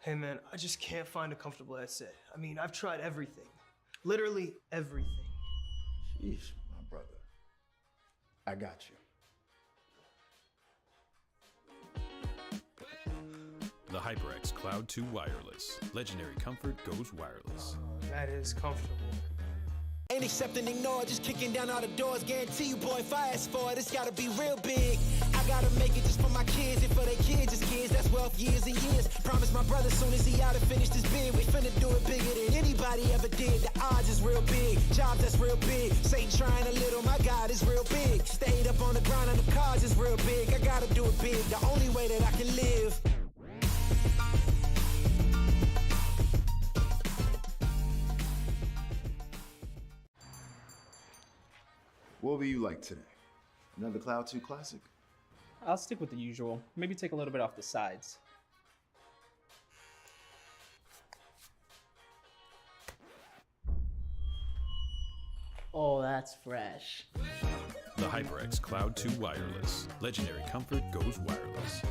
Hey man, I just can't find a comfortable headset. I mean, I've tried everything. Literally everything. Sheesh, my brother. I got you. The HyperX Cloud 2 Wireless. Legendary comfort goes wireless. That is comfortable. Ain't accept and ignore, just kicking down all the doors. Guarantee you, boy, if I ask for it, it's gotta be real big. I gotta make it just for my kids, and for their kids, it's kids. That's wealth years and years. Promise my brother soon as he out and finished his bid, we finna do it bigger than anybody ever did. The odds is real big, jobs that's real big. Satan trying a little, my God is real big. Stayed up on the grind on the cars is real big. I gotta do it big, the only way that I can live. What will you like today? Another Cloud 2 classic? I'll stick with the usual. Maybe take a little bit off the sides. Oh, that's fresh. The HyperX Cloud 2 Wireless. Legendary comfort goes wireless.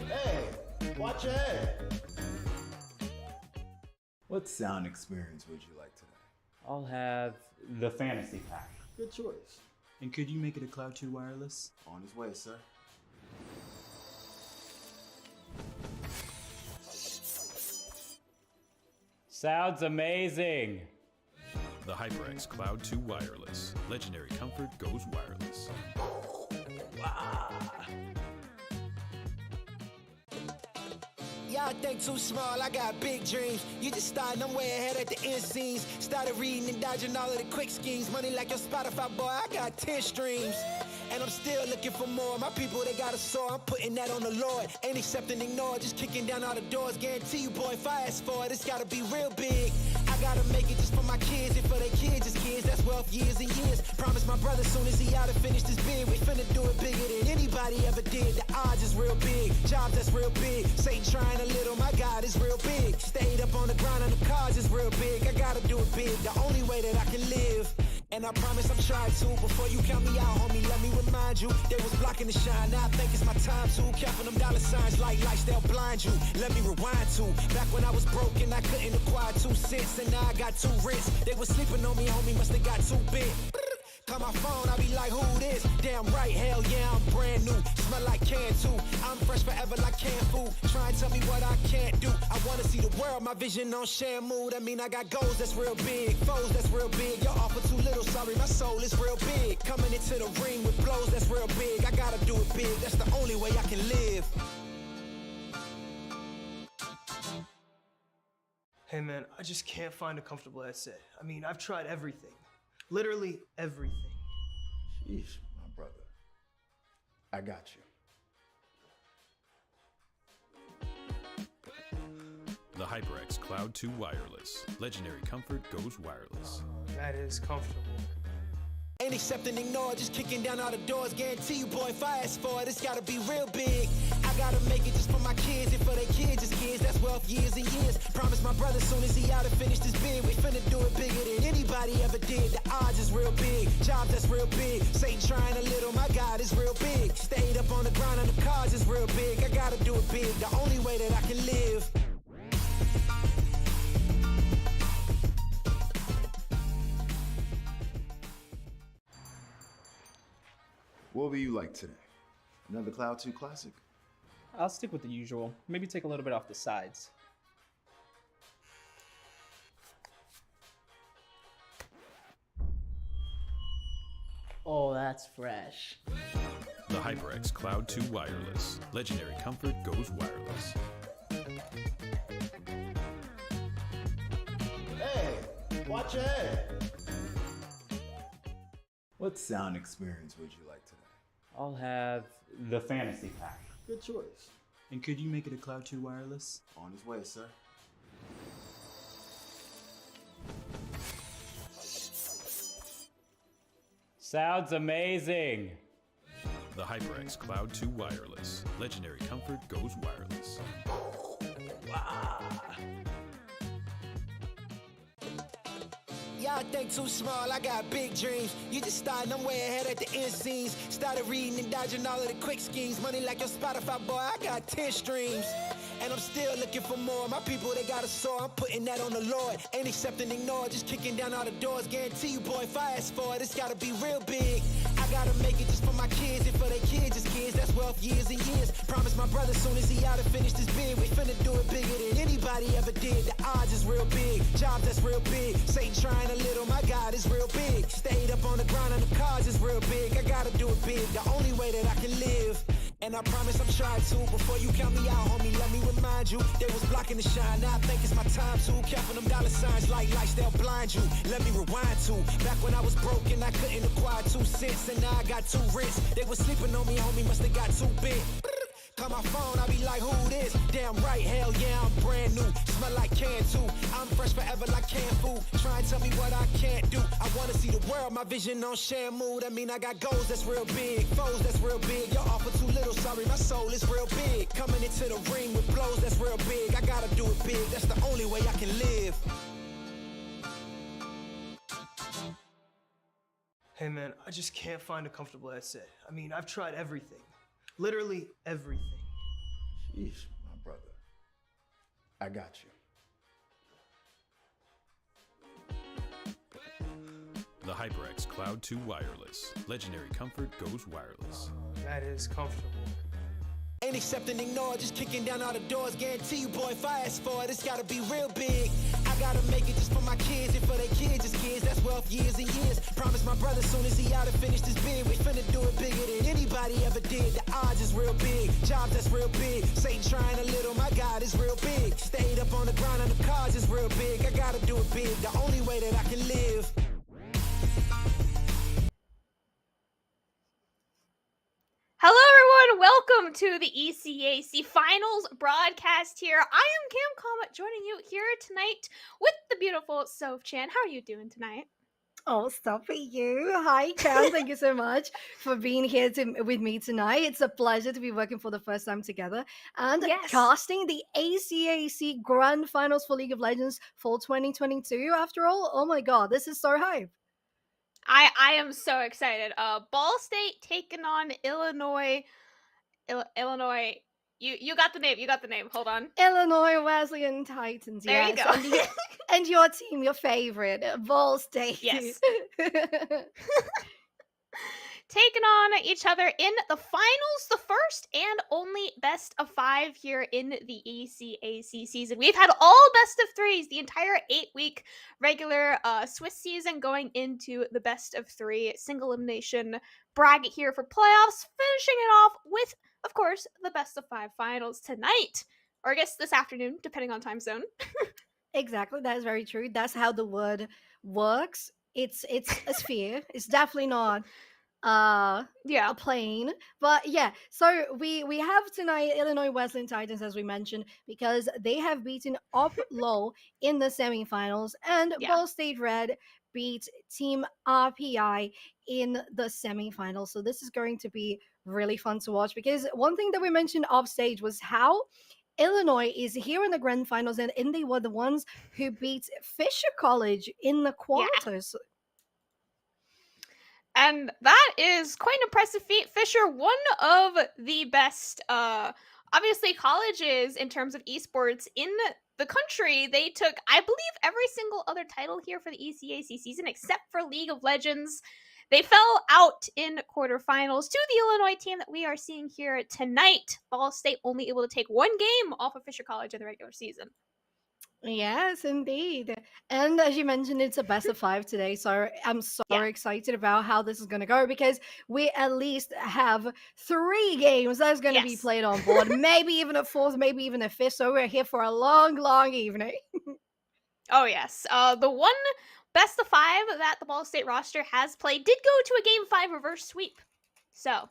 Hey, watch your head. What sound experience would you like today? I'll have the fantasy pack. Good choice. And could you make it a Cloud 2 wireless? On his way, sir. Sounds amazing. The HyperX Cloud 2 Wireless. Legendary comfort goes wireless. Y'all think too small, I got big dreams. You just starting, I'm way ahead at the end scenes. Started reading and dodging all of the quick schemes. Money like your Spotify, boy, I got 10 streams. And I'm still looking for more. My people, they got a soar, I'm putting that on the Lord. Ain't accept and ignore, just kicking down all the doors. Guarantee you, boy, if I ask for it, it's gotta be real big. I gotta make it just for my kids, and for their kids, it's kids. That's wealth years and years. Promise my brother soon as he out and finished his bid, we finna do it bigger than anybody ever did. The odds is real big, jobs that's real big. Satan trying a little, my God is real big. Stayed up on the grind on the cars is real big. I gotta do it big, the only way that I can live. And I promise I'm trying to. Before you count me out, homie, let me remind you. They was blocking the shine, now I think it's my time to. Counting them dollar signs like lights, they'll blind you. Let me rewind to back when I was broke and I couldn't acquire 2 cents. And now I got 2 wrists. They was sleeping on me, homie, must have got too big. Call my phone, I be like, who this? Damn right, hell yeah, I'm brand new. Smell like can too. I'm fresh forever like canned food. Try and tell me what I can't do. I wanna see the world, my vision on Shamu. That mean I got goals that's real big, foes that's real big. Your offer too little, sorry, my soul is real big. Coming into the ring with blows that's real big. I gotta do it big, that's the only way I can live. Hey man, I just can't find a comfortable headset. I mean, I've tried everything. Literally everything. Sheesh, my brother. I got you. The HyperX Cloud 2 Wireless. Legendary comfort goes wireless. That is comfortable. Ain't accept and ignore, just kicking down all the doors. Guarantee you, boy, if I ask for it, it's gotta be real big. I gotta make it just for my kids, and for their kids, it's kids. That's wealth years and years. Promise my brother soon as he out and finished his bid, we finna do it bigger than anybody ever did. The odds is real big, jobs that's real big. Satan trying a little, my God is real big. Stayed up on the grind on the cars is real big. I gotta do it big, the only way that I can live. What will you like today? Another Cloud 2 classic? I'll stick with the usual. Maybe take a little bit off the sides. Oh, that's fresh. The HyperX Cloud 2 Wireless. Legendary comfort goes wireless. Hey, watch your head. What sound experience would you like today? I'll have the fantasy pack. Good choice. And could you make it a Cloud 2 wireless? On his way, sir. Sounds amazing. The HyperX Cloud 2 Wireless. Legendary comfort goes wireless. Y'all I think too small, I got big dreams. You just starting, I'm way ahead at the end scenes. Started reading and dodging all of the quick schemes. Money like your Spotify, boy, I got 10 streams. And I'm still looking for more. My people, they got a soar. I'm putting that on the Lord. Ain't accepting, ignore, just kicking down all the doors. Guarantee you, boy, if I ask for it, it's gotta be real big. I gotta make it just for my kids and for their kids, just kids. That's wealth years and years. Promise my brother soon as he out and finish this bid, we finna do it bigger than anybody ever did. The odds is real big, jobs that's real big. Satan trying a little, my God is real big. Stayed up on the grind on the cars is real big. I gotta do it big, the only way that I can live. And I promise I'm trying to. Before you count me out, homie, let me remind you. They was blocking the shine, now I think it's my time to. Counting them dollar signs like lights, they'll blind you. Let me rewind to. Back when I was broke and I couldn't acquire 2 cents. And now I got 2 rents. They was sleeping on me, homie, must have got too big. Call my phone, I be like, who this? Damn right, hell yeah, I'm brand new. Smell like can too. I'm fresh forever like canned food. Try and tell me what I can't do. I wanna see the world, my vision on Shamu. That mean I got goals that's real big, foes that's real big. Your offer too little, sorry, my soul is real big. Coming into the ring with blows that's real big. I gotta do it big, that's the only way I can live. Hey man, I just can't find a comfortable headset. I mean, I've tried everything. Literally everything. Sheesh, my brother. I got you. The HyperX Cloud 2 Wireless. Legendary comfort goes wireless. That is comfortable. Ain't accepting, ignore, just kicking down all the doors. Guarantee you, boy, if I ask for it, it's gotta be real big. I gotta make it just for my kids and for their kids, just kids. That's wealth years and years. Promise my brother soon as he out and finish this bid, we finna do it bigger than anybody ever did. The odds is real big, jobs that's real big. Satan trying a little, my God is real big. Stayed up on the grind on the cars is real big. I gotta do it big, the only way that I can live. Hello, everyone. Welcome to the ECAC Finals broadcast here. I am Cam Comet, joining you here tonight with the beautiful Soph Chan. How are you doing tonight? Oh, stop it, you. Hi, Cam. Thank you so much for being here with me tonight. It's a pleasure to be working for the first time together and Yes. casting the ACAC Grand Finals for League of Legends for 2022. After all, oh my God, this is so hype. I am so excited. Ball State taking on Illinois. Illinois. You got the name. You got the name. Hold on. Illinois Wesleyan Titans. There you yes. go. And your team, your favorite, Ball State. Yes. Taking on each other in the finals, the first and only best of 5 here in the ECAC season. We've had all best of 3s, the entire 8-week regular Swiss season going into the best of 3 single elimination bracket here for playoffs, finishing it off with, of course, the best of 5 finals tonight, or I guess this afternoon, depending on time zone. Exactly, that is very true. That's how the word works. It's a sphere. It's definitely not a plane, but yeah. So we have tonight Illinois Wesleyan Titans, as we mentioned, because they have beaten up LoL in the semifinals, and Ball State Red beat Team RPI in the semifinals. So this is going to be really fun to watch, because one thing that we mentioned off stage was how Illinois is here in the grand finals, and they were the ones who beat Fisher College in the quarters. And that is quite an impressive feat. Fisher, one of the best, obviously, colleges in terms of esports in the country. They took, I believe, every single other title here for the ECAC season except for League of Legends. They fell out in quarterfinals to the Illinois team that we are seeing here tonight. Ball State only able to take 1 game off of Fisher College in the regular season. Yes, indeed. And as you mentioned, it's a best of 5 today. So I'm so excited about how this is going to go, because we at least have 3 games that's going to be played on board. Maybe even a 4th, maybe even a 5th. So we're here for a long, long evening. Oh, yes. The one best of 5 that the Ball State roster has played did go to a Game 5 reverse sweep. So,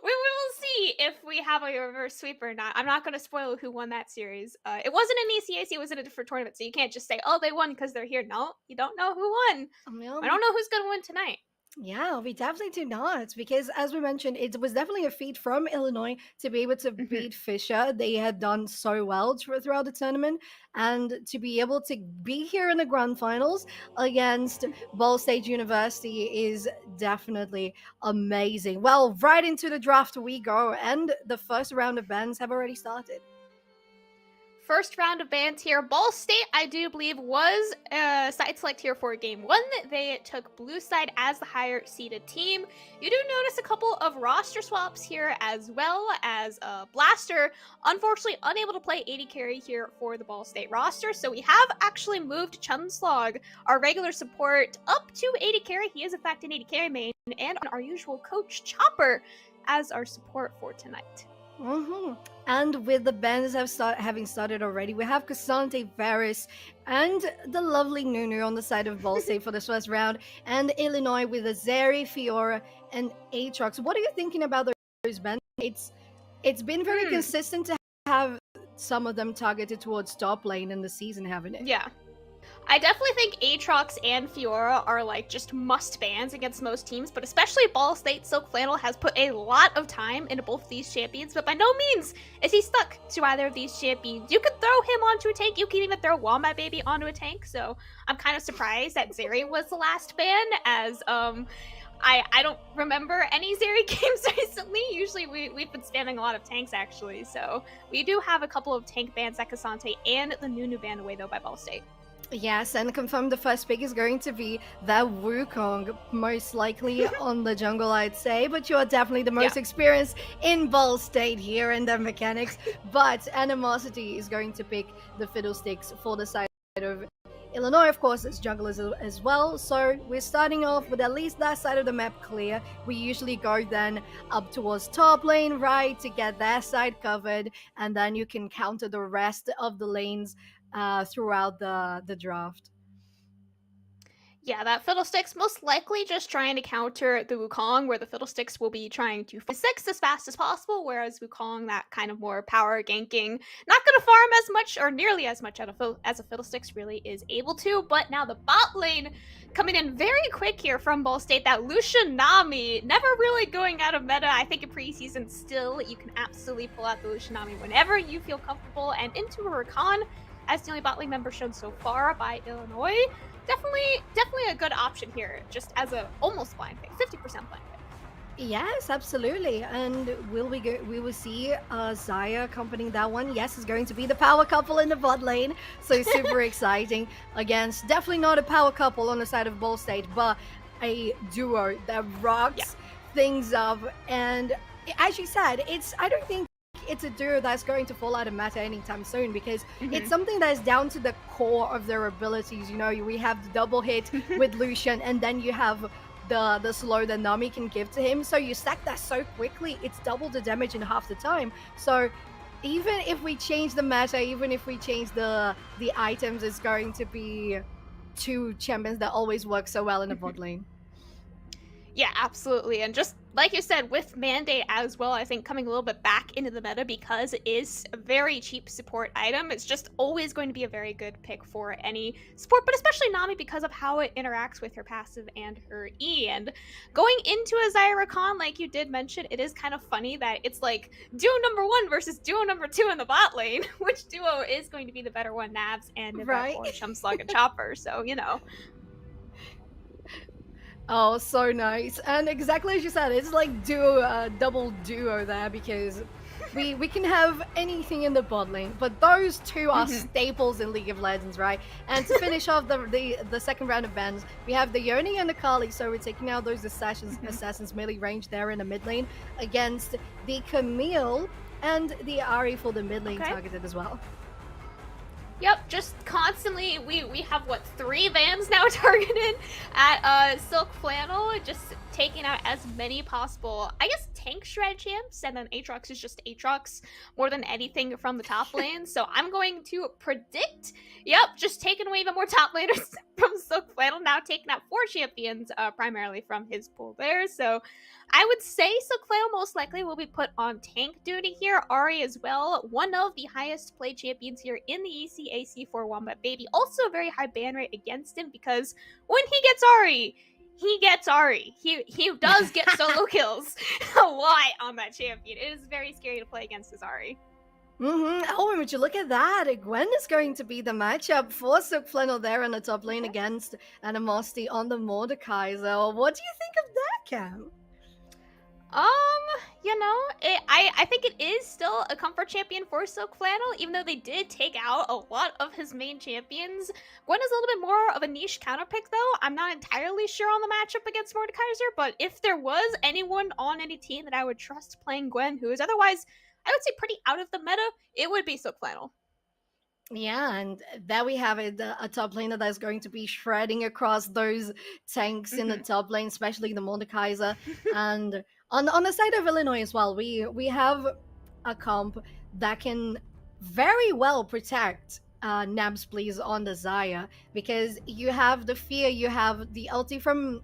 we will see if we have a reverse sweep or not. I'm not going to spoil who won that series. It wasn't an ECAC, it was in a different tournament, so you can't just say, oh, they won because they're here. No, you don't know who won. I don't know who's going to win tonight. Yeah, we definitely do not, because as we mentioned, it was definitely a feat from Illinois to be able to Mhm. beat Fisher. They had done so well throughout the tournament, and to be able to be here in the grand finals against Ball State University is definitely amazing. Well, right into the draft we go, and the first round of bans have already started. First round of bans here. Ball State, I do believe, was side select here for game 1. They took blue side as the higher seeded team. You do notice a couple of roster swaps here, as well as Blaster, unfortunately unable to play AD carry here for the Ball State roster. So we have actually moved Chunslog, our regular support, up to AD carry. He is in fact an AD carry main, and our usual coach Chopper as our support for tonight. And with the bands having started already, we have Cassante Varys and the lovely Nunu on the side of Ball State for this first round, and Illinois with Azeri, Fiora, and Aatrox. What are you thinking about those bands? It's been very consistent to have some of them targeted towards top lane in the season, haven't it? Yeah. I definitely think Aatrox and Fiora are like just must bans against most teams, but especially Ball State. Silk Flannel has put a lot of time into both these champions, but by no means is he stuck to either of these champions. You could throw him onto a tank, you can even throw Wombat Baby onto a tank, so I'm kind of surprised that Zeri was the last ban, as I don't remember any Zeri games recently. Usually we've been spamming a lot of tanks, actually, so we do have a couple of tank bans at Cassante and the Nunu ban away, though, by Ball State. Yes, and confirmed the first pick is going to be that Wukong, most likely on the jungle, I'd say. But you are definitely the most experienced in Ball State here in the mechanics. But Animosity is going to pick the Fiddlesticks for the side of Illinois, of course, as junglers as well. So we're starting off with at least that side of the map clear. We usually go then up towards top lane, right, to get their side covered. And then you can counter the rest of the lanes throughout the draft. Yeah, that Fiddlesticks most likely just trying to counter the Wukong, where the Fiddlesticks will be trying to 6 as fast as possible, whereas Wukong, that kind of more power ganking, not going to farm as much or nearly as much as a Fiddlesticks really is able to. But now the bot lane coming in very quick here from Ball State. That Lucian Nami, never really going out of meta. I think in preseason still, you can absolutely pull out the Lucian Nami whenever you feel comfortable, and into a Rakan as the only bot lane member shown so far by Illinois. Definitely a good option here, just as a almost blind pick, 50% blind pick. Yes, absolutely. And we will see Zaya accompanying that one. Yes, it's going to be the power couple in the bot lane. So super exciting. Against definitely not a power couple on the side of Ball State, but a duo that rocks things up. And as you said, I don't think it's a duo that's going to fall out of meta anytime soon, because it's something that is down to the core of their abilities. You know, we have the double hit with Lucian, and then you have the slow that Nami can give to him. So you stack that so quickly, it's double the damage in half the time. So even if we change the meta, even if we change the items, it's going to be two champions that always work so well in the bot lane. Yeah, absolutely. And just like you said, with Mandate as well, I think coming a little bit back into the meta because it is a very cheap support item. It's just always going to be a very good pick for any support, but especially Nami because of how it interacts with her passive and her E. And going into a Zyra Khan, like you did mention, it is kind of funny that it's like duo number 1 versus duo number 2 in the bot lane. Which duo is going to be the better one, Navs and right? Or Chumslug and Chopper, so, you know. Oh, so nice. And exactly as you said, it's like double duo there, because we can have anything in the bot lane, but those two are staples in League of Legends, right? And to finish off the second round of bans, we have the Yoni and the Kali, so we're taking out those assassins melee range there in the mid lane against the Camille and the Ari for the mid lane targeted as well. Yep, just constantly, we have, what, 3 bans now targeted at Silk Flannel, just taking out as many possible, I guess, tank shred champs, and then Aatrox is just Aatrox more than anything from the top lane. So I'm going to predict, just taking away even more top laners from Silk Flannel, now taking out 4 champions primarily from his pool there. So I would say Silk Flannel most likely will be put on tank duty here. Ari as well, one of the highest played champions here in the ECAC for Wombat Baby. Also a very high ban rate against him, because when he gets Ari, he gets Ari. He does get solo kills a lot on that champion. It is very scary to play against his Ari. Oh, and would you look at that? Gwen is going to be the matchup for Silk Flannel there in the top lane against Animosity on the Mordekaiser. What do you think of that, Cam? I think it is still a comfort champion for Silk Flannel, even though they did take out a lot of his main champions. Gwen is a little bit more of a niche counterpick, though. I'm not entirely sure on the matchup against Mordekaiser, but if there was anyone on any team that I would trust playing Gwen, who is otherwise, I would say, pretty out of the meta, it would be Silk Flannel. Yeah, and there we have it, a top laner that's going to be shredding across those tanks in the top lane, especially the Mordekaiser. And on the side of Illinois as well, we have a comp that can very well protect Nabs Please on the Xayah, because you have the Fear, you have the ulti from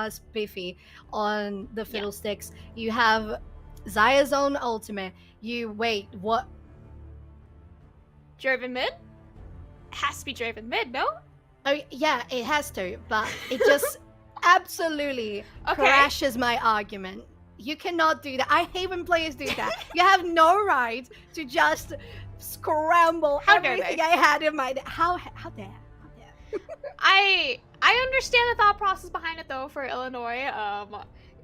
Spiffy on the Fiddlesticks, you have Xayah's own ultimate. What? Draven mid? Has to be Draven mid, no? Oh, yeah, it has to, but it just absolutely crashes my argument. You cannot do that. I hate when players do that. You have no right to just scramble everything I had in my... How dare? I understand the thought process behind it, though, for Illinois.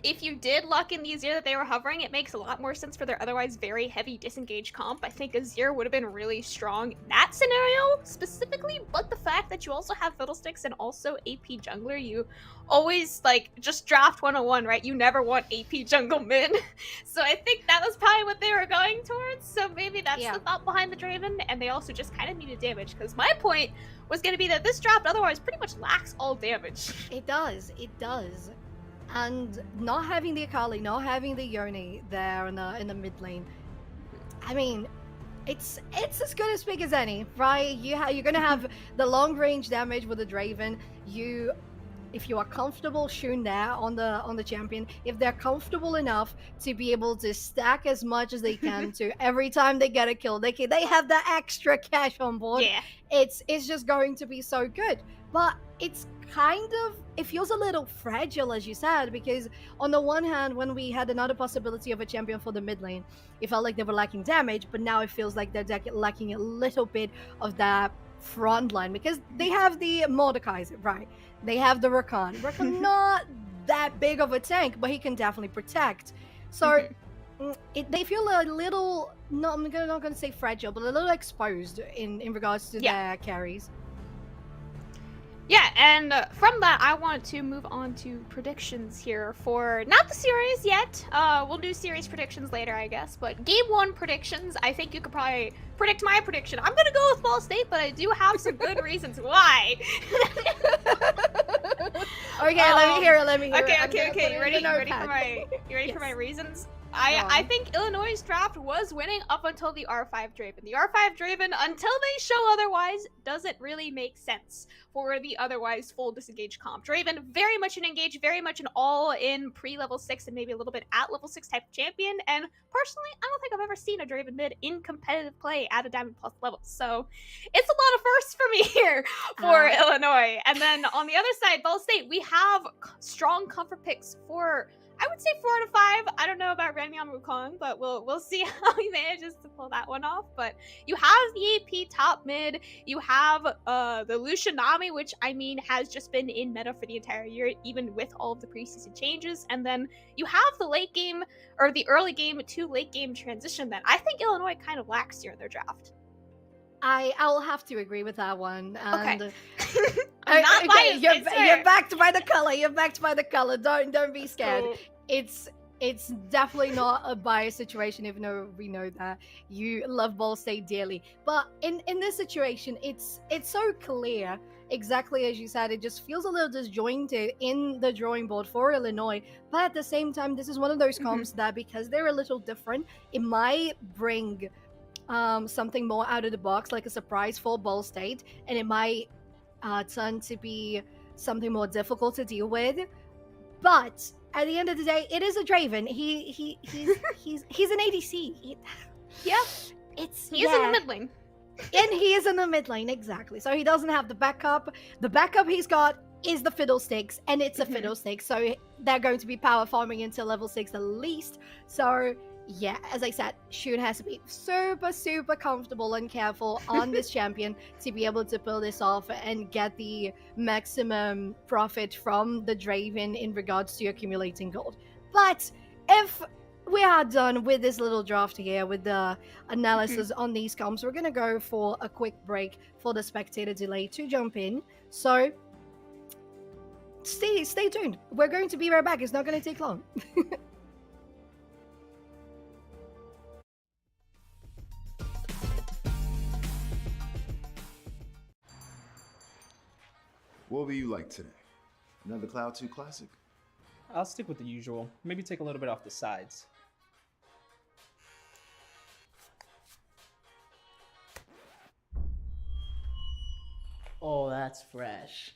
If you did luck in the Azir that they were hovering, it makes a lot more sense for their otherwise very heavy disengage comp. I think Azir would have been really strong in that scenario specifically, but the fact that you also have Fiddlesticks and also AP jungler, you always, just draft 101, right? You never want AP jungle mid. So I think that was probably what they were going towards, so maybe that's the thought behind the Draven, and they also just kind of needed damage, because my point was going to be that this draft otherwise pretty much lacks all damage. It does. And not having the Akali, not having the Yoni there in the mid lane, I mean, it's as good a pick as any, right? You're gonna have the long range damage with the Draven. If you are comfortable shooting there on the champion, if they're comfortable enough to be able to stack as much as they can to every time they get a kill, they have that extra cash on board. Yeah, it's just going to be so good. But it's it feels a little fragile, as you said, because on the one hand, when we had another possibility of a champion for the mid lane, it felt like they were lacking damage, but now it feels like they're lacking a little bit of that front line, because they have the Mordekaiser, right? They have the Rakan. Rakan not that big of a tank, but he can definitely protect. So they feel a little, I'm not going to say fragile, but a little exposed in regards to their carries. Yeah, and from that, I want to move on to predictions here for not the series yet. We'll do series predictions later, I guess. But game 1 predictions, I think you could probably predict my prediction. I'm going to go with Ball State, but I do have some good reasons why. Okay, let me hear it. Okay. You ready for my reasons? I think Illinois' draft was winning up until the R5 Draven. The R5 Draven, until they show otherwise, doesn't really make sense for the otherwise full disengage comp. Draven, very much an engage, very much an all-in pre-level 6 and maybe a little bit at level 6 type of champion. And personally, I don't think I've ever seen a Draven mid in competitive play at a Diamond Plus level. So it's a lot of firsts for me here for Illinois. And then on the other side, Ball State, we have strong comfort picks for, I would say 4 out of 5. I don't know about Renmyeon Wukong, but we'll see how he manages to pull that one off. But you have the AP top mid. You have the Lucian Nami, which I mean has just been in meta for the entire year, even with all of the preseason changes. And then you have the late game, or the early game to late game transition that I think Illinois kind of lacks here in their draft. I'll have to agree with that one. And okay. I'm not biased. You're backed by the color. Don't be scared. Cool. It's definitely not a biased situation, even though we know that you love Ball State dearly. But in this situation, it's so clear, exactly as you said. It just feels a little disjointed in the drawing board for Illinois. But at the same time, this is one of those comps that, because they're a little different, it might bring something more out of the box, like a surprise for Ball State, and it might turn to be something more difficult to deal with. But at the end of the day, it is a Draven. He's an ADC. He's in the mid lane. And he is in the mid lane, exactly. So he doesn't have the backup. The backup he's got is the fiddlesticks, and it's a fiddlestick, so they're going to be power farming until level 6 at least. So yeah, as I said, Shun has to be super comfortable and careful on this champion to be able to pull this off and get the maximum profit from the Draven in regards to accumulating gold. But if we are done with this little draft here, with the analysis on these comps, we're going to go for a quick break for the spectator delay to jump in. So stay tuned. We're going to be right back. It's not going to take long. What will you like today? Another Cloud 2 classic? I'll stick with the usual. Maybe take a little bit off the sides. Oh, that's fresh.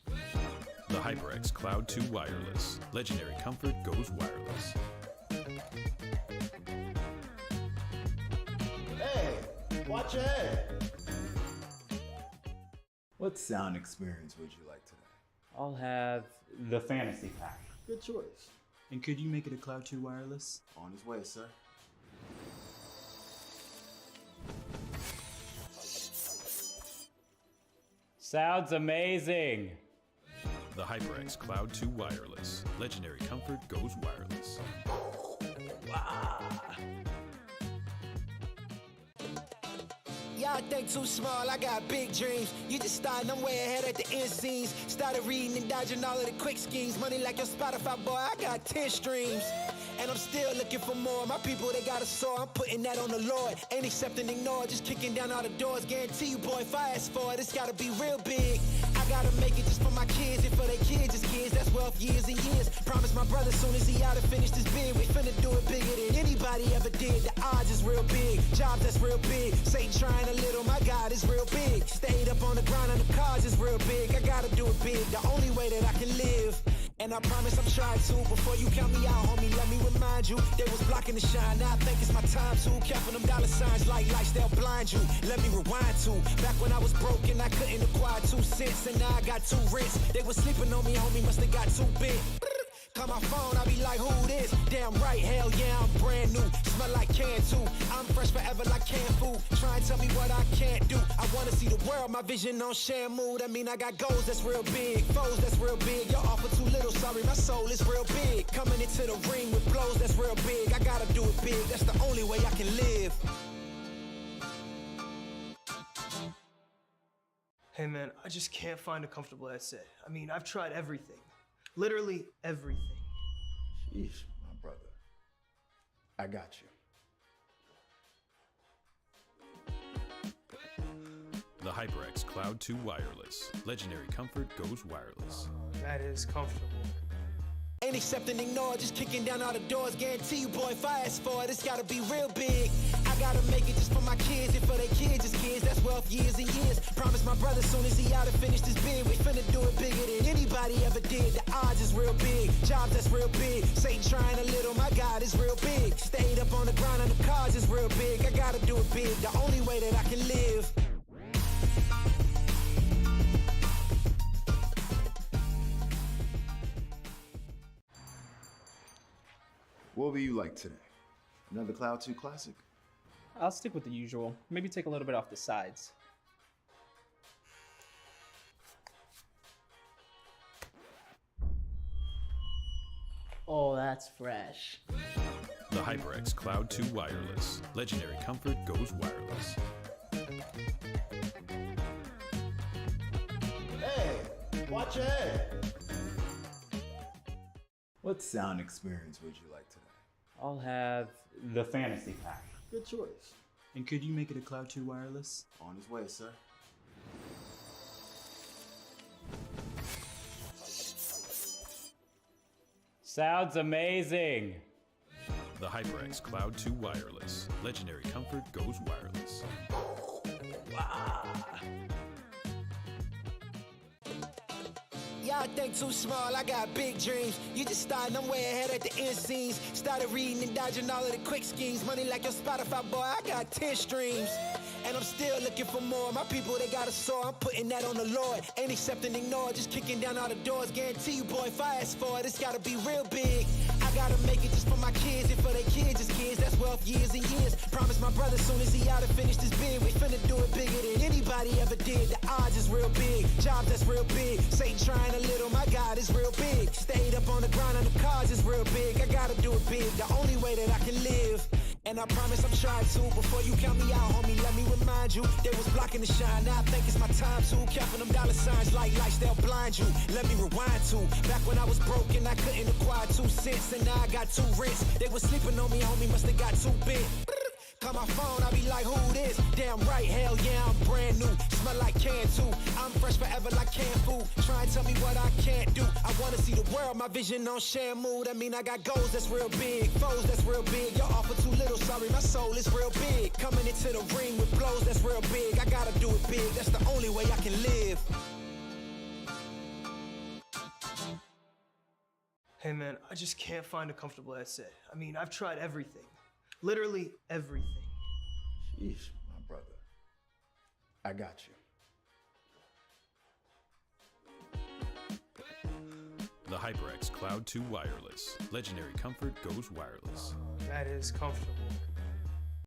The HyperX Cloud 2 Wireless. Legendary comfort goes wireless. Hey, watch your head. What sound experience would you like today? I'll have the fantasy pack. Good choice. And could you make it a Cloud 2 wireless? On his way, sir. Sounds amazing. The HyperX Cloud 2 Wireless. Legendary comfort goes wireless. Y'all think too small, I got big dreams. You just starting, I'm way ahead at the end scenes. Started reading and dodging all of the quick schemes. Money like your Spotify, boy, I got 10 streams. And I'm still looking for more. My people, they got a soar. I'm putting that on the Lord. Ain't accepting, ignore, just kicking down all the doors. Guarantee you, boy, if I ask for it, it's gotta be real big. I gotta make it just for my kids and for their kids. It's kids, that's wealth, years and years. Promise my brother soon as he out and finish this bid, we finna do it bigger than anybody ever did. The odds is real big, jobs that's real big. Satan trying a little, my God is real big. Stayed up on the grind on the cars is real big. I gotta do it big, the only way that I can live. And I promise I'm trying to. Before you count me out, homie, let me remind you. They was blocking the shine, now I think it's my time to. Counting them dollar signs like lights, they'll blind you. Let me rewind to back when I was broke and I couldn't acquire 2 cents. And now I got 2 rents. They was sleeping on me, homie, must have got too big. Call my phone, I be like, who this? Damn right, hell yeah, I'm brand new. Smell like can too. I'm fresh forever like canned food. Try and tell me what I can't do. I wanna see the world, my vision on Shamu. That mean I got goals that's real big, foes that's real big. Y'all offer too little, sorry, my soul is real big. Coming into the ring with blows that's real big. I gotta do it big, that's the only way I can live. Hey man, I just can't find a comfortable headset. I mean, I've tried everything. Literally everything. Sheesh, my brother. I got you. The HyperX Cloud 2 Wireless. Legendary comfort goes wireless. That is comfortable. Ain't accepting, ignore, just kicking down all the doors. Guarantee you, boy, if I ask for it, it's gotta be real big. I gotta make it just for my kids and for their kids. It's kids, that's wealth, years and years. Promise my brother soon as he out and finish this bid, we finna do it bigger than anybody ever did. The odds is real big, jobs that's real big. Satan trying a little, my God is real big. Stayed up on the grind on the cars is real big. I gotta do it big, the only way that I can live. What will you like today? Another Cloud 2 classic? I'll stick with the usual. Maybe take a little bit off the sides. Oh, that's fresh. The HyperX Cloud 2 Wireless. Legendary comfort goes wireless. Hey, watch your head. What sound experience would you like today? I'll have the fantasy pack. Good choice. And could you make it a Cloud 2 wireless? On his way, sir. Sounds amazing. The HyperX Cloud 2 Wireless. Legendary comfort goes wireless. Y'all think too small, I got big dreams. You just starting, I'm way ahead at the end scenes. Started reading and dodging all of the quick schemes. Money like your Spotify, boy, I got 10 streams. and I'm still looking for more. My people, they got a sore, I'm putting that on the Lord. Ain't accepting, ignore, just kicking down all the doors. Guarantee you, boy, if I ask for it, it's gotta be real big. I gotta make it just for my kids and for their kids, just kids. That's wealth years and years. Promise my brother soon as he out and finished his bid, we finna do it bigger than anybody ever did. The odds is real big, jobs that's real big. Satan trying a little, my God is real big. Stayed up on the grind on the cars is real big. I gotta do it big, the only way that I can live. And I promise I'm trying to. Before you count me out, homie, let me remind you. They was blocking the shine, now I think it's my time to. Counting them dollar signs like lights, they'll blind you. Let me rewind to back when I was broke and I couldn't acquire 2 cents. And now I got 2 rents. They was sleeping on me, homie, must have got too big. Call my phone, I be like, who this? Damn right, hell yeah, I'm brand new. Smell like can too. I'm fresh forever like canned food. Try and tell me what I can't do. I wanna see the world, my vision on shamu. That mean I got goals that's real big, foes that's real big. Y'all offer too little, sorry, my soul is real big. Coming into the ring with blows that's real big. I gotta do it big, that's the only way I can live. Hey man, I just can't find a comfortable headset. I mean, I've tried everything. Literally everything. Sheesh, my brother. I got you. The HyperX Cloud 2 Wireless. Legendary comfort goes wireless. That is comfortable.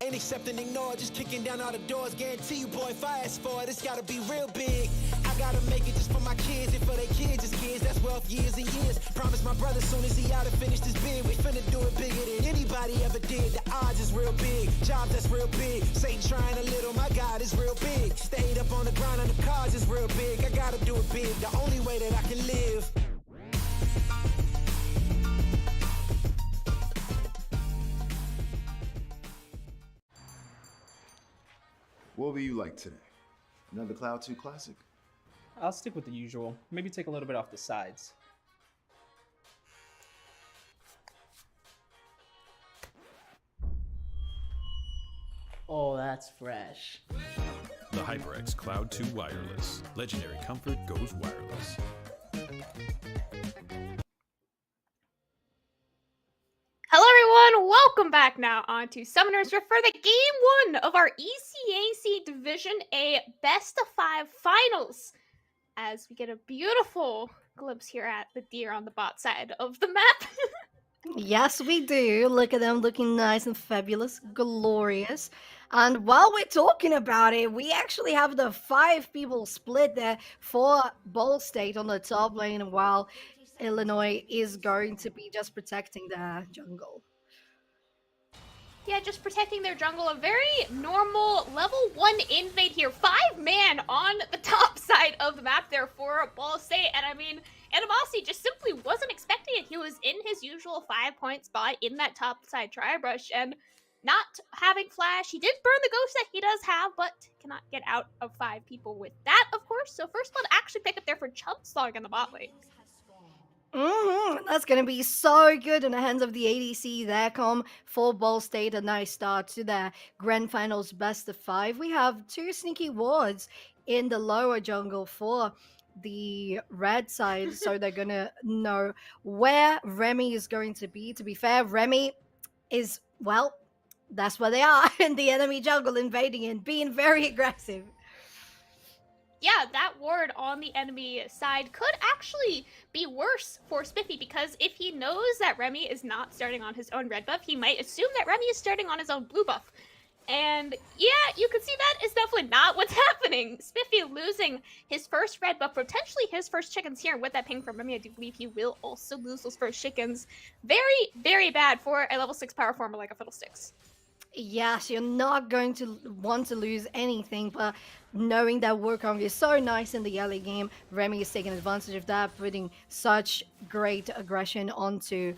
Ain't accepting, ignore, just kicking down all the doors. Guarantee you, boy, if I ask for it, it's gotta be real big. I gotta make it just for my kids and for their kids, just kids. That's wealth years and years. Promise my brother soon as he out and finished his bid, we finna do it bigger than anybody ever did. The odds is real big, jobs that's real big. Satan trying a little, my God is real big. Stayed up on the grind on the cars is real big. I gotta do it big, the only way that I can live. What will you like today? Another Cloud 2 classic? I'll stick with the usual. Maybe take a little bit off the sides. Oh, that's fresh. The HyperX Cloud 2 Wireless. Legendary comfort goes wireless. Hello everyone, welcome back now onto Summoners Rift for the Game 1 of our ECAC Division A Best of 5 Finals. As we get a beautiful glimpse here at the deer on the bot side of the map. Yes, we do. Look at them looking nice and fabulous, glorious. And while we're talking about it, we actually have the 5 people split there for Ball State on the top lane, while Illinois is going to be just protecting their jungle. Yeah, just protecting their jungle. A very normal level 1 invade here. 5-man on the top side of the map there for Ball State. And I mean, Animosity just simply wasn't expecting it. He was in his usual 5-point spot in that top side tri-brush and not having flash. He did burn the ghost that he does have, but cannot get out of 5 people with that, of course. So first blood actually picked up there for Chumpslog in the bot lane. That's going to be so good in the hands of the ADC there. Come for Ball State, a nice start to their Grand Finals Best of 5. We have 2 sneaky wards in the lower jungle for the red side, so they're going to know where Remy is going to be. To be fair, Remy is, well, that's where they are in the enemy jungle, invading and being very aggressive. Yeah, that ward on the enemy side could actually be worse for Spiffy, because if he knows that Remy is not starting on his own red buff, he might assume that Remy is starting on his own blue buff. And yeah, you can see that is definitely not what's happening. Spiffy losing his first red buff, potentially his first chickens here. With that ping from Remy, I do believe he will also lose those first chickens. Very, very bad for a level 6 power former like a Fiddlesticks. Yes, you're not going to want to lose anything, but knowing that Wukong is so nice in the early game, Remy is taking advantage of that, putting such great aggression onto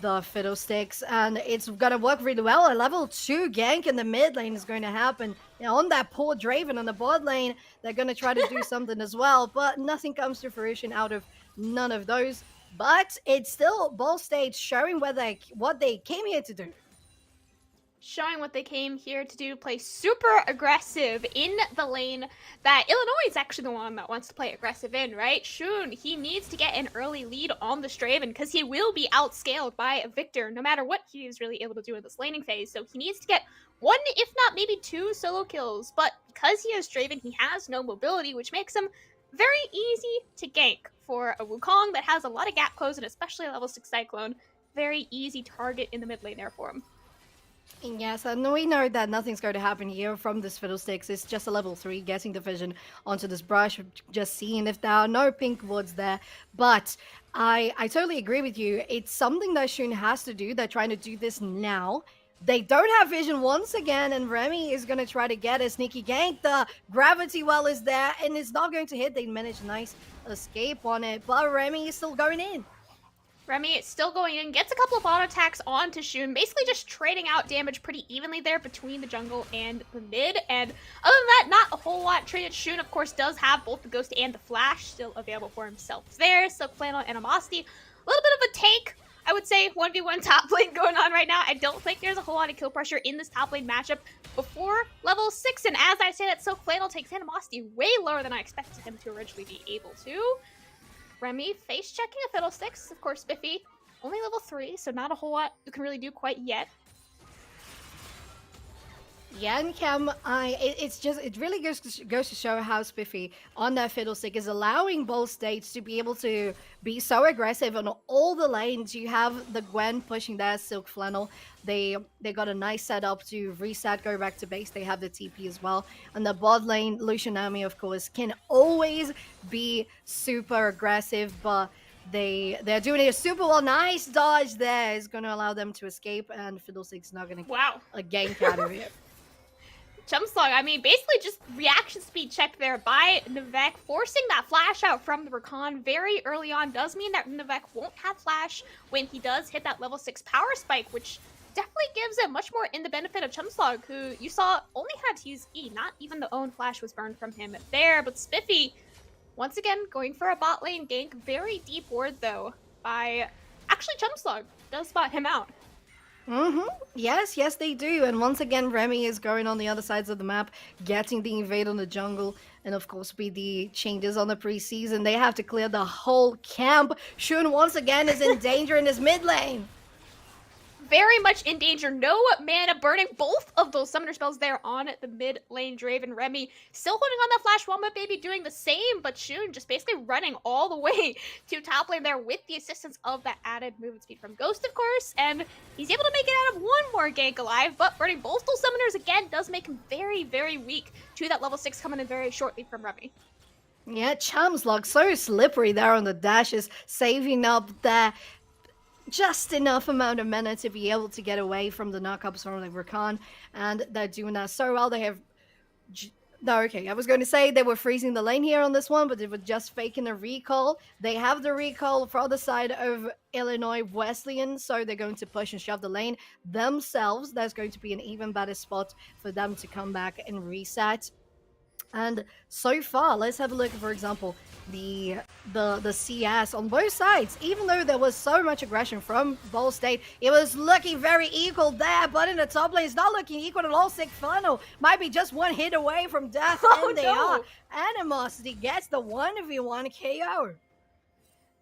the Fiddlesticks, and it's gonna work really well. A level 2 gank in the mid lane is going to happen. Now, on that poor Draven on the bot lane, they're gonna try to do something as well, but nothing comes to fruition out of none of those. But it's still Ball State showing what they came here to do. showing what they came here to do, play super aggressive in the lane that Illinois is actually the one that wants to play aggressive in, right? Shun, he needs to get an early lead on the Straven because he will be outscaled by Victor no matter what he is really able to do in this laning phase. So he needs to get one, if not maybe 2 solo kills. But because he has Straven, he has no mobility, which makes him very easy to gank for a Wukong that has a lot of gap close and especially a level 6 Cyclone. Very easy target in the mid lane there for him. Yes, and we know that nothing's going to happen here from this Fiddlesticks. It's just a level 3 getting the vision onto this brush, just seeing if there are no pink wards there. But I totally agree with you. It's something that Shun has to do. They're trying to do this now. They don't have vision once again, and Remy is going to try to get a sneaky gank. The gravity well is there, and it's not going to hit. They managed a nice escape on it, but Remy is still going in. Remy is still going in, gets a couple of auto attacks onto Shun, basically just trading out damage pretty evenly there between the jungle and the mid. And other than that, not a whole lot traded. Shun, of course, does have both the Ghost and the Flash still available for himself there. Silk Flannel, Animosity. A little bit of a tank, I would say, 1v1 top lane going on right now. I don't think there's a whole lot of kill pressure in this top lane matchup before level 6. And as I say that, Silk Flannel takes Animosity way lower than I expected him to originally be able to. Remy face checking a Fiddlesticks, of course, Spiffy. Only level 3, so not a whole lot you can really do quite yet. Yeah, and Cam, it really goes to show how Spiffy on that Fiddlestick is allowing both states to be able to be so aggressive on all the lanes. You have the Gwen pushing that Silk Flannel. They got a nice setup to reset, go back to base. They have the TP as well. And the bot lane, Lucianami, of course, can always be super aggressive, but they're doing it super well. Nice dodge there is going to allow them to escape, and Fiddlestick's not going to get a gank out of it. Jumpslog, I mean, basically just reaction speed check there by Nivek, forcing that flash out from the Rakan very early on does mean that Nivek won't have flash when he does hit that level 6 power spike, which definitely gives it much more in the benefit of Chumslog, who you saw only had to use E, not even the own flash was burned from him there. But Spiffy, once again, going for a bot lane gank, very deep ward though, by actually Chumslog does spot him out. Yes, they do. And once again, Remy is going on the other sides of the map, getting the invade on the jungle, and of course, with the changes on the preseason, they have to clear the whole camp. Shun once again is in danger in his mid lane. Very much in danger. No mana burning both of those summoner spells there on the mid lane. Draven, Remy still holding on that flash. Wombat Baby doing the same, but Shun just basically running all the way to top lane there with the assistance of that added movement speed from Ghost, of course. And he's able to make it out of one more gank alive, but burning both those summoners again does make him very, very weak to that level 6 coming in very shortly from Remy. Yeah, Chumslog so slippery there on the dashes, saving up there just enough amount of mana to be able to get away from the knockups from the Rakan, and they're doing that so well. They have no, okay, I was going to say they were freezing the lane here on this one, but they were just faking a recall. They have the recall for the side of Illinois Wesleyan, so they're going to push and shove the lane themselves. There's going to be an even better spot for them to come back and reset. And so far, let's have a look, for example, the CS on both sides. Even though there was so much aggression from Ball State, it was looking very equal there, but in the top lane, it's not looking equal at all. Silk Flannel might be just one hit away from death, and they are. Animosity gets the 1v1 KO.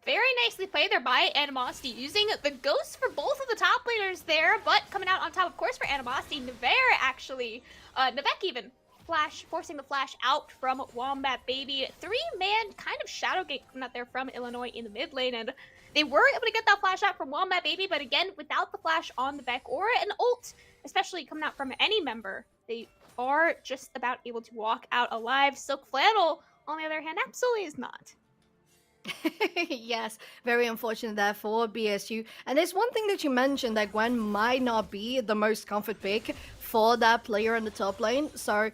Very nicely played there by Animosity, using the Ghost for both of the top laners there, but coming out on top, of course, for Animosity, Nevere actually, Nivek even. Flash, forcing the flash out from Wombat Baby. 3-man kind of shadow gate coming out there from Illinois in the mid lane, and they were able to get that flash out from Wombat Baby, but again, without the flash on the back or an ult, especially coming out from any member, they are just about able to walk out alive. Silk Flannel, on the other hand, absolutely is not. Yes, very unfortunate there for BSU. And there's one thing that you mentioned, that Gwen might not be the most comfort pick for that player in the top lane, so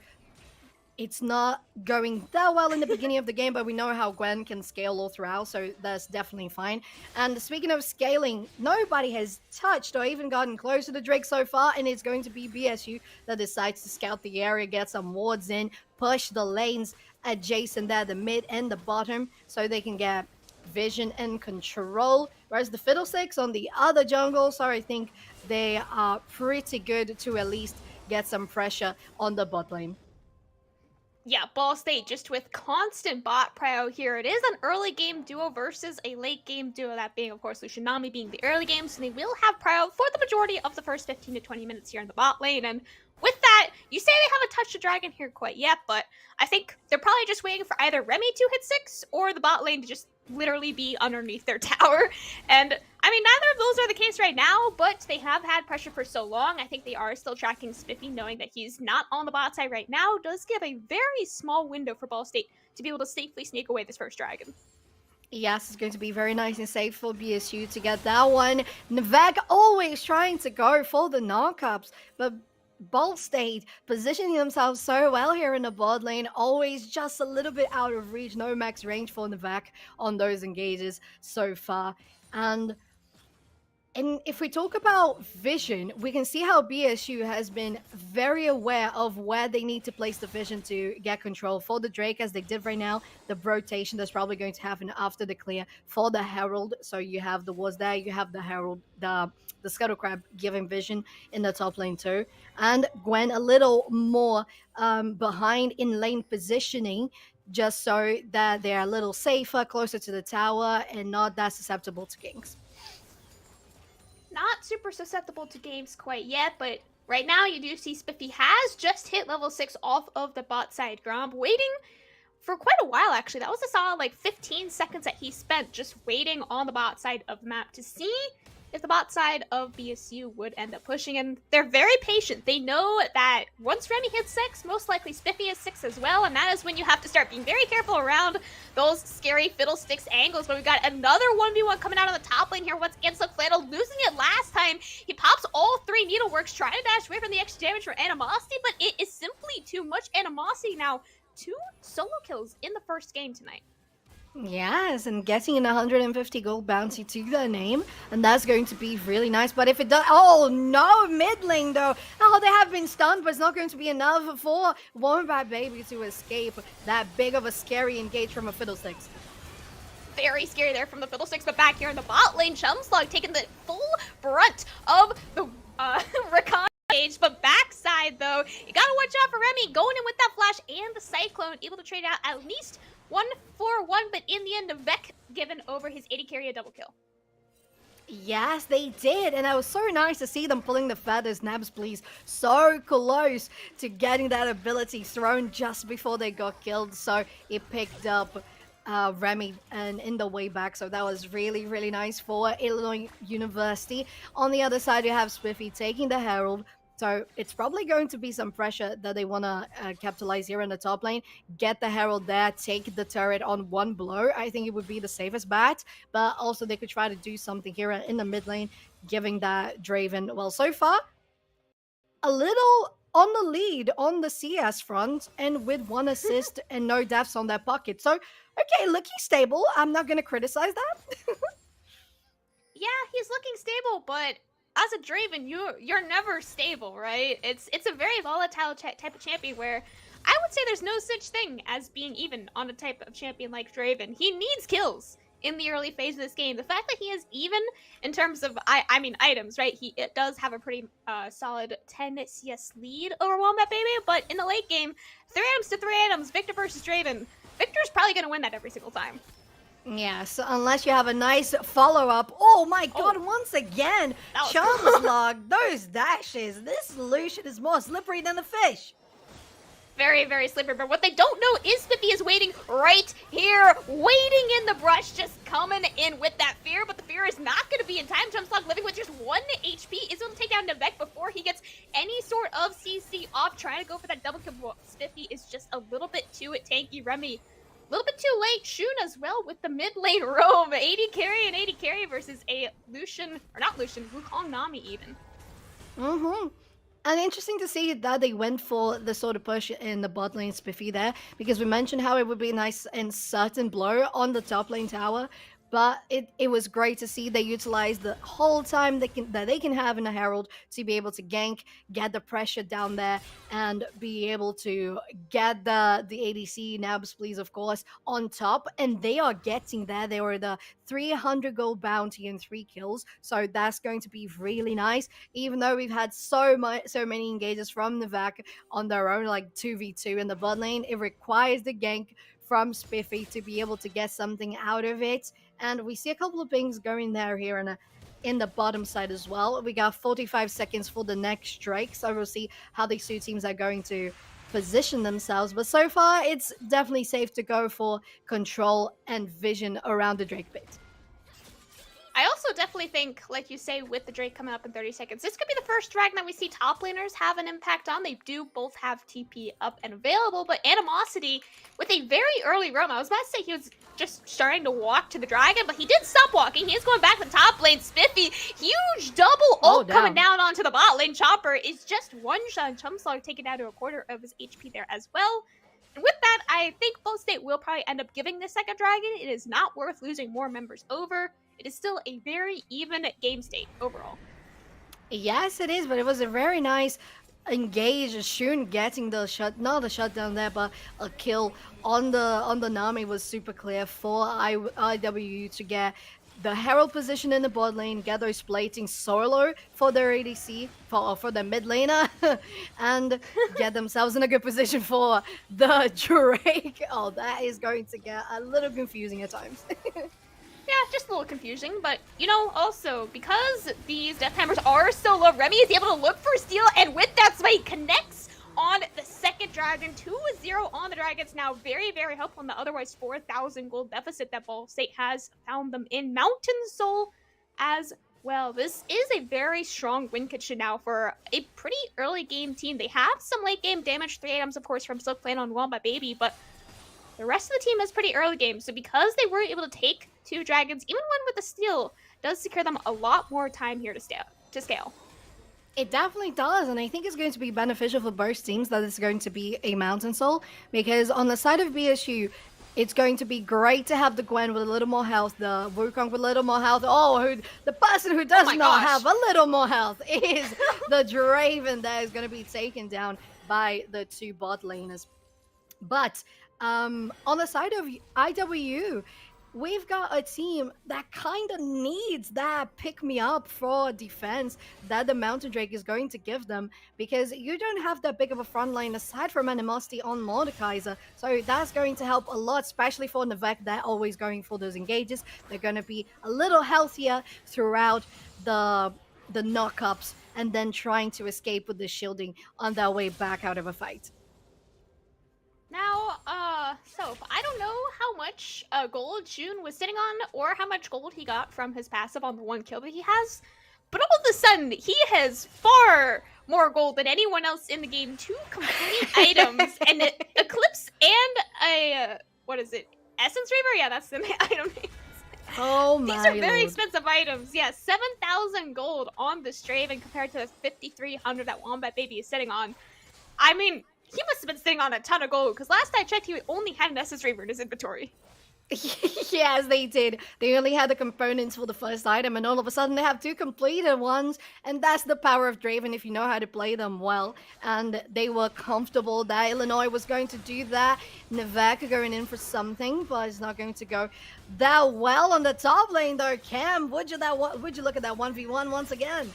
it's not going that well in the beginning of the game, but we know how Gwen can scale all throughout, so that's definitely fine. And speaking of scaling, nobody has touched or even gotten close to the Drake so far, and it's going to be BSU that decides to scout the area, get some wards in, push the lanes adjacent there, the mid and the bottom, so they can get vision and control. Whereas the Fiddlesticks on the other jungle, so I think they are pretty good to at least get some pressure on the bot lane. Yeah, Ball State just with constant bot prio here. It is an early game duo versus a late game duo, that being, of course, Lucianami being the early game, so they will have prio for the majority of the first 15 to 20 minutes here in the bot lane. And with that, you say they haven't touched the dragon here quite yet, but I think they're probably just waiting for either Remy to hit 6 or the bot lane to just literally be underneath their tower. And I mean, neither of those are the case right now, but they have had pressure for so long. I think they are still tracking Spiffy, knowing that he's not on the bot side right now does give a very small window for Ball State to be able to safely sneak away this first dragon. Yes, it's going to be very nice and safe for BSU to get that one. Navek always trying to go for the knockups, but Ball State positioning themselves so well here in the bot lane, always just a little bit out of reach. No max range for Navek on those engages so far. And if we talk about vision, we can see how BSU has been very aware of where they need to place the vision to get control for the Drake, as they did right now. The rotation that's probably going to happen after the clear for the Herald. So you have the wards there, you have the Herald, the Scuttle Crab giving vision in the top lane too. And Gwen a little more behind in lane positioning, just so that they're a little safer, closer to the tower, and not that susceptible to ganks. Not super susceptible to games quite yet, but right now you do see Spiffy has just hit level 6 off of the bot side Gromp, waiting for quite a while actually. That was a solid like 15 seconds that he spent just waiting on the bot side of the map to see if the bot side of BSU would end up pushing, and they're very patient. They know that once Remy hits 6, most likely Spiffy is 6 as well, and that is when you have to start being very careful around those scary Fiddlesticks angles. But we got another 1v1 coming out on the top lane here once again. Flannel losing it last time. He pops all 3 needleworks, trying to dash away from the extra damage for Animosity, but it is simply too much Animosity now. 2 solo kills in the first game tonight. Yes, and getting an 150 gold bounty to their name, and that's going to be really nice. But if it does, oh no, mid lane though. Oh, they have been stunned, but it's not going to be enough for Wombat Baby to escape that big of a scary engage from a Fiddlesticks. Very scary there from the Fiddlesticks, but back here in the bot lane, Chumslug taking the full brunt of the recon engage. But backside though, you gotta watch out for Remy going in with that flash and the Cyclone, able to trade out at least 1-4-1, but in the end, Vec given over his 80 carry a double kill. Yes, they did, and it was so nice to see them pulling the feathers, Nabs please, so close to getting that ability thrown just before they got killed, so it picked up Remy and in the way back, so that was really, really nice for Illinois University. On the other side, you have Spiffy taking the Herald. So it's probably going to be some pressure that they want to capitalize here in the top lane. Get the Herald there, take the turret on one blow. I think it would be the safest bet. But also they could try to do something here in the mid lane, giving that Draven, well, so far, a little on the lead on the CS front, and with 1 assist and no deaths on their pocket. So, okay, looking stable. I'm not going to criticize that. Yeah, he's looking stable, but as a Draven, you're never stable, right? It's a very volatile type of champion where I would say there's no such thing as being even on a type of champion like Draven. He needs kills in the early phase of this game. The fact that he is even in terms of, I mean, items, right? It does have a pretty solid 10 CS lead over Wombat Baby, but in the late game, 3 items to 3 items, Victor versus Draven. Victor's probably going to win that every single time. Yeah, so unless you have a nice follow-up. Oh my god, once again, Chumslug, those dashes. This Lucian is more slippery than a fish. Very, very slippery, but what they don't know is Spiffy is waiting right here, waiting in the brush, just coming in with that fear, but the fear is not going to be in time. Chumslug living with just 1 HP is going to take down Navek before he gets any sort of CC off, trying to go for that double kill. Spiffy is just a little bit too tanky. Remy, a little bit too late. Shun as well with the mid lane roam. 80 carry and 80 carry versus a Lucian, or not Lucian, Wukong Nami even. And interesting to see that they went for the sort of push in the bot lane Spiffy there, because we mentioned how it would be a nice and certain blow on the top lane tower, But it was great to see they utilized the whole time that they can have in a Herald to be able to gank, get the pressure down there, and be able to get the ADC Nabs, please, of course, on top. And they are getting there. They were the 300 gold bounty and 3 kills, so that's going to be really nice. Even though we've had so many engages from Navak on their own, like 2v2 in the bot lane, it requires the gank from Spiffy to be able to get something out of it. And we see a couple of things going there here in the bottom side as well. We got 45 seconds for the next Drake, so we'll see how these two teams are going to position themselves. But so far, it's definitely safe to go for control and vision around the Drake pit. I also definitely think, like you say, with the Drake coming up in 30 seconds, this could be the first dragon that we see top laners have an impact on. They do both have TP up and available, but Animosity, with a very early roam, I was about to say he was just starting to walk to the dragon, but he did stop walking. He's going back to the top lane. Spiffy, huge double ult coming down onto the bot lane. Chopper is just one shot. Chumslog taken down to a quarter of his HP there as well. And with that, I think both State will probably end up giving the second dragon. It is not worth losing more members over. It is still a very even game state overall. Yes, it is, but it was a very nice engage. Shun getting the not the shutdown there, but a kill on the Nami was super clear for IW to get the Herald position in the bot lane, get those plating solo for their ADC, for their mid laner, and get themselves in a good position for the Drake. Oh, that is going to get a little confusing at times. Yeah, just a little confusing, but, you know, also, because these Death Hammers are so low, Remy is able to look for a steal, and with that, Sway connects on the second dragon. 2-0 on the dragons now. Very, very helpful in the otherwise 4,000 gold deficit that Ball State has found them in. Mountain Soul as well. This is a very strong win condition now for a pretty early game team. They have some late game damage, 3 items, of course, from Silk Flame on Wombat Baby, but the rest of the team is pretty early game, so because they were able to take 2 dragons, even one with a steal, does secure them a lot more time here to scale. It definitely does, and I think it's going to be beneficial for both teams that it's going to be a Mountain Soul, because on the side of BSU, it's going to be great to have the Gwen with a little more health, the Wukong with a little more health. The person who does not have a little more health is the Draven that is going to be taken down by the 2 bot laners. But on the side of IW, we've got a team that kind of needs that pick-me-up for defense that the Mountain Drake is going to give them, because you don't have that big of a front line aside from Animosity on Mordekaiser, so that's going to help a lot, especially for Navek. They're always going for those engages. They're going to be a little healthier throughout the knock-ups and then trying to escape with the shielding on their way back out of a fight. Now, so I don't know how much gold June was sitting on or how much gold he got from his passive on the 1 kill that he has, but all of a sudden, he has far more gold than anyone else in the game. 2 complete items, and an Eclipse and a, what is it, Essence Reaver? Yeah, that's the item name. Oh my These are very Lord. expensive items. Yeah, 7,000 gold on the Draven compared to the 5,300 that Wombat Baby is sitting on. I mean, he must have been sitting on a ton of gold, because last I checked, he only had an Essence Reaver in his inventory. Yes, they did. They only had the components for the first item, and all of a sudden they have 2 completed ones, and that's the power of Draven if you know how to play them well. And they were comfortable that Illinois was going to do that. Navek going in for something, but it's not going to go that well on the top lane though. Cam, would you look at that 1v1 once again?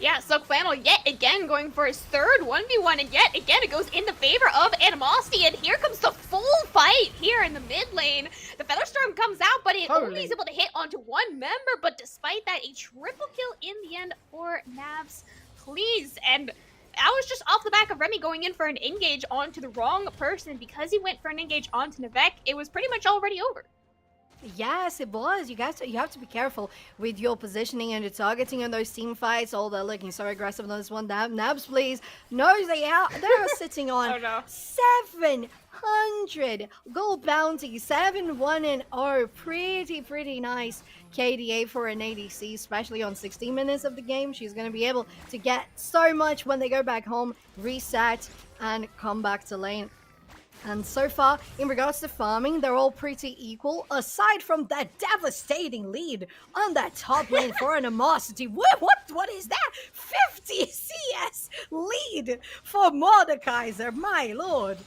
Yeah, Silk Flannel yet again going for his third 1v1, and yet again it goes in the favor of Animosity, and here comes the full fight here in the mid lane. The Featherstorm comes out, but it only is able to hit onto 1 member, but despite that, a triple kill in the end for Navs, please. And I was just off the back of Remy going in for an engage onto the wrong person. Because he went for an engage onto Navek, it was pretty much already over. Yes, it was. You have to be careful with your positioning and your targeting in those team fights. Oh, they're looking so aggressive on this one. Nabs, please. Knows they're sitting on 700 gold bounty, 7-1-0. Pretty nice KDA for an ADC, especially on 16 minutes of the game. She's going to be able to get so much when they go back home, reset, and come back to lane. And so far, in regards to farming, they're all pretty equal, aside from that devastating lead on that top lane for Animosity. What is that? 50 CS lead for Mordekaiser, my lord.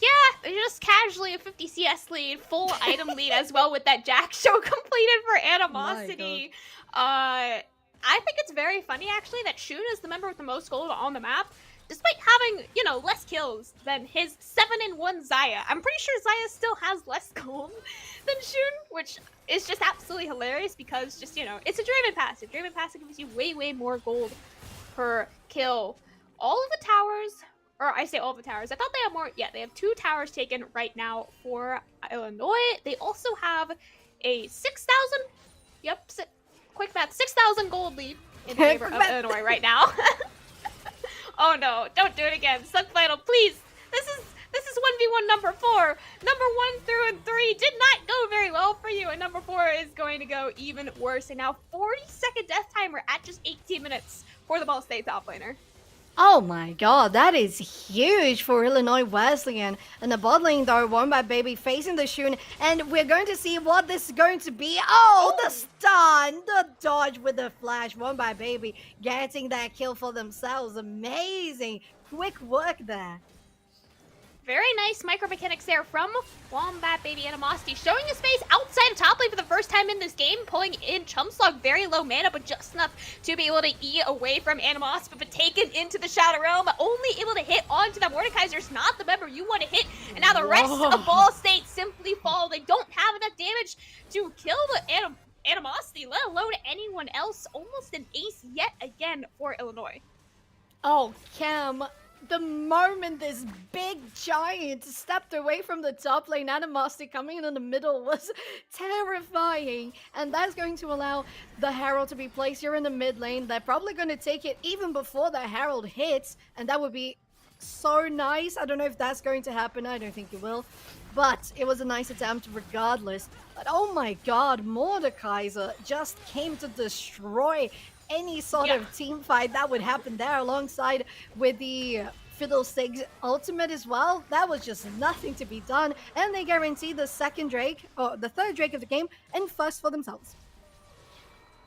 Yeah, just casually a 50 CS lead, full item lead as well with that Jack show completed for Animosity. I think it's very funny actually that Shun is the member with the most gold on the map, despite having, you know, less kills than his 7-1 Xayah. I'm pretty sure Xayah still has less gold than Shun, which is just absolutely hilarious because just, you know, it's a Draven passive. Draven passive gives you way more gold per kill. All of the towers, or I say all of the towers, I thought they have more, yeah, they have 2 towers taken right now for Illinois. They also have a 6,000, yep, quick math, 6,000 gold lead in favor of Illinois right now. Oh no, don't do it again. Suck Vital, please. This is 1v1 number 4. Number 1 through and 3 did not go very well for you, and number 4 is going to go even worse. And now 40-second death timer at just 18 minutes for the Ball State top laner. Oh my god, that is huge for Illinois Wesleyan. And the bot lane though, Wombat Baby facing the Shun, and we're going to see what this is going to be. Oh, the stun, the dodge with the flash. Wombat Baby getting that kill for themselves. Amazing. Quick work there. Very nice micro mechanics there from Wombat Baby Animosity, showing his face outside of top lane for the first time in this game, pulling in Chumslog, very low mana, but just enough to be able to eat away from Animosity, but taken into the Shadow Realm, only able to hit onto that Mordekaiser's not the member you want to hit, and now the rest of Ball State simply fall. They don't have enough damage to kill the Animosity, let alone anyone else. Almost an ace yet again for Illinois. Oh, Cam. The moment this big giant stepped away from the top lane, Animosity coming in the middle was terrifying. And that's going to allow the Herald to be placed here in the mid lane. They're probably going to take it even before the Herald hits. And that would be so nice. I don't know if that's going to happen. I don't think it will. But it was a nice attempt regardless. But oh my god, Mordekaiser just came to destroy any sort of team fight that would happen there, alongside with the Fiddlesticks ultimate as well. That was just nothing to be done, and they guarantee the second Drake, or the third Drake of the game, and first for themselves.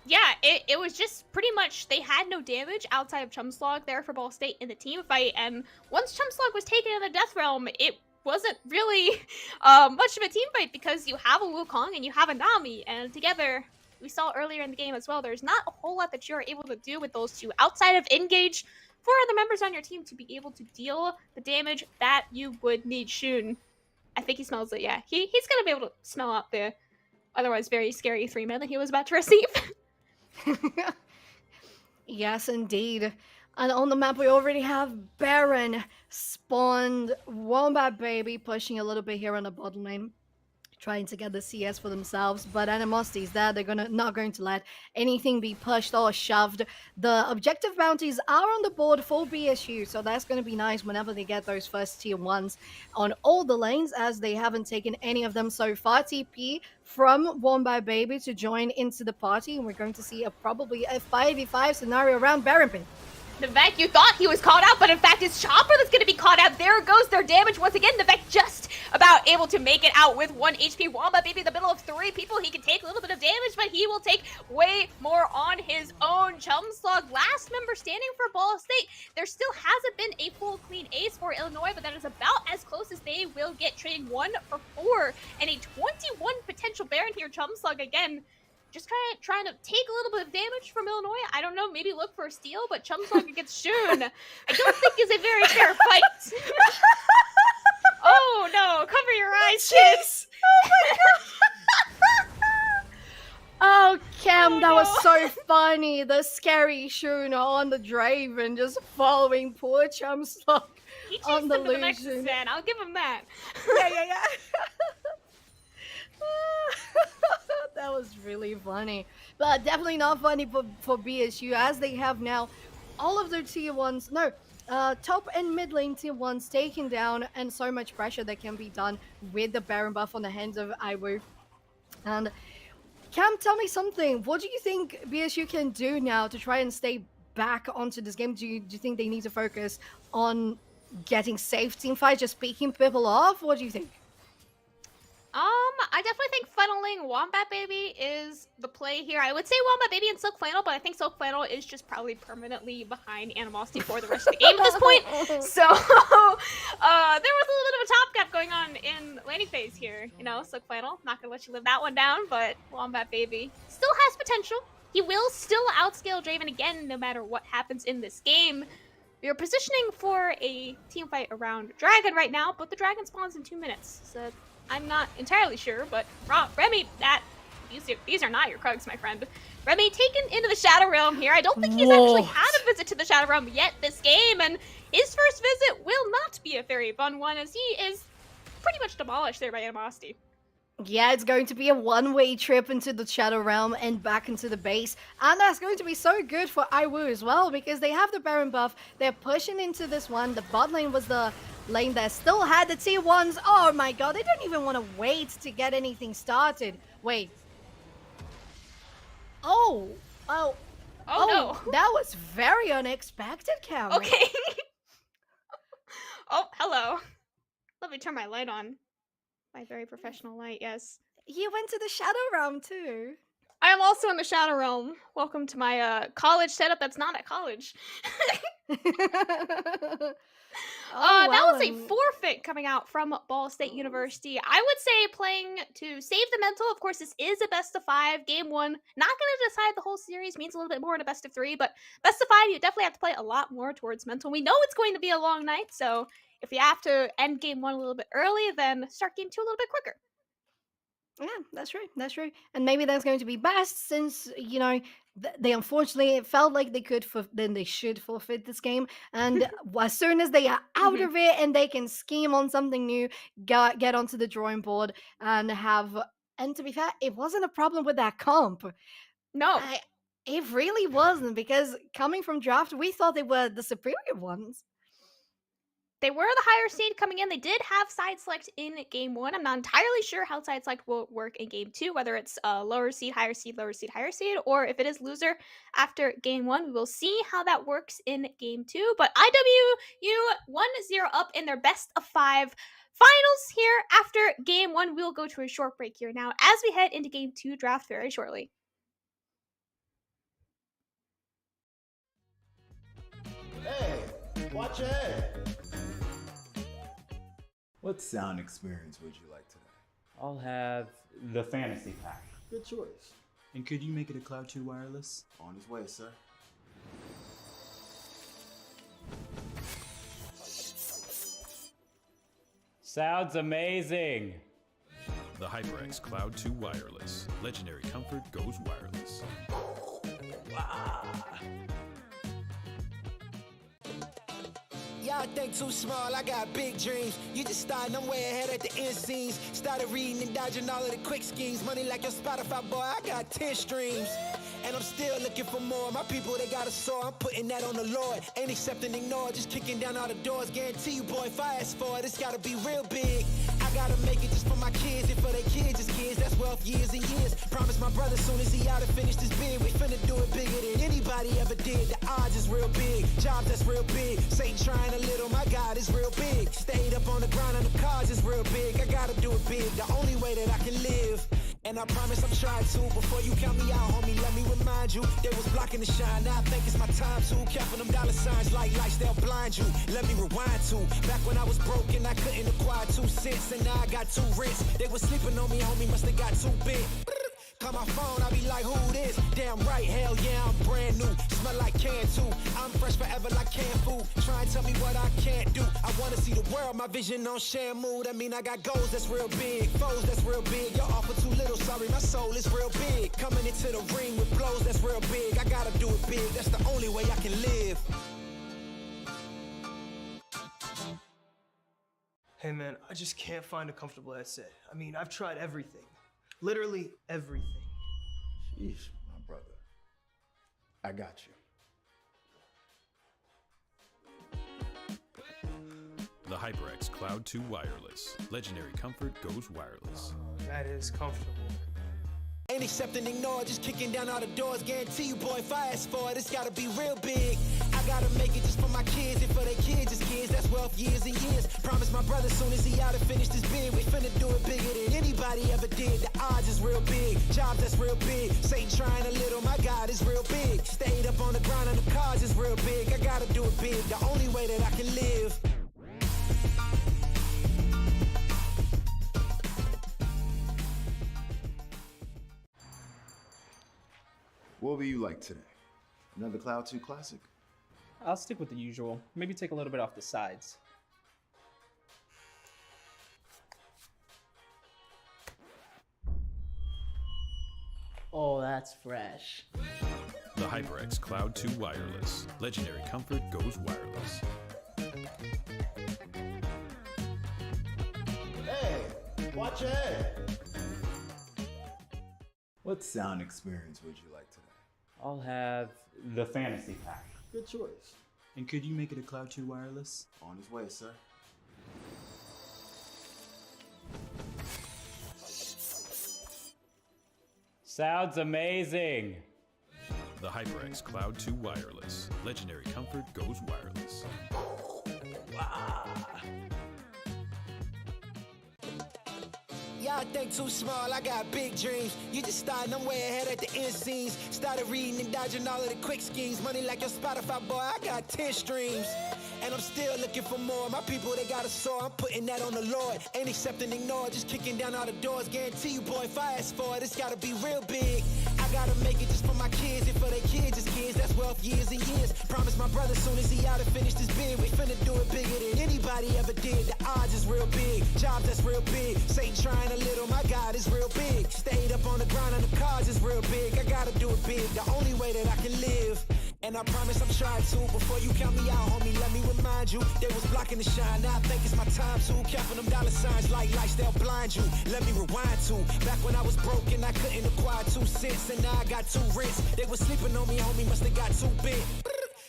Yeah, it was just pretty much, they had no damage outside of Chumslog there for Ball State in the team fight, and once Chumslog was taken in the Death Realm, it wasn't really much of a team fight because you have a Wukong and you have a Nami, and together, we saw earlier in the game as well, there's not a whole lot that you're able to do with those two outside of engage 4 other members on your team to be able to deal the damage that you would need. Shun, I think he smells it, yeah. He's going to be able to smell out the otherwise very scary 3-man that he was about to receive. Yes, indeed. And on the map, we already have Baron spawned. Wombat Baby pushing a little bit here on the bottom lane, trying to get the CS for themselves, but Animosity's there. They're not going to let anything be pushed or shoved. The objective bounties are on the board for BSU, so that's going to be nice whenever they get those first tier 1s on all the lanes, as they haven't taken any of them so far. TP from Wombat Baby to join into the party, and we're going to see probably a 5v5 scenario around Baron Pit. Navek, you thought he was caught out, but in fact it's Chopper that's going to be caught out. There goes their damage once again. Navek just about able to make it out with 1 HP. Wombat Baby in the middle of 3 people. He can take a little bit of damage, but he will take way more on his own. Chumslog, last member standing for Ball State. There still hasn't been a full clean ace for Illinois, but that is about as close as they will get, trading 1 for 4 and a 21 potential Baron here. Chumslog again, just trying to take a little bit of damage from Illinois. I don't know, maybe look for a steal, but Chumslog against Shun, I don't think is a very fair fight. Oh no, cover your eyes, kids. Oh my god. Oh, Cam, that was so funny. The scary Shun on the Draven just following poor Chumslog on the illusion. Man, I'll give him that. Yeah. That was really funny, but definitely not funny for BSU, as they have now all of their tier 1s, top and mid lane tier 1s taken down, and so much pressure that can be done with the Baron buff on the hands of Iwu. And Cam, tell me something. What do you think BSU can do now to try and stay back onto this game? Do you think they need to focus on getting safe team fight, just picking people off? What do you think? I definitely think funneling Wombat Baby is the play here. I would say Wombat Baby and Silk Flannel, but I think Silk Flannel is just probably permanently behind Animosity for the rest of the game at this point. So, there was a little bit of a top gap going on in laning phase here. You know, Silk Flannel, not gonna let you live that one down, but Wombat Baby still has potential. He will still outscale Draven again, no matter what happens in this game. We are positioning for a team fight around Dragon right now, but the Dragon spawns in 2 minutes, so I'm not entirely sure, but Remy, these are not your Krugs, my friend. Remy taken into the Shadow Realm here. I don't think he's actually had a visit to the Shadow Realm yet this game, and his first visit will not be a very fun one, as he is pretty much demolished there by Animosity. Yeah, it's going to be a one-way trip into the Shadow Realm and back into the base. And that's going to be so good for IWU as well, because they have the Baron buff. They're pushing into this one. The bot lane was the lane that still had the T1s. Oh my god, they don't even want to wait to get anything started. Wait. Oh, no. That was very unexpected, Cameron. Okay. Oh, hello. Let me turn my light on. My very professional light, yes. You went to the Shadow Realm too. I am also in the Shadow Realm. Welcome to my college setup that's not at college. That was a forfeit coming out from Ball State University. I would say playing to save the mental. Of course, this is a best of 5. Game 1, not going to decide the whole series. Means a little bit more in a best of 3. But best of 5, you definitely have to play a lot more towards mental. We know it's going to be a long night, so if you have to end game 1 a little bit early, then start game 2 a little bit quicker. Yeah, that's true. That's true. And maybe that's going to be best since, you know, they unfortunately it felt like they could, then they should forfeit this game. And as soon as they are out of it and they can scheme on something new, get onto the drawing board and have. And to be fair, it wasn't a problem with that comp. No, it really wasn't, because coming from draft, we thought they were the superior ones. They were the higher seed coming in. They did have side select in game 1. I'm not entirely sure how side select will work in game 2, whether it's lower seed, higher seed, lower seed, higher seed, or if it is loser after game 1. We will see how that works in game 2. But IWU 1-0 up in their best of 5 finals here after game 1. We'll go to a short break here now as we head into game 2 draft very shortly. Hey, watch your head. What sound experience would you like today? I'll have the fantasy pack. Good choice. And could you make it a Cloud 2 wireless? On his way, sir. Sounds amazing. The HyperX Cloud 2 Wireless. Legendary comfort goes wireless. Y'all think too small, I got big dreams. You just starting, I'm way ahead at the end scenes. Started reading and dodging all of the quick schemes. Money like your Spotify, boy, I got 10 streams. And I'm still looking for more. My people, they got a soar, I'm putting that on the Lord. Ain't accepting, ignore, just kicking down all the doors. Guarantee you, boy, if I ask for it, it's gotta be real big. I gotta make it just for my kids, and for their kids, just kids. That's wealth, years and years. Promise my brother, soon as he out and finish this bid, we finna do it bigger than anybody ever did. The odds is real big, jobs that's real big. Satan trying a little, my God is real big. Stayed up on the ground on the cars is real big. I gotta do it big, the only way that I can live. And I promise I'm trying to. Before you count me out, homie, let me remind you. They was blocking the shine, now I think it's my time to. Counting them dollar signs like lights, they'll blind you. Let me rewind to. Back when I was broke and I couldn't acquire 2 cents, and now I got 2 rents. They was sleeping on me, homie, must have got too big. Call my phone, I be like, who this? Damn right, hell yeah, I'm brand new. Smell like can too. I'm fresh forever like canned food. Try and tell me what I can't do. I wanna see the world, my vision on Shamu. That mean I got goals that's real big, foes that's real big. Y'all offer too little, sorry, my soul is real big. Coming into the ring with blows that's real big. I gotta do it big, that's the only way I can live. Hey man, I just can't find a comfortable headset. I mean, I've tried everything. Literally everything. Sheesh, my brother. I got you. The HyperX Cloud 2 Wireless. Legendary comfort goes wireless. That is comfortable. Ain't accepting, ignore, just kicking down all the doors. Guarantee you, boy, if I ask for it, it's gotta be real big. I gotta make it just for my kids, and for their kids, just kids. That's wealth, wealth years and years. Promise my brother soon as he out and finished his bid, we finna do it bigger than anybody ever did. The odds is real big, jobs that's real big. Satan trying a little, my God is real big. Stayed up on the grind on the cars is real big. I gotta do it big, the only way that I can live. What will you like today? Another Cloud 2 classic? I'll stick with the usual. Maybe take a little bit off the sides. Oh, that's fresh. The HyperX Cloud 2 Wireless. Legendary comfort goes wireless. Hey, watch your head. What sound experience would you like today? I'll have the fantasy pack. Good choice. And could you make it a Cloud 2 wireless? On his way, sir. Sounds amazing. The HyperX Cloud 2 Wireless. Legendary comfort goes wireless. Y'all think too small, I got big dreams. You just starting, I'm way ahead at the end scenes. Started reading and dodging all of the quick schemes. Money like your Spotify, boy, I got 10 streams. And I'm still looking for more. My people, they got a soar, I'm putting that on the Lord. Ain't accepting, ignore, just kicking down all the doors. Guarantee you, boy, if I ask for it, it's gotta be real big. I gotta make it just for my kids and for their kids' kids. That's wealth years and years. Promise my brother soon as he out and finished his bid, we finna do it bigger than anybody ever did. The odds is real big, jobs that's real big. Satan trying a little, my God is real big. Stayed up on the grind on the cars is real big. I gotta do it big, the only way that I can live. And I promise I'm trying to. Before you count me out, homie, let me remind you. They was blocking the shine, now I think it's my time to. Counting them dollar signs like lights, they'll blind you. Let me rewind to back when I was broke and I couldn't acquire 2 cents. And now I got 2 rents. They was sleeping on me, homie, must have got too big.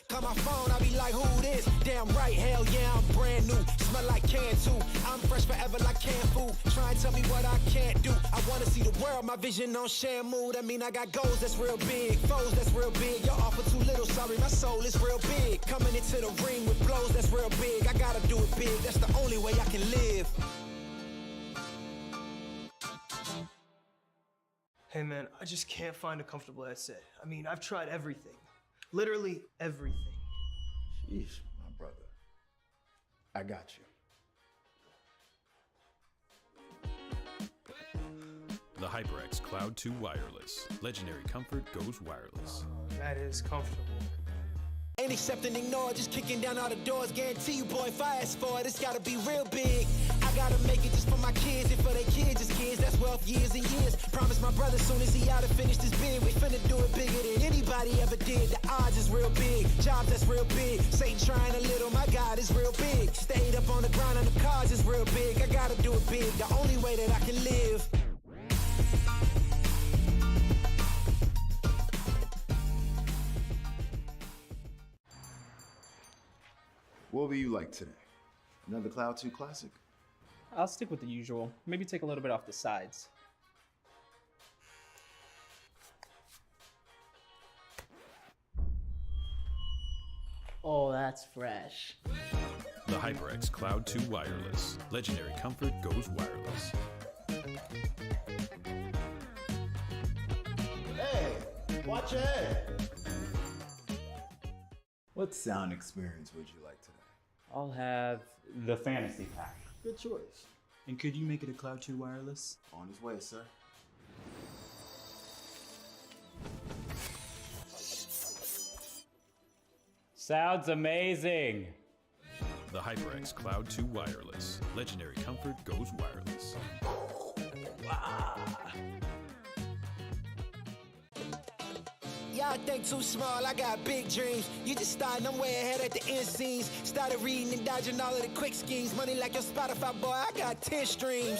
Call my phone, I be like, who this? Damn right, hell yeah, I'm brand new. Smell like can too. I'm fresh forever like canned food. Try and tell me what I can't do. I wanna see the world, my vision on Shamu. That mean I got goals that's real big, foes that's real big. Y'all offer too little, sorry, my soul is real big. Coming into the ring with blows that's real big. I gotta do it big, that's the only way I can live. Hey man, I just can't find a comfortable headset. I mean, I've tried everything. Literally everything. Sheesh, my brother. I got you. The HyperX Cloud 2 Wireless. Legendary comfort goes wireless. That is comfortable. Ain't accepting, ignore, just kicking down all the doors. Guarantee you, boy, if I ask for it, it's gotta be real big. I gotta make it just for my kids and for their kids' kids. That's wealth years and years. Promise my brother soon as he out and finished his bid, we finna do it bigger than anybody ever did. The odds is real big, jobs that's real big. Satan trying a little, my God is real big. Stayed up on the grind on the cars is real big. I gotta do it big, the only way that I can live. What will you like today? Another Cloud 2 classic? I'll stick with the usual. Maybe take a little bit off the sides. Oh, that's fresh. The HyperX Cloud 2 Wireless. Legendary comfort goes wireless. Hey, watch your head. What sound experience would you like today? I'll have the fantasy pack. Good choice. And could you make it a Cloud 2 wireless? On his way, sir. Sounds amazing. The HyperX Cloud 2 Wireless. Legendary comfort goes wireless. Y'all think too small, I got big dreams. You just starting, I'm way ahead at the end scenes. Started reading and dodging all of the quick schemes. Money like your Spotify, boy, I got 10 streams.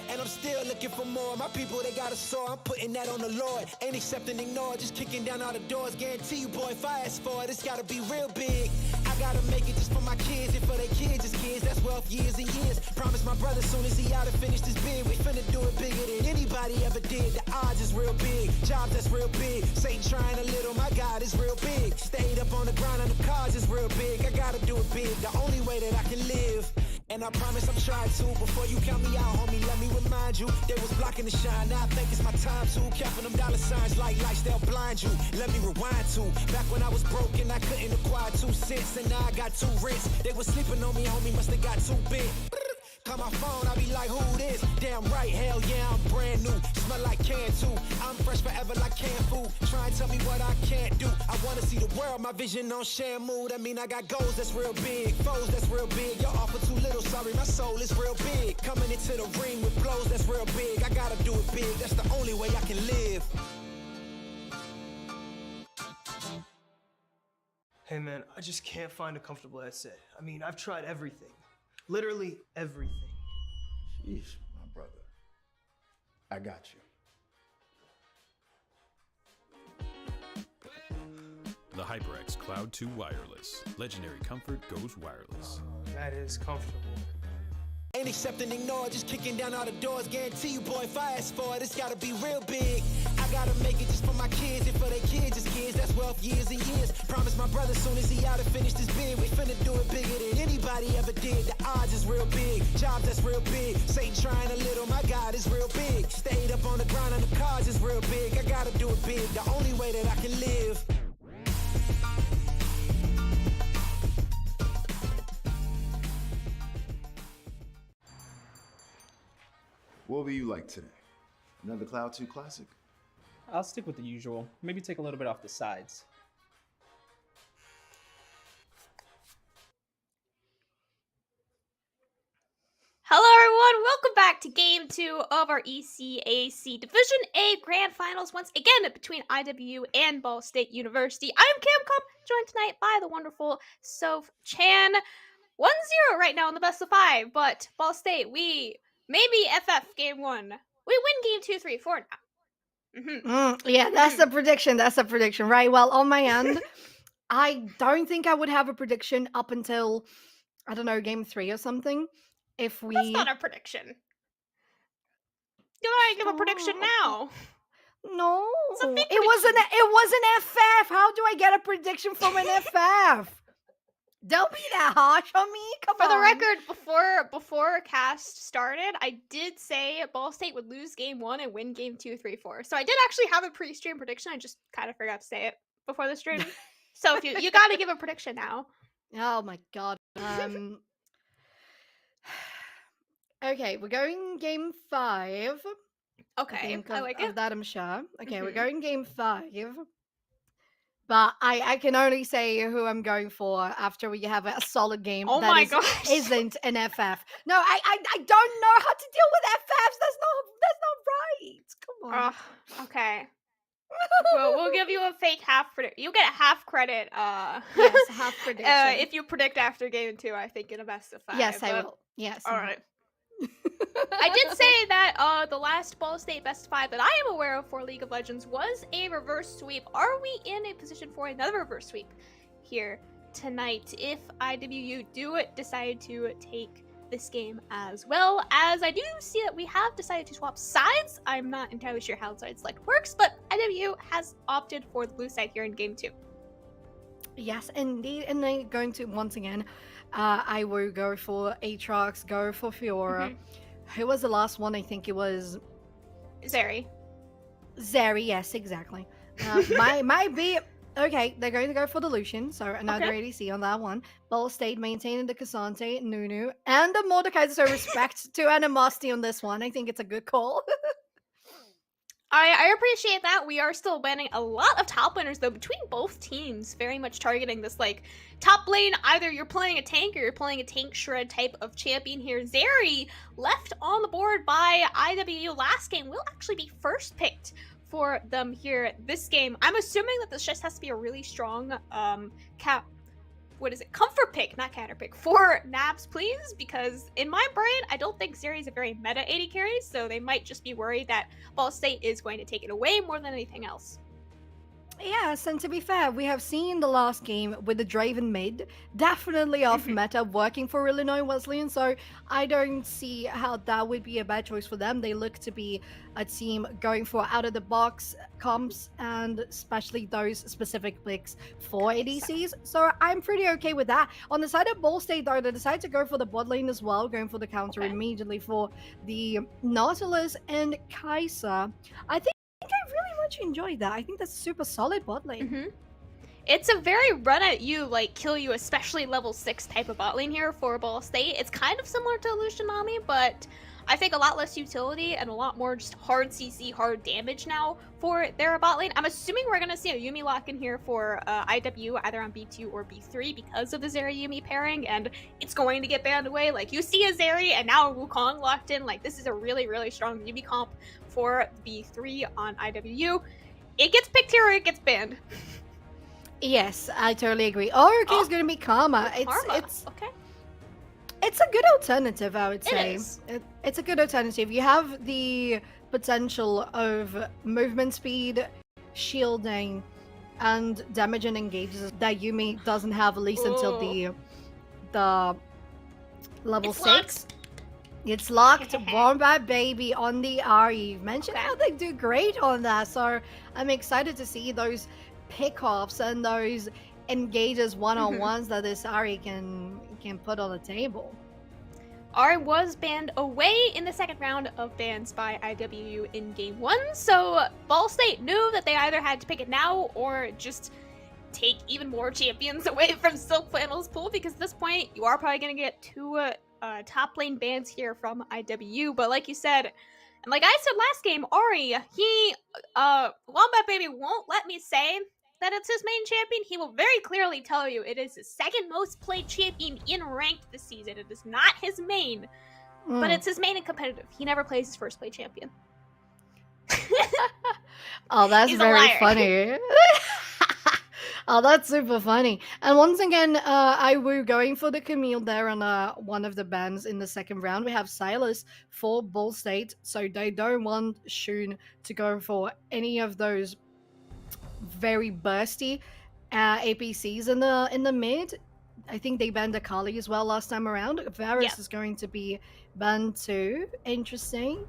And I'm still looking for more. My people, they got a soar, I'm putting that on the Lord. Ain't accepting, ignore, just kicking down all the doors. Guarantee you, boy, if I ask for it, it's gotta be real big. I gotta make it just for my kids and for their kids' kids. That's wealth years and years. Promise Promise my brother soon as he out and finished his bid, we finna do it bigger than anybody ever did. The odds is real big, jobs that's real big. Satan trying a little, my God is real big. Stayed up on the ground on the cards is real big. I gotta do it big, the only way that I can live. And I promise I'm trying to. Before you count me out, homie, let me remind you. They was blocking the shine, now I think it's my time to. Counting them dollar signs like lights, they'll blind you. Let me rewind to. Back when I was broke and I couldn't acquire 2 cents, and now I got 2 rents. They was sleeping on me, homie, must have got too big. Call my phone, I be like, who this? Damn right, hell yeah, I'm brand new. Smell like can too. I'm fresh forever like canned food. Try and tell me what I can't do. I wanna see the world, my vision on Shamu. That mean I got goals that's real big, foes that's real big. Y'all offer too little, sorry, my soul is real big. Coming into the ring with blows that's real big. I gotta do it big, that's the only way I can live. Hey man, I just can't find a comfortable headset. I mean, I've tried everything. Literally everything. Sheesh, my brother. I got you. The HyperX Cloud 2 Wireless. Legendary comfort goes wireless. That is comfortable. Ain't accept and ignore, just kicking down all the doors. Guarantee you, boy, if I ask for it, it's gotta be real big. I gotta make it just for my kids, and for their kids, it's kids. That's wealth, years and years. Promise my brother soon as he out and finished his bid, we finna do it bigger than anybody ever did. The odds is real big, jobs that's real big. Satan trying a little, my God is real big. Stayed up on the ground on the cards is real big. I gotta do it big, the only way that I can live. What will you like today? Another Cloud 2 classic? I'll stick with the usual. Maybe take a little bit off the sides. Hello everyone, welcome back to Game 2 of our ECAC Division A Grand Finals, once again between IW and Ball State University. I am Camcom, joined tonight by the wonderful Soph Chan. 1-0 right now in the best of 5, but Ball State, we maybe FF Game 1. We win Game 2, 3, 4 now. Yeah, that's the prediction. That's the prediction, right? Well, on my end, I don't think I would have a prediction up until, I don't know, Game 3 or something. If we... That's not a prediction. You want to give a prediction now? No, It's a fake it was an FF. How do I get a prediction from an FF? Don't be that harsh on me. Come For on. the record, before cast started, I did say Ball State would lose Game 1 and win Game 2, 3, 4. So I did actually have a pre-stream prediction. I just kind of forgot to say it before the stream. So if you got to give a prediction now. Oh my god. Okay, we're going Game 5. Okay, I like of it. that I'm sure. Okay, we're going Game 5. But I can only say who I'm going for after we have a solid game Oh that my gosh. isn't an FF. No, I don't know how to deal with FFs. That's not right. Come on. Okay. We'll give you a fake half predict. You get a half credit. Yes, half prediction. If you predict after Game 2, I think in a best of 5. Yes, I will. Yes. All right. I did say that the last Ball State Best 5 that I am aware of for League of Legends was a reverse sweep. Are we in a position for another reverse sweep here tonight if IWU do decide to take this game as well? As I do see that we have decided to swap sides. I'm not entirely sure how side select works, but IWU has opted for the blue side here in Game 2. Yes, indeed. And then going to, once again, I will go for Aatrox, go for Fiora. Who was the last one? I think it was... Zeri. Zeri, yes, exactly. Might be... Okay, they're going to go for the Lucian, so another ADC on that one. Ball State maintaining the Cassante, Nunu, and the Mordekaiser, so respect to Animosity on this one. I think it's a good call. I appreciate that. We are still banning a lot of top laners, though, between both teams, very much targeting this, like, top lane. Either you're playing a tank or you're playing a tank shred type of champion here. Zeri, left on the board by IWU last game, will actually be first picked for them here this game. I'm assuming that this just has to be a really strong comfort pick, not counter pick, for Naps, please, because in my brain, I don't think Zeri is a very meta AD carry, so they might just be worried that Ball State is going to take it away more than anything else. Yes, and to be fair, we have seen the last game with the Draven mid, definitely off meta, working for Illinois Wesleyan, so I don't see how that would be a bad choice for them. They look to be a team going for out-of-the-box comps, and especially those specific picks for ADCs, so I'm pretty okay with that. On the side of Ball State, though, they decided to go for the bot lane as well, going for the counter immediately for the Nautilus and Kai'Sa. I think I really much enjoyed that. I think that's super solid bot lane. It's a very run at you, like kill you, especially level 6 type of bot lane here for Ball State. It's kind of similar to Lucianami, but I think a lot less utility and a lot more just hard CC, hard damage now for their bot lane. I'm assuming we're going to see a Yuumi lock in here for IW either on B2 or B3 because of the Zeri-Yuumi pairing, and it's going to get banned away. Like, you see a Zeri and now a Wukong locked in. Like, this is a really, really strong Yuumi comp for B3 on IWU. It gets picked here or it gets banned. Yes, I totally agree. Oh, okay, it's going to be Karma. It's okay. It's a good alternative, I would say. It's a good alternative. You have the potential of movement speed, shielding, and damage and engages that Yuumi doesn't have, at least until the level 6. It's locked. Wombat Baby on the Ari. You've mentioned how they do great on that, so I'm excited to see those pickoffs and those engages one-on-ones that this Ari can put on the table. Ari was banned away in the second round of bans by IWU in game 1, so Ball State knew that they either had to pick it now or just take even more champions away from Silk Flannel's pool, because at this point you are probably going to get 2 top lane bans here from IWU. But like you said, and like I said last game, Ari, Wombat Baby won't let me say that it's his main champion. He will very clearly tell you it is his second most played champion in ranked this season. It is not his main, but it's his main in competitive. He never plays his first play champion. Oh, that's He's very funny. Oh, that's super funny. And once again, I were going for the Camille there on one of the bans in the second round. We have Silas for Ball State, so they don't want Shun to go for any of those very bursty APCs in the mid. I think they banned Akali as well last time around. Varus is going to be banned too. Interesting.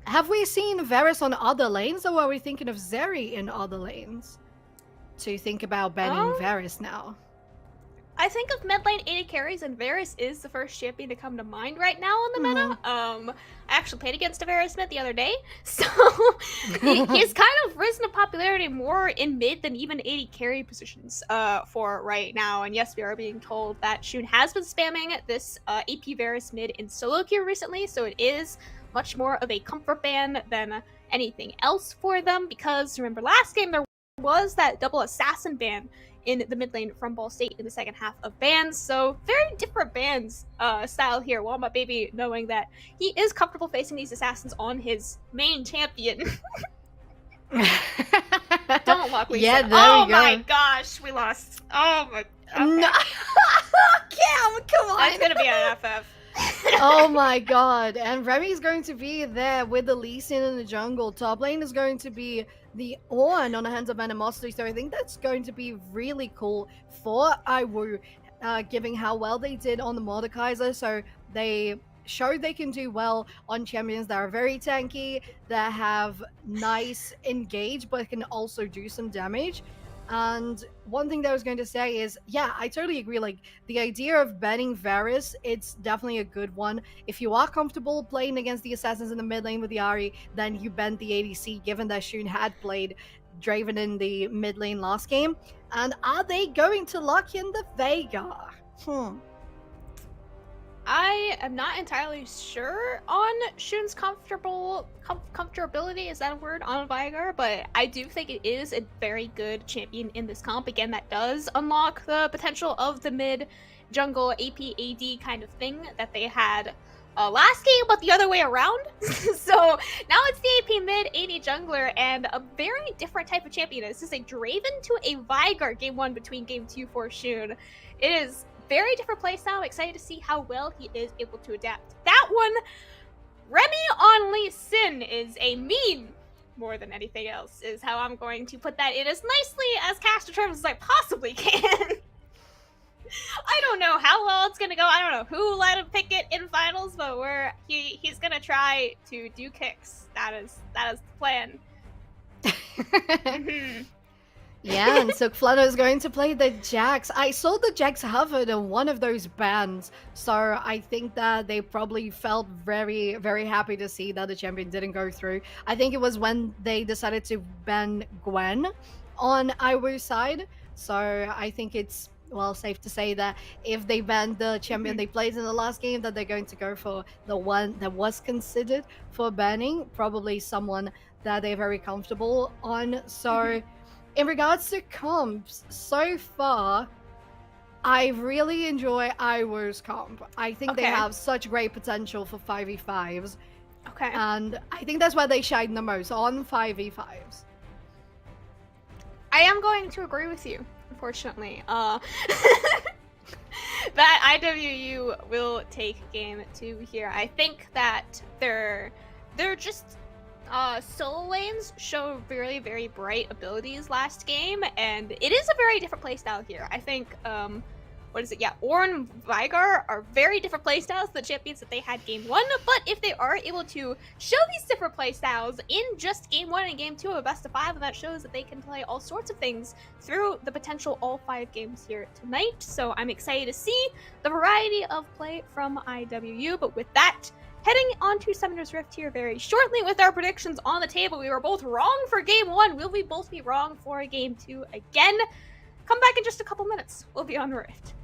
Have we seen Varus on other lanes, or are we thinking of Zeri in other lanes to think about banning Varus now? I think of mid lane AD carries, and Varus is the first champion to come to mind right now on the meta. I actually played against a Varus mid the other day, so he's kind of risen to popularity more in mid than even AD carry positions for right now. And yes, we are being told that Shun has been spamming this AP Varus mid in solo queue recently, so it is much more of a comfort ban than anything else for them, because remember last game there was that double assassin ban in the mid lane from Ball State in the second half of bans, so very different bans style here. Wombat Baby knowing that he is comfortable facing these assassins on his main champion. Don't lock me. Yeah, oh my gosh, we lost. Oh my. Okay. No. Cam, come on. That's gonna be an FF. Oh my god. And Remy's going to be there with the Lee Sin in the jungle. Top lane is going to be the Ornn on the Hands of Animosity, so I think that's going to be really cool for IWU, given how well they did on the Mordekaiser. So they showed they can do well on champions that are very tanky, that have nice engage, but can also do some damage. And one thing that I was going to say is, yeah, I totally agree. Like, the idea of banning Varus, it's definitely a good one. If you are comfortable playing against the assassins in the mid lane with the Ahri, then you ban the ADC, given that Shun had played Draven in the mid lane last game. And are they going to lock in the Veigar? I am not entirely sure on Shun's comfortability, is that a word, on Veigar, but I do think it is a very good champion in this comp. Again, that does unlock the potential of the mid jungle AP AD kind of thing that they had last game, but the other way around. So now it's the AP mid AD jungler and a very different type of champion. This is a Draven to a Veigar game 1 between game 2 for Shun. It is very different playstyle. Excited to see how well he is able to adapt. That one, Remy on Lee Sin is a meme more than anything else is how I'm going to put that in as nicely as cast terms as I possibly can. I don't know how well it's gonna go. I don't know who let him pick it in finals, but he's gonna try to do kicks. That is the plan. Yeah, and so Flutter is going to play the Jax. I saw the Jax hovered in one of those bands, so I think that they probably felt very, very happy to see that the champion didn't go through. I think it was when they decided to ban Gwen on Iwo's side, so I think it's, well, safe to say that if they ban the champion they played in the last game, that they're going to go for the one that was considered for banning, probably someone that they're very comfortable on. So in regards to comps, so far, I really enjoy Iwo's comp. I think they have such great potential for 5v5s. Okay. And I think that's where they shine the most, on 5v5s. I am going to agree with you, unfortunately. That IWU will take game 2 here. I think that they're just solo lanes show very, very bright abilities last game, and it is a very different playstyle here. I think, Ornn and Vigar are very different playstyles to the champions that they had game 1, but if they are able to show these different playstyles in just game 1 and game 2 of a best of 5, that shows that they can play all sorts of things through the potential all 5 games here tonight. So I'm excited to see the variety of play from IWU, but with that, heading on to Summoner's Rift here very shortly with our predictions on the table. We were both wrong for game 1. Will we both be wrong for game 2 again? Come back in just a couple minutes. We'll be on Rift.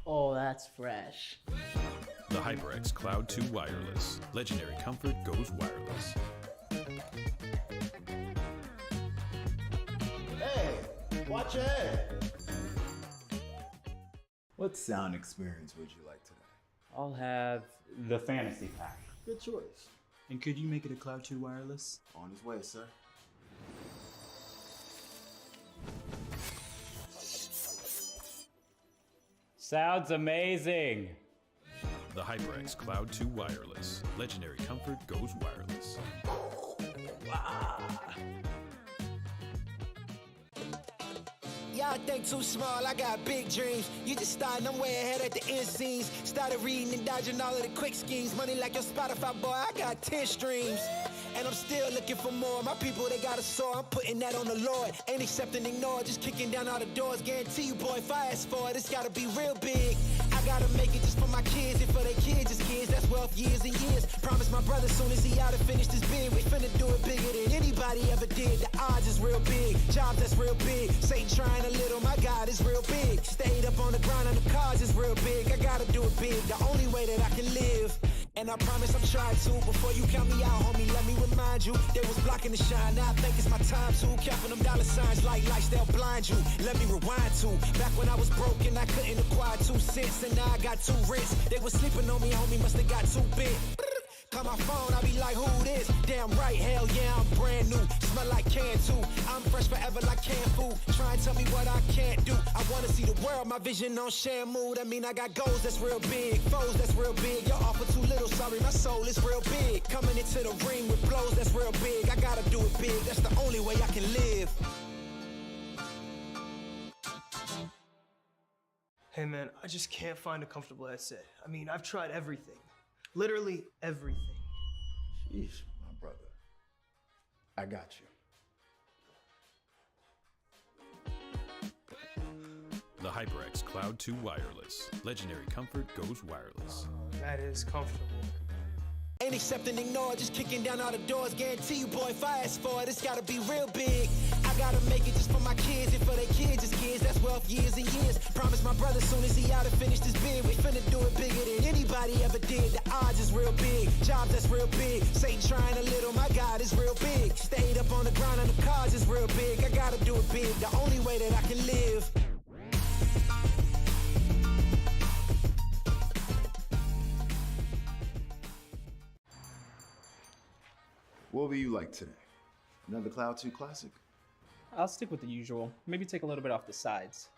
Oh, that's fresh. The HyperX Cloud 2 Wireless. Legendary comfort goes wireless. Hey, watch your head. What sound experience would you like today? I'll have the fantasy pack. Good choice. And could you make it a Cloud 2 wireless? On his way, sir. Sounds amazing. The HyperX Cloud 2 Wireless. Legendary comfort goes wireless. Y'all think too small, I got big dreams. You just starting, I'm way ahead at the end scenes. Started reading and dodging all of the quick schemes. Money like your Spotify, boy, I got 10 streams. And I'm still looking for more. My people, they got a soar, I'm putting that on the Lord. Ain't accepting, ignore, just kicking down all the doors. Guarantee you, boy, if I ask for it, it's gotta be real big. I gotta make it just for my kids and for their kids' kids. That's wealth years and years. Promise my brother soon as he out and finished his bid, we finna do it bigger than anybody ever did. The odds is real big, jobs that's real big. Satan trying a little, my God is real big. Stayed up on the ground on the cars is real big. I gotta do it big, the only way that I can live. And I promise I'm trying to. Before you count me out, homie, let me remind you. They was blocking the shine, now I think it's my time to. Counting them dollar signs like lights, they'll blind you. Let me rewind to back when I was broke and I couldn't acquire 2 cents. And now I got 2 rents. They was sleeping on me, homie, must have got too big. Call my phone, I be like, who this? Damn right, hell yeah, I'm brand new. Smell like can too. I'm fresh forever like canned food. Try and tell me what I can't do. I wanna see the world, my vision on Shamu. That mean I got goals that's real big, foes that's real big. Y'all offer too little, sorry, my soul is real big. Coming into the ring with blows that's real big. I gotta do it big, that's the only way I can live. Hey man, I just can't find a comfortable headset. I mean, I've tried everything. Literally everything. Sheesh, my brother. I got you. The HyperX Cloud 2 Wireless. Legendary comfort goes wireless. That is comfortable. Ain't accepting, ignore, just kicking down all the doors. Guarantee you, boy, if I ask for it, it's gotta be real big. I gotta make it just for my kids and for their kids' kids. That's wealth years and years. Promise my brother soon as he out and finished his bid, we finna do it bigger than anybody ever did. The odds is real big, jobs that's real big. Satan trying a little, my God is real big. Stayed up on the ground on the cars is real big. I gotta do it big, the only way that I can live. What will you like today? Another Cloud 2 classic? I'll stick with the usual. Maybe take a little bit off the sides.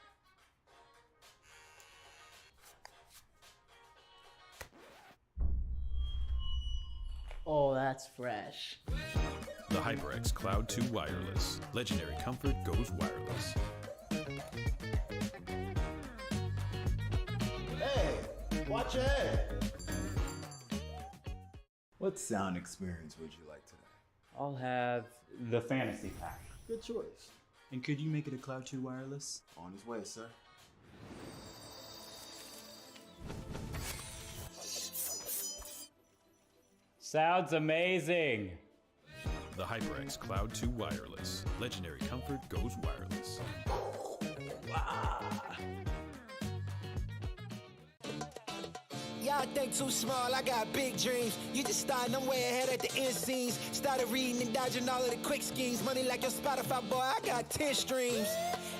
Oh, that's fresh. The HyperX Cloud 2 Wireless. Legendary comfort goes wireless. Hey, watch your head. What sound experience would you like today? I'll have the fantasy pack. Good choice. And could you make it a Cloud 2 wireless? On his way, sir. Sounds amazing. The HyperX Cloud 2 Wireless. Legendary comfort goes wireless. Y'all think too small, I got big dreams. You just starting, I'm way ahead at the end scenes. Started reading and dodging all of the quick schemes. Money like your Spotify, boy, I got 10 streams.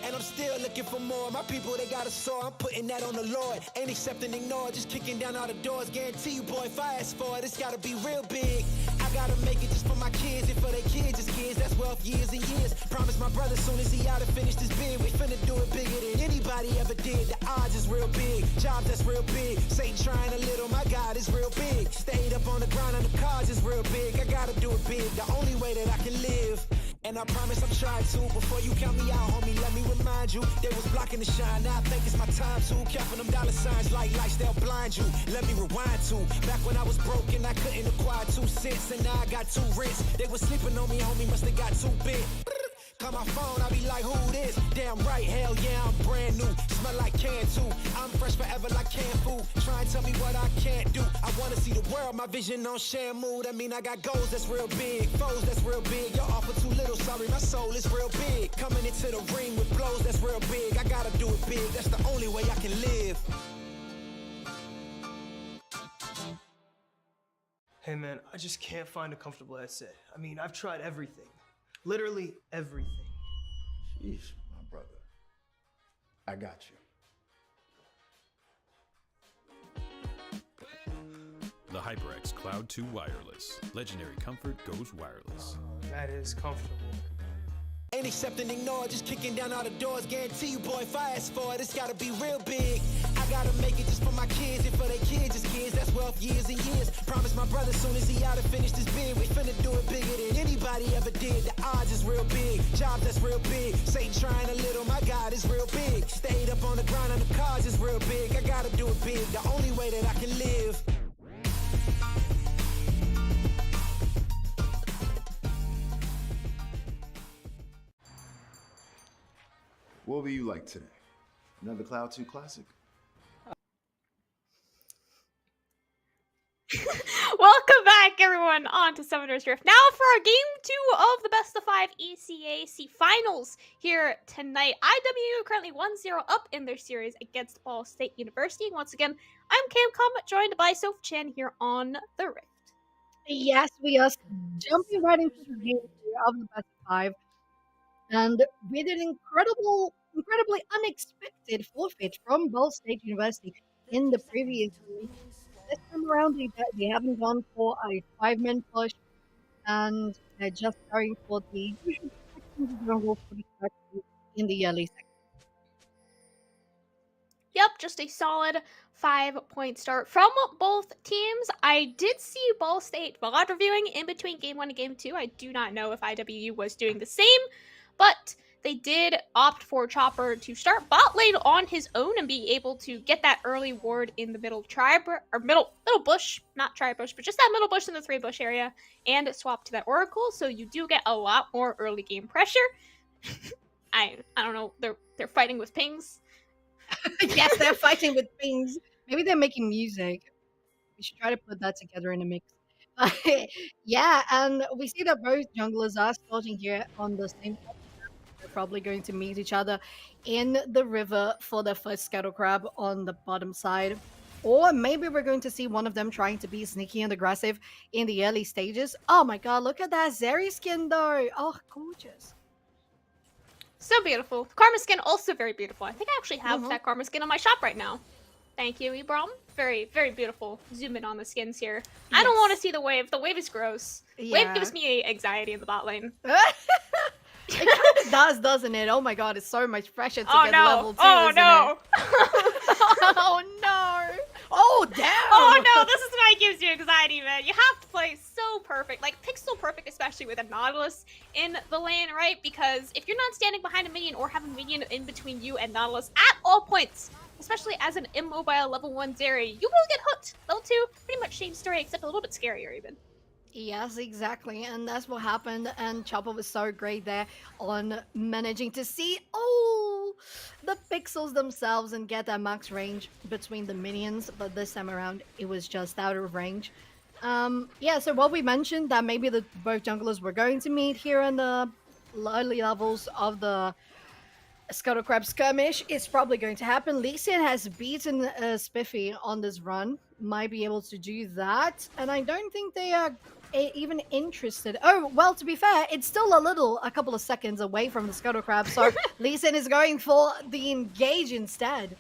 And I'm still looking for more. My people, they got a soar. I'm putting that on the Lord. Ain't accepting, ignore, just kicking down all the doors. Guarantee you, boy, if I ask for it, it's gotta be real big. I gotta make it just for my kids and for their kids. It's kids, that's wealth, years and years. Promise my brother soon as he out and finish this bid, we finna do it bigger than anybody ever did. The odds is real big, jobs that's real big. Satan trying a little, my God is real big. Stayed up on the grind on the cards is real big. I gotta do it big, the only way that I can live. And I promise I'm trying to. Before you count me out, homie, let me remind you. They was blocking the shine, now I think it's my time to. Counting them dollar signs like lights, they'll blind you. Let me rewind to. Back when I was broken, I couldn't acquire 2 cents. And now I got 2 rents. They was sleeping on me, homie, must have got too big. Call my phone, I be like, who this? Damn right, hell yeah, I'm brand new. Smell like can too. I'm fresh forever like canned food. Try and tell me what I can't do. I wanna see the world, my vision on Shamu. That mean I got goals that's real big, foes that's real big. Y'all offer too little, sorry, my soul is real big. Coming into the ring with blows that's real big. I gotta do it big, that's the only way I can live. Hey man, I just can't find a comfortable headset. I mean, I've tried everything. Literally everything. Sheesh, my brother. I got you. The HyperX Cloud 2 Wireless. Legendary comfort goes wireless. That is comfortable. Ain't accepting, ignore, just kicking down all the doors. Guarantee you, boy, if I ask for it, it's gotta be real big. I gotta make it just for my kids and for their kids. It's kids, that's wealth, years and years. Promise my brother soon as he out and finish this bid, we finna do it bigger than anybody ever did. The odds is real big, jobs that's real big. Satan trying a little, my God is real big. Stayed up on the grind on the cards is real big. I gotta do it big, the only way that I can live. What will you like today? Another Cloud 2 classic? Welcome back, everyone, on to Summoner's Rift. Now for our Game 2 of the Best of 5 ECAC Finals here tonight. IW currently 1-0 up in their series against Ball State University. Once again, I'm Camcom, joined by Soph Chan here on the Rift. Yes, we are jumping right into the game 2 of the Best of 5. And with an incredibly unexpected forfeit from Ball State University in the previous game. This time around, they haven't gone for a 5-man push, and they're just going for the usual jungle for the strategy in the early sector. Yep, just a solid 5-point start from both teams. I did see Ball State VOD reviewing in between Game 1 and Game 2. I do not know if IWU was doing the same, but they did opt for Chopper to start bot lane on his own and be able to get that early ward in the middle middle bush, not tri bush, but just that middle bush in the 3-bush area, and swap to that Oracle. So you do get a lot more early game pressure. I don't know. They're fighting with pings. Yes, they're fighting with pings. Maybe they're making music. We should try to put that together in a mix. Yeah, and we see that both junglers are starting here on the same top. They're probably going to meet each other in the river for their first scuttle crab on the bottom side. Or maybe we're going to see one of them trying to be sneaky and aggressive in the early stages. Oh my god, look at that Zeri skin though. Oh, gorgeous. So beautiful. Karma skin also very beautiful. I think I actually have that Karma skin on my shop right now. Thank you, Ibram. Very, very beautiful. Zoom in on the skins here. Yes. I don't want to see the wave. The wave is gross. Yeah. Wave gives me anxiety in the bot lane. It kind of does, doesn't it? Oh my god, it's so much fresher to get level 2, oh no! Oh no! Oh damn! Oh no, this is my gives you anxiety, man. You have to play so perfect, like pixel perfect, especially with a Nautilus in the lane, right? Because if you're not standing behind a minion or have a minion in between you and Nautilus at all points, especially as an immobile level 1 Zeri, you will get hooked. Level 2, pretty much same story, except a little bit scarier even. Yes, exactly. And that's what happened. And Chopper was so great there on managing to see the pixels themselves and get that max range between the minions. But this time around, it was just out of range. Yeah, so what we mentioned that maybe the both junglers were going to meet here in the early levels of the Scuttle Crab skirmish is probably going to happen. Wesleyan has beaten Spiffy on this run. Might be able to do that. And I don't think they are even interested. Oh, well, to be fair, it's still a couple of seconds away from the Scuttle Crab. So Wesleyan is going for the engage instead.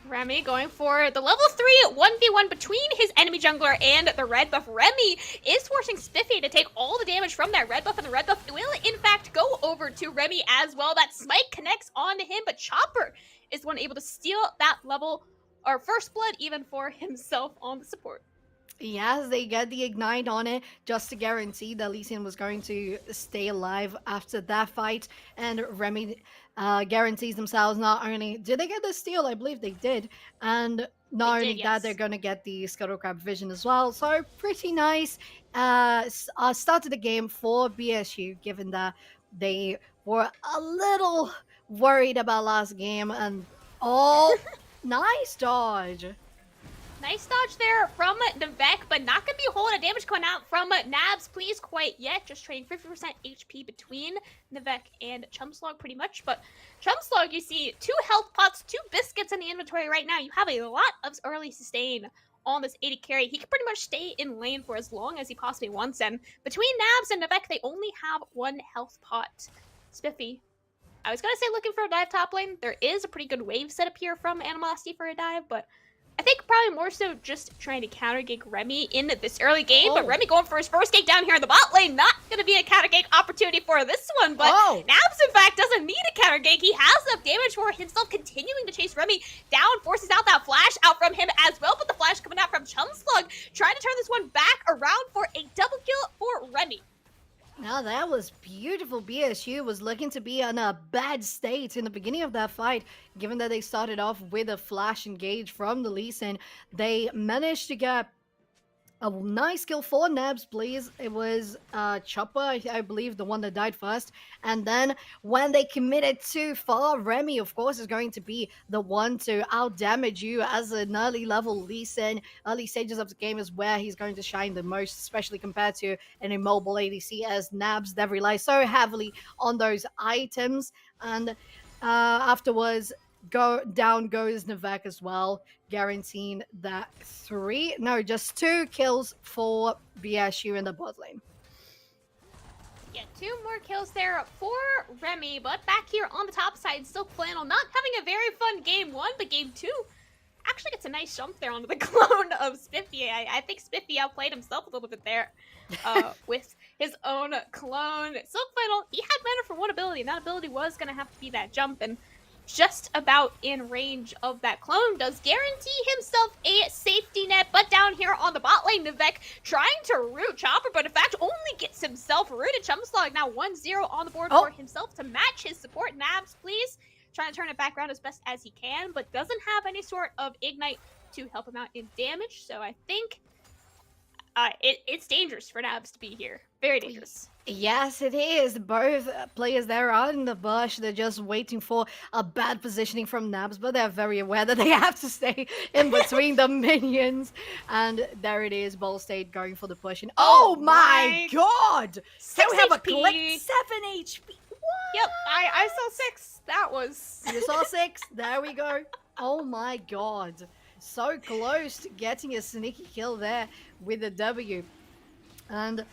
Remy going for the level 3 1v1 between his enemy jungler and the red buff. Remy is forcing Spiffy to take all the damage from that red buff, and the red buff will in fact go over to Remy as well. That smite connects onto him, but Chopper is the one able to steal that level, or first blood even for himself on the support. Yes, they get the ignite on it just to guarantee that Wesleyan was going to stay alive after that fight. And Remy guarantees themselves not only did they get the steal, I believe they did, and not only that, they're going to get the Scuttle Crab vision as well. So pretty nice start to the game for BSU, given that they were a little worried about last game. And nice dodge. Nice dodge there from Nivek, but not going to be a whole lot of damage coming out from Nabs, please, quite yet. Just trading 50% HP between Nivek and Chumslog, pretty much. But Chumslog, you see 2 health pots, 2 biscuits in the inventory right now. You have a lot of early sustain on this 80 carry. He can pretty much stay in lane for as long as he possibly wants. And between Nabs and Nivek, they only have 1 health pot. Spiffy, I was going to say looking for a dive top lane. There is a pretty good wave setup here from Animosity for a dive, but I think probably more so just trying to counter gank Remy in this early game, but Remy going for his first gank down here in the bot lane. Not going to be a counter gank opportunity for this one, but Nabs, in fact, doesn't need a counter gank. He has enough damage for himself, continuing to chase Remy down, forces out that flash out from him as well, but the flash coming out from Chumslug, trying to turn this one back around for a double kill for Remy. Now that was beautiful. BSU was looking to be in a bad state in the beginning of that fight, given that they started off with a flash engage from the Lee Sin. They managed to get a nice kill for Nabs, please. It was Chopper, I believe, the one that died first. And then when they committed too far, Remy, of course, is going to be the one to out-damage you as an early level Lee Sin. Early stages of the game is where he's going to shine the most, especially compared to an immobile ADC, as Nabs, they rely so heavily on those items. And afterwards, down goes Nivek as well, guaranteeing that just 2 kills for BSU in the bot lane. Yeah, 2 more kills there for Remy, but back here on the top side, still Flannel not having a very fun game 1, but game 2 actually gets a nice jump there onto the clone of Spiffy. I think Spiffy outplayed himself a little bit there with his own clone. Silk Flannel, he had mana for 1 ability, and that ability was going to have to be that jump, and just about in range of that clone, does guarantee himself a safety net. But down here on the bot lane, Nivek trying to root Chopper, but in fact only gets himself rooted. Chumslog now 1-0 on the board for himself to match his support. Nabs, please, trying to turn it back around as best as he can, but doesn't have any sort of ignite to help him out in damage. So I think it's dangerous for Nabs to be here. Very dangerous. Yes, it is. Both players there are in the bush. They're just waiting for a bad positioning from Nabs, but they're very aware that they have to stay in between the minions. And there it is, Ball State going for the push. And oh my god! So we have a collect 7 HP. What? Yep, I saw 6. That was... You saw 6? There we go. Oh my god. So close to getting a sneaky kill there with the W. And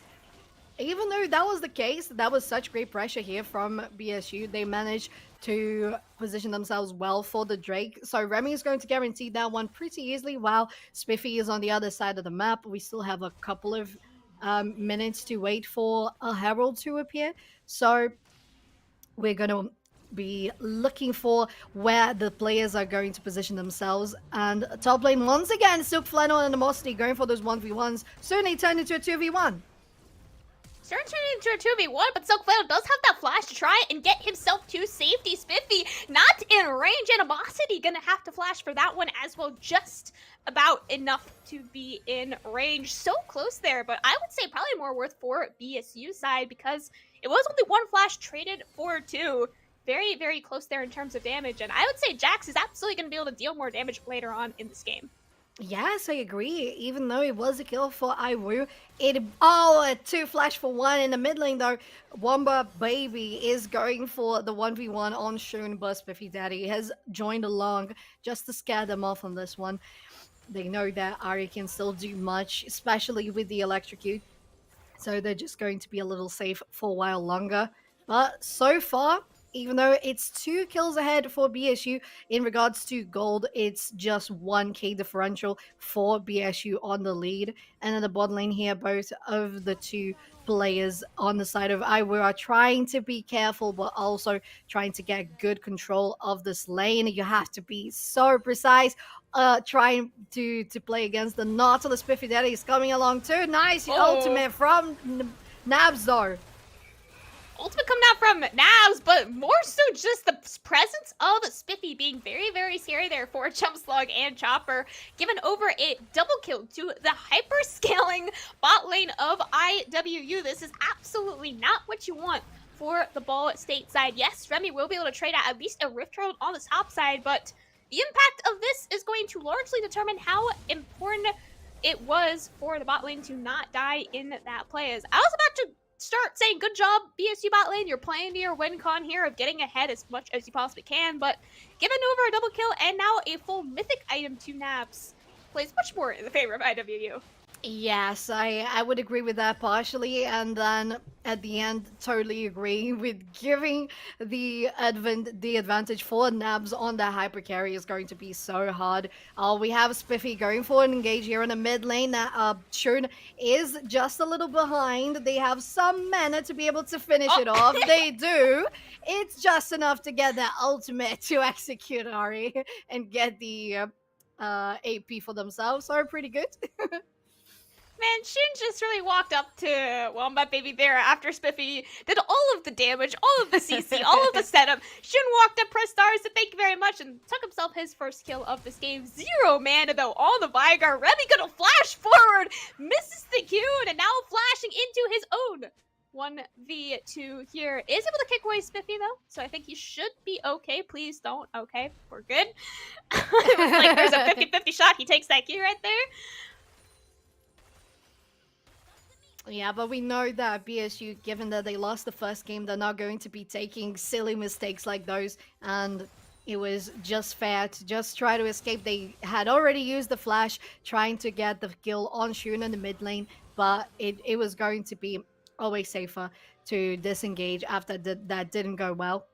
even though that was the case, that was such great pressure here from BSU. They managed to position themselves well for the Drake. So Remy is going to guarantee that one pretty easily, while Spiffy is on the other side of the map. We still have a couple of minutes to wait for a Herald to appear. So we're going to be looking for where the players are going to position themselves. And top lane, once again, Silk Flannel and Animosity going for those 1v1s. Soon they turn into a 2v1. Starting into a 2v1, but Silk Flannel does have that flash to try and get himself to safety. Spiffy not in range. Animosity gonna have to flash for that one as well. Just about enough to be in range. So close there, but I would say probably more worth for BSU side because it was only one flash traded for two. Very, very close there in terms of damage, and I would say Jax is absolutely going to be able to deal more damage later on in this game. Yes, I agree. Even though it was a kill for Iwu, a 2 flash for 1 in the mid lane though. Wamba Baby is going for the 1v1 on Shun, but Spiffy Daddy has joined along just to scare them off on this one. They know that Ari can still do much, especially with the electrocute. So they're just going to be a little safe for a while longer. But so far, even though it's 2 kills ahead for BSU, in regards to gold, it's just 1k differential for BSU on the lead. And in the bot lane here, both of the two players on the side of Iwu are trying to be careful, but also trying to get good control of this lane. You have to be so precise. Trying to play against the Nautilus. Spiffy Daddy is coming along too. Nice ultimate from Nabs though. Ultimate coming out from Navs, but more so just the presence of Spiffy being very, very scary there for Jumpslug and Chopper, giving over a double kill to the hyper-scaling bot lane of IWU. This is absolutely not what you want for the ball stateside. Yes, Remy will be able to trade out at least a Rift Herald on the top side, but the impact of this is going to largely determine how important it was for the bot lane to not die in that play. As I was about to start saying, good job, BSU bot lane. You're playing to your win con here of getting ahead as much as you possibly can, but giving over a double kill and now a full mythic item to Nabs plays much more in the favor of IWU. Yes, I would agree with that partially, and then at the end, totally agree with giving the advantage for Nabs on the hyper carry is going to be so hard. We have Spiffy going for an engage here in the mid lane. Shun is just a little behind. They have some mana to be able to finish it off. They do. It's just enough to get that ultimate to execute Ari and get the AP for themselves. So pretty good. Man, Shun just really walked up to Wombat Baby there after Spiffy did all of the damage, all of the CC, all of the setup. Shun walked up, pressed stars, said thank you very much, and took himself his first kill of this game. 0 mana though on the Vigar. Remy gonna flash forward, misses the Q, and now flashing into his own 1v2 here. Is able to kick away Spiffy though, so I think he should be okay. Please don't. Okay, we're good. It was like there's a 50-50 shot. He takes that Q right there. Yeah, but we know that BSU, given that they lost the first game, they're not going to be taking silly mistakes like those. And it was just fair to just try to escape. They had already used the flash, trying to get the kill on Shun in the mid lane. But it was going to be always safer to disengage after that didn't go well.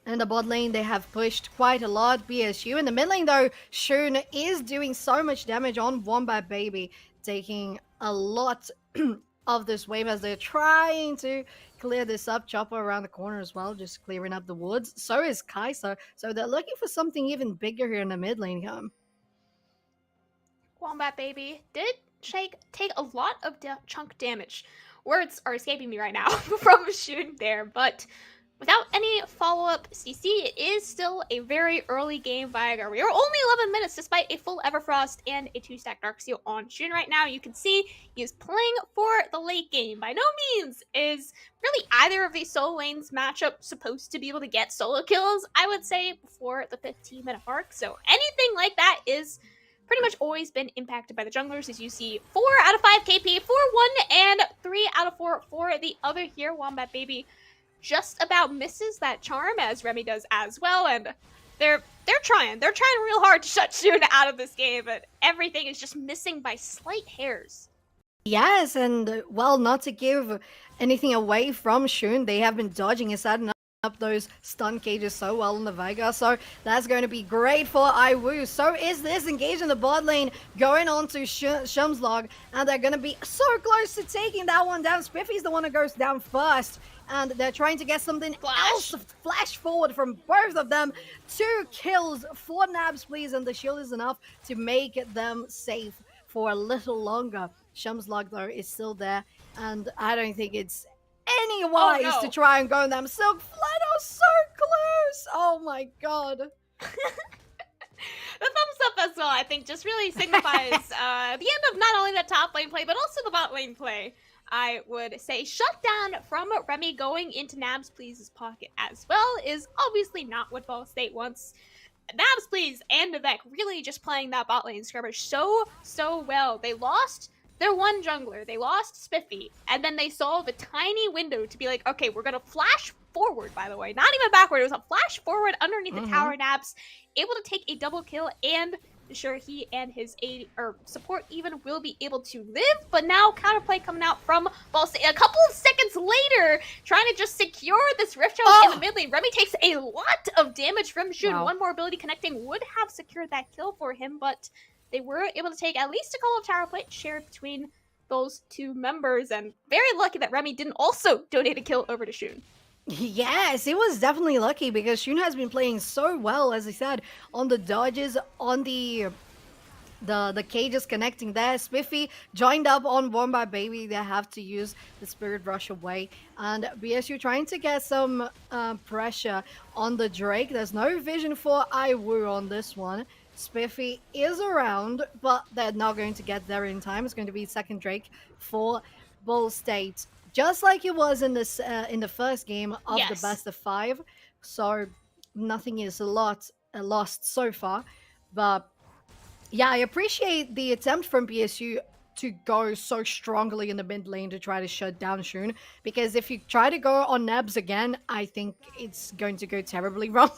In the bot lane, they have pushed quite a lot, BSU. In the mid lane, though, Shun is doing so much damage on Wombat Baby, taking a lot of this wave as they're trying to clear this up. Chopper around the corner as well, just clearing up the woods. So is Kai'Sa. So they're looking for something even bigger here in the mid lane here. Wombat Baby did take a lot of chunk damage. Words are escaping me right now from Shun there, but without any follow-up CC, it is still a very early game Viagra. We are only 11 minutes despite a full Everfrost and a 2-stack Darksteel on Shun right now. You can see he is playing for the late game. By no means is really either of these solo lanes matchup supposed to be able to get solo kills, I would say, before the 15-minute mark. So anything like that is pretty much always been impacted by the junglers, as you see 4 out of 5 KP for 1 and 3 out of 4 for the other here. Wombat Baby just about misses that charm, as Remy does as well, and they're trying real hard to shut Shun out of this game, but everything is just missing by slight hairs. Yes, and well, not to give anything away from Shun, they have been dodging and setting up those stun cages so well in the Veigar, so that's going to be great for Iwu. So is this engaged in the bot lane, going on to Shumslog, and they're going to be so close to taking that one down. Spiffy's the one who goes down first, and they're trying to get something else. Flash forward from both of them. 2 kills for Nabs, please, and the shield is enough to make them safe for a little longer. Shumslug, though, is still there, and I don't think it's any wise to try and go on them. Silk Flannel so close! Oh my god. The thumbs up as well, I think, just really signifies the end of not only the top lane play, but also the bot lane play. I would say shutdown from Remy going into Nabs Please's pocket as well is obviously not what Ball State wants. Nabs Please and Vivek really just playing that bot lane skirmish so well. They lost their one jungler, they lost Spiffy, and then they saw the tiny window to be like, okay, we're gonna flash forward, by the way, not even backward, it was a flash forward underneath the tower. Nabs able to take a double kill, and sure, he and his aid or support even will be able to live, but now counterplay coming out from Ball State a couple of seconds later, trying to just secure this Rift Zone in the mid lane. Remy takes a lot of damage from Shun. One more ability connecting would have secured that kill for him, but they were able to take at least a couple of tower plates shared between those 2 members, and very lucky that Remy didn't also donate a kill over to Shun. Yes, it was definitely lucky because Shun has been playing so well, as I said, on the dodges, on the cages connecting there. Spiffy joined up on Warm by Baby. They have to use the Spirit Rush away. And BSU trying to get some pressure on the Drake. There's no vision for Iwu on this one. Spiffy is around, but they're not going to get there in time. It's going to be second Drake for Ball State. Just like it was in this in the first game of the best of 5. So nothing is lost so far. But yeah, I appreciate the attempt from BSU to go so strongly in the mid lane to try to shut down Shun. Because if you try to go on Nebs again, I think it's going to go terribly wrong.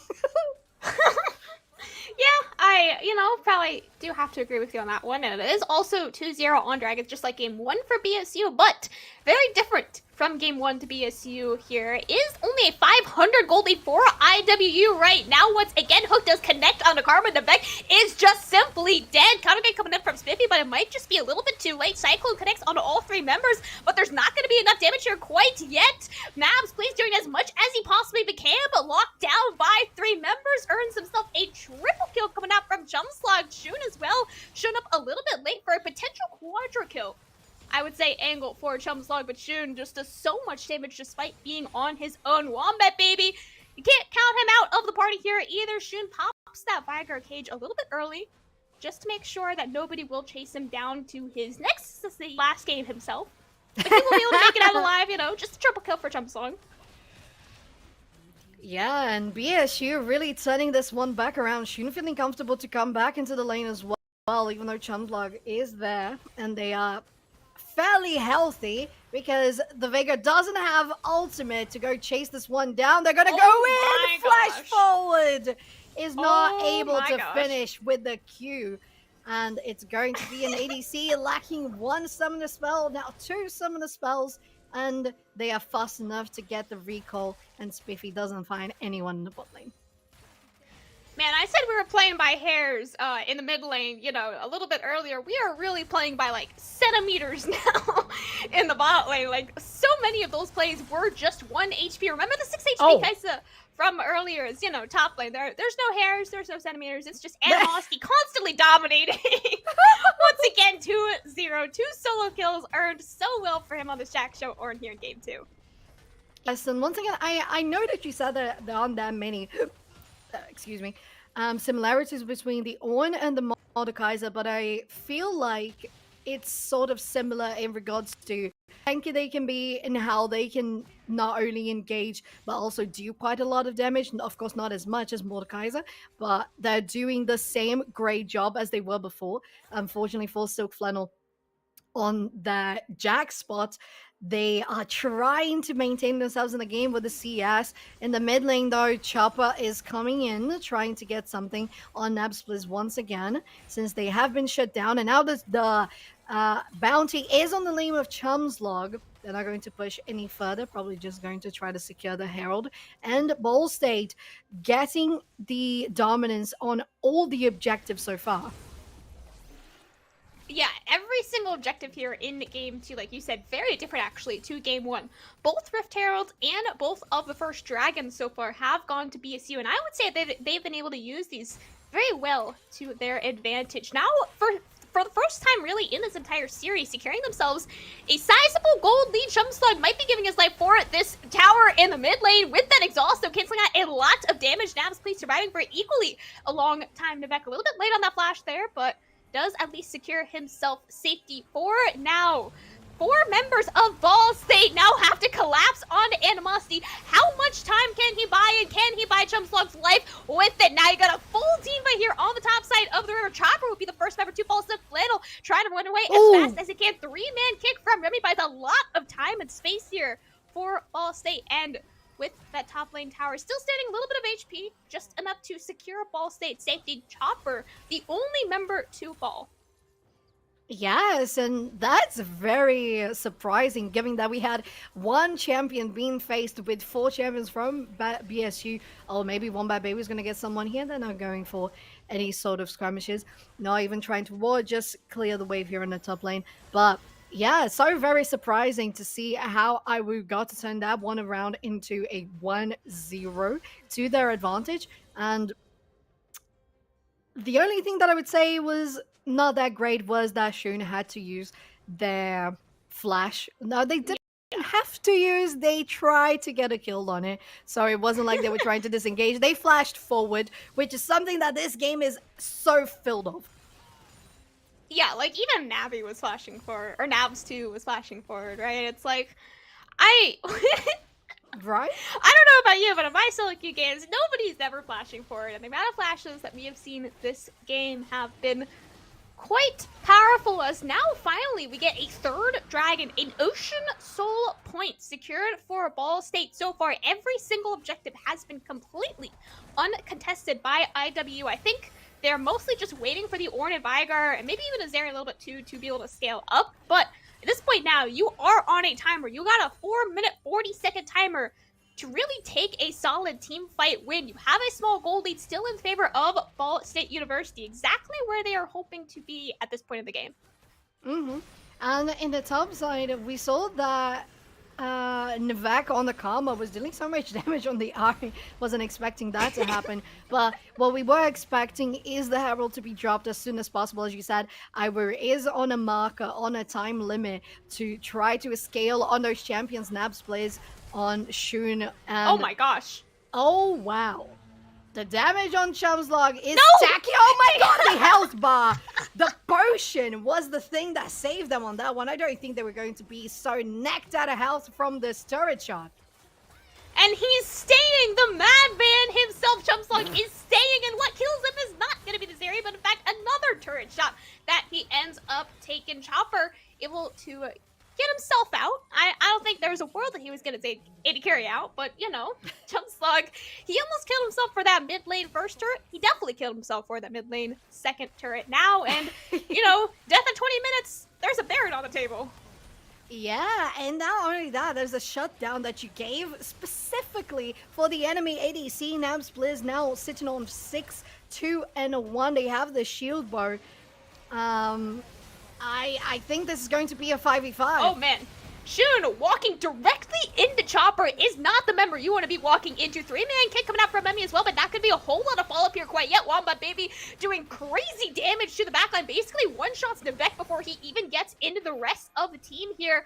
Yeah, I, probably do have to agree with you on that one. And it is also 2-0 on Dragons, just like game 1 for BSU, but very different from game 1 to BSU here. Is only a 500 gold lead for IWU right now. Once again, Hook does connect on the Karma. The Beck is just simply dead. Countergate coming in from Spiffy, but it might just be a little bit too late. Cyclone connects on all 3 members, but there's not going to be enough damage here quite yet. Nabs Please doing as much as he possibly can, but locked down by 3 members. Earns himself a triple kill coming out from Jumpslog. Shun as well, shown up a little bit late for a potential quadra kill. I would say angle for Chumslog, but Shun just does so much damage despite being on his own. Wombat Baby, you can't count him out of the party here either. Shun pops that Viger cage a little bit early, just to make sure that nobody will chase him down to his next, the last game himself. But he will be able to make it out alive, just a triple kill for Chumslog. Yeah, and BSU really turning this one back around. Shun feeling comfortable to come back into the lane as well, even though Chumslog is there, and they are fairly healthy because the Vega doesn't have ultimate to go chase this one down. They're gonna go in. Flash forward is not able to finish with the Q, and it's going to be an ADC lacking 1 summoner spell, now 2 summoner spells, and they are fast enough to get the recall, and Spiffy doesn't find anyone in the bot lane. Man, I said we were playing by hairs in the mid lane, a little bit earlier. We are really playing by, centimeters now in the bot lane. So many of those plays were just 1 HP. Remember the 6 HP Kaisa from earlier is, top lane. There's no hairs, there's no centimeters. It's just animosity constantly dominating. Once again, 2-0. 2 solo kills earned so well for him on the Shack Show Ornn here in game 2. Yes, and once again, I know that you said that there aren't that many... similarities between the Ornn and the Mordekaiser, but I feel like it's sort of similar in regards to how tanky they can be and how they can not only engage but also do quite a lot of damage. And of course, not as much as Mordekaiser, but they're doing the same great job as they were before. Unfortunately for Silk Flannel on that Jack spot, they are trying to maintain themselves in the game with the CS. In the mid lane, though, Chopper is coming in, trying to get something on Nabspliz once again, since they have been shut down. And now the bounty is on the name of Chumslog. They're not going to push any further, probably just going to try to secure the Herald. And Ball State getting the dominance on all the objectives so far. Yeah, every single objective here in game 2, like you said, very different actually to game 1. Both Rift Heralds and both of the first dragons so far have gone to BSU, and I would say they've been able to use these very well to their advantage. Now, for the first time really in this entire series, securing themselves a sizable gold lead. Chumslug might be giving his life for this tower in the mid lane with that exhaust, so canceling out a lot of damage. Nabs Please surviving for equally a long time. Nivek a little bit late on that flash there, but does at least secure himself safety for now. 4 members of Ball State now have to collapse onto Animosity. How much time can he buy, and can he buy Chumslug's life with it? Now you got a full team right here on the top side of the river. Chopper will be the first member to fall. So Flannel trying to run away as fast as he can. 3-man kick from Remy buys a lot of time and space here for Ball State. And with that top lane tower still standing, a little bit of HP, just enough to secure Ball State safety. Chopper, the only member to fall. Yes, and that's very surprising given that we had one champion being faced with 4 champions from BSU. Oh, maybe One Bad Baby is going to get someone here. They're not going for any sort of skirmishes. Not even trying to ward, just clear the wave here in the top lane. But yeah, so very surprising to see how IWU got to turn that one around into a 1-0 to their advantage. And the only thing that I would say was not that great was that Shun had to use their flash. No, they didn't have to use. They tried to get a kill on it. So it wasn't like they were trying to disengage. They flashed forward, which is something that this game is so filled of. Yeah, like even Navi was flashing forward, or Nabs too was flashing forward, right? It's like, Right? I don't know about you, but in my solo queue games, nobody's ever flashing forward. And the amount of flashes that we have seen this game have been quite powerful, as now finally we get a 3rd dragon, an Ocean Soul point secured for Ball State. So far, every single objective has been completely uncontested by IWU. I think they're mostly just waiting for the Ornn and Vigar, and maybe even a Zeri a little bit too, to be able to scale up. But at this point now, you are on a timer. You got a 4-minute, 40-second timer to really take a solid team fight win. You have a small gold lead still in favor of Ball State University, exactly where they are hoping to be at this point in the game. And in the top side, we saw that Nivek on the Karma was dealing so much damage on the Ari. Wasn't expecting that to happen. But what we were expecting is the Herald to be dropped as soon as possible. As you said, IWU is on a marker, on a time limit to try to scale on those champions. Nabs plays on Shun. And oh my gosh. Oh wow. The damage on Chumslug is tacky. Oh my god, the health bar. The potion was the thing that saved them on that one. I don't think they were going to be so necked out of health from this turret shot. And he's staying. The madman himself, Chumslug, is staying. And what kills him is not going to be the Zeri, but in fact, another turret shot that he ends up taking. Chopper able to get himself out. I don't think there was a world that he was going to take AD carry out, but, you know, Chumslug, he almost killed himself for that mid lane first turret. He definitely killed himself for that mid lane second turret now, and, you know, death in 20 minutes, there's a Baron on the table. Yeah, and not only that, there's a shutdown that you gave specifically for the enemy ADC. Nabs Blizz now sitting on 6-2-1. They have the shield bar. I think this is going to be a 5v5. Oh man, Shun walking directly into Chopper is not the member you want to be walking into. 3-man kick coming out from Emmy as well, but not going to be a whole lot of follow-up here quite yet. Wombat Baby doing crazy damage to the backline, basically one-shots Nivek before he even gets into the rest of the team here.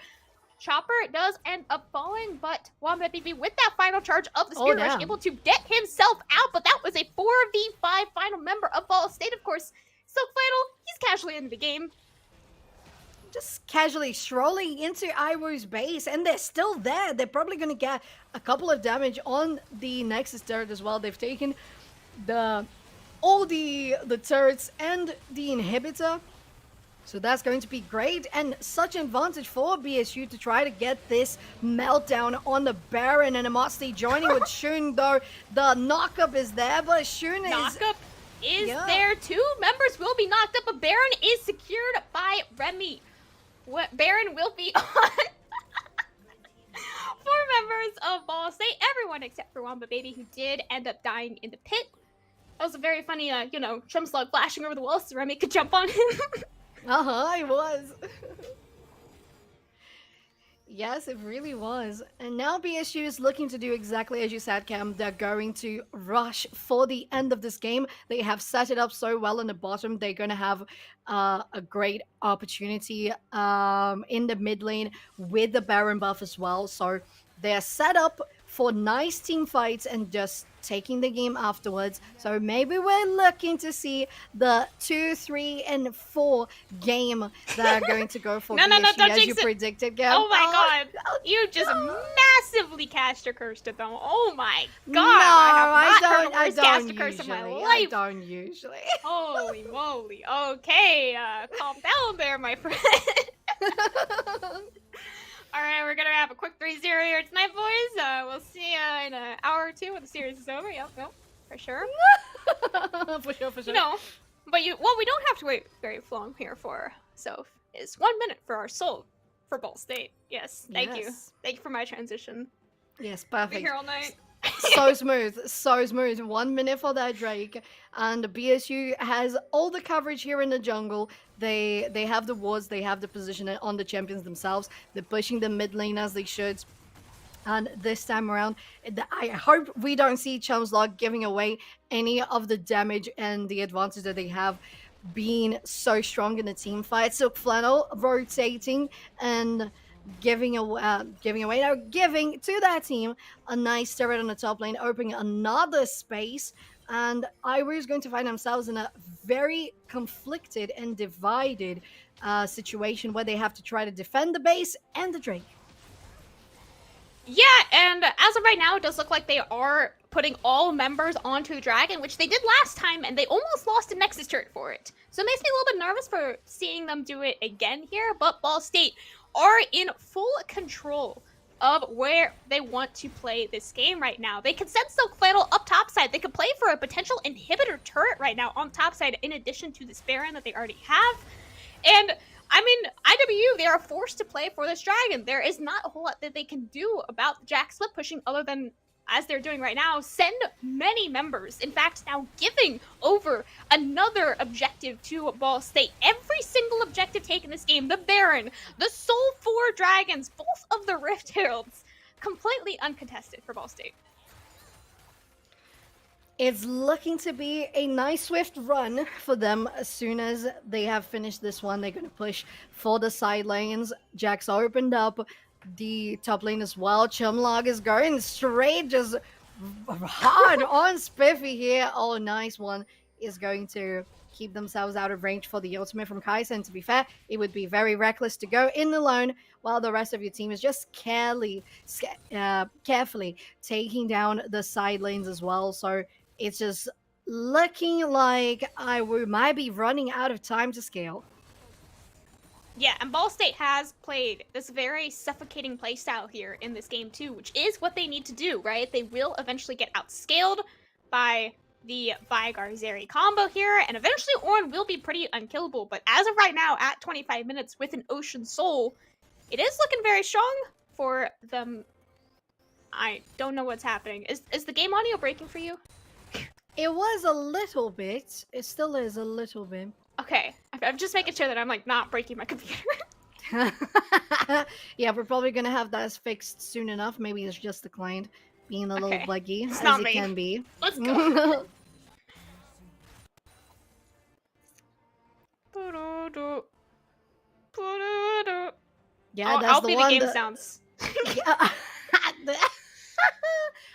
Chopper does end up falling, but Wombat Baby with that final charge of the Spirit Rush able to get himself out, but that was a 4v5 final member of Ball State, of course. Silk Flannel, he's casually into the game. Just casually strolling into IWU's base, and they're still there. They're probably going to get a couple of damage on the Nexus turret as well. They've taken all the turrets and the inhibitor, so that's going to be great, and such an advantage for BSU to try to get this meltdown on the Baron. And Amasti joining with Shun, though the knockup is there, but Shun is there. 2 members will be knocked up, but Baron is secured by Remy. Baron will be on 4 members of Ball State, everyone except for Wombat Baby, who did end up dying in the pit. That was a very funny, you know, Chumslug flashing over the wall so Remy could jump on him. It was. Yes, it really was. And now BSU is looking to do exactly as you said, Cam. They're going to rush for the end of this game. They have set it up so well in the bottom. They're going to have a great opportunity in the mid lane with the Baron buff as well. So they're set up for nice team fights and just taking the game afterwards. So maybe we're looking to see the 2, 3, and 4 game that are going to go for No, BSU don't as you jinx it. predicted, Cam. Oh my god. You just massively cast a curse to them. Oh my god. No, I I have don't cast a curse in my usually. life. I don't usually. Holy moly. Okay, calm down there, my friend. Alright, we're gonna have a quick 3-0 here tonight, boys. We'll see you in an hour or two when the series is over. Yep, for sure. For sure. You know, but what we don't have to wait very long here for, so, is 1 minute for our soul for Ball State. Yes, thank you. Thank you for my transition. Yes, I'll be perfect. here all night. So smooth. 1 minute for that Drake, and BSU has all the coverage here in the jungle. They have the wards, they have the position on the champions themselves. They're pushing the mid lane as they should. And this time around, I hope we don't see Chumslog giving away any of the damage and the advantage that they have being so strong in the team fight. Silk Flannel rotating and giving to that team a nice turret on the top lane, opening another space. And Ivory is going to find themselves in a very conflicted and divided situation where they have to try to defend the base and the Drake. Yeah, and as of right now, it does look like they are putting all members onto the Dragon, which they did last time, and they almost lost a Nexus turret for it. So it makes me a little bit nervous for seeing them do it again here, but Ball State are in full control of where they want to play this game right now. They can send Silk Flannel up topside. They could play for a potential inhibitor turret right now on topside in addition to this Baron that they already have. And I mean, IWU, they are forced to play for this Dragon. There is not a whole lot that they can do about the Jack split pushing other than, as they're doing right now, send many members. In fact, now giving over another objective to Ball State. Every single objective taken in this game, the Baron, the Soul 4 Dragons, both of the Rift Heralds, completely uncontested for Ball State. It's looking to be a nice swift run for them. As soon as they have finished this one, they're going to push for the side lanes. Jack's opened up the top lane as well. Chumlog is going straight, just hard on Spiffy here. Oh, nice one. Is going to keep themselves out of range for the ultimate from Kai'Sa. And to be fair, it would be very reckless to go in alone while the rest of your team is just carefully taking down the side lanes as well. So it's just looking like we might be running out of time to scale. Yeah, and Ball State has played this very suffocating playstyle here in this game too, which is what they need to do, right? They will eventually get outscaled by the Vigar Zeri combo here, and eventually Ornn will be pretty unkillable, but as of right now, at 25 minutes with an Ocean Soul, it is looking very strong for them. I don't know what's happening. Is the game audio breaking for you? It was a little bit. It still is a little bit. Okay, I'm just making sure that I'm like not breaking my computer. Yeah, we're probably gonna have that fixed soon enough. Maybe it's just the client being a little buggy, It's as not it me. can be. Let's go. Yeah, I'll that's the be one. the game sounds. Yeah.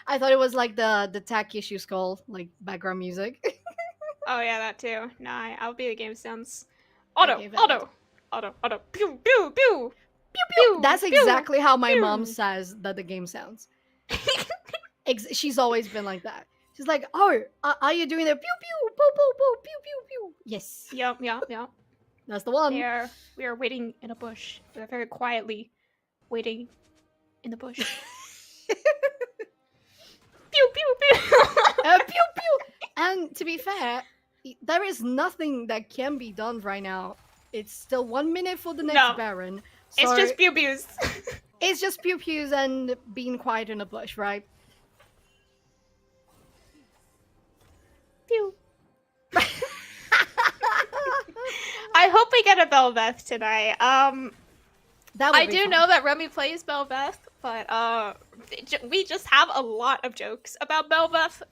I thought it was like the tech issues call, like background music. Oh yeah, that too. Nah, I'll be the game sounds. Auto, Okay, auto, auto, auto, pew, pew, pew, pew, pew. That's pew, exactly how my pew. mom says that the game sounds. She's always been like that. She's like, "Oh, are you doing the pew pew, pew pew pew pew pew pew?" Yes. Yep. That's the one. We are waiting in a bush. We're very quietly waiting in the bush. Pew pew pew. Pew pew. And to be fair, there is nothing that can be done right now. It's still 1 minute for the next Baron. So It's just pew pews. it's just pew pews and being quiet in a bush, right? Pew. I hope we get a Belveth tonight. That would I be do fun. know that Remy plays Belveth, but we just have a lot of jokes about Belveth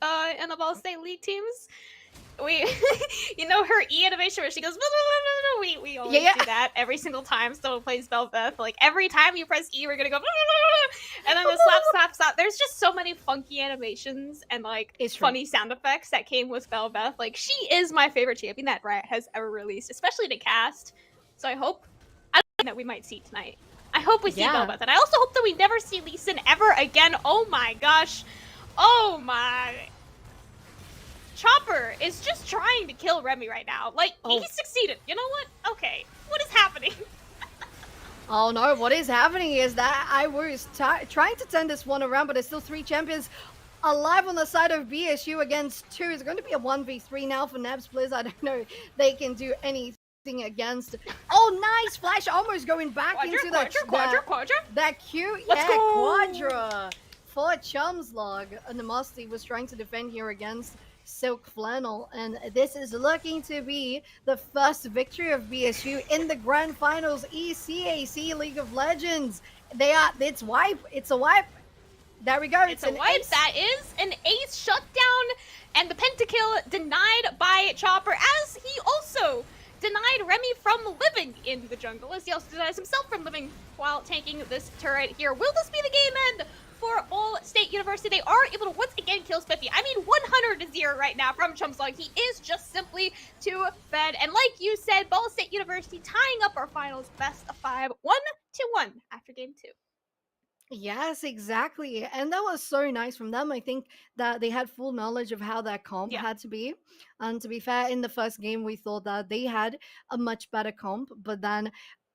in the Ball State League teams. We, you know, her E animation where she goes, we always do that every single time someone plays Belveth. Like every time you press E, we're gonna go, and then the slap, slap, slap. There's just so many funky animations and like funny sound effects that came with Belveth. Like she is my favorite champion that Riot has ever released, especially to cast. So I hope that we might see tonight. I hope we see Belveth, and I also hope that we never see Lee Sin ever again. Oh my gosh, oh my. Chopper is just trying to kill Remy right now. Like, he succeeded. You know what? Okay. What is happening? Oh no, what is happening is that I was trying to turn this one around, but there's still 3 champions alive on the side of BSU against 2. It's going to be a 1v3 now for Nebs Blizz. I don't know if they can do anything against. Oh, nice flash, almost going back into that cute Quadra for Chumslog. And the Musty was trying to defend here against Silk Flannel, and this is looking to be the first victory of BSU in the grand finals ECAC League of Legends. It's a wipe. There we go. It's a wipe. That is an ace shutdown, and the pentakill denied by Chopper, as he also denied Remy from living in the jungle, as he also denies himself from living while tanking this turret here. Will this be the game end for Ball State University? They are able to once again kill Spiffy. I mean, 100-0 right now from Chumslog. He is just simply too bad. And like you said, Ball State University tying up our finals best of 5, 1-1 after game 2. Yes, exactly. And that was so nice from them. I think that they had full knowledge of how that comp had to be. And to be fair, in the first game, we thought that they had a much better comp, but then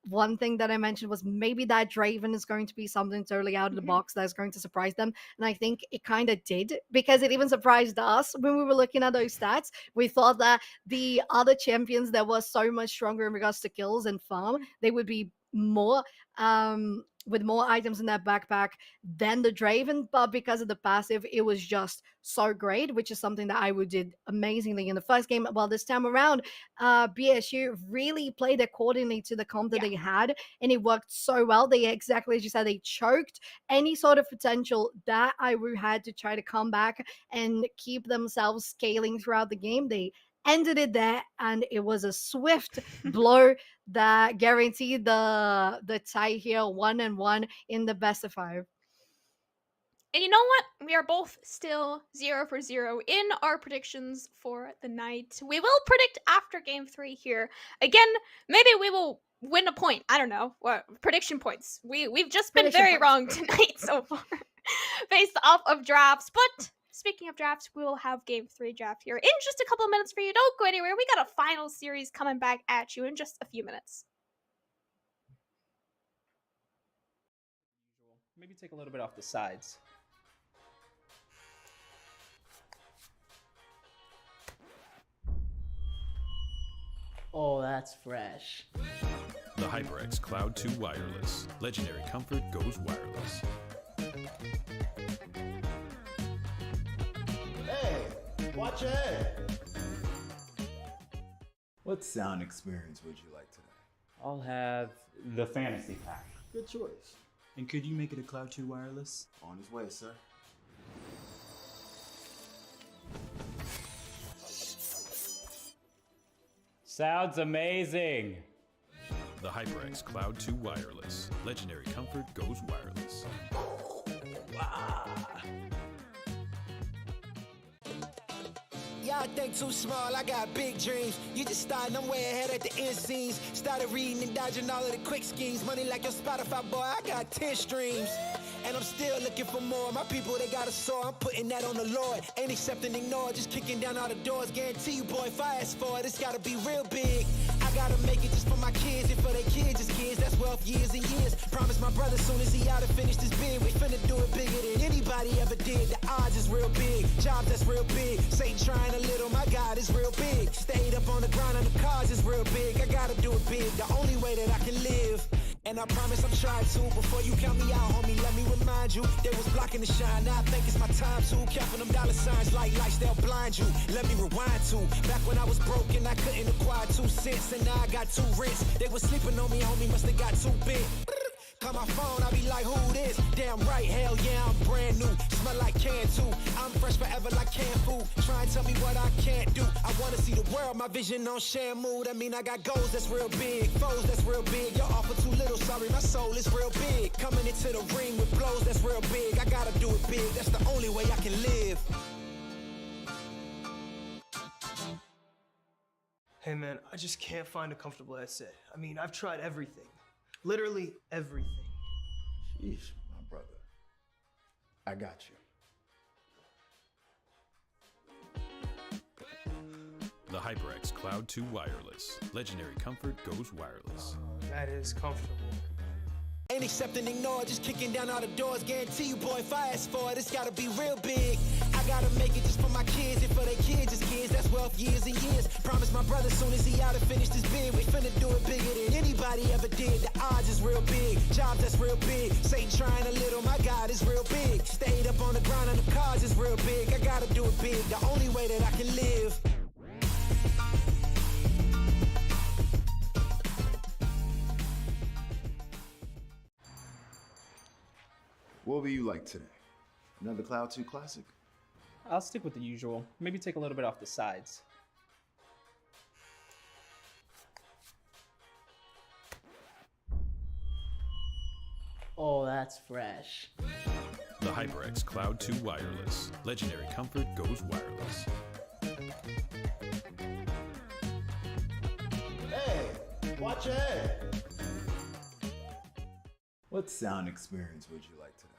one thing that I mentioned was maybe that Draven is going to be something totally out of the box that's going to surprise them. And I think it kind of did, because it even surprised us when we were looking at those stats. We thought that the other champions that were so much stronger in regards to kills and farm, they would be more with more items in their backpack than the Draven, but because of the passive, it was just so great, which is something that I did amazingly in the first game. Well, this time around, BSU really played accordingly to the comp that they had, and it worked so well. They, exactly as you said, they choked any sort of potential that IWU had to try to come back and keep themselves scaling throughout the game. They ended it there, and it was a swift blow that guaranteed the tie here, 1-1 in the best of 5. And you know what? We are both still 0 for 0 in our predictions for the night. We will predict after game 3 here. Again, maybe we will win a point. I don't know. What prediction points? We've just been very wrong tonight so far based off of drafts, but speaking of drafts, we will have game 3 draft here in just a couple of minutes for you. Don't go anywhere. We got a final series coming back at you in just a few minutes. Maybe take a little bit off the sides. Oh, that's fresh. The HyperX Cloud 2 Wireless. Legendary comfort goes wireless. Hey, watch your head. What sound experience would you like today? I'll have the fantasy pack. Good choice. And could you make it a Cloud 2 wireless? On his way, sir. Sounds amazing. The HyperX Cloud 2 Wireless. Legendary comfort goes wireless. Y'all think too small, I got big dreams. You just starting, I'm way ahead at the end scenes. Started reading and dodging all of the quick schemes. Money like your Spotify, boy, I got 10 streams. And I'm still looking for more. My people, they got a soar, I'm putting that on the Lord. Ain't accepting, ignore, just kicking down all the doors. Guarantee you, boy, if I ask for it, it's gotta be real big. I gotta make it just for my kids, and for their kids, just kids. That's wealth, years and years. Promise my brother, soon as he out and finished his bid, we finna do it bigger than anybody ever did. The odds is real big, jobs that's real big. Satan trying a little, my God is real big. Stayed up on the grind on the cars is real big. I gotta do it big, the only way that I can live. And I promise I'm trying to. Before you count me out, homie, let me remind you. They was blocking the shine, now I think it's my time to. Counting them dollar signs like lights, they'll blind you. Let me rewind to. Back when I was broken, I couldn't acquire 2 cents. And now I got 2 rents. They was sleeping on me, homie, must have got too big. Call my phone, I be like, who this? Damn right, hell yeah, I'm brand new. Smell like can too. I'm fresh forever like canned food. Try and tell me what I can't do. I wanna see the world, my vision on Shamu. That mean I got goals that's real big, foes that's real big. Your offer too little, sorry, my soul is real big. Coming into the ring with blows that's real big. I gotta do it big, that's the only way I can live. Hey man, I just can't find a comfortable headset. I mean, I've tried everything. Literally everything. Sheesh, my brother. I got you. The HyperX Cloud 2 Wireless. Legendary comfort goes wireless. That is comfortable. Ain't accept and ignore, just kicking down all the doors. Guarantee you, boy, if I ask for it, it's gotta be real big. I gotta make it just for my kids and for their kids, just kids. That's wealth years and years. Promise my brother soon as he out and finish this bid, we finna do it bigger than anybody ever did. The odds is real big, jobs that's real big. Satan trying a little, my God is real big. Stayed up on the grind on the cars is real big. I gotta do it big, the only way that I can live. What will you like today? Another Cloud 2 classic? I'll stick with the usual. Maybe take a little bit off the sides. Oh, that's fresh. The HyperX Cloud 2 Wireless. Legendary comfort goes wireless. Hey, watch your head. What sound experience would you like today?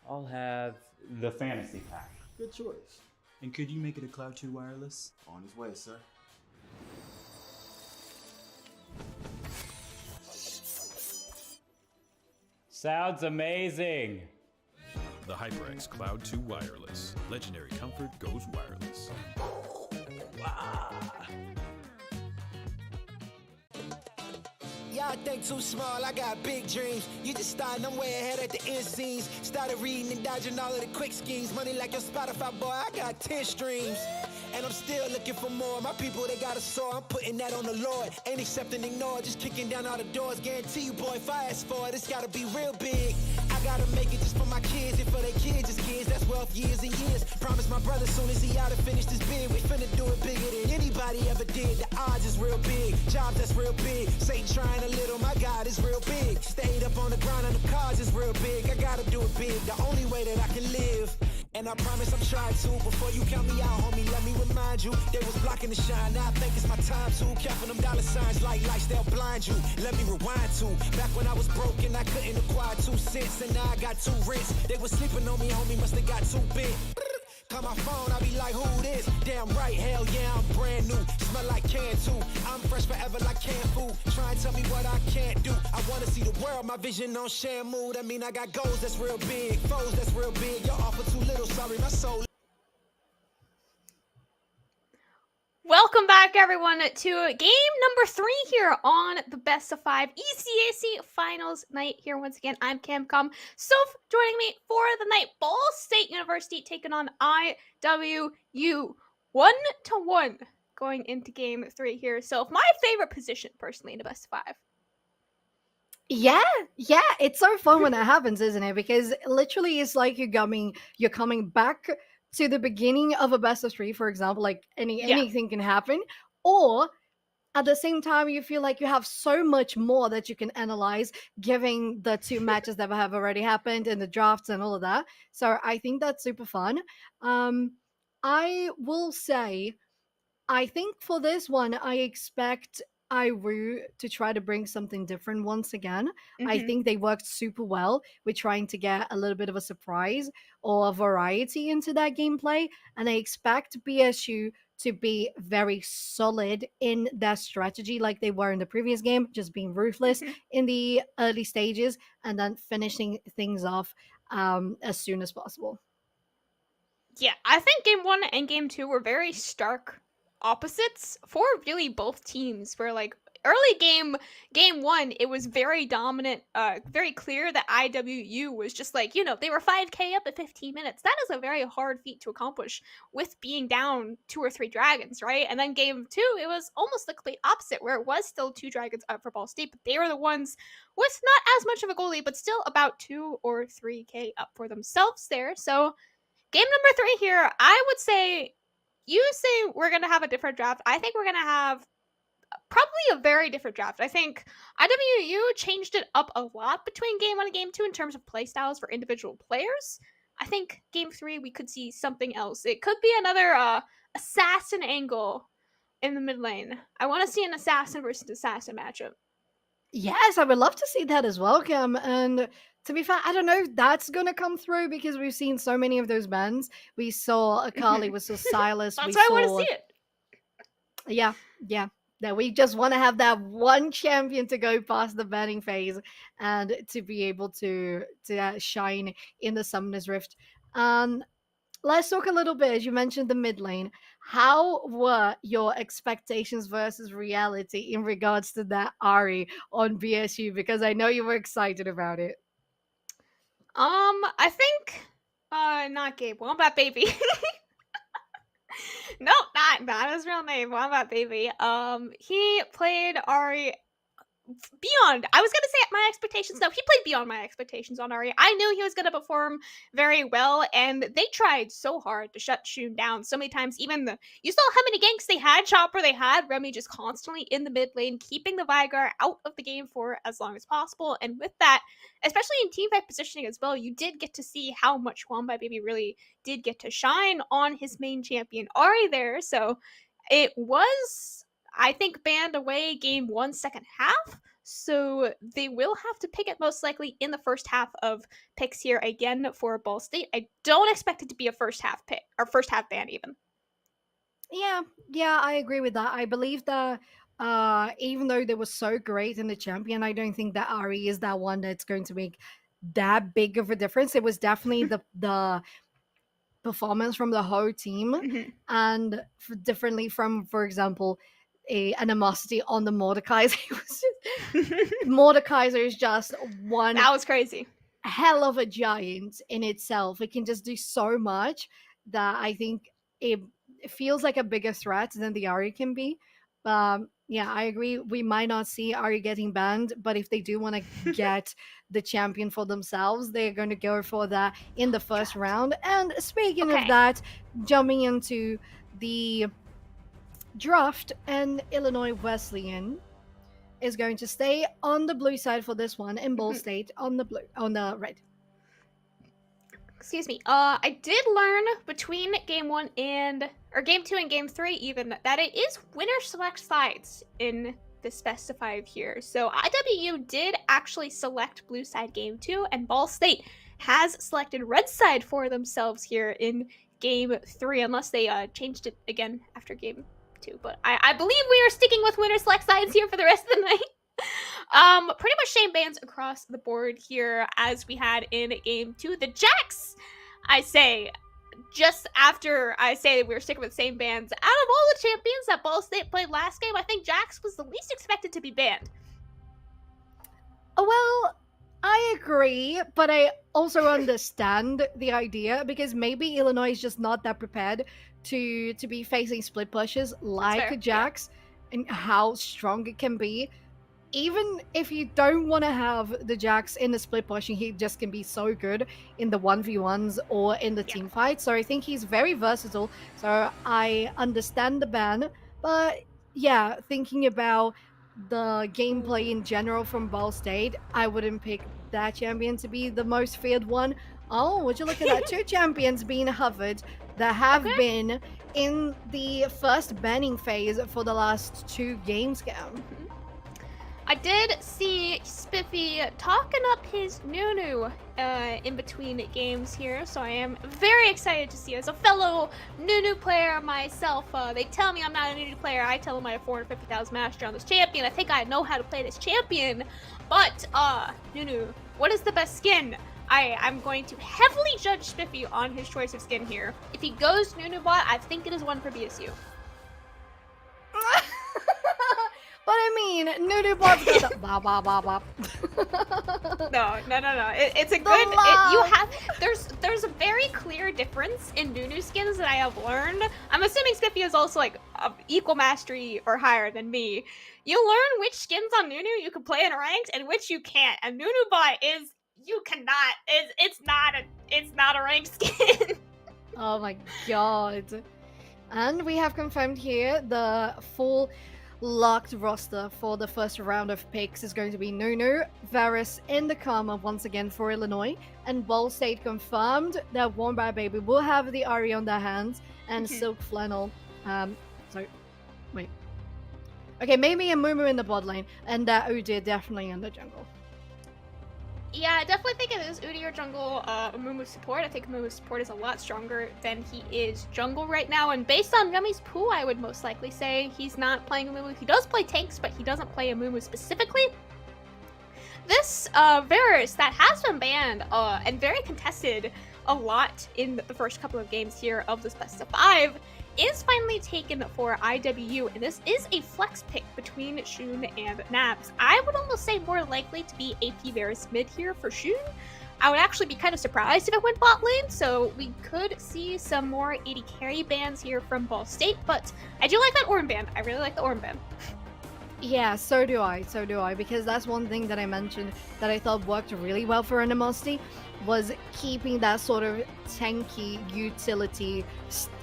I'll have the fantasy pack. Good choice. And could you make it a Cloud 2 wireless? On his way, sir. Sounds amazing. The HyperX Cloud 2 Wireless. Legendary comfort goes wireless. Y'all think too small, I got big dreams. You just starting, I'm way ahead at the end scenes. Started reading and dodging all of the quick schemes. Money like your Spotify, boy, I got 10 streams. And I'm still looking for more. My people, they got a soar, I'm putting that on the Lord. Ain't accept and ignore, just kicking down all the doors. Guarantee you, boy, if I ask for it, it's gotta be real big. I gotta make it just for my kids and for their kids, just kids. That's wealth years and years. Promise my brother soon as he out and finish this bid, we finna do it bigger than anybody ever did. The odds is real big, jobs that's real big. Satan trying a little, my God is real big. Stayed up on the grind on the cars is real big. I gotta do it big, the only way that I can live. And I promise I'm trying to. Before you count me out, homie, let me remind you. They was blocking the shine, now I think it's my time to. Counting them dollar signs like lights, they'll blind you. Let me rewind to. Back when I was broken, I couldn't acquire 2 cents. And now I got 2 rents. They was sleeping on me, homie, must have got too big. Call my phone, I be like, who this? Damn right, hell yeah, I'm brand new. Smell like can too. I'm fresh forever like canned food. Try and tell me what I can't do. I wanna see the world, my vision on Shamu. That mean I got goals that's real big, foes that's real big. Your offer too little, sorry, my soul. Welcome back, everyone, to game number 3 here on the Best of 5 ECAC Finals night. Here once again, I'm Camcom. Soph joining me for the night. Ball State University taking on IWU 1-1 going into game 3 here. Soph, my favorite position personally in the Best of 5. Yeah, it's so fun when that happens, isn't it? Because literally it's like you're coming back to the beginning of a best of 3, for example, like anything can happen, or at the same time you feel like you have so much more that you can analyze given the 2 matches that have already happened and the drafts and all of that. So I think that's super fun. I will say, I think for this one I expect IWU to try to bring something different once again. I think they worked super well with trying to get a little bit of a surprise or a variety into that gameplay, and I expect BSU to be very solid in their strategy like they were in the previous game, just being ruthless in the early stages and then finishing things off as soon as possible. Yeah, I think game 1 and game 2 were very stark opposites for really both teams, where like early game one, it was very dominant, very clear that IWU was just like, they were 5k up at 15 minutes. That is a very hard feat to accomplish with being down 2 or 3 dragons, right? And then game two, it was almost the complete opposite, where it was still 2 dragons up for Ball State, but they were the ones with not as much of a goal lead, but still about 2 or 3k up for themselves there. So game number 3 here, I would say, you say we're going to have a different draft. I think we're going to have probably a very different draft. I think IWU changed it up a lot between game 1 and game 2 in terms of playstyles for individual players. I think game 3 we could see something else. It could be another assassin angle in the mid lane. I want to see an assassin versus assassin matchup. Yes, I would love to see that as well, Cam. And to be fair, I don't know if that's going to come through because we've seen so many of those bans. We saw Akali, we saw Silas. That's why I want to see it. Yeah. That we just want to have that one champion to go past the banning phase and to be able to shine in the Summoner's Rift. Let's talk a little bit, as you mentioned, the mid lane. How were your expectations versus reality in regards to that Ahri on BSU? Because I know you were excited about it. I think, not Gabe, Wombat Baby. Nope, not his real name, Wombat Baby. He played Ahri beyond, I was gonna say my expectations. No, he played beyond my expectations on Ahri. I knew he was gonna perform very well, and they tried so hard to shut Shun down so many times. You saw how many ganks they had. Chopper, they had Remy just constantly in the mid lane, keeping the Vigar out of the game for as long as possible. And with that, especially in teamfight positioning as well, you did get to see how much Wombat Baby really did get to shine on his main champion Ahri there. So it was, I think, banned away game 1 second half. So they will have to pick it most likely in the first half of picks here again for Ball State. I don't expect it to be a first half pick or first half ban even. Yeah, I agree with that. I believe that even though they were so great in the champion, I don't think that Ahri is that one that's going to make that big of a difference. It was definitely the performance from the whole team, and differently from, for example, a animosity on the Mordekaiser. Mordekaiser is just one. That was crazy. Hell of a giant in itself. It can just do so much that I think it feels like a bigger threat than the Ahri can be. Yeah, I agree. We might not see Ahri getting banned, but if they do want to get the champion for themselves, they're going to go for that in the first round. And speaking of that, jumping into the draft, and Illinois Wesleyan is going to stay on the blue side for this one, and Ball State on the red. Excuse me. I did learn between game 2 and game 3 even that it is winner select sides in the specified here. So IWU did actually select blue side game 2, and Ball State has selected red side for themselves here in game 3, unless they changed it again after game 2. But I believe we are sticking with winner select sides here for the rest of the night. Pretty much same bans across the board here as we had in game 2. The Jacks, I say, just after I say we were sticking with the same bans, out of all the champions that Ball State played last game, I think Jax was the least expected to be banned. Well, I agree, but I also understand the idea, because maybe Illinois is just not that prepared to be facing split pushes like Jax, and how strong it can be. Even if you don't want to have the Jax in the split pushing, he just can be so good in the 1v1s or in the team fight. So I think he's very versatile. So I understand the ban. But yeah, thinking about the gameplay in general from Ball State, I wouldn't pick that champion to be the most feared one. Oh, would you look at that? 2 champions being hovered that have been in the first banning phase for the last 2 games, Cam. I did see Spiffy talking up his Nunu in between games here, so I am very excited to see. As a fellow Nunu player myself, they tell me I'm not a Nunu player. I tell them I have 450,000 mastery on this champion. I think I know how to play this champion, but Nunu, what is the best skin? I'm going to heavily judge Spiffy on his choice of skin here. If he goes Nunu bot, I think it is one for BSU. But I mean, Nunu Bot's got the blah blah blah blah. No. It's a The good. You love. have there's a very clear difference in Nunu skins that I have learned. I'm assuming Spiffy is also like equal mastery or higher than me. You learn which skins on Nunu you can play in ranked and which you can't. And Nunu Bot is you cannot. It's not a ranked skin. Oh my god. And we have confirmed here the full locked roster for the first round of picks is going to be Nunu, Varus, and the Karma once again for Illinois. And Ball State confirmed that Warm by Baby will have the Ari on their hands and Silk Flannel. Wait. Okay, maybe a Mumu in the bot lane and Udyr definitely in the jungle. Yeah, I definitely think it is Udyr jungle, Mumu support. I think Mumu support is a lot stronger than he is jungle right now. And based on Yummy's pool, I would most likely say he's not playing a Mumu. He does play tanks, but he doesn't play a Mumu specifically. This Varus that has been banned and very contested a lot in the first couple of games here of this best of 5 is finally taken for IWU, and this is a flex pick between Shun and Nabs. I would almost say more likely to be AP Varus mid here for Shun. I would actually be kind of surprised if it went bot lane, so we could see some more AD carry bans here from Ball State, but I do like that Ornn band. I really like the Ornn band. Yeah, so do I, because that's one thing that I mentioned that I thought worked really well for Animosity was keeping that sort of tanky utility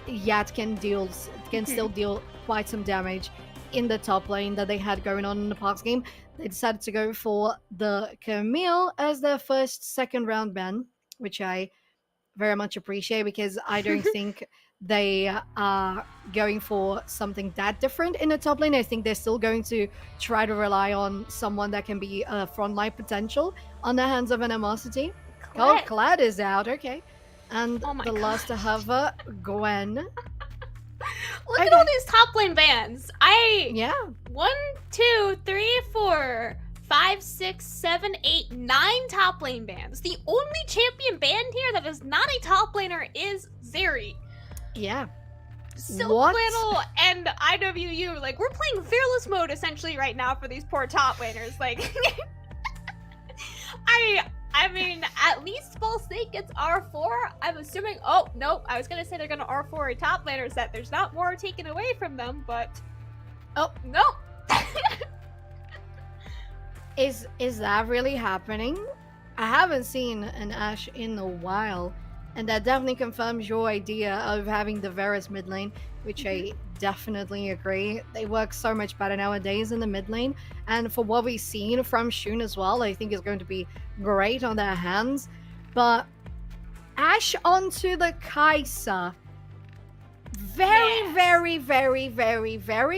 yet can still deal quite some damage in the top lane that they had going on in the past game. They decided to go for the Camille as their second round ban, which I very much appreciate because I don't think they are going for something that different in the top lane. I think they're still going to try to rely on someone that can be a frontline potential on the hands of Animosity. Oh, Clad is out, okay. And the last to have Gwen. Look at all these top lane bans. 1, 2, 3, 4, 5, 6, 7, 8, 9 top lane bans. The only champion banned here that is not a top laner is Zeri. Yeah. Silk Flannel and IWU, like, we're playing fearless mode essentially right now for these poor top laners. Like, I mean, at least Ball State gets R4. I'm assuming. Oh no, I was gonna say they're gonna R4 a top laner set. There's not more taken away from them, but oh no. Is that really happening? I haven't seen an Ashe in a while, and that definitely confirms your idea of having the Varus mid lane, which I definitely agree. They work so much better nowadays in the mid lane, and for what we've seen from Shun as well, I think is going to be great on their hands. But Ashe onto the Kai'Sa. Very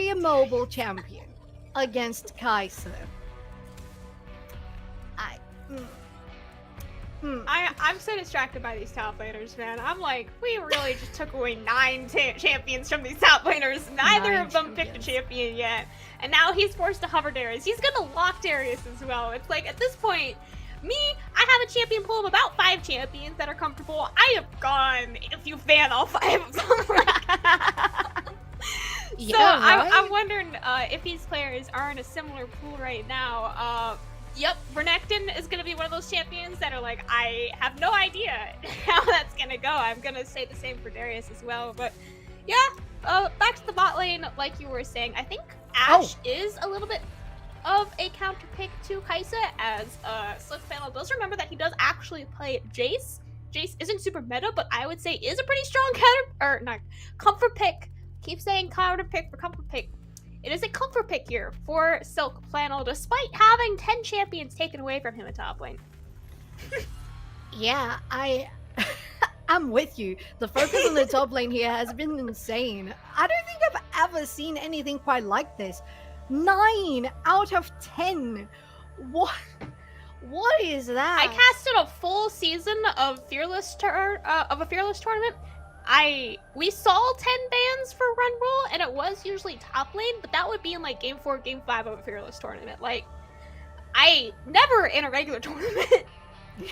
immobile champion against Kai'Sa. I'm so distracted by these top laners, man. I'm like, we really just took away 9 champions from these top laners. Neither of them picked a champion yet. And now he's forced to hover Darius. He's gonna lock Darius as well. It's like, at this point, I have a champion pool of about 5 champions that are comfortable. I have gone if you fan all 5 of them. So I'm wondering if these players are in a similar pool right now. Yep, Renekton is going to be one of those champions that are like, I have no idea how that's going to go. I'm going to say the same for Darius as well. But yeah, back to the bot lane, like you were saying. I think Ashe is a little bit of a counter pick to Kai'Sa, as Slick Flannel does remember that he does actually play Jace. Jace isn't super meta, but I would say is a pretty strong comfort pick. Keep saying counter pick for comfort pick. It is a comfort pick here for Silk Flannel, despite having 10 champions taken away from him at top lane. Yeah, I'm with you. The focus on the top lane here has been insane. I don't think I've ever seen anything quite like this. 9 out of 10. What is that? I casted a full season of a fearless tournament. We saw 10 bans for run rule, and it was usually top lane, but that would be in like game 4, game 5 of a fearless tournament. Like, I never in a regular tournament. Yeah.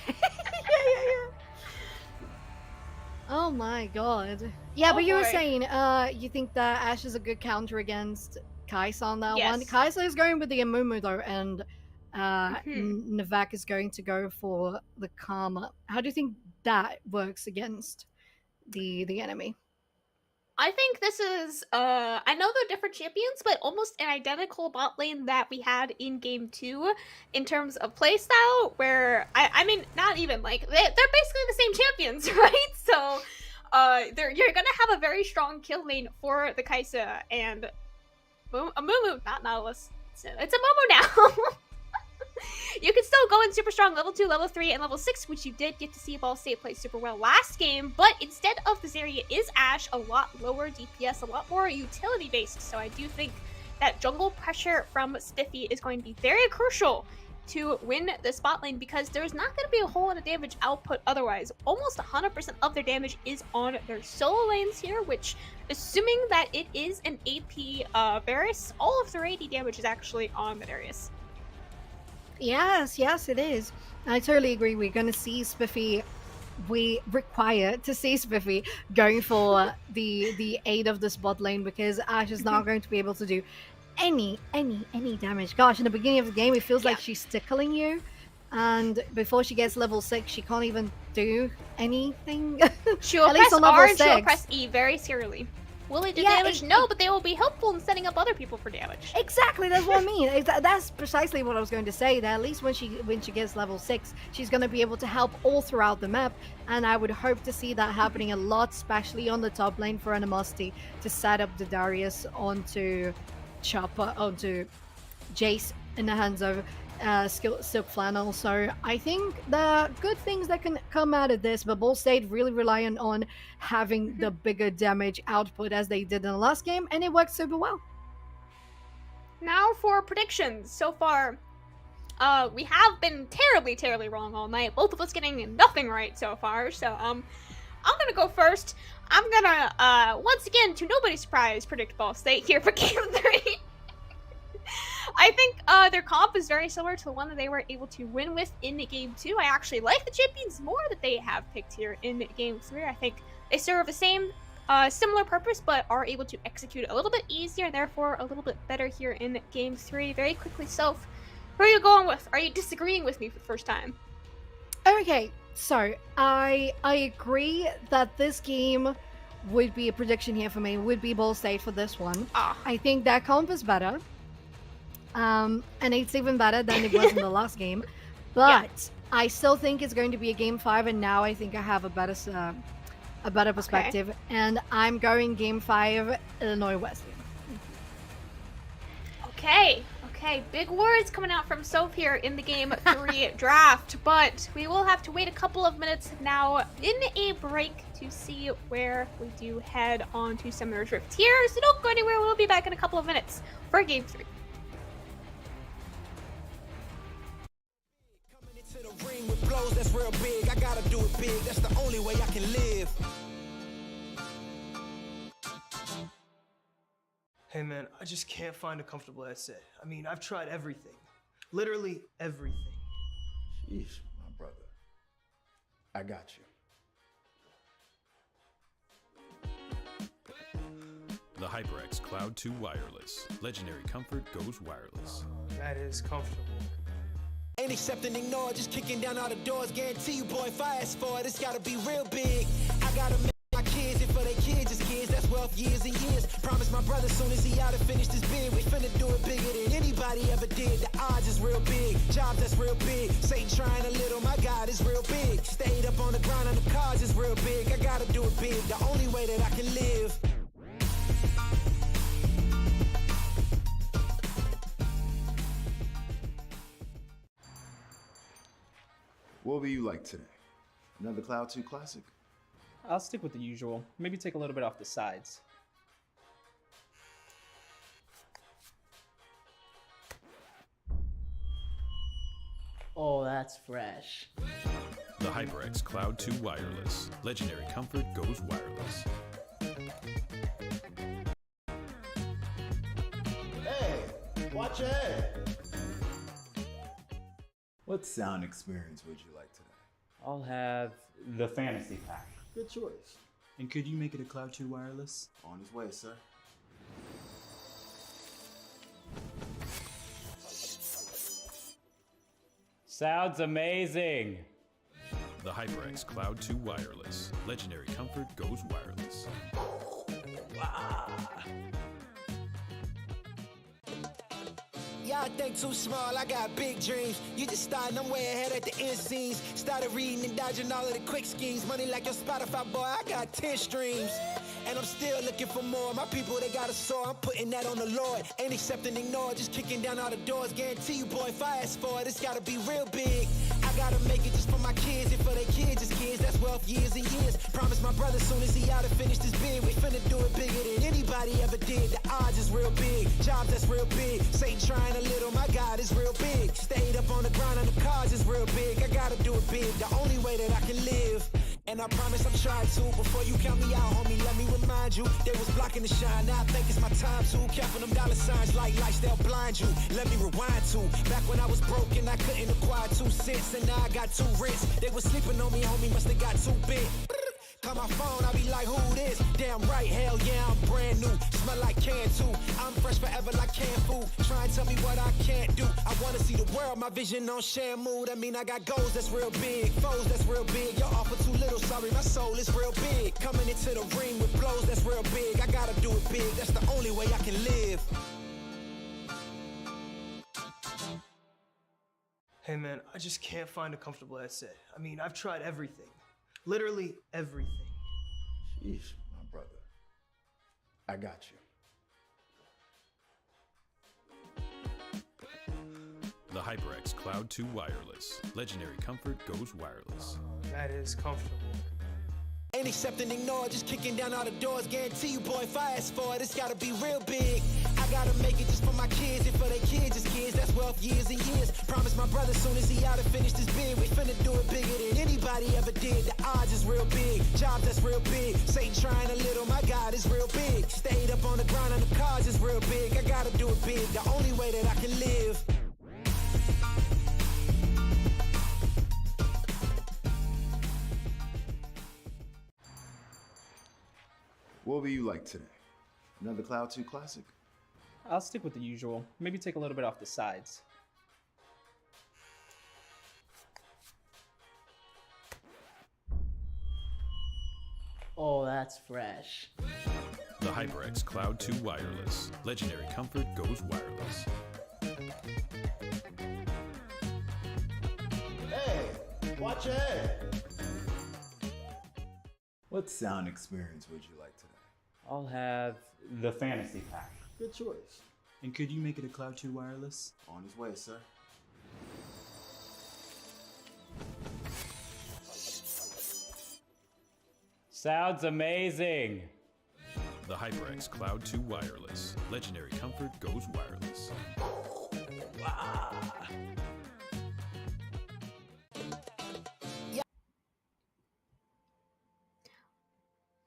Oh my god. Yeah, Oh but you were boy. saying you think that Ashe is a good counter against Kaisa on that one. Yes. Kaisa is going with the Amumu though, and Mhm. Navak is going to go for the Karma. How do you think that works against the enemy? I think this is I know they're different champions, but almost an identical bot lane that we had in game 2 in terms of playstyle, where I mean not even like they're basically the same champions, right? So you're gonna have a very strong kill lane for the Kaisa and Amumu, not Nautilus. It's Amumu now. You can still go in super strong level 2, level 3, and level 6, which you did get to see Ball State play super well last game, but instead of the Zarya is Ashe, a lot lower DPS, a lot more utility based, so I do think that jungle pressure from Spiffy is going to be very crucial to win the spot lane because there's not going to be a whole lot of damage output otherwise. Almost 100% of their damage is on their solo lanes here, which, assuming that it is an AP Varus, all of their AD damage is actually on the Darius. Yes, it is. I totally agree. We're going to see Spiffy. We require to see Spiffy going for the aid of this bot lane because Ashe is not going to be able to do any damage. Gosh, in the beginning of the game, it feels like she's tickling you, and before she gets level 6, she can't even do anything. She'll At least press on level R and 6. she'll press E very serially. Will it do Yeah, damage? No, but they will be helpful in setting up other people for damage. Exactly, that's what I mean. That's precisely what I was going to say. That at least when she gets level 6, she's going to be able to help all throughout the map, and I would hope to see that happening a lot, especially on the top lane for Animosity to set up the Darius onto Chopper, onto Jace in the hands of Silk Flannel. So I think the good things that can come out of this, but Ball State really reliant on having the bigger damage output as they did in the last game, and it worked super well. Now for predictions. So far, we have been terribly wrong all night. Both of us getting nothing right so far. So I'm gonna go first. I'm gonna once again, to nobody's surprise, predict Ball State here for game 3. I think their comp is very similar to the one that they were able to win with in game 2. I actually like the champions more that they have picked here in game 3. I think they serve the same similar purpose, but are able to execute a little bit easier, and therefore a little bit better here in game 3. Very quickly, Soph, who are you going with? Are you disagreeing with me for the first time? Okay, so I agree that this game would be a prediction here for me, would be Ball State for this one. I think that comp is better. And it's even better than it was in the last game. But I still think it's going to be a game 5, and now I think I have a better perspective. Okay. And I'm going game 5, Illinois Wesleyan. Okay, big words coming out from Soph here in the game 3 draft, but we will have to wait a couple of minutes now in a break to see where we do head on to Summoner's Rift here. So don't go anywhere, we'll be back in a couple of minutes for game 3. That's real big. I gotta do it big. That's the only way I can live. Hey man, I just can't find a comfortable headset. I mean, I've tried everything. Literally everything. Sheesh, my brother. I got you. The HyperX Cloud 2 Wireless. Legendary comfort goes wireless. That is comfortable. Ain't accepting, ignore, just kicking down all the doors. Guarantee you, boy, if I ask for it, it's gotta be real big. I gotta make my kids, and for their kids, it's kids. That's wealth years and years. Promise my brother, soon as he out and finish this bid, we finna do it bigger than anybody ever did. The odds is real big, jobs that's real big. Satan trying a little, my God is real big. Stayed up on the ground on the cards is real big. I gotta do it big, the only way that I can live. What will you like today? Another Cloud 2 classic? I'll stick with the usual. Maybe take a little bit off the sides. Oh, that's fresh. The HyperX Cloud 2 Wireless. Legendary comfort goes wireless. Hey, watch your head. What sound experience would you like today? I'll have the fantasy pack. Good choice. And could you make it a Cloud 2 wireless? On his way, sir. Sounds amazing. The HyperX Cloud 2 Wireless. Legendary comfort goes wireless. Y'all think too small, I got big dreams. You just starting, I'm way ahead at the end scenes. Started reading and dodging all of the quick schemes. Money like your Spotify, boy, I got 10 streams. And I'm still looking for more. My people, they got a soar, I'm putting that on the Lord. Ain't accepting, ignore, just kicking down all the doors. Guarantee you, boy, if I ask for it, it's gotta be real big. I gotta make it just for my kids and for their kids' kids. That's wealth years and years. Promise my brother soon as he out and finished his bid, we finna do it bigger than anybody ever did. The odds is real big, jobs that's real big. Satan trying a little, my God is real big. Stayed up on the ground on the cars is real big. I gotta do it big, the only way that I can live. And I promise I'm trying to. Before you count me out, homie, let me remind you. They was blocking the shine, now I think it's my time to. Counting them dollar signs like lights, they'll blind you. Let me rewind to back when I was broke and I couldn't acquire 2 cents. And now I got 2 rents. They was sleeping on me, homie, must have got too big. Call my phone, I be like, who this? Damn right, hell yeah, I'm brand new. Smell like can too. I'm fresh forever like canned food. Try and tell me what I can't do. I wanna see the world, my vision on Shamu. That mean I got goals that's real big, foes that's real big. Your offer too little, sorry, my soul is real big. Coming into the ring with blows that's real big. I gotta do it big, that's the only way I can live. Hey man, I just can't find a comfortable headset. I mean, I've tried everything. Literally everything. Sheesh, my brother. I got you. The HyperX Cloud 2 Wireless. Legendary comfort goes wireless. That is comfortable. Ain't accepting, ignore, just kicking down all the doors. Guarantee you, boy, if I ask for it, it's gotta be real big. I gotta make it just for my kids and for their kids' kids. That's wealth years and years. Promise my brother soon as he out and finished his bid, we finna do it bigger than anybody ever did. The odds is real big, jobs that's real big. Satan trying a little, my God is real big. Stayed up on the ground on the cars is real big. I gotta do it big, the only way that I can live. What will you like today? Another Cloud 2 classic? I'll stick with the usual. Maybe take a little bit off the sides. Oh, that's fresh. The HyperX Cloud 2 Wireless. Legendary comfort goes wireless. Hey, watch your head. What sound experience would you like today? I'll have the fantasy pack. Good choice. And could you make it a Cloud 2 wireless? On his way, sir. Sounds amazing. The HyperX Cloud 2 Wireless. Legendary comfort goes wireless.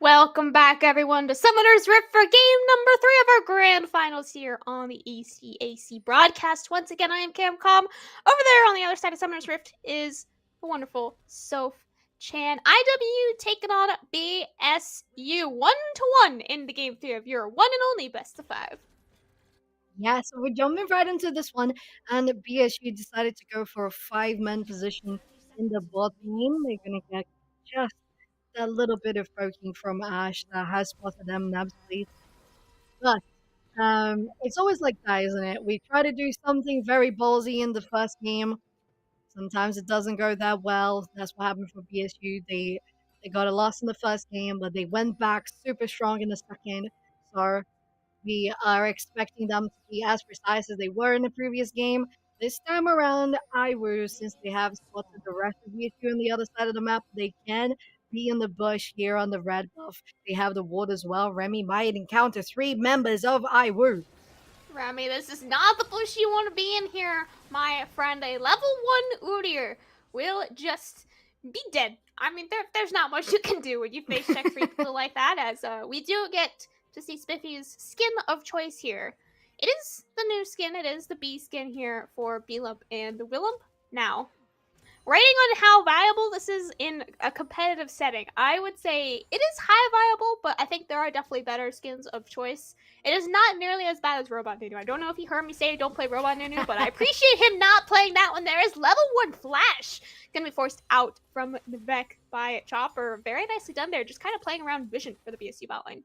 Welcome back, everyone, to Summoner's Rift for game number 3 of our grand finals here on the ECAC broadcast. Once again, I am Camcom. Over there on the other side of Summoner's Rift is the wonderful Soph Chan. IW taking on BSU 1-1 in the game 3 of your one and only best of 5. Yeah, so we're jumping right into this one, and BSU decided to go for a 5-man position in the bot lane. They're gonna get just that little bit of poking from Ash that has spotted them absolutely. But it's always like that, isn't it? We try to do something very ballsy in the first game. Sometimes it doesn't go that well. That's what happened for BSU. They got a loss in the first game, but they went back super strong in the second. So we are expecting them to be as precise as they were in the previous game. This time around, since they have spotted the rest of BSU on the other side of the map, they can be in the bush here on the red buff. They have the ward as well. Remy might encounter 3 members of IWU. Remy, this is not the bush you want to be in here, my friend. A level 1 Udyr will just be dead. I mean, there's not much you can do when you face check people like that, as we do get to see Spiffy's skin of choice here. It is the new skin. It is the B skin here for Belump and Willump. Now, rating on how viable this is in a competitive setting, I would say it is high viable, but I think there are definitely better skins of choice. It is not nearly as bad as Robot Nunu. I don't know if you heard me say don't play Robot Nunu, but I appreciate him not playing that when there is level 1 Flash gonna be forced out from the Vec by Chopper. Very nicely done there, just kind of playing around Vision for the BSU bot lane.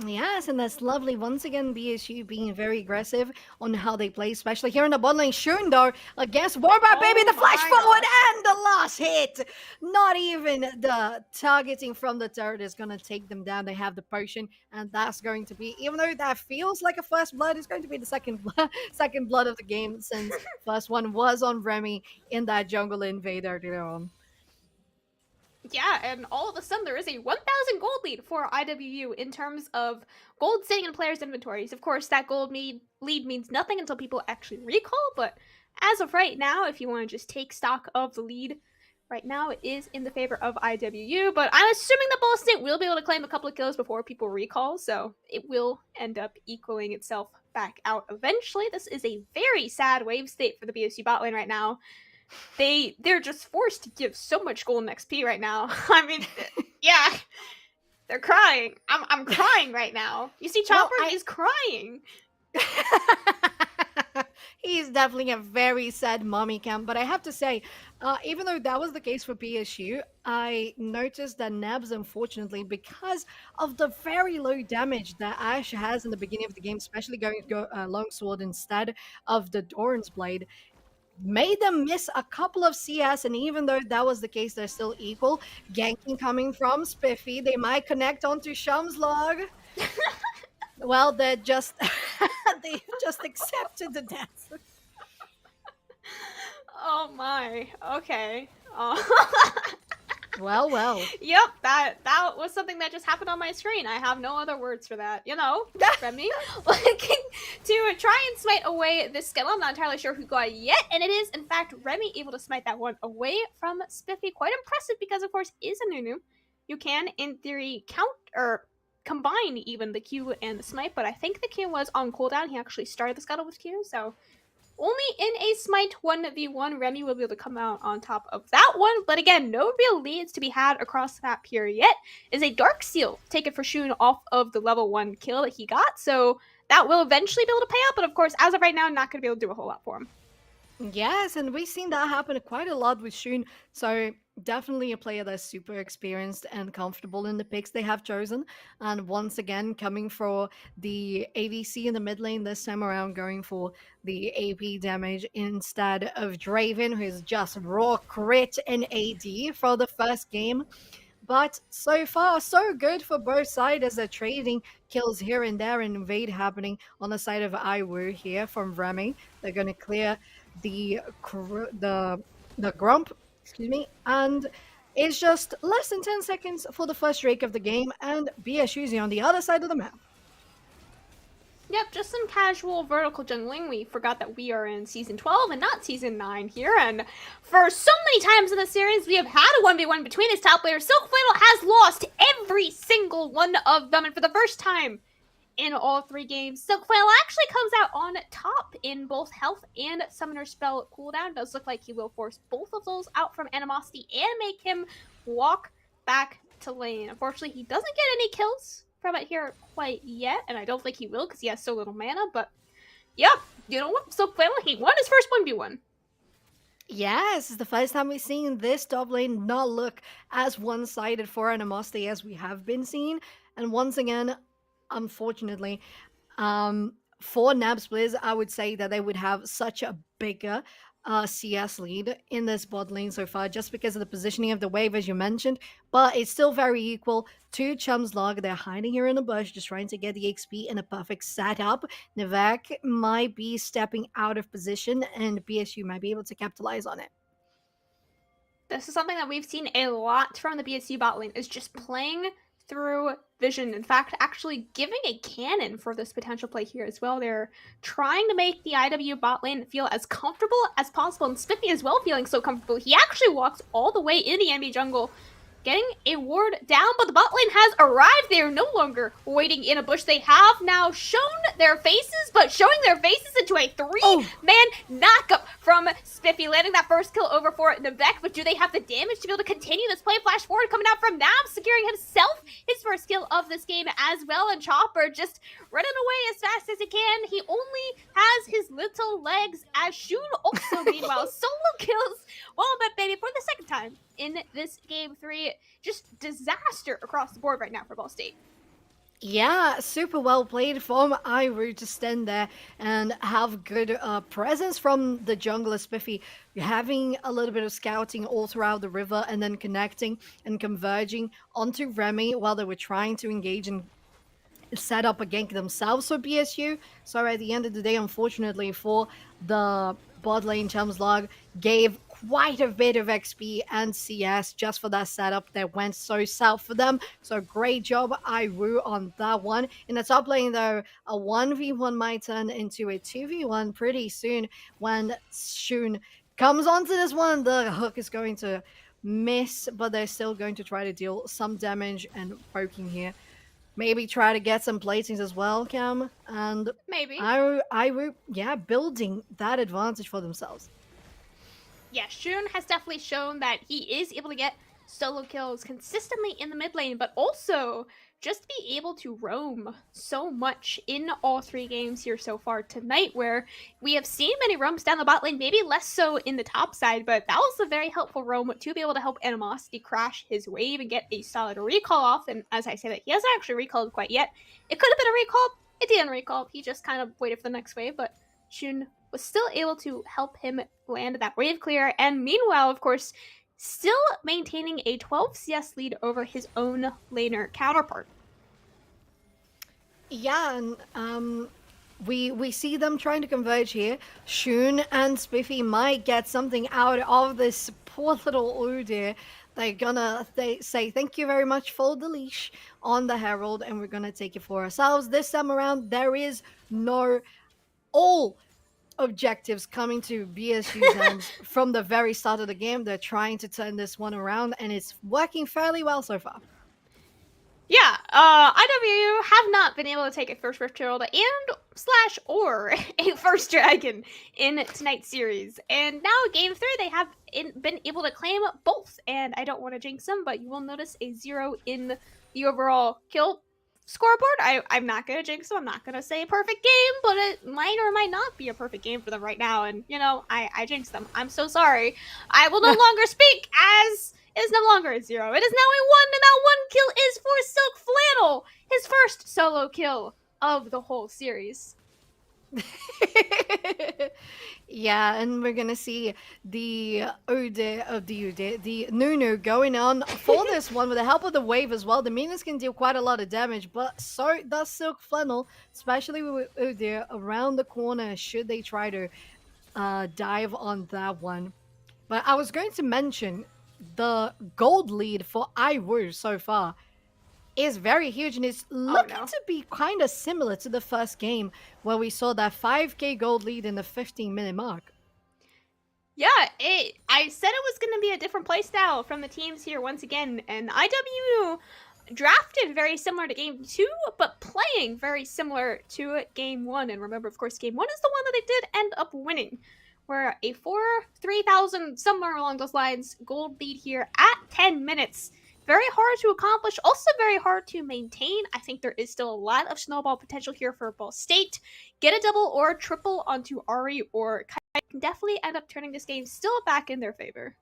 Yes, and that's lovely. Once again, BSU being very aggressive on how they play, especially here in the bot lane. Shun, though, against Warbar, baby, the flash forward and the last hit. Not even the targeting from the turret is going to take them down. They have the potion, and that's going to be, even though that feels like a first blood, it's going to be the second blood of the game, since first one was on Remy in that jungle invader. Yeah, and all of a sudden there is a 1,000 gold lead for IWU in terms of gold sitting in players' inventories. Of course, that gold lead means nothing until people actually recall, but as of right now, if you want to just take stock of the lead, right now it is in the favor of IWU, but I'm assuming the Ball State will be able to claim a couple of kills before people recall, so it will end up equaling itself back out eventually. This is a very sad wave state for the BSU bot lane right now. They're just forced to give so much golden XP right now. I mean, yeah, they're crying. I'm crying right now. You see, Chopper is crying. He's definitely a very sad mommy cam, but I have to say, even though that was the case for BSU, I noticed that Nabs, unfortunately, because of the very low damage that Ash has in the beginning of the game, especially going to go longsword instead of the Doran's blade, made them miss a couple of CS, and even though that was the case, they're still equal. Ganking coming from Spiffy. They might connect onto Shum's log. Well, they're just they've just accepted the death. Oh my. Okay. Well. Yep, that was something that just happened on my screen. I have no other words for that. You know, Remy looking to try and smite away this skill. I'm not entirely sure who got it yet, and it is, in fact, Remy able to smite that one away from Spiffy. Quite impressive because, of course, is a Nunu. You can, in theory, count or combine even the Q and the smite, but I think the Q was on cooldown. He actually started the scuttle with Q, so only in a smite 1v1, Remy will be able to come out on top of that one. But again, no real leads to be had across the map here yet. Is a Dark Seal taken for Shun off of the level 1 kill that he got. So that will eventually be able to pay out. But of course, as of right now, not going to be able to do a whole lot for him. Yes, and we've seen that happen quite a lot with Shun. So definitely a player that's super experienced and comfortable in the picks they have chosen. And once again, coming for the ADC in the mid lane this time around, going for the AP damage instead of Draven, who is just raw crit and AD for the first game. But so far, so good for both sides as they're trading kills here and there, and invade happening on the side of Iwu here from Remy. They're going to clear the Grump, excuse me, and it's just less than 10 seconds for the first Drake of the game, and BSU's on the other side of the map. Yep, just some casual vertical jungling. We forgot that we are in Season 12 and not Season 9 here, and for so many times in the series, we have had a 1v1 between his top players. Silk Flannel has lost every single one of them, and for the first time in all 3 games, Silk Flannel actually comes out on top in both health and summoner spell cooldown. Does look like he will force both of those out from Animosity and make him walk back to lane. Unfortunately, he doesn't get any kills from it here quite yet, and I don't think he will because he has so little mana, but yeah, you know what? Silk Flannel, he won his first 1v1. Yes, it's the first time we've seen this top lane not look as one-sided for Animosity as we have been seeing, and once again, unfortunately, for Nabs Blizz, I would say that they would have such a bigger CS lead in this bot lane so far, just because of the positioning of the wave, as you mentioned, but it's still very equal to Chum's log. They're hiding here in the bush, just trying to get the XP in a perfect setup. Nivek might be stepping out of position, and BSU might be able to capitalize on it. This is something that we've seen a lot from the BSU bot lane, is just playing through vision. In fact, actually giving a cannon for this potential play here as well. They're trying to make the IW bot lane feel as comfortable as possible, and Spiffy as well feeling so comfortable. He actually walks all the way in the enemy jungle getting a ward down, but the bot lane has arrived. They are no longer waiting in a bush. They have now shown their faces, but showing their faces into a three-man knockup from Spiffy, landing that first kill over for Navek. But do they have the damage to be able to continue this play? Flash forward coming out from Nab, securing himself his first kill of this game as well, and Chopper just running away as fast as he can. He only has his little legs, as Shun also meanwhile solo kills Wombat Baby for the second time in this game 3. Just disaster across the board right now for Ball State. Yeah, super well played from Iru to stand there and have good presence from the jungler Spiffy, having a little bit of scouting all throughout the river and then connecting and converging onto Remy while they were trying to engage and set up a gank themselves for BSU. So at the end of the day, unfortunately for the bot lane, Chumslog gave quite a bit of XP and CS just for that setup that went so south for them. So great job, Iru, on that one. In the top lane, though, a 1v1 might turn into a 2v1 pretty soon when Shun comes onto this one. The hook is going to miss, but they're still going to try to deal some damage and poking here. Maybe try to get some platings as well, Cam. And maybe Iru, yeah, building that advantage for themselves. Yeah, Shun has definitely shown that he is able to get solo kills consistently in the mid lane, but also just be able to roam so much in all 3 games here so far tonight, where we have seen many roams down the bot lane, maybe less so in the top side, but that was a very helpful roam to be able to help Animosity crash his wave and get a solid recall off. And as I say that, he hasn't actually recalled quite yet. It could have been a recall. It didn't recall. He just kind of waited for the next wave, but Shun was still able to help him land that wave clear. And meanwhile, of course, still maintaining a 12 CS lead over his own laner counterpart. Yeah, and we see them trying to converge here. Shun and Spiffy might get something out of this poor little Udyr. They're gonna say thank you very much for the leash on the Herald, and we're gonna take it for ourselves. This time around, there is no all objectives coming to BSU's hands from the very start of the game. They're trying to turn this one around, and it's working fairly well so far. Yeah, IW have not been able to take a first Herald and / or a first dragon in tonight's series. And now game 3, they have been able to claim both. And I don't want to jinx them, but you will notice a 0 in the overall kill scoreboard. I'm not going to jinx them. I'm not going to say a perfect game, but it might or might not be a perfect game for them right now. And, you know, I jinxed them. I'm so sorry. I will no longer speak as... It is no longer a 0. It is now a 1, and that 1 kill is for Silk Flannel, his first solo kill of the whole series. Yeah, and we're gonna see the Nunu going on for this one with the help of the wave as well. The minions can deal quite a lot of damage, but so does Silk Flannel, especially with Udyr around the corner should they try to dive on that one. But I was going to mention the gold lead for Iru so far is very huge, and it's looking to be kind of similar to the first game where we saw that 5k gold lead in the 15-minute mark. Yeah, I said it was going to be a different playstyle from the teams here once again, and IW drafted very similar to game 2, but playing very similar to game 1. And remember, of course, game 1 is the one that they did end up winning. We're a 3,000, somewhere along those lines, gold lead here at 10 minutes. Very hard to accomplish, also very hard to maintain. I think there is still a lot of snowball potential here for Ball State. Get a double or a triple onto Ari or Kai can definitely end up turning this game still back in their favor.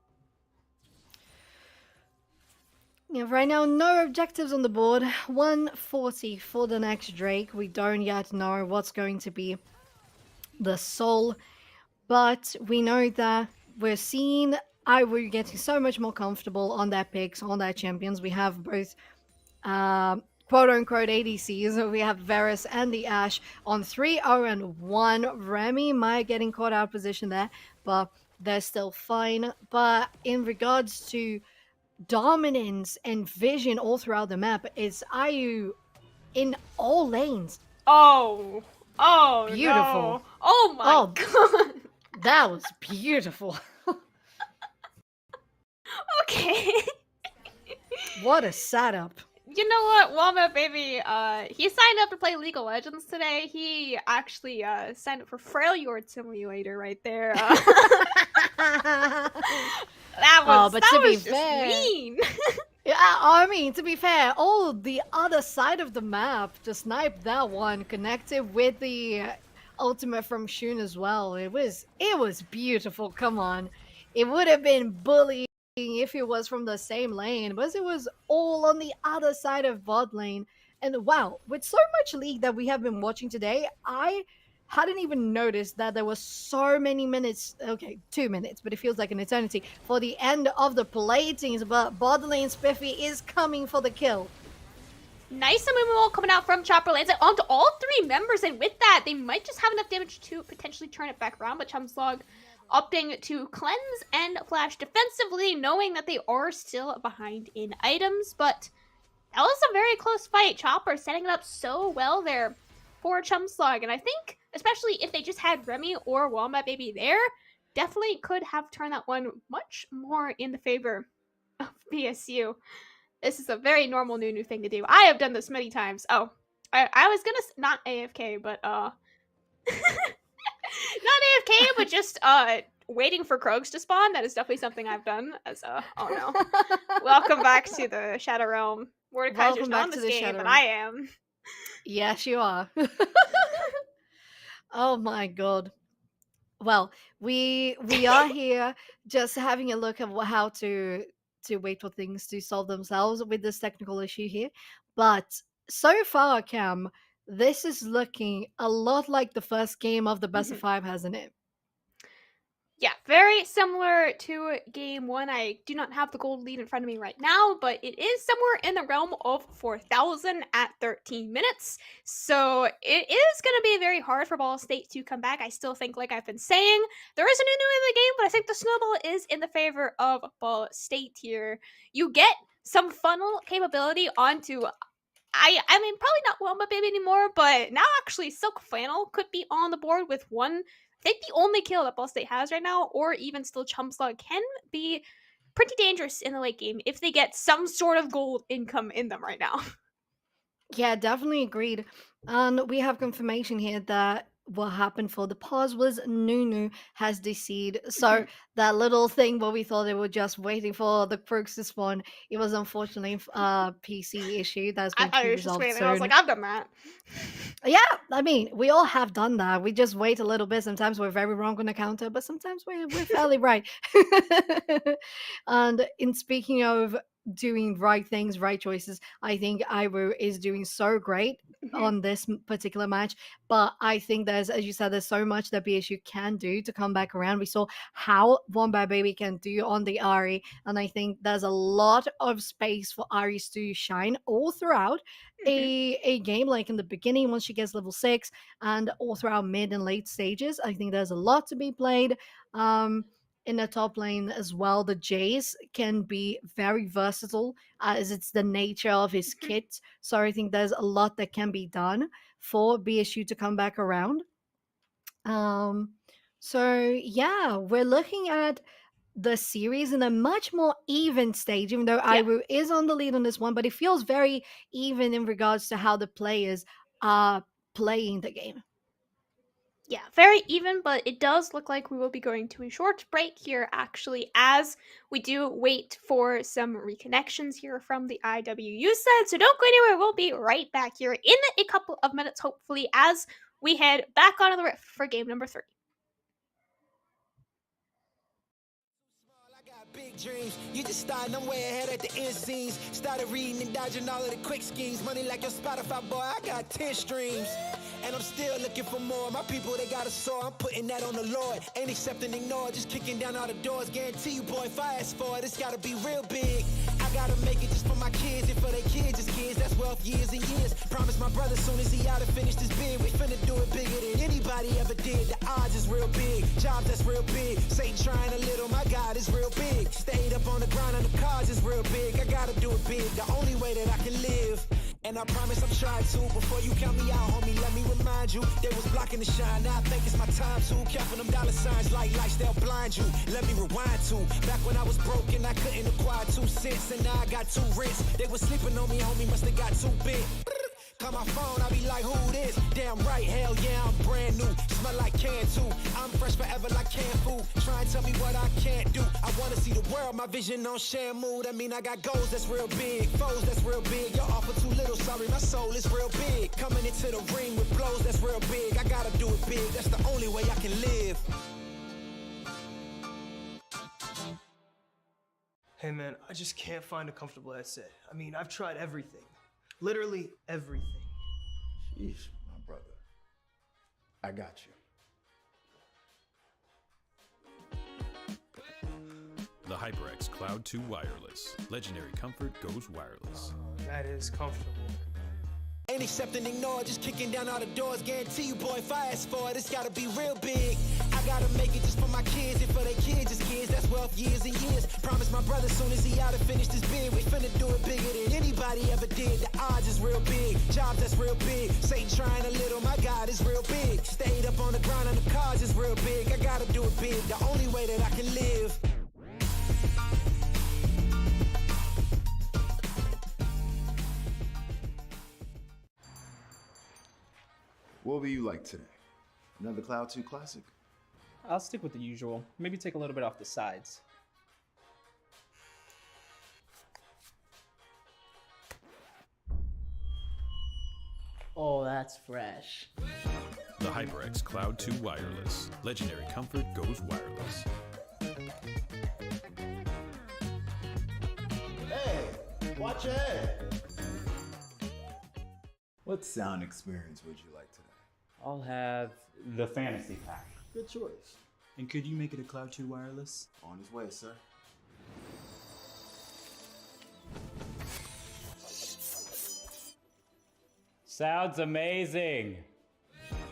Yeah, right now, no objectives on the board. 140 for the next Drake. We don't yet know what's going to be the soul. But we know that we're seeing Iru getting so much more comfortable on their picks, on their champions. We have both quote-unquote ADCs. We have Varus and the Ashe on 3-0 and 1. Remy might getting caught out of position there, but they're still fine. But in regards to dominance and vision all throughout the map, it's Iru in all lanes. Oh, beautiful. No. Oh my god. That was beautiful. Okay. What a setup. You know what, Walnut Baby, he signed up to play League of Legends today. He actually signed up for Freljord Simulator right there. That was, just mean. Yeah, I mean, to be fair, the other side of the map to snipe that one connected with the ultimate from Shun as well. It was beautiful. Come on, it would have been bullying if it was from the same lane, but it was all on the other side of bot lane. And wow, with so much League that we have been watching today, I hadn't even noticed that there was so many minutes, okay, 2 minutes, but it feels like an eternity, for the end of the platings, but bot lane Spiffy is coming for the kill. Nice Amumu coming out from Chopper lands it onto all 3 members, and with that, they might just have enough damage to potentially turn it back around, but Chumslog opting to cleanse and flash defensively, knowing that they are still behind in items, but that was a very close fight. Chopper setting it up so well there for Chumslog, and I think, especially if they just had Remy or Wombat Baby there, definitely could have turned that one much more in the favor of BSU. This is a very normal new thing to do. I have done this many times. Oh, I was gonna, not AFK, but, not AFK, but just, waiting for Krogs to spawn. That is definitely something I've done as, oh no. Welcome back to the Shadow Realm. Mordekaiser's not in this game, but I am. Yes, you are. Oh my god. Well, we are here just having a look at how to wait for things to solve themselves with this technical issue here. But so far, Cam, this is looking a lot like the first game of the best of 5, hasn't it? Yeah, very similar to game 1. I do not have the gold lead in front of me right now, but it is somewhere in the realm of 4,000 at 13 minutes. So it is going to be very hard for Ball State to come back. I still think, like I've been saying, there is a new in the game, but I think the snowball is in the favor of Ball State here. You get some funnel capability onto, I mean, probably not Wombat Baby anymore, but now actually Silk Flannel could be on the board with one. I think the only kill that Ball State has right now, or even still Chumslog, can be pretty dangerous in the late game if they get some sort of gold income in them right now. Yeah, definitely agreed. And we have confirmation here that what happened for the pause was Nunu has DC'd. So that little thing where we thought they were just waiting for the crooks to spawn, it was unfortunately a PC issue that's going to be resolved soon. I was like, I've done that. Yeah, I mean, we all have done that. We just wait a little bit. Sometimes we're very wrong on the counter, but sometimes we're fairly right. And in speaking of doing right things, right choices, I think Iru is doing so great on this particular match. But I think there's, as you said, there's so much that BSU can do to come back around. We saw how Wombat Baby can do on the Ahri, and I think there's a lot of space for Ahris to shine all throughout a game, like in the beginning once she gets level 6, and all throughout mid and late stages. I think there's a lot to be played. In the top lane as well, the Jace can be very versatile as it's the nature of his kit. So I think there's a lot that can be done for BSU to come back around. So yeah, we're looking at the series in a much more even stage, even though Iru is on the lead on this one, but it feels very even in regards to how the players are playing the game. Yeah, very even, but it does look like we will be going to a short break here, actually, as we do wait for some reconnections here from the IWU side. So don't go anywhere. We'll be right back here in a couple of minutes, hopefully, as we head back onto the Rift for game number 3. Big dreams, you just starting, I'm way ahead at the end scenes. Started reading and dodging all of the quick schemes. Money like your Spotify, boy, I got 10 streams. And I'm still looking for more. My people, they got a soar, I'm putting that on the Lord. Ain't accepting, ignore, just kicking down all the doors. Guarantee you, boy, if I ask for it, it's gotta be real big. I gotta make it just for my kids and for their kids, just kids. That's wealth, years and years. Promise my brother, soon as he out to finish this bid, we finna do it bigger than anybody ever did. The odds is real big, jobs that's real big. Satan trying a little, my God is real big. Stayed up on the grind on the cars is real big. I gotta do it big, the only way that I can live. And I promise I'm trying to. Before you count me out, homie, let me remind remind you, they was blocking the shine. Now I think it's my time to counting them dollar signs like lights, they'll blind you. Let me rewind to back when I was broke and I couldn't acquire 2 cents, and now I got 2 rents. They was sleeping on me, homie, must have got too big. Call my phone, I be like, who this? Damn right, hell yeah, I'm brand new. Smell like can too. I'm fresh forever like canned food. Try and tell me what I can't do. I wanna see the world, my vision on Shamu. That mean I got goals that's real big, foes that's real big. Your offer too little, sorry, my soul is real big. Coming into the ring with blows that's real big. I gotta do it big, that's the only way I can live. Hey man, I just can't find a comfortable headset. I mean, I've tried everything. Literally everything. Sheesh, my brother. I got you. The HyperX Cloud 2 Wireless. Legendary comfort goes wireless. That is comfortable. Ain't accepting, ignore, just kicking down all the doors. Guarantee you, boy, if I ask for it, it's gotta be real big. I gotta make it just for my kids and for their kids' kids. That's wealth years and years. Promise my brother soon as he out and finish this bid, we finna do it bigger than anybody ever did. The odds is real big, jobs that's real big. Satan trying a little, my God is real big. Stayed up on the grind on the cars is real big. I gotta do it big, the only way that I can live. What will you like today? Another Cloud 2 classic? I'll stick with the usual. Maybe take a little bit off the sides. Oh, that's fresh. The HyperX Cloud 2 Wireless. Legendary comfort goes wireless. Hey, watch your head. What sound experience would you like today? I'll have the fantasy pack. Good choice. And could you make it a Cloud 2 wireless? On his way, sir. Sounds amazing.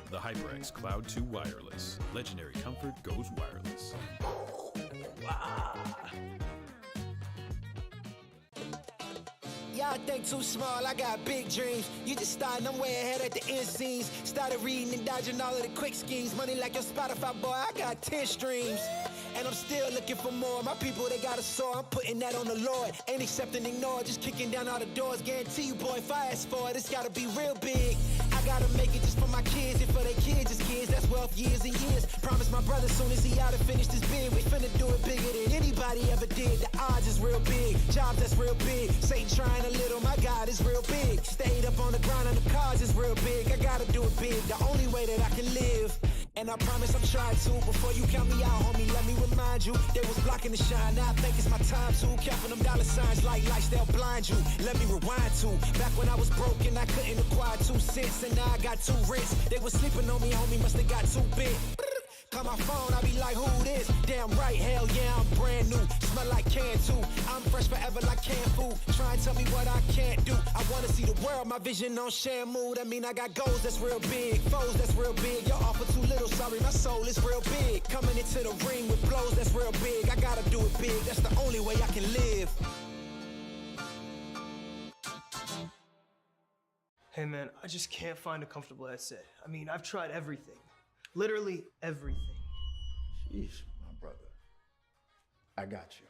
The HyperX Cloud 2 Wireless. Legendary comfort goes wireless. Y'all think too small, I got big dreams. You just starting, I'm way ahead at the end scenes. Started reading and dodging all of the quick schemes. Money like your Spotify, boy, I got 10 streams. And I'm still looking for more. My people, they got a soar, I'm putting that on the Lord. Ain't accepting, ignore, just kicking down all the doors. Guarantee you, boy, if I ask for it, it's gotta be real big. I gotta make it just for my kids and for their kids' kids. That's wealth years and years. Promise my brother soon as he out and finish this bid, we finna do it bigger than anybody ever did. The odds is real big, jobs that's real big. Satan trying a little, my God is real big. Stayed up on the grind on the cars is real big. I gotta do it big, the only way that I can live. And I promise I'm trying to. Before you count me out, homie, let me remind you, they was blocking the shine. Now I think it's my time to counting them dollar signs like lights, they'll blind you. Let me rewind to back when I was broke and I couldn't acquire 2 cents, and now I got 2 rents. They was sleeping on me, homie, must have got too big. Call my phone, I be like, who this? Damn right, hell yeah, I'm brand new. Smell like can too. I'm fresh forever like canned food. Try and tell me what I can't do. I wanna see the world, my vision on Shamu. That mean I got goals that's real big, foes that's real big. Your offer too little, sorry, my soul is real big. Coming into the ring with blows that's real big. I gotta do it big, that's the only way I can live. Hey man, I just can't find a comfortable headset. I mean, I've tried everything. Literally everything. Sheesh, my brother. I got you.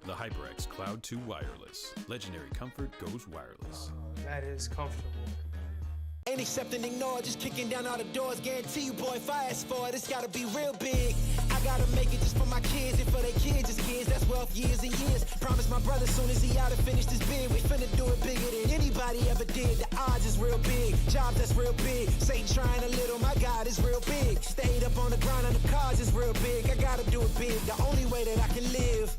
The HyperX Cloud 2 Wireless. Legendary comfort goes wireless. That is comfortable. Ain't accepting, ignore, just kicking down all the doors. Guarantee you, boy, if I ask for it, it's gotta be real big. I gotta make it just for my kids and for their kids' kids. That's wealth years and years. Promise my brother soon as he out and finish this bid, we finna do it bigger than anybody ever did. The odds is real big, jobs that's real big. Satan trying a little, my God is real big. Stayed up on the grind on the cars is real big. I gotta do it big, the only way that I can live.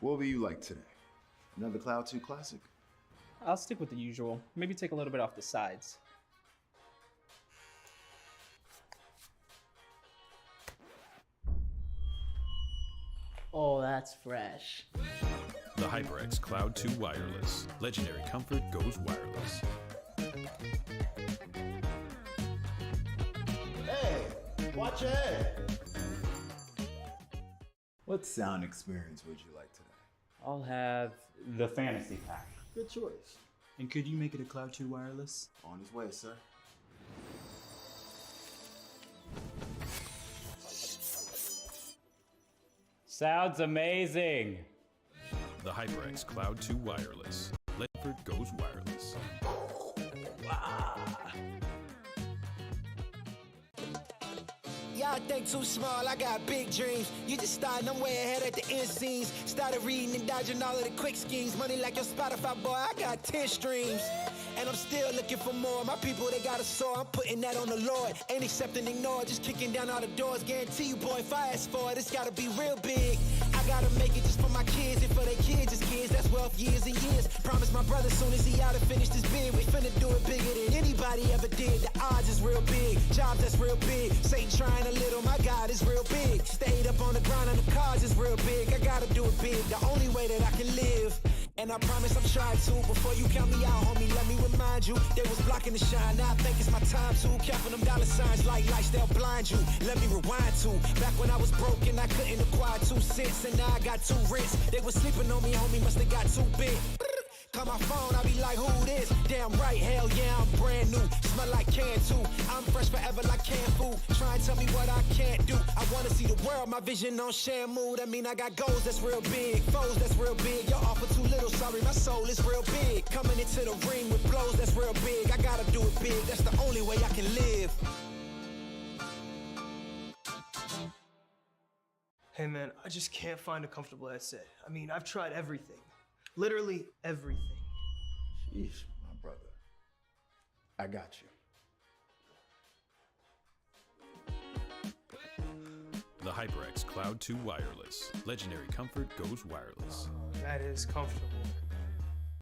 What will you like today? Another Cloud 2 classic? I'll stick with the usual. Maybe take a little bit off the sides. Oh, that's fresh. The HyperX Cloud 2 Wireless. Legendary comfort goes wireless. Hey, Watch it! What sound experience would you like today? I'll have the fantasy pack. Good choice. And could you make it a Cloud 2 wireless? On his way, sir. Sounds amazing. The HyperX Cloud 2 Wireless. Ledford goes wireless. Y'all think too small, I got big dreams. You just starting, I'm way ahead at the end scenes. Started reading and dodging all of the quick schemes. Money like your Spotify, boy, I got 10 streams. And I'm still looking for more. My people, they got a soar, I'm putting that on the Lord. Ain't accepting, ignore, just kicking down all the doors. Guarantee you, boy, if I ask for it, it's gotta be real big. I gotta make it just for my kids and for their kids, as kids. That's wealth, years and years. Promise my brother soon as he out and finish this bid, we finna do it bigger than anybody ever did. The odds is real big, jobs that's real big. Satan trying a little, my God is real big. Stayed up on the grind on the cards is real big. I gotta do it big, the only way that I can live. And I promise I'm trying to. Before you count me out, homie, let me remind you. They was blocking the shine, now I think it's my time to. Counting them dollar signs like lights, they'll blind you. Let me rewind to back when I was broke and I couldn't acquire 2 cents. And now I got 2 rents. They was sleeping on me, homie, must have got too big. Call my phone, I be like, who this? Damn right, hell yeah, I'm brand new. Smell like can too. I'm fresh forever like canned food. Try and tell me what I can't do. I wanna see the world, my vision on Shamu. That mean I got goals that's real big, foes that's real big. Y'all offer too little, sorry, my soul is real big. Coming into the ring with blows that's real big. I gotta do it big, that's the only way I can live. Hey man, I just can't find a comfortable headset. I mean, I've tried everything. Literally everything. Sheesh, my brother. I got you. The HyperX Cloud 2 Wireless. Legendary comfort goes wireless. That is comfortable.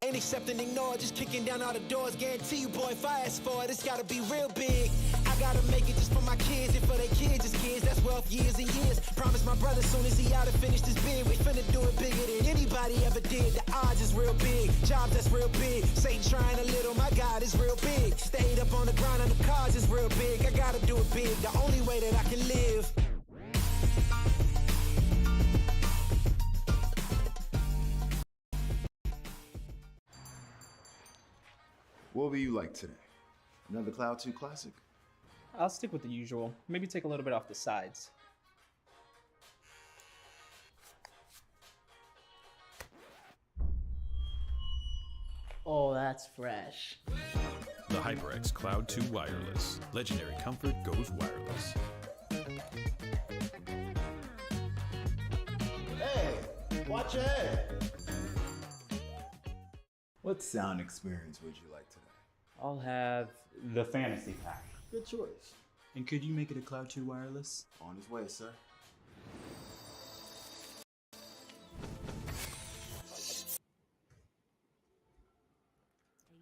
Ain't accepting, ignore, just kicking down all the doors. Guarantee you, boy, if I ask for it, it's gotta be real big. I gotta make it just for my kids and for their kids, as kids. That's wealth, years and years. Promise my brother soon as he out and finish this bid, we finna do it bigger than anybody ever did. The odds is real big, jobs that's real big. Satan trying a little, my God is real big. Stayed up on the grind on the cards is real big. I gotta do it big, the only way that I can live. What will you like today? Another Cloud 2 classic? I'll stick with the usual. Maybe take a little bit off the sides. Oh, that's fresh. The HyperX Cloud 2 Wireless. Legendary comfort goes wireless. Hey, watch it! What sound experience would you like today? I'll have the fantasy pack. Good choice. And could you make it a Cloud 2 wireless? On his way, sir.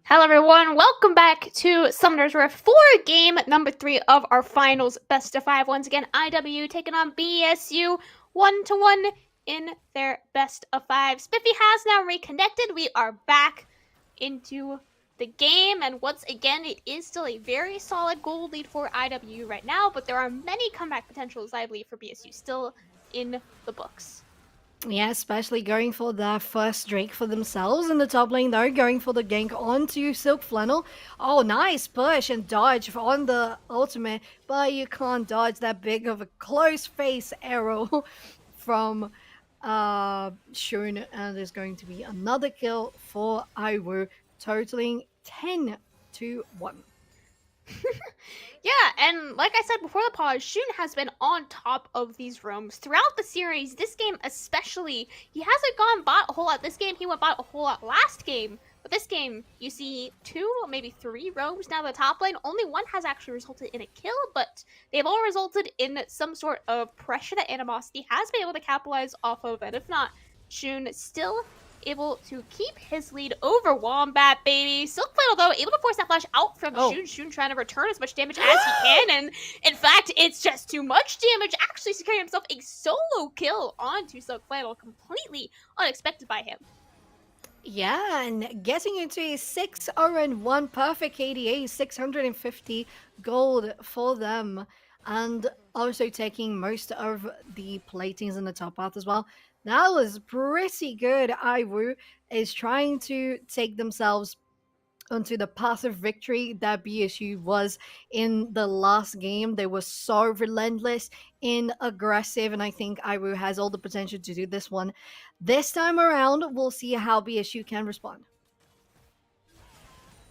Hello everyone, welcome back to Summoner's Rift for game number 3 of our finals best of 5. Once again, IW taking on BSU 1-1 in their best of 5. Spiffy has now reconnected. We are back into the game, and once again, it is still a very solid goal lead for IW right now, but there are many comeback potentials, I believe, for BSU still in the books. Yeah, especially going for that first Drake for themselves in the top lane though, going for the gank onto Silk Flannel. Oh, nice push and dodge on the ultimate, but you can't dodge that big of a close face arrow from Shun, and there's going to be another kill for Iwu, totaling 10-1. Yeah, and like I said before the pause, Shun has been on top of these roams throughout the series. This game especially, he hasn't gone bot a whole lot. This game, he went bot a whole lot last game. But this game, you see 2, maybe 3 roams down the top lane. Only 1 has actually resulted in a kill, but they've all resulted in some sort of pressure that Animosity has been able to capitalize off of. And if not, Shun still able to keep his lead over Wombat, baby. Silk Flannel, though, able to force that flash out from Shun. Shun trying to return as much damage as he can, and in fact, it's just too much damage, actually securing himself a solo kill onto Silk Flannel, completely unexpected by him. Yeah, and getting into a 6-0-1 perfect KDA, 650 gold for them. and also taking most of the platings in the top path as well. That was pretty good. Iwu is trying to take themselves onto the path of victory that BSU was in the last game. They were so relentless in aggressive, and I think Iwu has all the potential to do this one. This time around, we'll see how BSU can respond.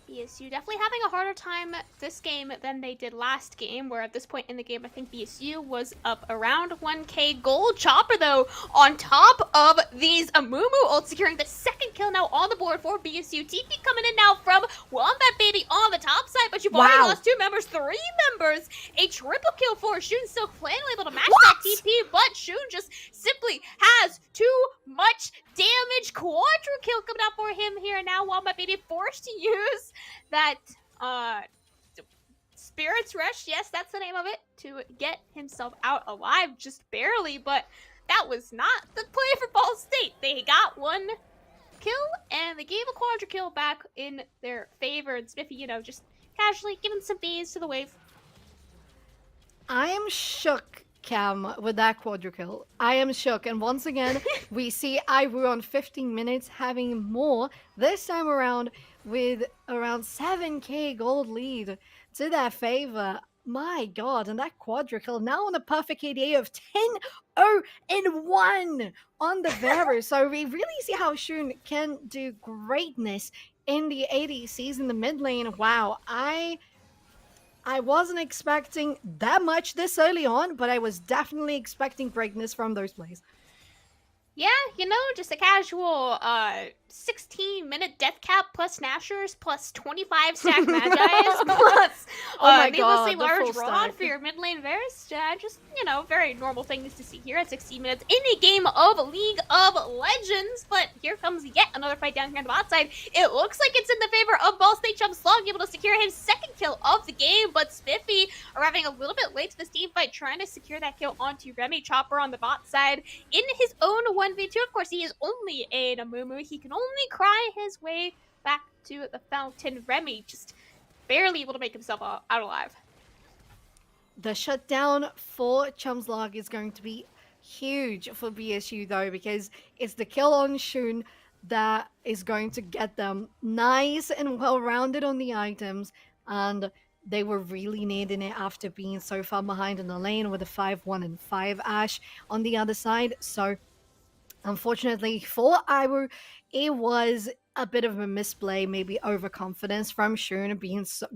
BSU definitely having a harder time this game than they did last game, where at this point in the game, I think BSU was up around 1k gold. Chopper, though, on top of these Amumu ult, securing the second kill now on the board for BSU. TP coming in now from Wombat Baby on the top side, but you've already lost 2 members, 3 members. A triple kill for Shun, so finally able to match that TP, but Shun just simply has too much damage. Quadra kill coming out for him here now. Wombat Baby forced to use that Spirit's Rush, yes, that's the name of it, to get himself out alive just barely, but that was not the play for Ball State. They got 1 kill, and they gave a Quadra kill back in their favor, and Spiffy, you know, just casually giving some bees to the wave. I am shook, Cam, with that Quadra kill. I am shook, and once again, we see Iwu on 15 minutes having more, this time around with around 7k gold lead to their favor. My god, and that Quadra kill now on a perfect KDA of 10-0-1 on the Vera. So we really see how Shun can do greatness in the ADCs in the mid lane. Wow, I wasn't expecting that much this early on, but I was definitely expecting greatness from those plays. Yeah, you know, just a casual 16-minute death cap plus Nashers plus 25 stack Magi's plus needlessly large Ron for your mid lane Varus. Just, you know, very normal things to see here at 16 minutes in a game of League of Legends. But here comes yet another fight down here on the bot side. It looks like it's in the favor of Ball State. Chumslog able to secure his second kill of the game, but Spiffy arriving a little bit late to this team fight, trying to secure that kill onto Remy. Chopper on the bot side in his own 1v2. Of course, he is only a Namumu. He can only cry his way back to the fountain. Remy just barely able to make himself out alive. The shutdown for Chumslog is going to be huge for BSU though, because it's the kill on Shun that is going to get them nice and well-rounded on the items, and they were really needing it after being so far behind in the lane with a 5-1 and 5 Ashe on the other side. So unfortunately for Iwu, it was a bit of a misplay, maybe overconfidence from Shun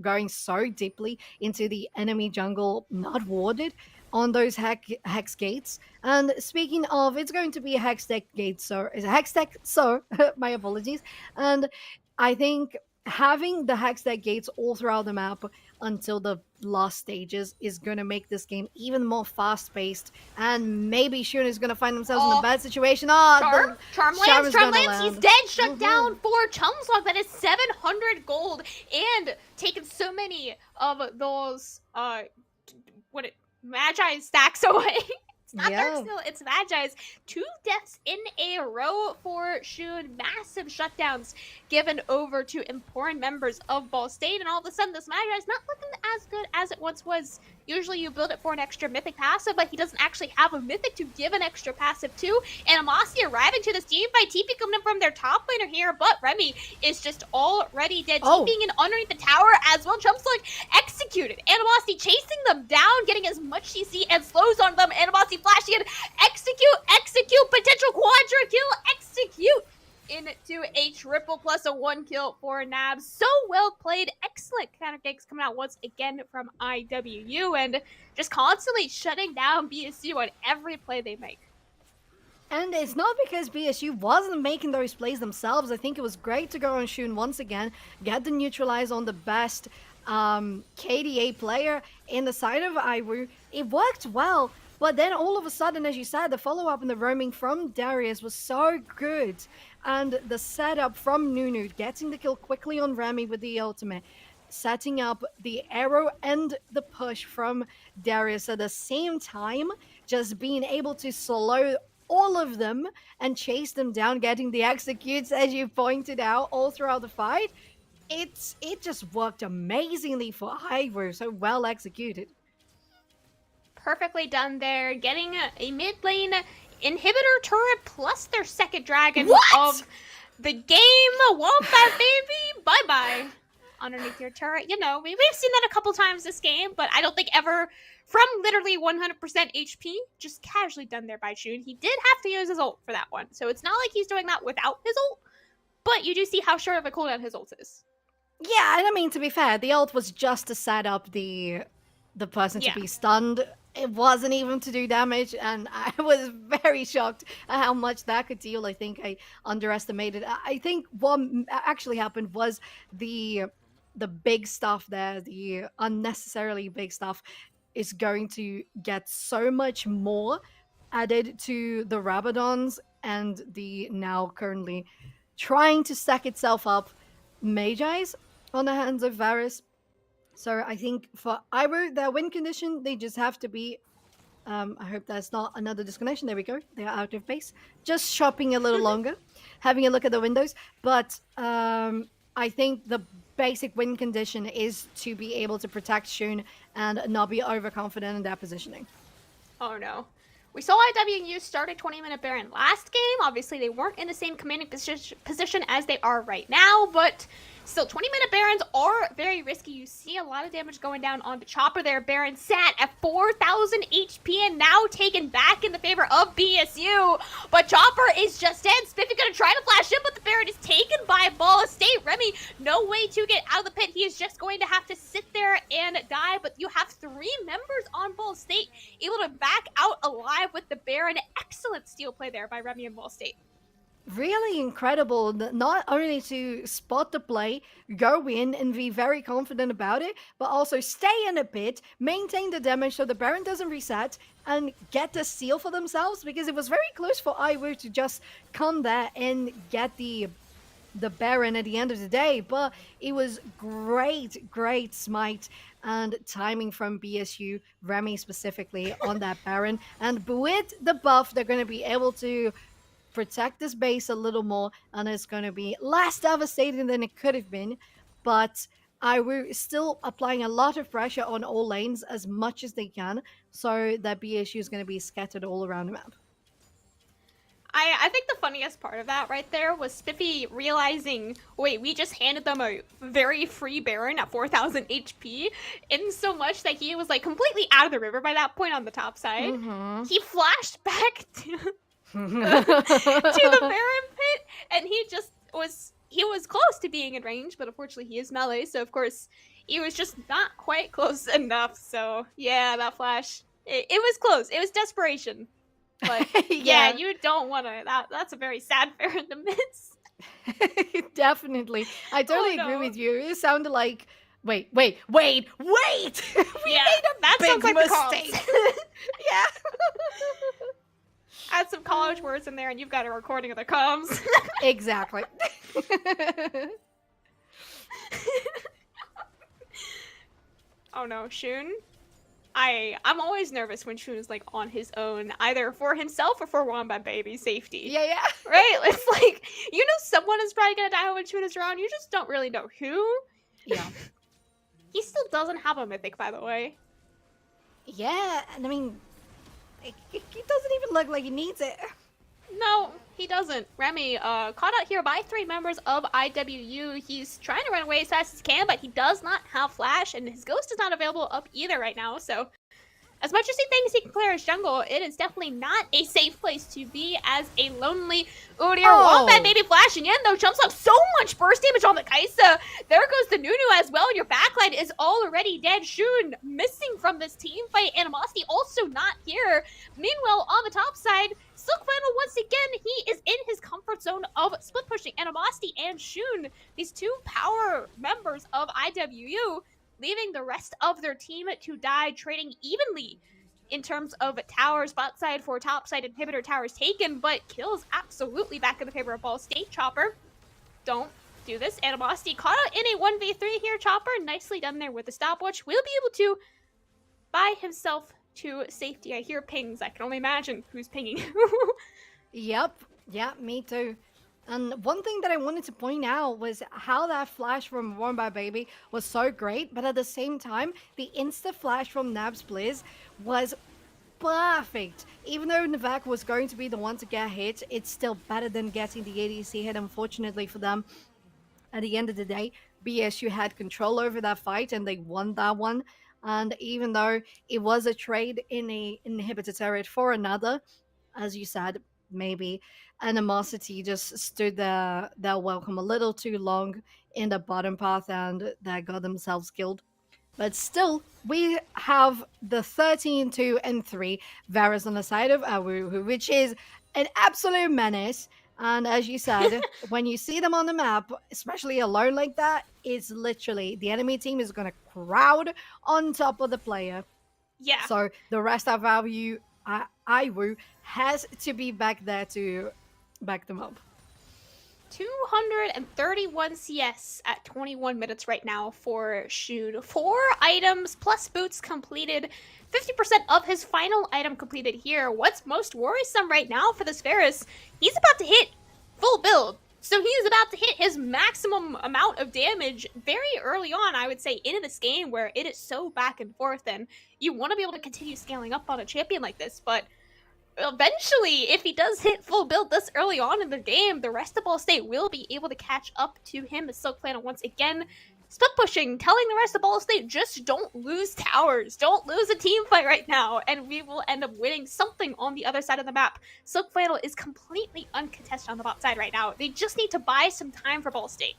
going so deeply into the enemy jungle, not warded on those hex gates. And speaking of, it's going to be a hex deck gate, so it's a hex deck, so my apologies. And I think having the hex deck gates all throughout the map until the last stages is going to make this game even more fast-paced, and maybe Shun is going to find themselves in a bad situation. Charm lands, he's dead, shut down for Chumslog. That is 700 gold, and taken so many of those Magi stacks away. It's not Dark Steel, it's Magi's. 2 deaths in a row for Shun. Massive shutdowns given over to important members of Ball State, and all of a sudden this Magi is not looking as good as it once was. Usually you build it for an extra mythic passive, but he doesn't actually have a mythic to give an extra passive to. And Amasi arriving to this team fight. TP coming in from their top laner here, but Remy is just already dead. TPing in underneath the tower as well. Chumslog executed. Animosity chasing them down, getting as much CC and slows on them. Animosity flashing in. Execute, potential Quadra kill, execute into a triple plus a 1 kill for Nabs. So well played. Excellent counter ganks coming out once again from IWU, and just constantly shutting down BSU on every play they make. And it's not because BSU wasn't making those plays themselves. I think it was great to go on Shun once again, get the neutralize on the best KDA player in the side of Iwu. It worked well, but then all of a sudden, as you said, the follow-up and the roaming from Darius was so good. And the setup from Nunu, getting the kill quickly on Remy with the ultimate, setting up the arrow and the push from Darius at the same time, just being able to slow all of them and chase them down, getting the executes, as you pointed out, all throughout the fight. It just worked amazingly for Iwu, so well executed. perfectly done there, getting a mid lane inhibitor turret plus their second dragon of the game. Wombat baby, bye-bye. Underneath your turret. You know, we've seen that a couple times this game, but I don't think ever from literally 100% HP, just casually done there by Shun. He did have to use his ult for that one, so it's not like he's doing that without his ult, but you do see how short of a cooldown his ult is. Yeah, and I mean, to be fair, the ult was just to set up the person to be stunned. It wasn't even to do damage, and I was very shocked at how much that could deal. I think I underestimated. I think what actually happened was the big stuff there, the unnecessarily big stuff, is going to get so much more added to the Rabadons and the now currently trying to stack itself up Magi's on the hands of Varus. So I think for Ivo, their win condition, they just have to be, I hope that's not another disconnection. There we go. They're out of base. Just shopping a little longer, having a look at the windows. But I think the basic win condition is to be able to protect Shun and not be overconfident in their positioning. Oh no. We saw IWU start a 20-minute Baron last game. Obviously, they weren't in the same commanding position as they are right now, but still, 20-minute Barons are very risky. You see a lot of damage going down on the Chopper there. Baron sat at 4,000 HP and now taken back in the favor of BSU. But Chopper is just dead. Spiffy gonna try to flash in, but the Baron is taken by Ball State. Remy, no way to get out of the pit. He is just going to have to sit there and die. But you have 3 members on Ball State able to back out alive with the Baron. Excellent steal play there by Remy and Ball State. Really incredible, not only to spot the play, go in and be very confident about it, but also stay in a bit, maintain the damage so the Baron doesn't reset, and get the steal for themselves, because it was very close for Iwo to just come there and get the Baron at the end of the day. But it was great smite and timing from BSU, Remy specifically, on that Baron. And with the buff, they're going to be able to protect this base a little more, and it's going to be less devastating than it could have been. But we're still applying a lot of pressure on all lanes as much as they can, so that BSU is going to be scattered all around the map. I think the funniest part of that right there was Spiffy realizing, wait, we just handed them a very free Baron at 4,000 HP, in so much that he was like completely out of the river by that point on the top side. He flashed back to the Baron pit, and he was close to being in range, but unfortunately he is melee, so of course he was just not quite close enough. So yeah, that flash, it was close. It was desperation. But yeah, you don't want to. That's a very sad Baron to miss. Definitely. I totally agree with you. It sounded like, wait. We made a that big sounds like mistake. Yeah. Add some college words in there and you've got a recording of the comms. Exactly. Oh no, Shun. I'm always nervous when Shun is like on his own, either for himself or for Wombat Baby's safety. Yeah. Right? It's like, you know someone is probably gonna die when Shun is around, you just don't really know who. Yeah. He still doesn't have a mythic, by the way. Yeah, and I mean, he doesn't even look like he needs it. No, he doesn't. Remy, caught out here by 3 members of IWU. He's trying to run away as fast as he can, but he does not have flash, and his ghost is not available up either right now, so as much as he thinks he can clear his jungle, it is definitely not a safe place to be as a lonely Udyr Wombat Baby flashing in, though. Jumps up so much burst damage on the Kaisa. There goes the Nunu as well. Your backline is already dead. Shun missing from this team fight. Animosity also not here. Meanwhile, on the top side, Silk Flannel once again, he is in his comfort zone of split pushing Animosity and Shun, these 2 power members of IWU, leaving the rest of their team to die, trading evenly in terms of towers, bot side for top side, inhibitor towers taken, but kills absolutely back in the favor of Ball State. Chopper, don't do this. Animosity caught out in a 1v3 here. Chopper, nicely done there with the stopwatch, will be able to buy himself to safety. I hear pings. I can only imagine who's pinging. Yep. Yeah, me too. And one thing that I wanted to point out was how that flash from Wombat Baby was so great, but at the same time, the insta flash from Nabs Blizz was perfect. Even though Navak was going to be the one to get hit, it's still better than getting the ADC hit, unfortunately for them. At the end of the day, BSU had control over that fight and they won that one. And even though it was a trade in a inhibitor turret for another, as you said, maybe animosity just stood their welcome a little too long in the bottom path and they got themselves killed. But still, we have the 13-2 and 3 Varus on the side of Awuhu, which is an absolute menace. And as you said, when you see them on the map, especially alone like that, it's literally the enemy team is going to crowd on top of the player. Yeah. So the rest of Awu has to be back there to back them up. 231 CS at 21 minutes right now for Shun. 4 items plus boots completed. 50% of his final item completed here. What's most worrisome right now for this Varus, he's about to hit full build. So he's about to hit his maximum amount of damage very early on, I would say, in this game where it is so back and forth. And you want to be able to continue scaling up on a champion like this, but eventually, if he does hit full build this early on in the game, the rest of Ball State will be able to catch up to him. As Silk Flannel once again split pushing, telling the rest of Ball State, just don't lose towers, don't lose a team fight right now, and we will end up winning something on the other side of the map. Silk Flannel is completely uncontested on the bot side right now. They just need to buy some time for Ball State.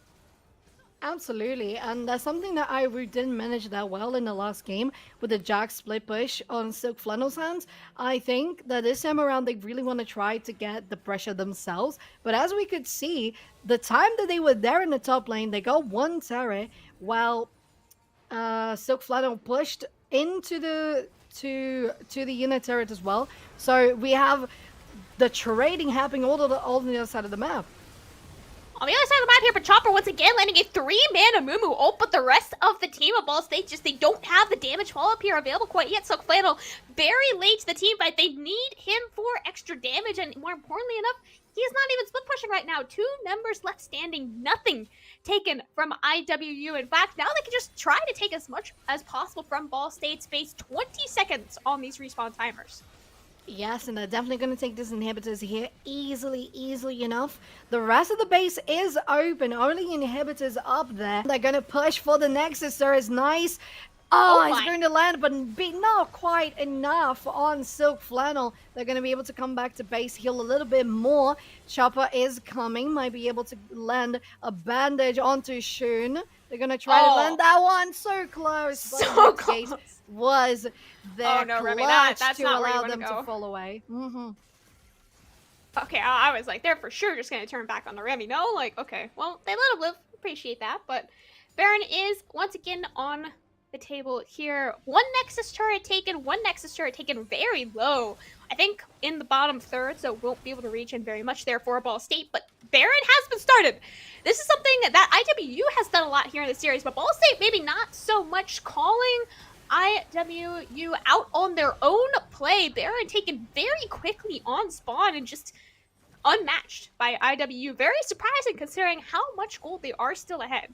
Absolutely, and that's something that Iru didn't manage that well in the last game with the Jack split push on Silk Flannel's hands. I think that this time around they really want to try to get the pressure themselves, but as we could see, the time that they were there in the top lane, they got one turret while Silk Flannel pushed into the the unit turret as well. So we have the trading happening all on the other side of the map. On the other side of the map here, but Chopper once again landing a 3-mana Mumu ult, but the rest of the team of Ball State they don't have the damage follow-up here available quite yet. Silk Flannel very late to the team fight. They need him for extra damage, and more importantly enough, he's not even split pushing right now. 2 members left standing, nothing taken from IWU. In fact, now they can just try to take as much as possible from Ball State's base. 20 seconds on these respawn timers. Yes, and they're definitely going to take these inhibitors here easily enough. The rest of the base is open. Only inhibitors up there. They're going to push for the Nexus. There is nice. Oh, it's going to land, but not quite enough on Silk Flannel. They're going to be able to come back to base, heal a little bit more. Chopper is coming. Might be able to land a bandage onto Shun. They're going to try to land that one. So close. But so close. Was their Remy, clutch that's to not where you allow wanna them go. to fall away. Okay, I was like, they're for sure just going to turn back on the Remy. No, like, okay, well, they let him live. Appreciate that. But Baron is once again on the table here. One Nexus turret taken very low. I think in the bottom third, so won't be able to reach in very much there for Ball State. But Baron has been started. This is something that IWU has done a lot here in the series, but Ball State maybe not so much, calling IWU out on their own play. Baron taken very quickly on spawn and just unmatched by IWU. Very surprising considering how much gold they are still ahead.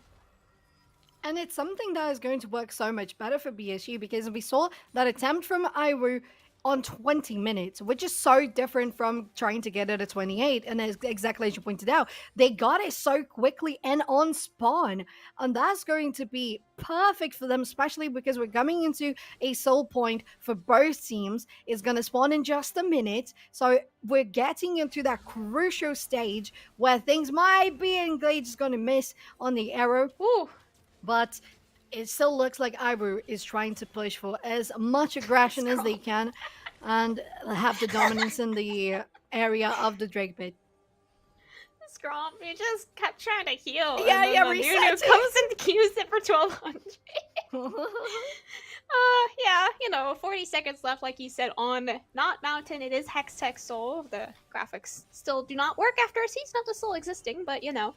And it's something that is going to work so much better for BSU because we saw that attempt from Iwu on 20 minutes, which is so different from trying to get it at 28. And exactly as you pointed out, they got it so quickly and on spawn. And that's going to be perfect for them, especially because we're coming into a soul point for both teams. It's going to spawn in just a minute. So we're getting into that crucial stage where things might be engaged, going to miss on the arrow. Ooh. But it still looks like Ibu is trying to push for as much aggression as they can and have the dominance in the area of the Drake pit. Scromp, you just kept trying to heal. Yeah, and then the reset Nunu it. comes and queues it for 1200. Yeah, you know, 40 seconds left, like you said, on not Mountain. It is Hextech Soul. The graphics still do not work after a season of the Soul existing, but you know,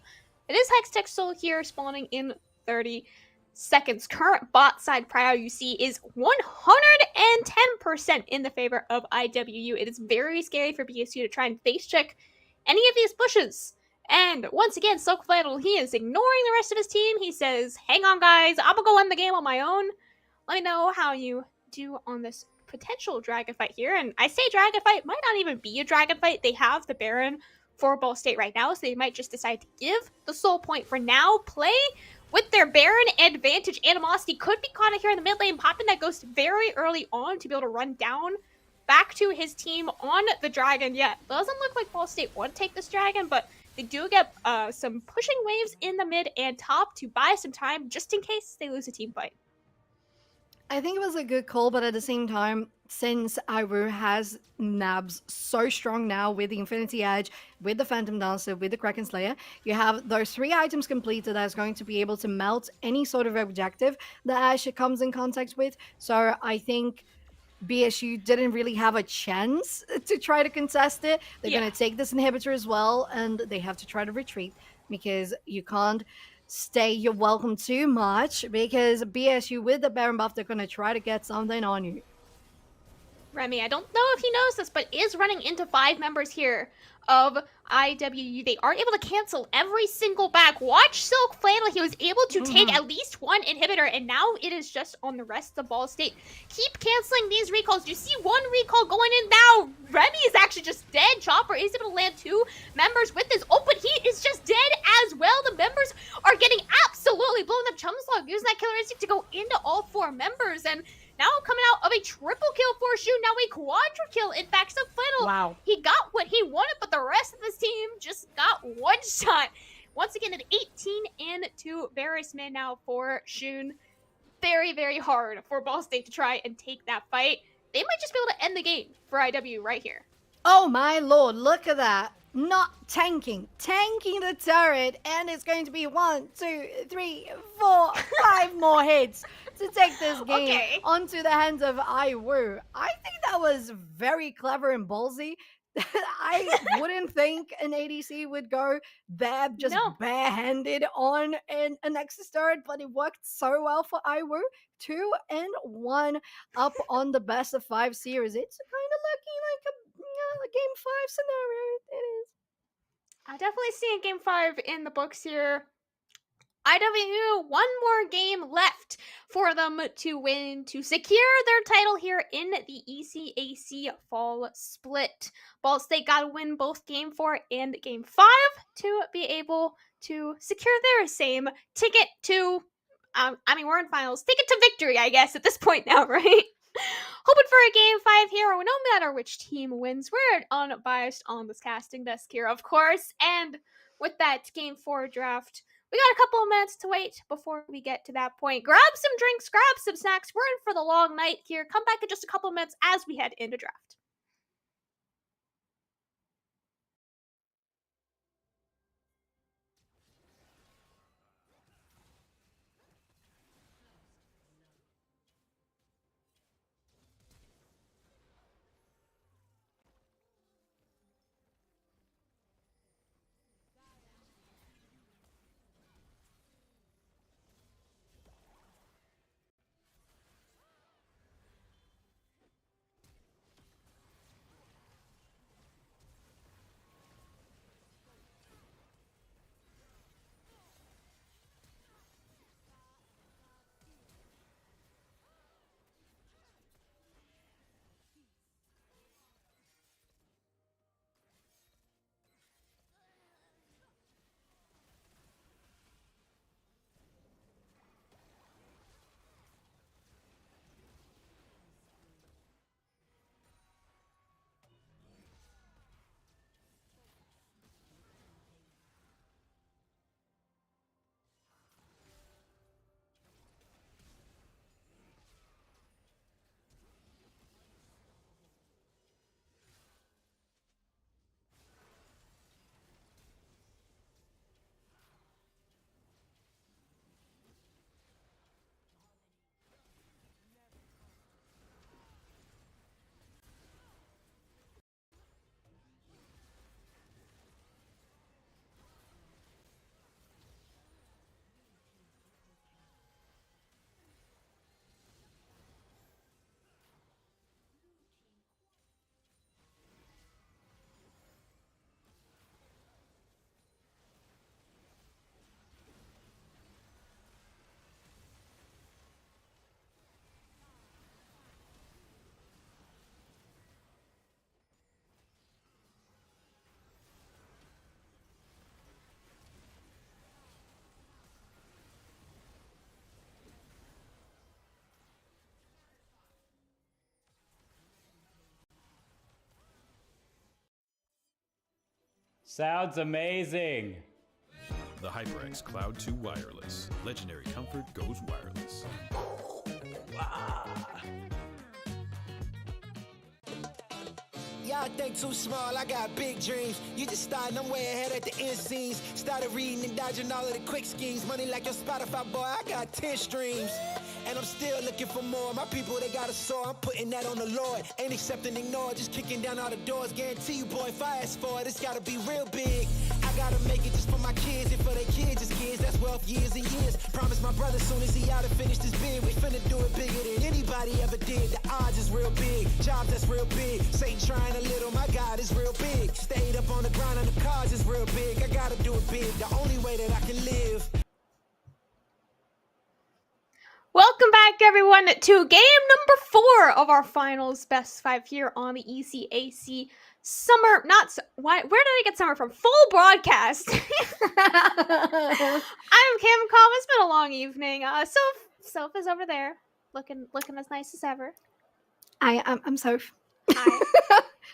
it is Hextech Soul here, spawning in 30 seconds. Current bot side prio you see is 110% in the favor of IWU. It is very scary for BSU to try and face check any of these pushes. And once again, Silk Flannel, he is ignoring the rest of his team. He says, hang on guys, I'm gonna go win the game on my own. Let me know how you do on this potential dragon fight here. And I say dragon fight, might not even be a dragon fight. They have the Baron for Ball State right now, so they might just decide to give the soul point for now. Play with their Baron advantage. Animosity could be caught here in the mid lane, popping that Ghost very early on to be able to run down back to his team on the dragon. Yeah, doesn't look like Ball State would take this dragon, but they do get some pushing waves in the mid and top to buy some time just in case they lose a team fight. I think it was a good call, but at the same time, since Iwu has nabs so strong now with the Infinity Edge, with the Phantom Dancer, with the Kraken Slayer, you have those 3 items completed that's going to be able to melt any sort of objective that Ashe comes in contact with. So I think BSU didn't really have a chance to try to contest it. They're going to take this inhibitor as well, and they have to try to retreat because you can't stay your welcome too much, because BSU with the Baron buff, they're going to try to get something on you. Remy, I don't know if he knows this, but is running into 5 members here of IWU. They are able to cancel every single back. Watch Silk Flannel. He was able to take at least 1 inhibitor, and now it is just on the rest of Ball State. Keep canceling these recalls. You see 1 recall going in now. Remy is actually just dead. Chopper is able to land 2 members with this. Oh, but he is just dead as well. The members are getting absolutely blown up. Chumslog using that killer instinct to go into all 4 members, and now coming out of a triple kill for Shu, now a quadra kill. In fact, Silk Flannel, wow, he got what he wanted, but the rest of this team just got 1 shot. Once again, at 18 and 2 Varus men now for Shun. Very, very hard for Ball State to try and take that fight. They might just be able to end the game for IW right here. Oh my lord, look at that. Not tanking the turret, and it's going to be 1, 2, 3, 4, 5 more hits to take this game onto the hands of Iwu. I think that was very clever and ballsy. I wouldn't think an ADC would go there just barehanded on an Nexus turret, but it worked so well for Iwu. 2 and 1 up on the best of 5 series. It's kind of looking like a game 5 scenario. It is. I definitely see a game 5 in the books here. IWU, 1 more game left for them to win to secure their title here in the ECAC fall split. Ball State got to win both game 4 and game 5 to be able to secure their same ticket to, we're in finals, ticket to victory, I guess, at this point now, right? Hoping for a game 5 here, no matter which team wins. We're unbiased on this casting desk here, of course. And with that game 4 draft, we got a couple of minutes to wait before we get to that point. Grab some drinks, grab some snacks. We're in for the long night here. Come back in just a couple of minutes as we head into draft. Sounds amazing. The HyperX Cloud 2 Wireless. Legendary comfort goes wireless. Y'all think too small, I got big dreams. You just starting, I'm way ahead at the end scenes. Started reading and dodging all of the quick schemes. Money like your Spotify, boy, I got 10 streams. And I'm still looking for more. My people, they got a soar, I'm putting that on the Lord. Ain't accepting, ignore, just kicking down all the doors. Guarantee you, boy, if I ask for it, it's gotta be real big. I gotta make it just for my kids and for their kids, just kids. That's wealth years and years. Promise my brother soon as he out and finish this bid, we finna do it bigger than anybody ever did. The odds is real big, jobs that's real big. Satan trying a little, my God is real big. Stayed up on the grind on the cards is real big. I gotta do it big, the only way that I can live. Welcome back, everyone, to game number 4 of our finals best 5 here on the ECAC summer. Where did I get summer from? Full broadcast. I'm Kim Cobb. It's been a long evening. Soph is over there, looking as nice as ever. I'm Soph.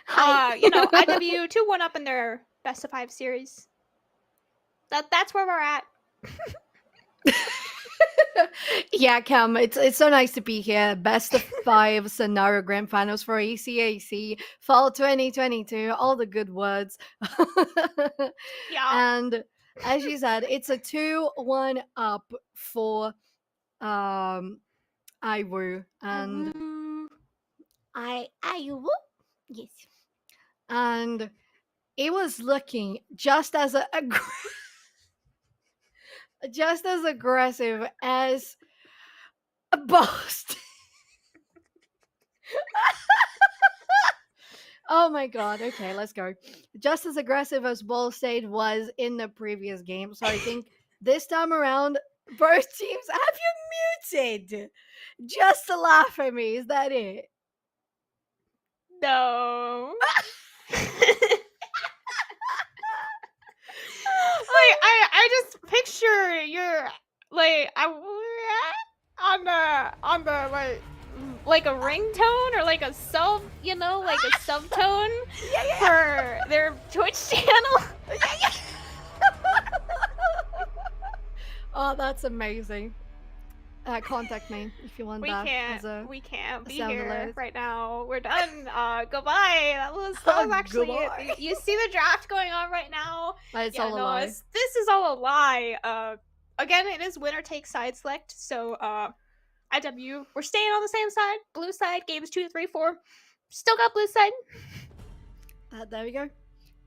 Hi. IW 2-1 up in their best of 5 series. That's where we're at. Yeah, Cam, it's so nice to be here. Best of 5 scenario grand finals for ECAC fall 2022. All the good words. Yeah. And as you said, it's a 2-1 up for Iwu and Iwu. Yes. And it was looking just as just as aggressive as Boston. Oh my god, okay, let's go. Just as aggressive as Ball State was in the previous game. So I think this time around, both teams have you muted just to laugh at me. Is that it? No. I just picture you're like on the like a ringtone or like a sub, like a subtone for their Twitch channel. Oh, that's amazing. Contact me if you want that. We can't be sound here alert. right now. We're done. Goodbye. That was actually Goodbye. it. You see the draft going on right now. It's all a lie. This is all a lie. Again, it is winner take side select. So IW, we're staying on the same side. Blue side, games 2, 3, 4. Still got blue side. There we go.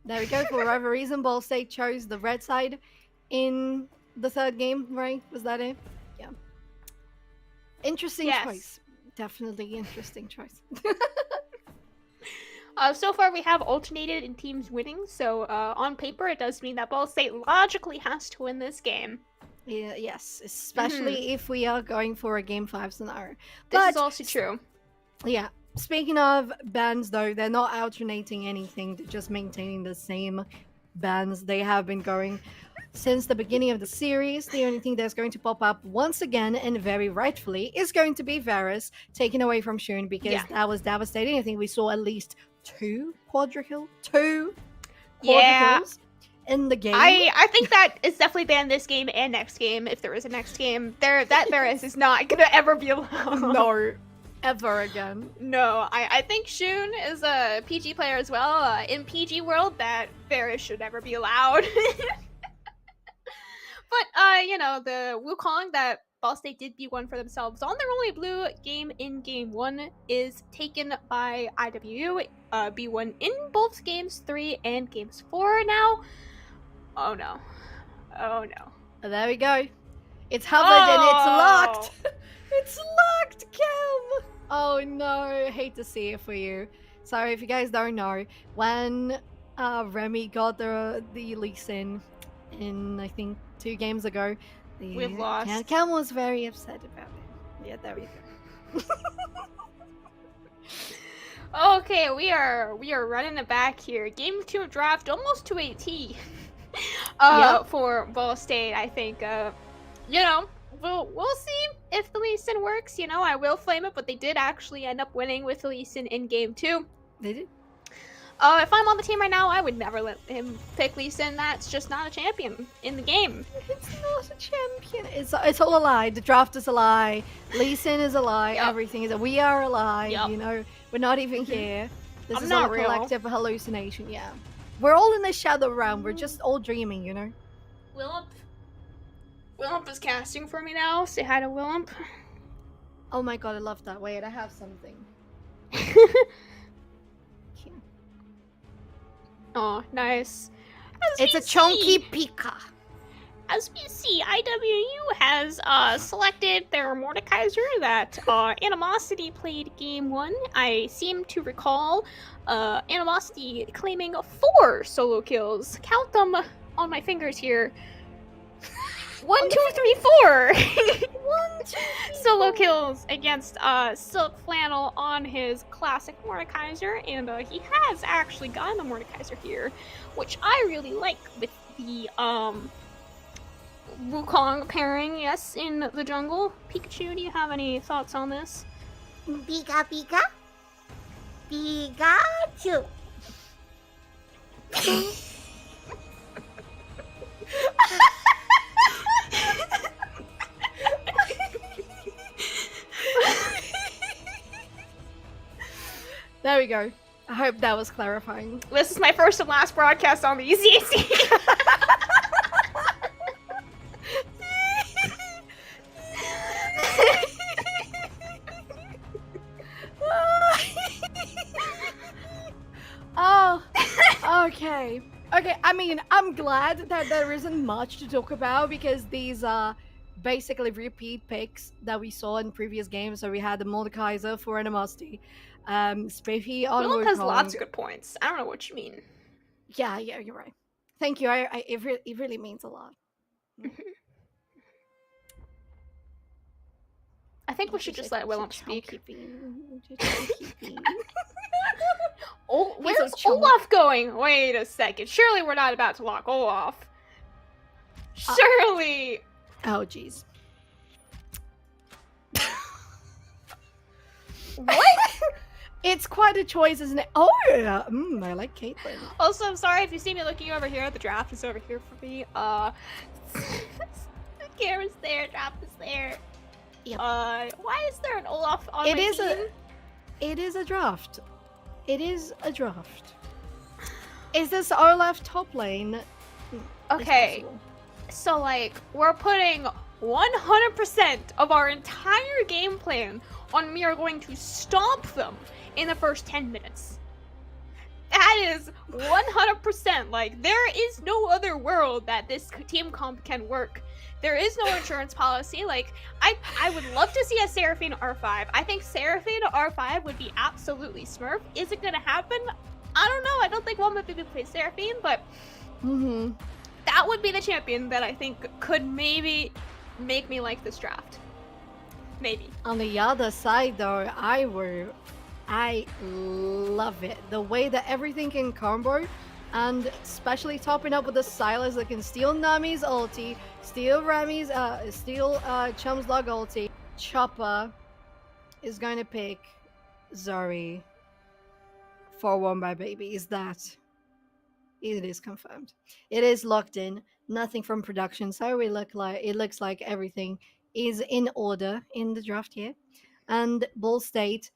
There we go. For whatever reason, Ball State chose the red side in the third game, right? Was that it? Yeah. Interesting choice. Definitely interesting choice. So far, we have alternated in teams winning. So on paper, it does mean that Ball State logically has to win this game. Yeah, yes, especially if we are going for a game 5 scenario. This is also true. Yeah. Speaking of bans, though, they're not alternating anything. They're just maintaining the same bans they have been going since the beginning of the series. The only thing that's going to pop up once again, and very rightfully, is going to be Varus taken away from Shun, because that was devastating. I think we saw at least 2 quadra kills in the game. I think that is definitely banned this game and next game. If there is a next game, that Varus is not gonna ever be allowed. No, ever again. No, I think Shun is a PG player as well. In PG world, that Varus should never be allowed. But the Wukong that Ball State did B1 for themselves on their only blue game in game 1 is taken by IW. B1 in both games 3 and games 4 now. Oh no. Oh no. There we go. It's hovered and it's locked. It's locked, Cam. Oh no, I hate to see it for you. So if you guys don't know, when Remy got the Lee Sin in I think 2 games ago, we've lost. Cam was very upset about it. Yeah, there we go. Okay, we are running it back here. Game 2 draft almost to a T. For Ball State, I think. We'll see if the Lee Sin works. I will flame it, but they did actually end up winning with the Lee Sin in game 2. They did. If I'm on the team right now, I would never let him pick Lee Sin. That's just not a champion in the game. It's not a champion. It's all a lie. The draft is a lie. Lee Sin is a lie. Yep. Everything is a. We are a lie. Yep. You know, we're not even here. This I'm is not all a real. collective hallucination. Yeah, we're all in the shadow realm. We're just all dreaming. You know. Willump is casting for me now. Say hi to Willump. Oh my god, I love that. Wait, I have something. Oh, nice. It's a chunky pika. As we see, IWU has selected their Mordekaiser that Animosity played game 1. I seem to recall Animosity claiming 4 solo kills. Count them on my fingers here. 1, 2, 3, 4 1, 2, 3, solo 4. kills against Silk Flannel on his classic Mordekaiser, and he has actually gotten the Mordekaiser here, which I really like with the Wukong pairing, yes, in the jungle. Pikachu, do you have any thoughts on this? Pika Pika. Pikachu. There we go. I hope that was clarifying. This is my first and last broadcast on the ECAC. Oh, okay. Okay, I mean, I'm glad that there isn't much to talk about because these are basically repeat picks that we saw in previous games. So we had the Mordekaiser for Animosity, Spiffy on Willump has Wukong. lots of good points. I don't know what you mean. Yeah, you're right. Thank you. It really means a lot. I think we should just let Willump speak. Oh, He's a where's chunk. Olaf going? Wait a second. Surely we're not about to lock Olaf. Surely. Oh, jeez. What? It's quite a choice, isn't it? Oh, yeah. I like Caitlyn. Also, I'm sorry if you see me looking over here. The draft is over here for me. The camera's there. Draft is there. Yep. Why is there an Olaf on It my is team? It is a draft. It is a draft. Is this Olaf top lane? It's Okay. possible. So, like, we're putting 100% of our entire game plan on we are going to stomp them in the first 10 minutes. That is 100%. Like, there is no other world that this team comp can work. There is no insurance policy. Like, I would love to see a Seraphine R5. I think Seraphine R5 would be absolutely smurf. Is it gonna happen? I don't know. I don't think one would be plays Seraphine, but that would be the champion that I think could maybe make me like this draft. Maybe. On the other side, though, I love it. The way that everything can combo, and especially topping up with the Silas that can steal Nami's ulti, steal Remy's, steal Chum's log ulti. Chopper is going to pick Zori for One by Baby. Is that? It is confirmed. It is locked in. Nothing from production, so it looks like everything is in order in the draft here. And Ball State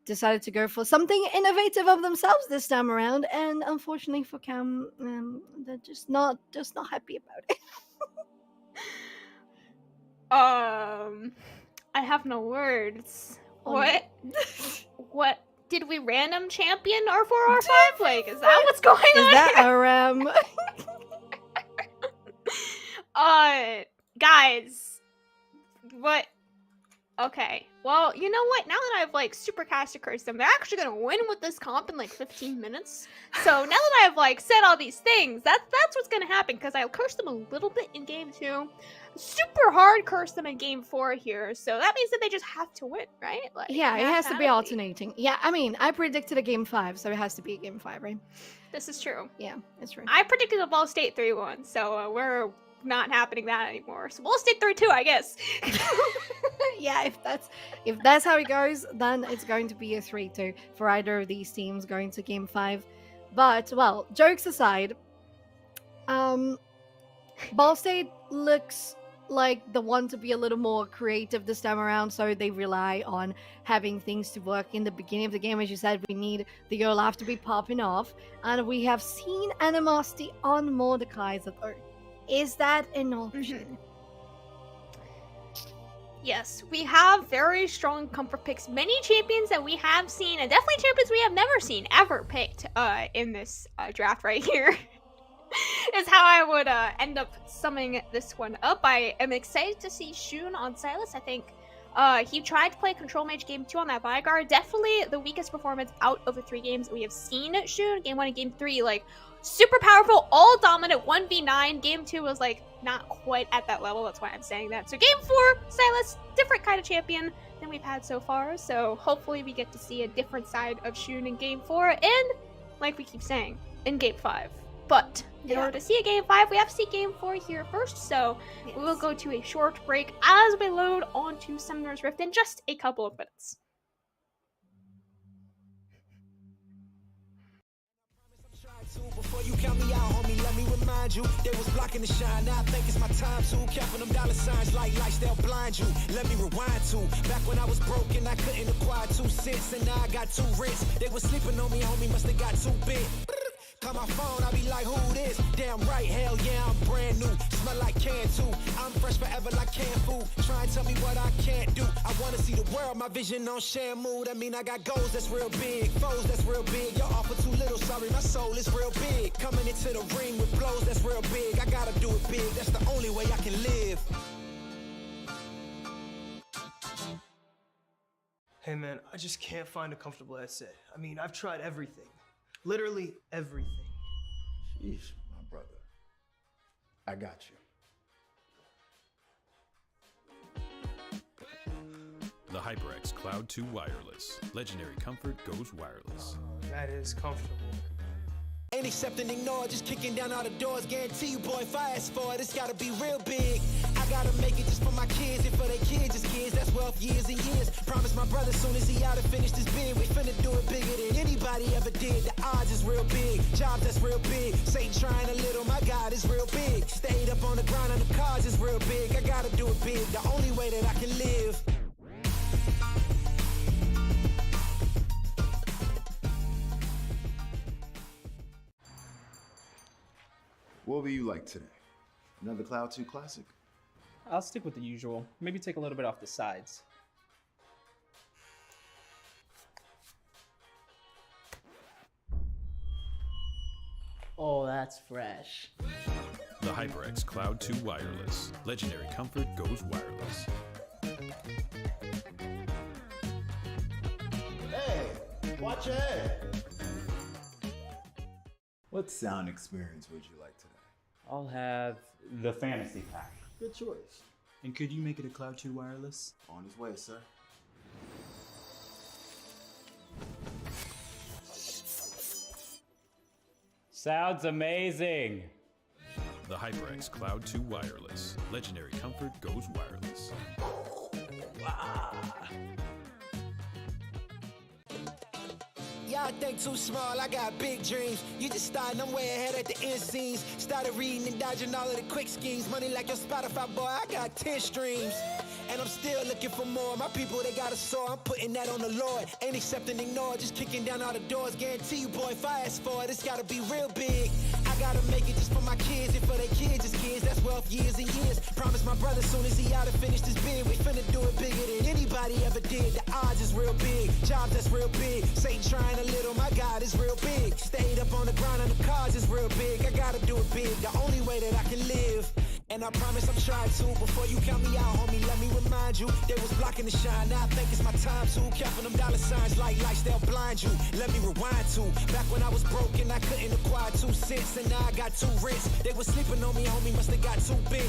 decided to go for something innovative of themselves this time around, and unfortunately for Cam, they're just not happy about it. I have no words. What? What? Did we random champion R4, R5? Like, is that what's going on? Is that guys, what? Okay, well, you know what? Now that I've, like, super casted cursed them, they're actually gonna win with this comp in, like, 15 minutes. So now that I've, like, said all these things, that's what's gonna happen, because I'll curse them a little bit in game 2. Super hard curse them in game 4 here, so that means that they just have to win, right? Like, Yeah, it has to be mathematically. alternating. Yeah, I mean, I predicted a game 5, so it has to be a game 5, right? This is true. Yeah, that's true. I predicted a Ball State 3-1, so we're not happening that anymore. So Ball State 3-2, I guess. Yeah, if that's how it goes, then it's going to be a 3-2 for either of these teams going to game 5. But well, jokes aside, Ball State looks like the one to be a little more creative this time around, so they rely on having things to work in the beginning of the game. As you said, we need the Olaf to be popping off, and we have seen animosity on Mordekaiser though. Is that an option? Yes, we have very strong comfort picks. Many champions that we have seen, and definitely champions we have never seen ever picked in this draft right here. Is how I would end up summing this one up. I am excited to see Shun on Silas. I think he tried to play Control Mage Game 2 on that Vygar. Definitely the weakest performance out of the 3 games that we have seen Shun. Game 1 and Game 3, like, super powerful, all dominant, 1v9. Game 2 was, like, not quite at that level. That's why I'm saying that. So Game 4, Silas, different kind of champion than we've had so far. So hopefully we get to see a different side of Shun in Game 4. And, like we keep saying, in Game 5. But in order to see a Game 5, we have to see Game 4 here first, so we will go to a short break as we load onto Summoner's Rift in just a couple of minutes. Before you count me out, homie, let me remind you, they was blocking the shine. Now I think it's my time to counting them dollar signs like lights, they'll blind you. Let me rewind to back when I was broken, I couldn't acquire 2 cents, and now I got 2 rents. They was sleeping on me, homie, must have got too big. Call my phone, I be like, who this? Damn right, hell yeah, I'm brand new. Smell like can too. I'm fresh forever like canned food. Try and tell me what I can't do. I wanna see the world, my vision on Shamu. That mean I got goals that's real big, foes that's real big. Y'all offer too little, sorry, my soul is real big. Coming into the ring with blows that's real big. I gotta do it big, that's the only way I can live. Hey man, I just can't find a comfortable headset. I mean, I've tried everything. Literally everything. Sheesh, my brother. I got you. The HyperX Cloud 2 Wireless. Legendary comfort goes wireless. That is comfortable. Ain't accepting, ignore, just kicking down all the doors. Guarantee you, boy, if I ask for it, it's gotta be real big. I gotta make it just for my kids and for their kids' kids. That's wealth years and years. Promise my brother soon as he out and finish this bid, we finna do it bigger than anybody ever did. The odds is real big, job that's real big. Satan trying a little, my God is real big. Stayed up on the grind on the cars is real big. I gotta do it big, the only way that I can live. What will you like today? Another Cloud 2 classic? I'll stick with the usual. Maybe take a little bit off the sides. Oh, that's fresh. The HyperX Cloud 2 Wireless. Legendary comfort goes wireless. Hey, watch your head. What sound experience would you like today? I'll have the fantasy pack. Good choice. And could you make it a Cloud 2 wireless? On his way, sir. Sounds amazing. The HyperX Cloud 2 Wireless. Legendary comfort goes wireless. Y'all think too small, I got big dreams. You just starting, I'm way ahead at the end scenes. Started reading and dodging all of the quick schemes. Money like your Spotify, boy, I got 10 streams. And I'm still looking for more. My people, they got a soar, I'm putting that on the Lord. Ain't accepting, ignore, just kicking down all the doors. Guarantee you, boy, if I ask for it, it's gotta be real big. I gotta make it just for my kids and for their kids' kids. That's wealth years and years. Promise my brother soon as he out and finish this bid, we finna do it bigger than anybody ever did. The odds is real big, job that's real big. Satan trying a little, my God is real big. Stayed up on the grind on the cars is real big. I gotta do it big, the only way that I can live. And I promise I'm trying to. Before you count me out, homie, let me remind you, they was blocking the shine. Now I think it's my time to counting them dollar signs like lights, they'll blind you. Let me rewind to back when I was broken, I couldn't acquire 2 cents, and now I got 2 rents. They was sleeping on me, homie, must have got too big.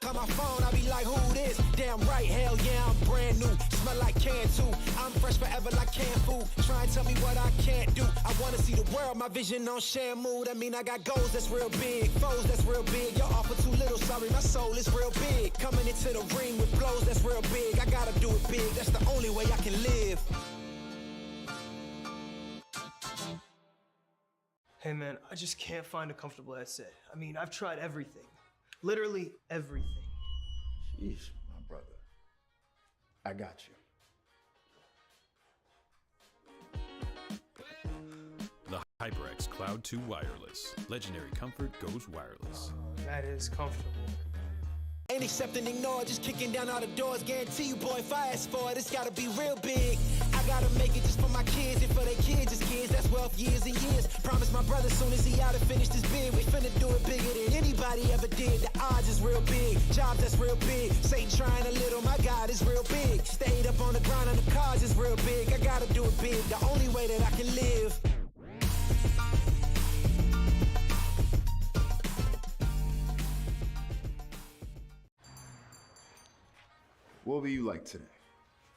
Call my phone, I be like, who this? Damn right, hell yeah, I'm brand new. Smell like can too. I'm fresh forever like canned food. Try and tell me what I can't do. I wanna see the world, my vision on Shamu. That mean I got goals that's real big, foes that's real big. Y'all offer too little, sorry, my soul is real big. Coming into the ring with blows that's real big. I gotta do it big, that's the only way I can live. The HyperX Cloud 2 Wireless. Legendary comfort goes wireless. And I promise I'm trying to. Before you count me out, homie, let me remind you, they was blocking the shine. Now I think it's my time to counting them dollar signs like lights, they'll blind you. Let me rewind to back when I was broken, I couldn't acquire 2 cents, and now I got 2 rents. They was sleeping on me, homie, must have got too big. Call my phone, I be like, who this? Damn right, hell yeah, I'm brand new. Smell like can too. I'm fresh forever like canned food. Try and tell me what I can't do. I wanna see the world, my vision on Shamu. That mean I got goals that's real big, foes that's real big. Y'all offer too little, sorry, my soul is real big. Coming into the ring with blows that's real big. I gotta do it big, that's the only way I can live. Hey man, I just can't find a comfortable headset. I mean, I've tried everything. Literally everything. Sheesh, my brother. I got you. The HyperX Cloud 2 Wireless. Legendary comfort goes wireless. That is comfortable. Ain't accepting, ignore, just kicking down all the doors. Guarantee you, boy, if I ask for it, it's gotta be real big. I gotta make it just for my kids and for their kids' kids. That's wealth years and years. Promise my brother soon as he out and finish this bid, we finna do it bigger than anybody ever did. The odds is real big, jobs that's real big. Satan trying a little, my God is real big. Stayed up on the ground on the cars is real big. I gotta do it big, the only way that I can live. What will you like today?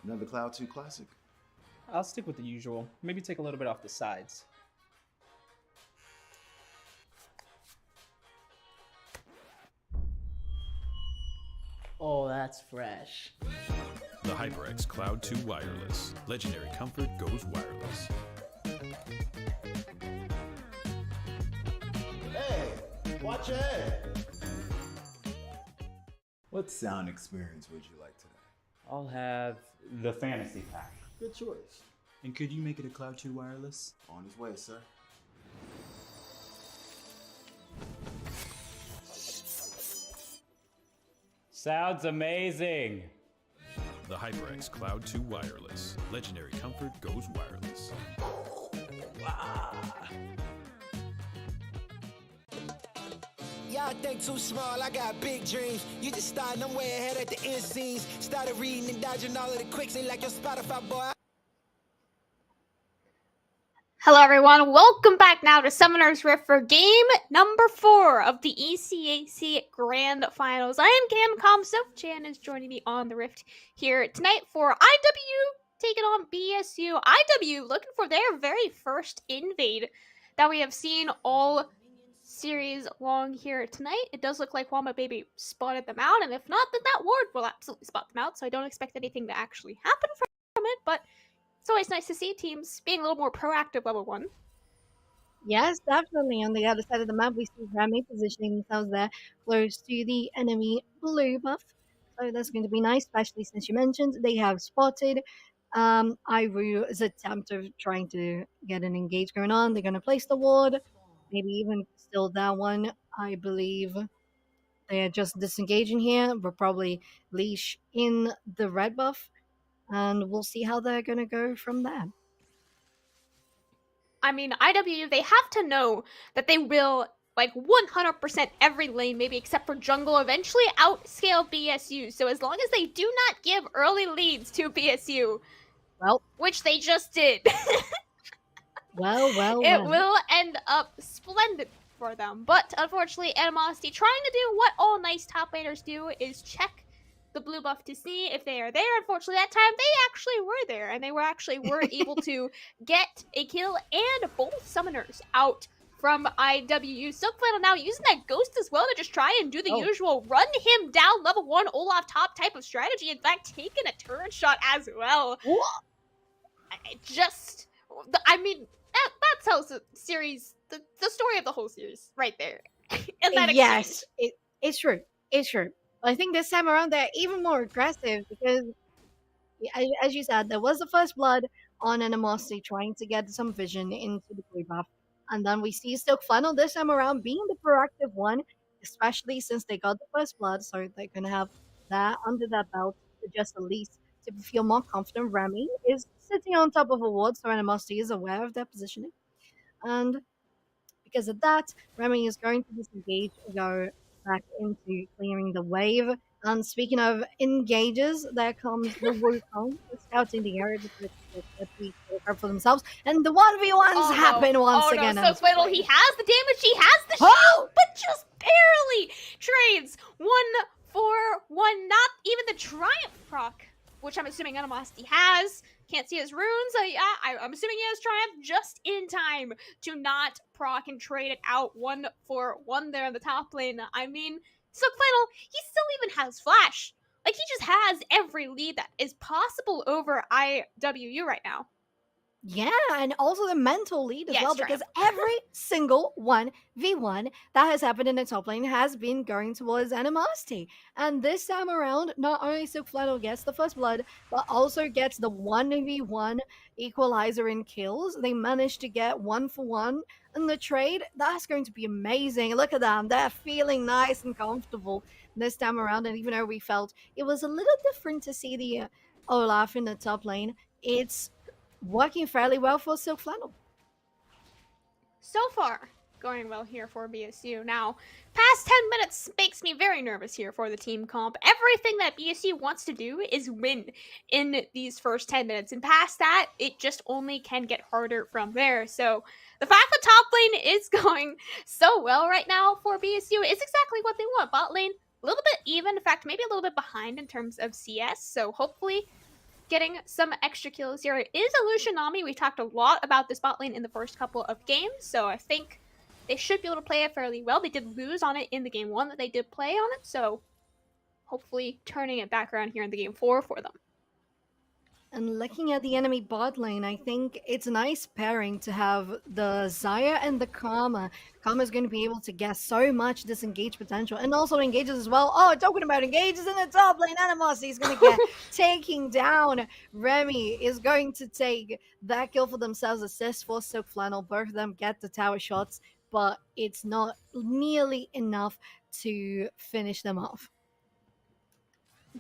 Another Cloud 2 classic? I'll stick with the usual. Maybe take a little bit off the sides. Oh, that's fresh. The HyperX Cloud 2 Wireless. Legendary comfort goes wireless. Hey, watch your head. What sound experience would you like today? I'll have the fantasy pack. Good choice. And could you make it a Cloud 2 wireless? On his way, sir. Sounds amazing. The HyperX Cloud 2 Wireless. Legendary comfort goes wireless. Y'all think too small, I got big dreams. You just starting, I'm way ahead at the end scenes. Started reading and dodging all of the quicksand like your Spotify boy. Hello everyone, welcome back now to Summoner's Rift for game number 4 of the ECAC Grand Finals. I am Cam Comstov. Chan is joining me on the Rift here tonight for IW taking on BSU. IW looking for their very first invade that we have seen all series long here tonight. It does look like Wamba Baby spotted them out, and if not, then that ward will absolutely spot them out, so I don't expect anything to actually happen from it, but it's always nice to see teams being a little more proactive level 1. Yes, definitely. On the other side of the map, we see Remy positioning themselves there close to the enemy blue buff. So that's going to be nice, especially since you mentioned they have spotted Iru's attempt of trying to get an engage going on. They're going to place the ward, maybe even still that one. I believe they are just disengaging here. We'll probably leash in the red buff, and we'll see how they're going to go from there. I mean, IW, they have to know that they will, like, 100% every lane, maybe except for jungle, eventually outscale BSU. So as long as they do not give early leads to BSU, well, which they just did, it will end up splendid for them. But unfortunately, Animosity trying to do what all nice top laners do is check the blue buff to see if they are there. Unfortunately, that time they actually were there, and they were able to get a kill and both summoners out from IWU. Silkflannel now using that ghost as well to just try and do the usual run him down level 1 Olaf top type of strategy. In fact, taking a turret shot as well. I mean, that tells the series, the story of the whole series right there. Yes, it's true. It's true. I think this time around they're even more aggressive because, as you said, there was the first blood on Animosity trying to get some vision into the blue buff. And then we see Silkflannel this time around being the proactive one, especially since they got the first blood. So they're going to have that under their belt to just at least to feel more confident. Remy is sitting on top of a ward, so Animosity is aware of their positioning. And because of that, Remy is going to disengage and go back into clearing the wave. And speaking of engages, there comes the Wukong scouting the area to be for themselves. And the 1v1s happen once again. So Silkflannel, he has the damage, he has the shield, but just barely trades 1 for 1. Not even the Triumph proc, which I'm assuming Animosity has. Can't see his runes. I'm assuming he has Triumph just in time to not proc and trade it out 1 for 1 there in the top lane. I mean, Silkflannel, he still even has Flash. Like, he just has every lead that is possible over IWU right now. Yeah, and also the mental lead as Yes, well, Triumph. because every single 1v1 that has happened in the top lane has been going towards animosity. And this time around, not only Silk Flannel gets the first blood, but also gets the 1v1 equalizer in kills. They managed to get 1-for-1 in the trade. That's going to be amazing. Look at them. They're feeling nice and comfortable this time around. And even though we felt it was a little different to see the Olaf in the top lane, it's working fairly well for Silk Flannel. So far, going well here for BSU. Now, past 10 minutes makes me very nervous here for the team comp. Everything that BSU wants to do is win in these first 10 minutes. And past that, it just only can get harder from there. So the fact that top lane is going so well right now for BSU is exactly what they want. Bot lane, a little bit even. In fact, maybe a little bit behind in terms of CS. So hopefully getting some extra kills here. It is Illusion Nami. We talked a lot about this bot lane in the first couple of games, so I think they should be able to play it fairly well. They did lose on it in the game 1 that they did play on it, so hopefully turning it back around here in the game 4 for them. And looking at the enemy bot lane, I think it's a nice pairing to have the Xayah and the Karma. Karma's going to be able to get so much disengage potential and also engages as well. Oh, talking about engages in the top lane, Animosity is going to get taking down. Remy is going to take that kill for themselves, assist for Silk Flannel. Both of them get the tower shots, but it's not nearly enough to finish them off.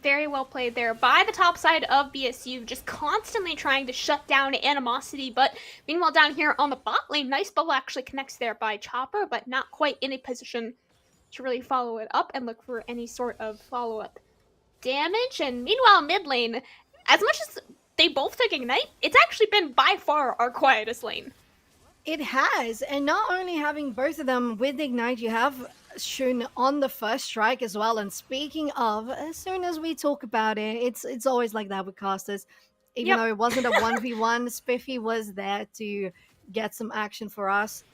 Very well played there by the top side of BSU, just constantly trying to shut down Animosity. But meanwhile, down here on the bot lane, nice bubble actually connects there by Chopper, but not quite in a position to really follow it up and look for any sort of follow-up damage. And meanwhile, mid lane, as much as they both took Ignite, it's actually been by far our quietest lane. It has, and not only having both of them with Ignite, you have Shun on the first strike as well. And speaking of, as soon as we talk about it, it's always like that with casters. Even though it wasn't a 1v1, Spiffy was there to get some action for us.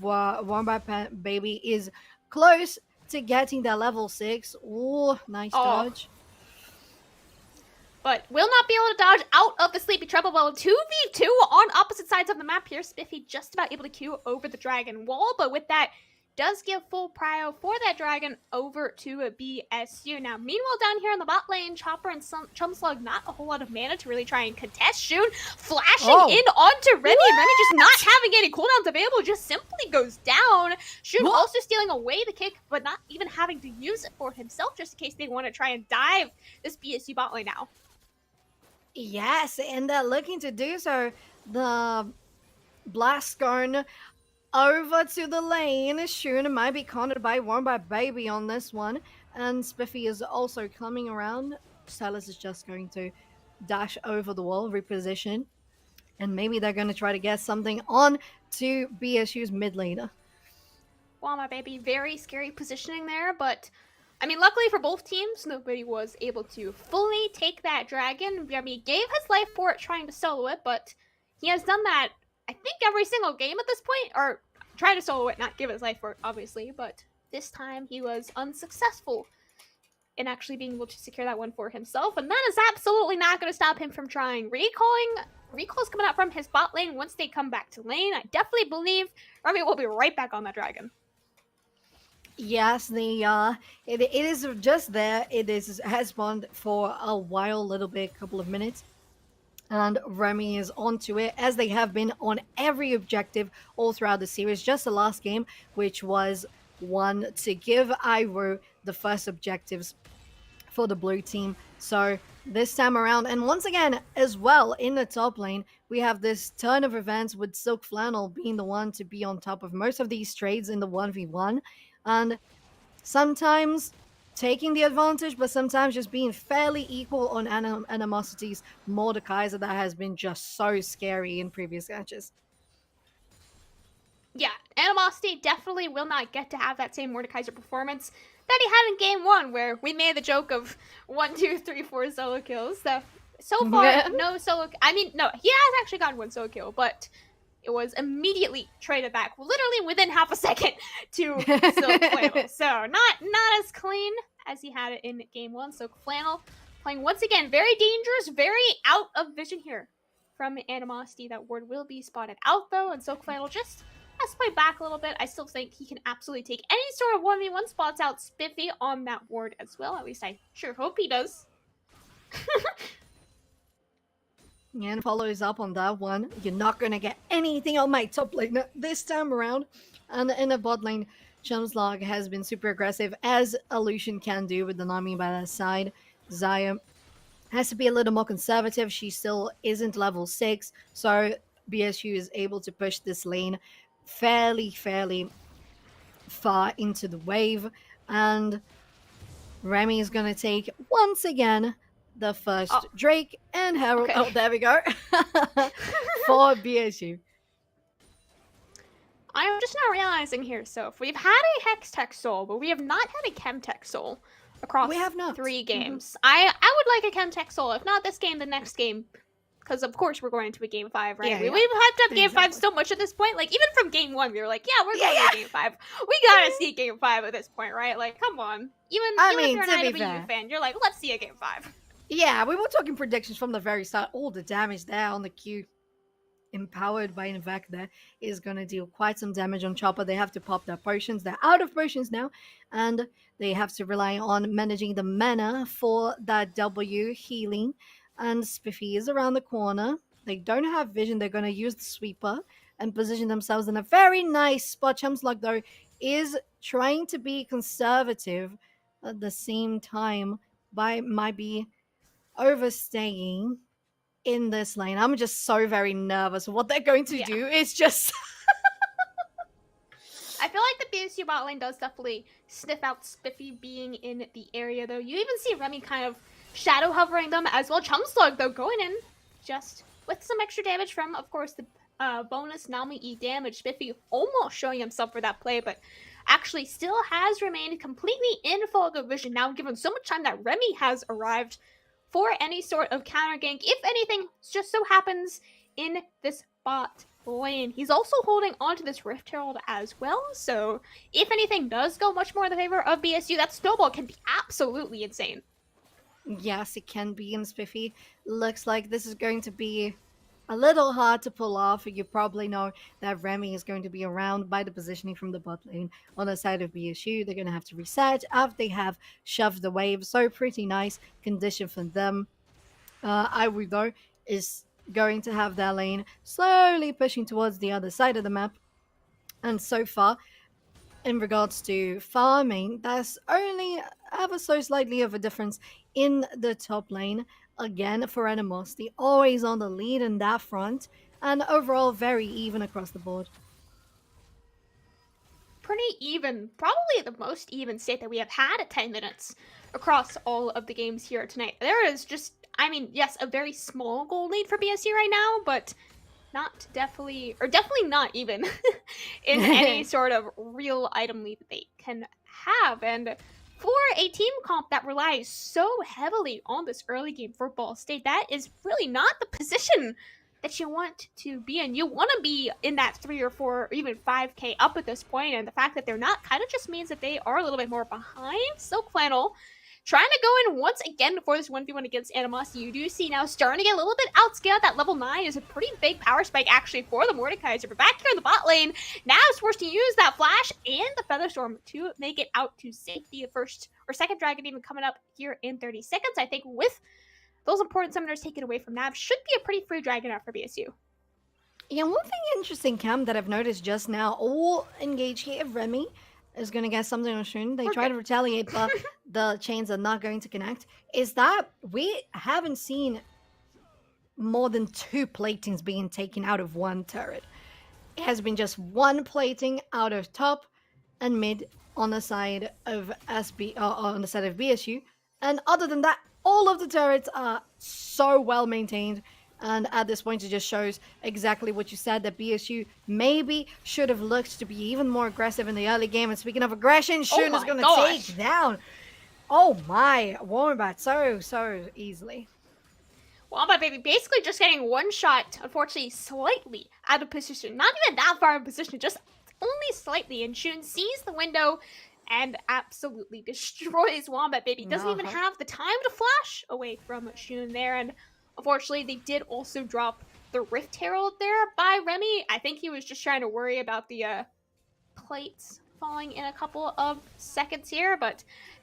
Warm by Baby is close to getting that level 6. Ooh, nice dodge. But will not be able to dodge out of the Sleepy Treble. Well, 2v2 on opposite sides of the map here. Spiffy just about able to queue over the Dragon Wall, but with that, does give full prio for that Dragon over to a BSU. Now, meanwhile, down here in the bot lane, Chopper and Chumslug, not a whole lot of mana to really try and contest. Shun flashing in onto Remy. What? Remy just not having any cooldowns available, just simply goes down. Shun also stealing away the kick, but not even having to use it for himself, just in case they want to try and dive this BSU bot lane now. Yes, and they're looking to do so. The Blast Cone over to the lane. Shun might be cornered by Warm by Baby on this one. And Spiffy is also coming around. Silas is just going to dash over the wall, reposition. And maybe they're going to try to get something on to BSU's mid laner. Warm by Baby, very scary positioning there, but I mean, luckily for both teams, nobody was able to fully take that dragon. Remy gave his life for it trying to solo it, but he has done that, I think, every single game at this point, or try to solo it, not give his life for it, obviously, but this time he was unsuccessful in actually being able to secure that one for himself, and that is absolutely not going to stop him from trying. Recall's coming out from his bot lane once they come back to lane. I definitely believe Remy will be right back on that dragon. Yes, it is just there. Has spawned for a while, little bit, couple of minutes. And Remy is onto it, as they have been on every objective all throughout the series. Just the last game, which was one to give Ivo the first objectives for the blue team. So this time around, and once again, as well, in the top lane, we have this turn of events with Silk Flannel being the one to be on top of most of these trades in the 1v1. And sometimes taking the advantage, but sometimes just being fairly equal on Animosity's Mordekaiser that has been just so scary in previous matches. Yeah, Animosity definitely will not get to have that same Mordekaiser performance that he had in game 1, where we made the joke of 1, 2, 3, 4 solo kills. So far, no solo... I mean, no, he has actually gotten 1 solo kill, but it was immediately traded back, literally within half a second, to Silk Flannel. So not as clean as he had it in game 1. Silk Flannel playing once again very dangerous, very out of vision here from Animosity. That ward will be spotted out though, and Silkflame will just has to play back a little bit. I still think he can absolutely take any sort of 1v1 spots out Spiffy on that ward as well. At least I sure hope he does. And follows up on that one. You're not going to get anything on my top lane this time around. And in the bot lane, Chumslog has been super aggressive, as Illusion can do with the Nami by that side. Zaya has to be a little more conservative. She still isn't level 6, so BSU is able to push this lane fairly far into the wave. And Remy is going to take, once again, the first Drake and Herald. Okay. Oh, there we go. For BSU. I'm just not realizing here, so we've had a Hex Tech Soul, but we have not had a Chem Tech Soul across 3 games. I would like a Chem Tech Soul. If not this game, the next game. Because of course we're going to a game 5, right? Yeah, We've hyped up game 5 so much at this point. Like, even from game 1, we were like, yeah, we're going to game 5. We gotta see game 5 at this point, right? Like, come on. Even if you're an IWU fan, you're like, let's see a game 5. Yeah, we were talking predictions from the very start. All the damage there on the Q, empowered by Invec, there is going to deal quite some damage on Chopper. They have to pop their potions. They're out of potions now, and they have to rely on managing the mana for that W healing. And Spiffy is around the corner. They don't have vision. They're going to use the sweeper and position themselves in a very nice spot. Chumslug, though, is trying to be conservative at the same time might be overstaying in this lane. I'm just so very nervous. What they're going to do is just... I feel like the BSU bot lane does definitely sniff out Spiffy being in the area, though. You even see Remy kind of shadow hovering them as well. Chumslug, though, going in just with some extra damage from, of course, the bonus Nami E damage. Spiffy almost showing himself for that play, but actually still has remained completely in fog of vision now, given so much time that Remy has arrived for any sort of counter gank. If anything just so happens in this bot lane. He's also holding onto this Rift Herald as well, so if anything does go much more in the favor of BSU, that snowball can be absolutely insane. Yes, it can be, and Spiffy looks like this is going to be a little hard to pull off. You probably know that Remy is going to be around by the positioning from the bot lane on the side of BSU. They're going to have to reset after they have shoved the wave, so pretty nice condition for them. Ivory, though, is going to have their lane slowly pushing towards the other side of the map. And so far, in regards to farming, there's only ever so slightly of a difference in the top lane. Again, for Animosity, always on the lead in that front, and overall very even across the board. Pretty even, probably the most even state that we have had at 10 minutes across all of the games here tonight. There is just, I mean, yes, a very small goal lead for BSU right now, but definitely not even in any sort of real item lead that they can have. And for a team comp that relies so heavily on this early game for Ball State, that is really not the position that you want to be in. You want to be in that 3 or 4 or even 5k up at this point, and the fact that they're not kind of just means that they are a little bit more behind. Silk Flannel trying to go in once again for this 1v1 against Animosity. You do see now starting to get a little bit outscaled. That level 9 is a pretty big power spike actually for the Mordekaiser. But back here in the bot lane, now is forced to use that flash and the Featherstorm to make it out to safety. The first or second dragon even coming up here in 30 seconds. I think with those important summoners taken away from Nav, should be a pretty free dragon out for BSU. Yeah, one thing interesting, Cam, that I've noticed just now, all engaged here, Remy is going to get something on Shun. They try to retaliate, but the chains are not going to connect. Is that we haven't seen more than 2 platings being taken out of one turret. It has been just 1 plating out of top and mid on the side of on the side of BSU. And other than that, all of the turrets are so well maintained. And at this point, it just shows exactly what you said, that BSU maybe should have looked to be even more aggressive in the early game. And speaking of aggression, Shun is going to take down. Oh my, Wombat so easily. Wombat Baby basically just getting one shot, unfortunately slightly out of position. Not even that far in position, just only slightly. And Shun sees the window and absolutely destroys Wombat Baby. Doesn't even have the time to flash away from Shun there. And unfortunately, they did also drop the Rift Herald there by Remy. I think he was just trying to worry about the plates falling in a couple of seconds here, but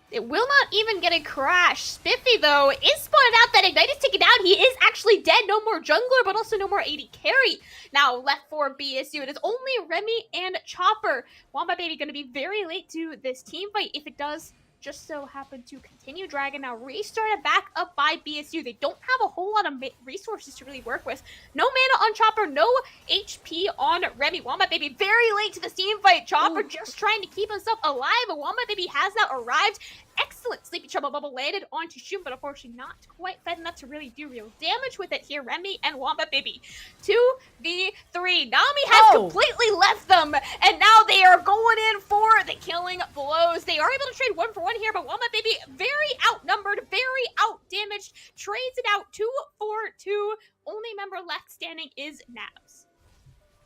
it will not even get a crash. Spiffy, though, is spotted out. That Ignite is taken out. He is actually dead. No more jungler, but also no more AD carry. Now left for BSU. It is only Remy and Chopper. Wombat Baby going to be very late to this team fight if it does just so happen to continue. Dragon now restarted back up by BSU. They don't have a whole lot of resources to really work with. No mana on Chopper, no HP on Remy. Wombat Baby very late to the team fight. Chopper just trying to keep himself alive, but Wombat Baby has now arrived. Excellent Sleepy Trouble Bubble landed onto Shun, but unfortunately not quite fed enough to really do real damage with it here. Remy and Wombat Baby 2v3. Nami has completely left them, and now they are going in for the killing blows. They are able to trade 1-for-1 here, but Wombat Baby very outnumbered, very outdamaged, trades it out 2-for-2. Only member left standing is Nabs.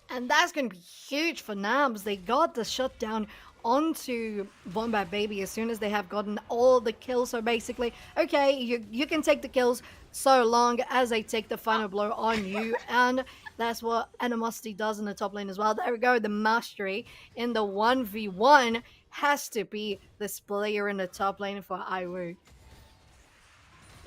And that's going to be huge for Nabs. They got the shutdown onto Wombat Baby as soon as they have gotten all the kills. So basically, okay, you can take the kills so long as they take the final blow on you. And that's what Animosity does in the top lane as well. There we go. The mastery in the 1v1 has to be this player in the top lane for Iwu.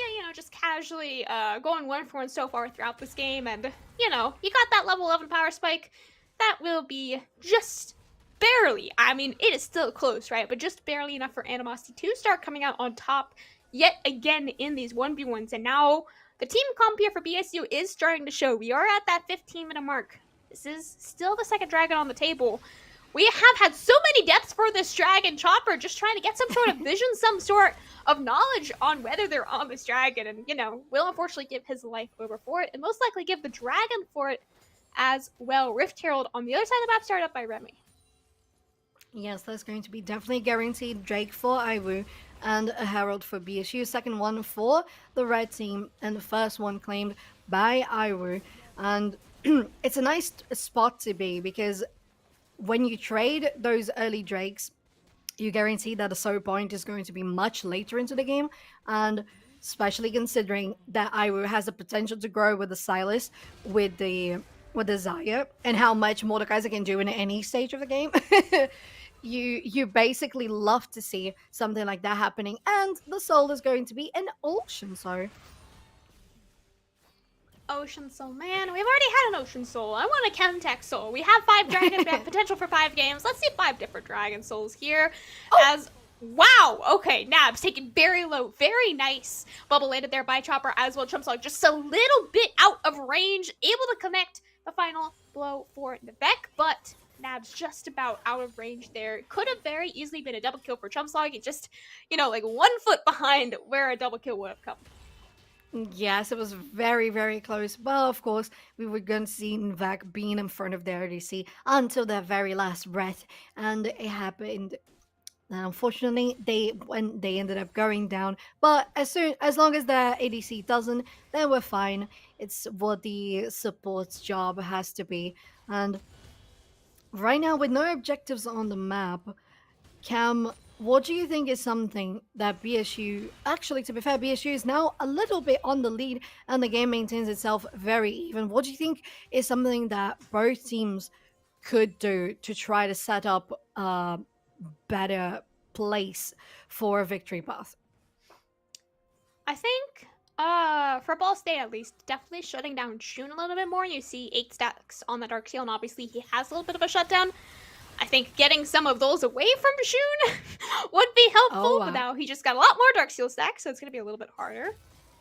Yeah, you know, just casually going 1-for-1 so far throughout this game. And, you know, you got that level 11 power spike. That will be just barely. I mean, it is still close, right? But just barely enough for Animosity to start coming out on top yet again in these 1v1s. And now the team comp here for BSU is starting to show. We are at that 15-minute mark. This is still the second dragon on the table. We have had so many deaths for this dragon. Chopper just trying to get some sort of vision, some sort of knowledge on whether they're on this dragon. And, you know, will unfortunately give his life over for it and most likely give the dragon for it as well. Rift Herald on the other side of the map started up by Remy. Yes, that's going to be definitely guaranteed. Drake for Iwu and a Herald for BSU. Second one for the red team and the first one claimed by Iwu. And it's a nice spot to be because when you trade those early Drakes, you guarantee that the soul point is going to be much later into the game. And especially considering that Iwu has the potential to grow with the Silas, with the Zaya, and how much Mordekaiser can do in any stage of the game. You basically love to see something like that happening, and the soul is going to be an Ocean Soul. Ocean Soul, man, we've already had an Ocean Soul. I want a Chemtech Soul. We have 5 dragon potential for 5 games. Let's see 5 different dragon souls here. As wow, okay, Nabs taken very low, very nice bubble landed there by Chopper as well. Chumpslog just a little bit out of range, able to connect the final blow for Navek, but Nabs just about out of range there. Could have very easily been a double kill for Chumpslog. It just, you know, like 1 foot behind where a double kill would have come. Yes, it was very, very close. But of course, we were going to see Navek being in front of their ADC until their very last breath. And it happened. And unfortunately, they ended up going down. But as long as their ADC doesn't, then we're fine. It's what the support's job has to be. And right now, with no objectives on the map, Cam, what do you think is something that BSU... Actually, to be fair, BSU is now a little bit on the lead, and the game maintains itself very even. What do you think is something that both teams could do to try to set up a better place for a victory path? I think, for Ball State at least, definitely shutting down Shun a little bit more. You see 8 stacks on the Dark Seal, and obviously he has a little bit of a shutdown. I think getting some of those away from Shun would be helpful, but now he just got a lot more Dark Seal stacks, so it's going to be a little bit harder.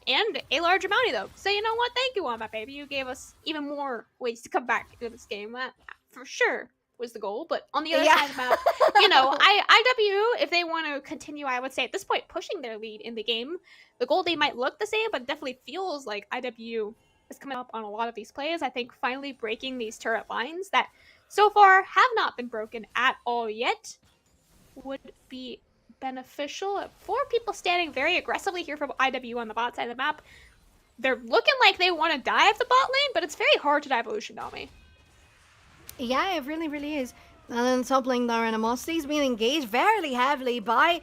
And a larger bounty, though. So you know what? Thank you, Wombat Baby. You gave us even more ways to come back into this game. That, for sure, was the goal. But on the other side of the map, you know, IW, if they want to continue, I would say at this point, pushing their lead in the game, the goal they might look the same, but definitely feels like IW is coming up on a lot of these plays. I think finally breaking these turret lines that so far have not been broken at all yet would be beneficial. 4 people standing very aggressively here from IW on the bot side of the map. They're looking like they want to dive the bot lane, but it's very hard to dive Ocean Nami. Yeah, it really, really is. And then top lane there, Animosity is being engaged very heavily by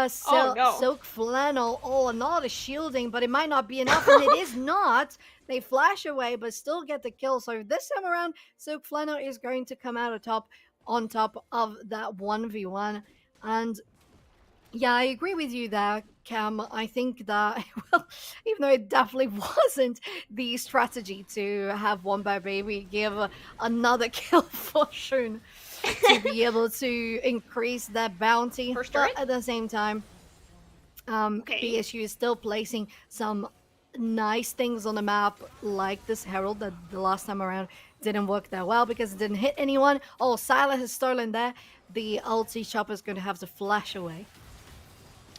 Silk Flannel. Oh, not a shielding, but it might not be enough, and it is not. They flash away, but still get the kill. So this time around, Silk Flannel is going to come out on top of that 1v1. And yeah, I agree with you there, Cam. I think that, well, even though it definitely wasn't the strategy to have Wombat Baby give another kill for Shun to be able to increase that bounty, but at the same time, BSU is still placing some nice things on the map, like this Herald that the last time around didn't work that well because it didn't hit anyone. Oh, Silas is stolen there. The ulti Chopper is going to have to flash away.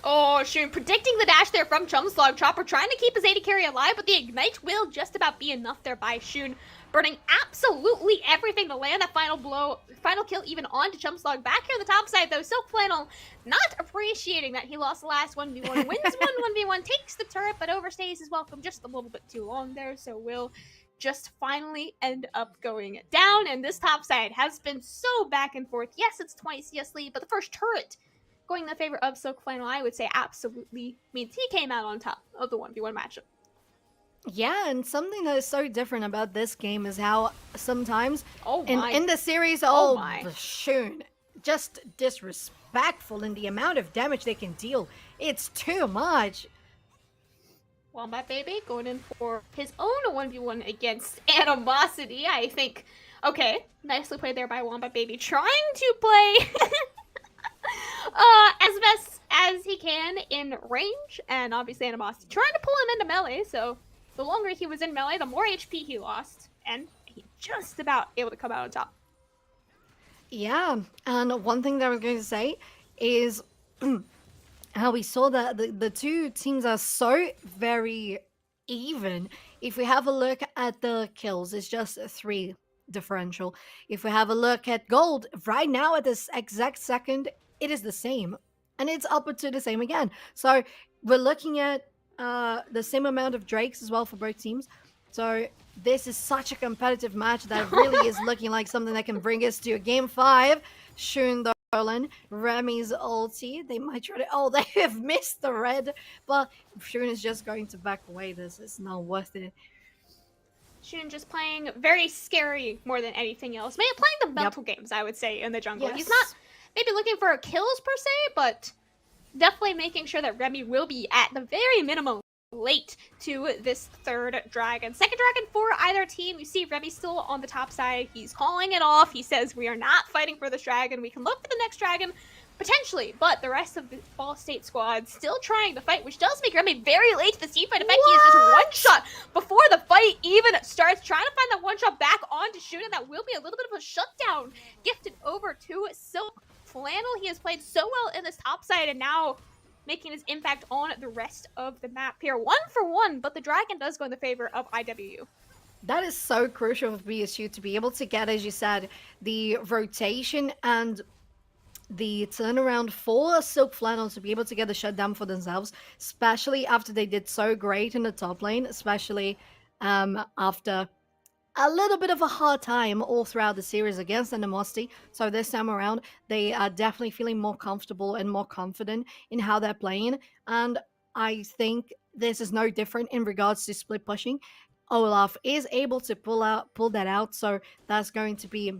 Oh, Shun predicting the dash there from Chumslog. Chopper trying to keep his AD carry alive, but the Ignite will just about be enough there by Shun, burning absolutely everything to land that final blow, final kill even onto Chumslog. Back here on the top side though, Silk Flannel not appreciating that he lost the last 1v1, wins 1v1, takes the turret, but overstays his welcome just a little bit too long there, so will just finally end up going down. And this top side has been so back and forth. Yes, it's 20 CS lead, but the first turret going in the favor of Silk Flannel, I would say absolutely means he came out on top of the 1v1 matchup. Yeah, and something that is so different about this game is how sometimes in the series, Shun, just disrespectful in the amount of damage they can deal. It's too much. Wombat Baby going in for his own 1v1 against Animosity, I think. Okay, nicely played there by Wombat Baby, trying to play as best as he can in range, and obviously Animosity trying to pull him into melee, so the longer he was in melee, the more HP he lost, and he just about able to come out on top. Yeah, and one thing that I was going to say is how we saw that the two teams are so very even. If we have a look at the kills, it's just 3 differential. If we have a look at gold, right now at this exact second, it is the same. And it's up to the same again. So we're looking at the same amount of Drakes as well for both teams. So this is such a competitive match that really is looking like something that can bring us to a game 5. Shun Dolan, Remy's ulti. They might try to... Oh, they have missed the red. But Shun is just going to back away. This is not worth it. Shun just playing very scary more than anything else. Maybe playing the mental games, I would say, in the jungle. Yes. He's not maybe looking for kills per se, but definitely making sure that Remy will be at the very minimum late to this third dragon. Second dragon for either team. You see Remy still on the top side. He's calling it off. He says, we are not fighting for this dragon. We can look for the next dragon, potentially, but the rest of the Ball State squad still trying to fight, which does make Remy very late to the team fight. In fact, he is just one shot before the fight even starts, trying to find that one shot back onto Shun, and that will be a little bit of a shutdown gifted over to Silk Flannel. He has played so well in this top side, and now making his impact on the rest of the map here. 1 for 1, but the dragon does go in the favor of IWU. That is so crucial for BSU to be able to get, as you said, the rotation and the turnaround for Silk Flannel to be able to get the shutdown for themselves, especially after they did so great in the top lane, especially after a little bit of a hard time all throughout the series against Animosity. So this time around, they are definitely feeling more comfortable and more confident in how they're playing. And I think this is no different in regards to split pushing. Olaf is able to pull that out, so that's going to be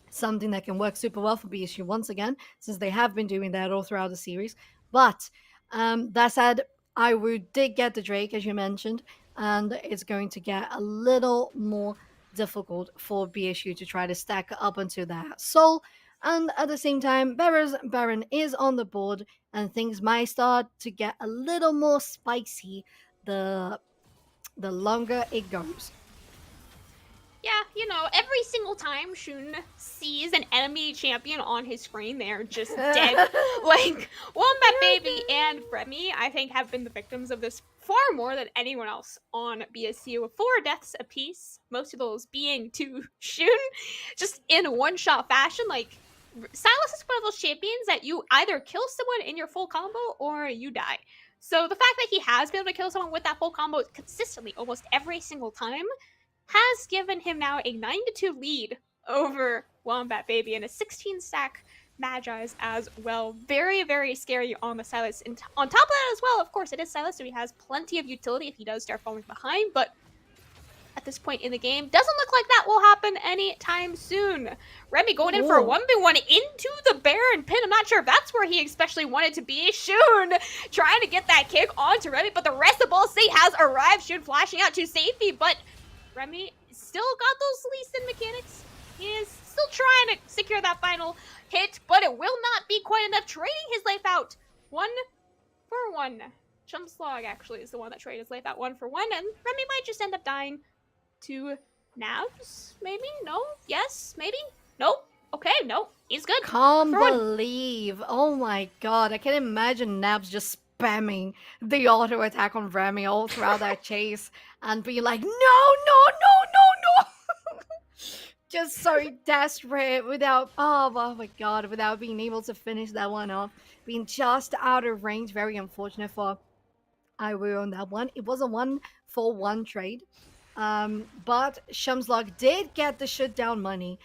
something that can work super well for BSU once again, since they have been doing that all throughout the series. But that said, I did get the Drake, as you mentioned, and it's going to get a little more difficult for BSU to try to stack up onto that Soul. And at the same time, Baron is on the board, and things might start to get a little more spicy the longer it goes. Yeah, you know, every single time Shun sees an enemy champion on his screen, they're just dead. Like, Wombat Baby and Remy, I think, have been the victims of this far more than anyone else on BSU. 4 deaths apiece, most of those being to Shun, just in a one-shot fashion. Like, Silas is one of those champions that you either kill someone in your full combo or you die. So the fact that he has been able to kill someone with that full combo consistently almost every single time has given him now a 9-2 lead over Wombat Baby and a 16 stack Magi's as well. Very, very scary on the Silas. And on top of that as well, of course, it is Silas, so he has plenty of utility if he does start falling behind, but at this point in the game, doesn't look like that will happen anytime soon. Remy going in for a 1v1 into the Baron pin. I'm not sure if that's where he especially wanted to be. Shun trying to get that kick onto Remy, but the rest of Ball State has arrived. Shun flashing out to safety, but Remy still got those Lee Sin mechanics. He is still trying to secure that final hit, but it will not be quite enough. Trading his life out 1 for 1. Chumslog actually is the one that traded his life out 1 for 1, and Remy might just end up dying to Navs, maybe? No? Yes? Maybe? Nope. Okay, no. He's good. Can't believe. Oh my god. I can imagine Navs just spamming the auto attack on Remy all throughout that chase and be like, no, no, no, no, no. Just so desperate without, oh my god, without being able to finish that one off. Being just out of range. Very unfortunate for Iwu on that one. It was a 1-for-1 trade. But Shumslog did get the shutdown money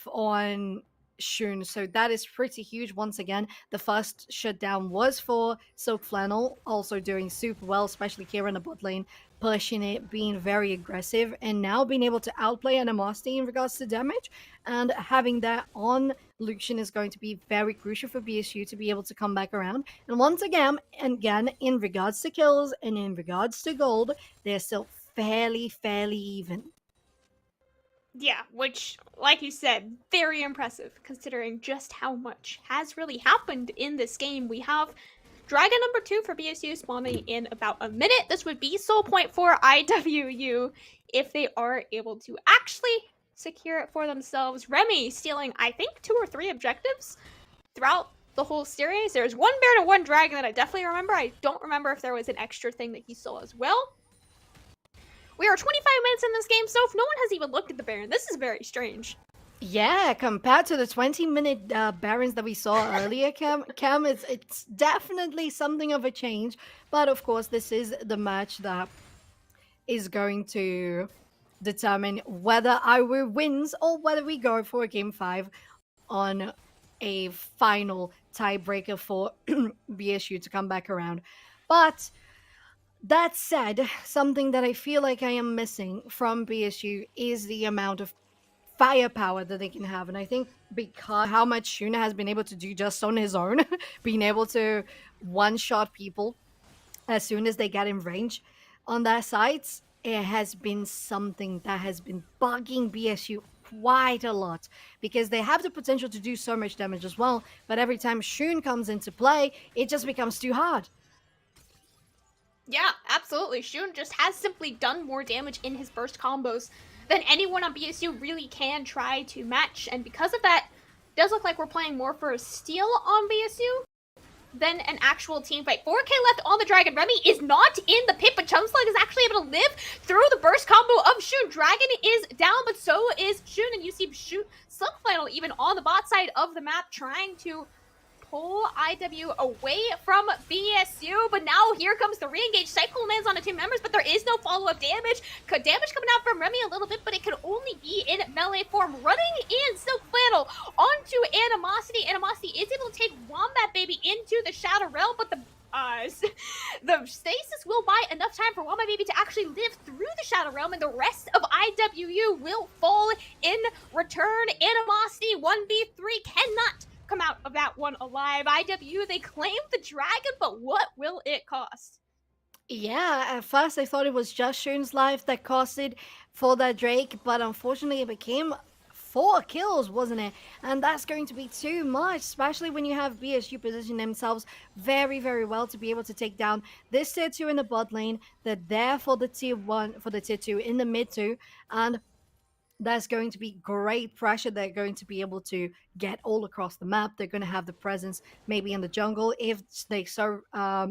on Shun, so that is pretty huge. Once again, the first shutdown was for Silk Flannel, also doing super well, especially here in the bot lane, pushing it, being very aggressive, and now being able to outplay Animosity in regards to damage, and having that on Lucian is going to be very crucial for BSU to be able to come back around. And once again, in regards to kills and in regards to gold, they're still fairly even. Yeah, which, like you said, very impressive considering just how much has really happened in this game. We have Dragon number 2 for BSU spawning in about a minute. This would be soul point for IWU if they are able to actually secure it for themselves. Remy stealing, I think, 2 or 3 objectives throughout the whole series. There's 1 Baron and 1 Dragon that I definitely remember. I don't remember if there was an extra thing that he stole as well. We are 25 minutes in this game, so if no one has even looked at the Baron, this is very strange. Yeah, compared to the 20-minute Barons that we saw earlier, Cam, it's definitely something of a change. But of course, this is the match that is going to determine whether Iwu wins or whether we go for a Game 5 on a final tiebreaker for BSU to come back around. But that said, something that I feel like I am missing from BSU is the amount of firepower that they can have. And I think because how much Shuna has been able to do just on his own, being able to one-shot people as soon as they get in range on their sides, it has been something that has been bugging BSU quite a lot, because they have the potential to do so much damage as well, but every time Shun comes into play, it just becomes too hard. Yeah, absolutely. Shun just has simply done more damage in his burst combos than anyone on BSU really can try to match. And because of that, it does look like we're playing more for a steal on BSU than an actual team fight. 4K left on the Dragon. Remy is not in the pit, but Chumslug is actually able to live through the burst combo of Shun. Dragon is down, but so is Shun. And you see Shun, Silk Flannel even on the bot side of the map trying to pull IW away from BSU, but now here comes the re-engage. Cycle lands on the 2 members, but there is no follow-up damage. Damage coming out from Remy a little bit, but it can only be in melee form. Running in Silk Flannel onto Animosity. Animosity is able to take Wombat Baby into the Shadow Realm, but the stasis will buy enough time for Wombat Baby to actually live through the Shadow Realm, and the rest of IWU will fall in return. Animosity 1v3 cannot come out of that one alive. IW, they claim the Dragon, but what will it cost? Yeah, at first I thought it was just Shun's life that costed for that Drake, but unfortunately it became 4 kills, wasn't it? And that's going to be too much, especially when you have BSU position themselves very well to be able to take down this tier 2 in the bot lane. They're there for the tier 1, for the tier 2 in the mid 2, and that's going to be great pressure. They're going to be able to get all across the map. They're going to have the presence maybe in the jungle if they so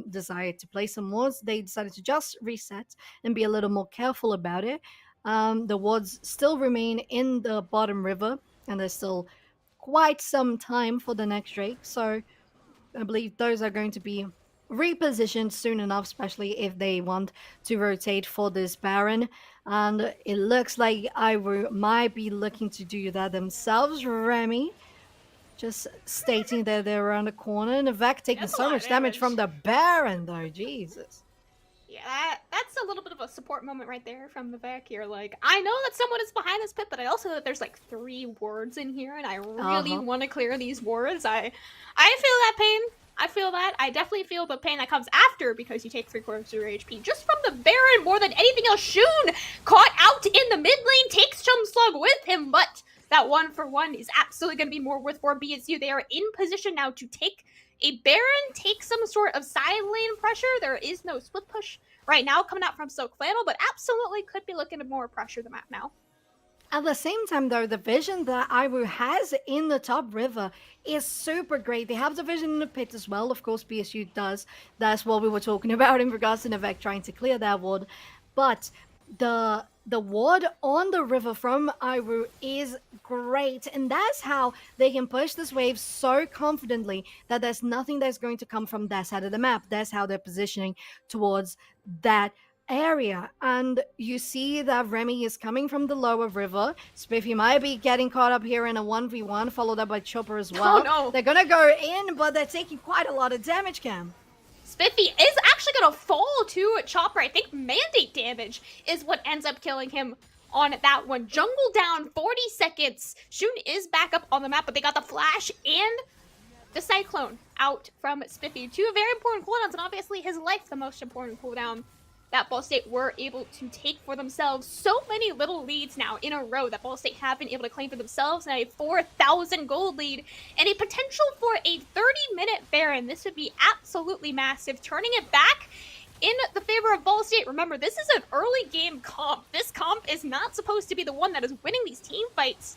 desire to play some wards. They decided to just reset and be a little more careful about it. The wards still remain in the bottom river, and there's still quite some time for the next Drake. So I believe those are going to be repositioned soon enough, especially if they want to rotate for this Baron. And it looks like Iru might be looking to do that themselves. Remy just stating that they're around the corner. And Vec taking That's a so lot much of damage from the Baron, though. Jesus. Yeah, that's a little bit of a support moment right there from the Vec. You're like, I know that someone is behind this pit, but I also know that there's like 3 wards in here, and I really want to clear these wards. I feel that pain. I feel that. I definitely feel the pain that comes after because you take 3/4 of your HP. Just from the Baron more than anything else. Shun caught out in the mid lane, takes Chum Slug with him, but that 1-for-1 is absolutely going to be more worth for BSU. They are in position now to take a Baron, take some sort of side lane pressure. There is no split push right now coming out from Silk Flannel, but absolutely could be looking to more pressure the map now. At the same time, though, the vision that Iru has in the top river is super great. They have the vision in the pit as well. Of course, BSU does. That's what we were talking about in regards to Navek trying to clear that ward. But the ward on the river from Iru is great, and that's how they can push this wave so confidently that there's nothing that's going to come from that side of the map. That's how they're positioning towards that area. And you see that Remy is coming from the lower river. Spiffy might be getting caught up here in a 1v1, followed up by Chopper as well. Oh, no. They're gonna go in, but they're taking quite a lot of damage, Cam. Spiffy is actually going to fall to Chopper. I think mandate damage is what ends up killing him on that one. Jungle down, 40 seconds. Shun is back up on the map, but they got the flash and the Cyclone out from Spiffy. 2 very important cooldowns, and obviously his life the most important cooldown that Ball State were able to take for themselves. So many little leads now in a row that Ball State have been able to claim for themselves. Now a 4,000 gold lead and a potential for a 30-minute Baron. This would be absolutely massive. Turning it back in the favor of Ball State. Remember, this is an early game comp. This comp is not supposed to be the one that is winning these team fights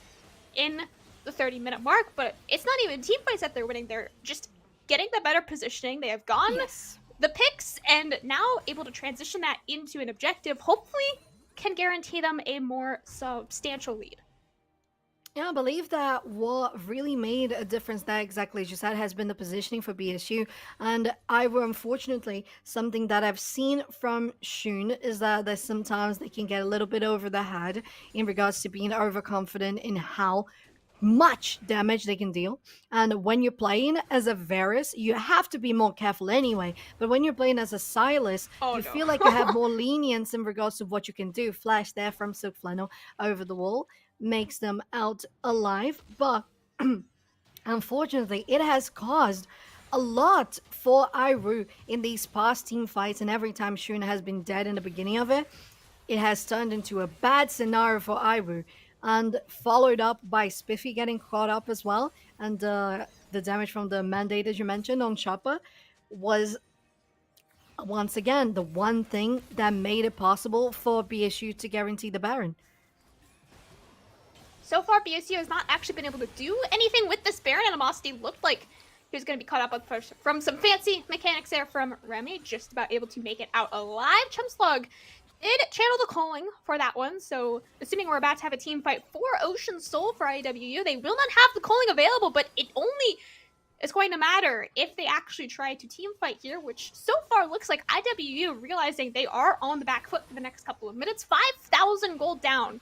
in the 30-minute mark, but it's not even team fights that they're winning. They're just getting the better positioning. They have gone the picks and now able to transition that into an objective, hopefully can guarantee them a more substantial lead. Yeah, I believe that what really made a difference there, exactly as you said, has been the positioning for BSU. And unfortunately, something that I've seen from Shun is that there's sometimes they can get a little bit over the head in regards to being overconfident in how much damage they can deal. And when you're playing as a Varus, you have to be more careful anyway. But when you're playing as a Silas, feel like you have more lenience in regards to what you can do. Flash there from Silk Flannel over the wall makes them out alive. But unfortunately, it has caused a lot for Iru in these past team fights. And every time Shun has been dead in the beginning of it, it has turned into a bad scenario for Iru. And followed up by Spiffy getting caught up as well. And the damage from the mandate, as you mentioned, on Chopper was, once again, the one thing that made it possible for BSU to guarantee the Baron. So far, BSU has not actually been able to do anything with this Baron. Animosity looked like he was going to be caught up from some fancy mechanics there from Remy. Just about able to make it out alive. Chumslug did channel the calling for that one, so assuming we're about to have a team fight for Ocean Soul for IWU, they will not have the calling available, but it only is going to matter if they actually try to team fight here, which so far looks like IWU realizing they are on the back foot for the next couple of minutes. 5,000 gold down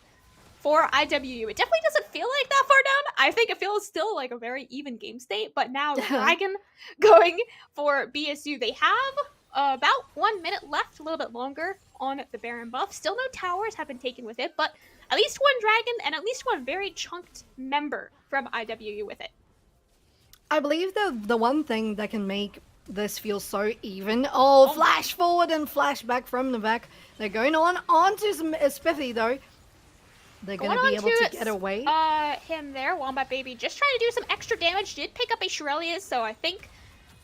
for IWU. It definitely doesn't feel like that far down. I think it feels still like a very even game state, but now Dragon going for BSU. They have about 1 minute left, a little bit longer on the Baron buff. Still no towers have been taken with it, but at least one dragon and at least one very chunked member from IWU with it. I believe the one thing that can make this feel so even. Flash forward and flash back from the back. They're going on to some Spiffy though. They're going to be able to get away. Him there, Wombat Baby, just trying to do some extra damage. Did pick up a Shirelia's, so I think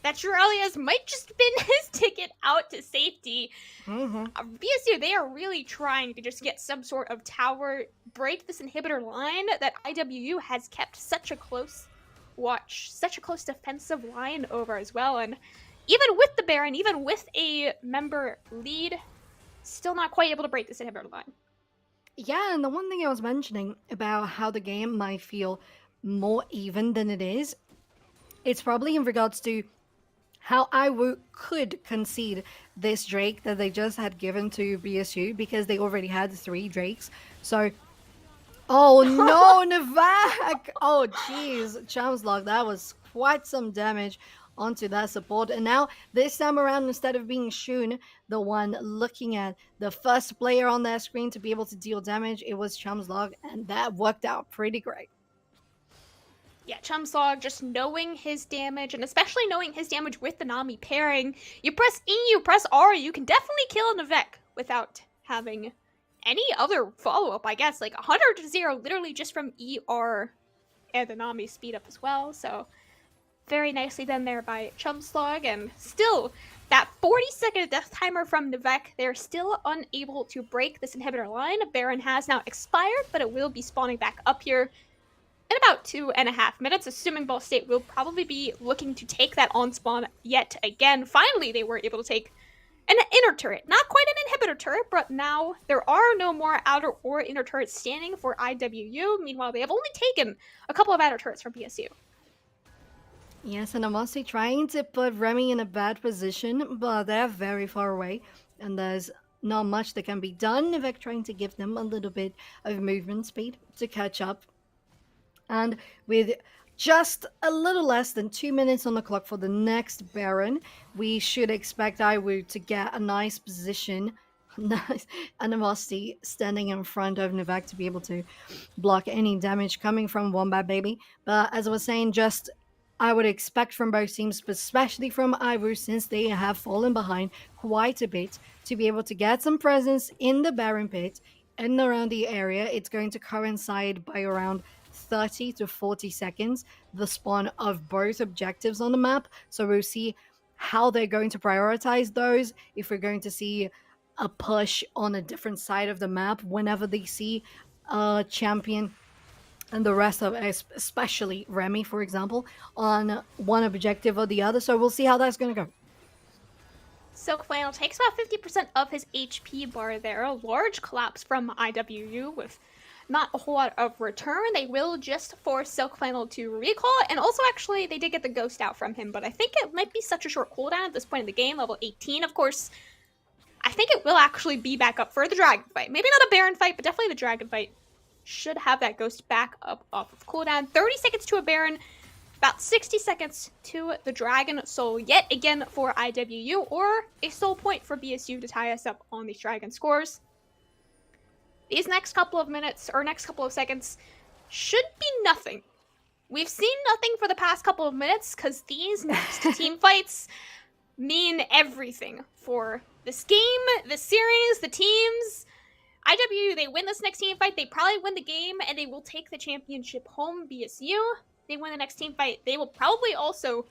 that Shirelia's might just been his ticket out to safety. BSU, they are really trying to just get some sort of tower, break this inhibitor line that IWU has kept such a close watch, such a close defensive line over as well. And even with the Baron, even with a member lead, still not quite able to break this inhibitor line. Yeah, and the one thing I was mentioning about how the game might feel more even than it is, it's probably in regards to how IWU could concede this Drake that they just had given to BSU because they already had 3 Drakes. So, oh no, Navak! Oh jeez, Chamslog, that was quite some damage onto that support. And now, this time around, instead of being Shun, the one looking at the first player on their screen to be able to deal damage, it was Chamslog, and that worked out pretty great. Yeah, Chumslog just knowing his damage, and especially knowing his damage with the Nami pairing. You press E, you press R, you can definitely kill Navek without having any other follow-up, I guess. Like 100-0 literally just from ER and the Nami speed up as well. So very nicely done there by Chumslog, and still that 40-second death timer from Navek, they're still unable to break this inhibitor line. Baron has now expired, but it will be spawning back up here in about 2.5 minutes, assuming Ball State will probably be looking to take that on spawn yet again. Finally, they were able to take an inner turret. Not quite an inhibitor turret, but now there are no more outer or inner turrets standing for IWU. Meanwhile, they have only taken a couple of outer turrets from BSU. Yes, and I'm also trying to put Remy in a bad position, but they're very far away, and there's not much that can be done. Navek trying to give them a little bit of movement speed to catch up. And with just a little less than 2 minutes on the clock for the next Baron, we should expect IWU to get a nice position. Nice Animosity standing in front of Navek to be able to block any damage coming from Wombat Baby. But as I was saying, just I would expect from both teams, but especially from IWU, since they have fallen behind quite a bit, to be able to get some presence in the Baron pit and around the area. It's going to coincide by around 30 to 40 seconds, the spawn of both objectives on the map. So we'll see how they're going to prioritize those, if we're going to see a push on a different side of the map whenever they see a champion, and the rest of, especially Remy, for example, on one objective or the other. So we'll see how that's going to go. Silk Flannel takes about 50% of his HP bar there. A large collapse from IWU with not a whole lot of return. They will just force Silk Flannel to recall, and also actually they did get the ghost out from him, but I think it might be such a short cooldown at this point in the game, level 18 of course. I think it will actually be back up for the dragon fight. Maybe not a Baron fight, but definitely the dragon fight should have that ghost back up off of cooldown. 30 seconds to a Baron, about 60 seconds to the Dragon Soul yet again for IWU, or a soul point for BSU to tie us up on these Dragon scores. These next couple of minutes, or next couple of seconds, should be nothing. We've seen nothing for the past couple of minutes, because these next team fights mean everything for this game, the series, the teams. IWU, they win this next team fight, they probably win the game, and they will take the championship home. BSU, they win the next team fight, they will probably also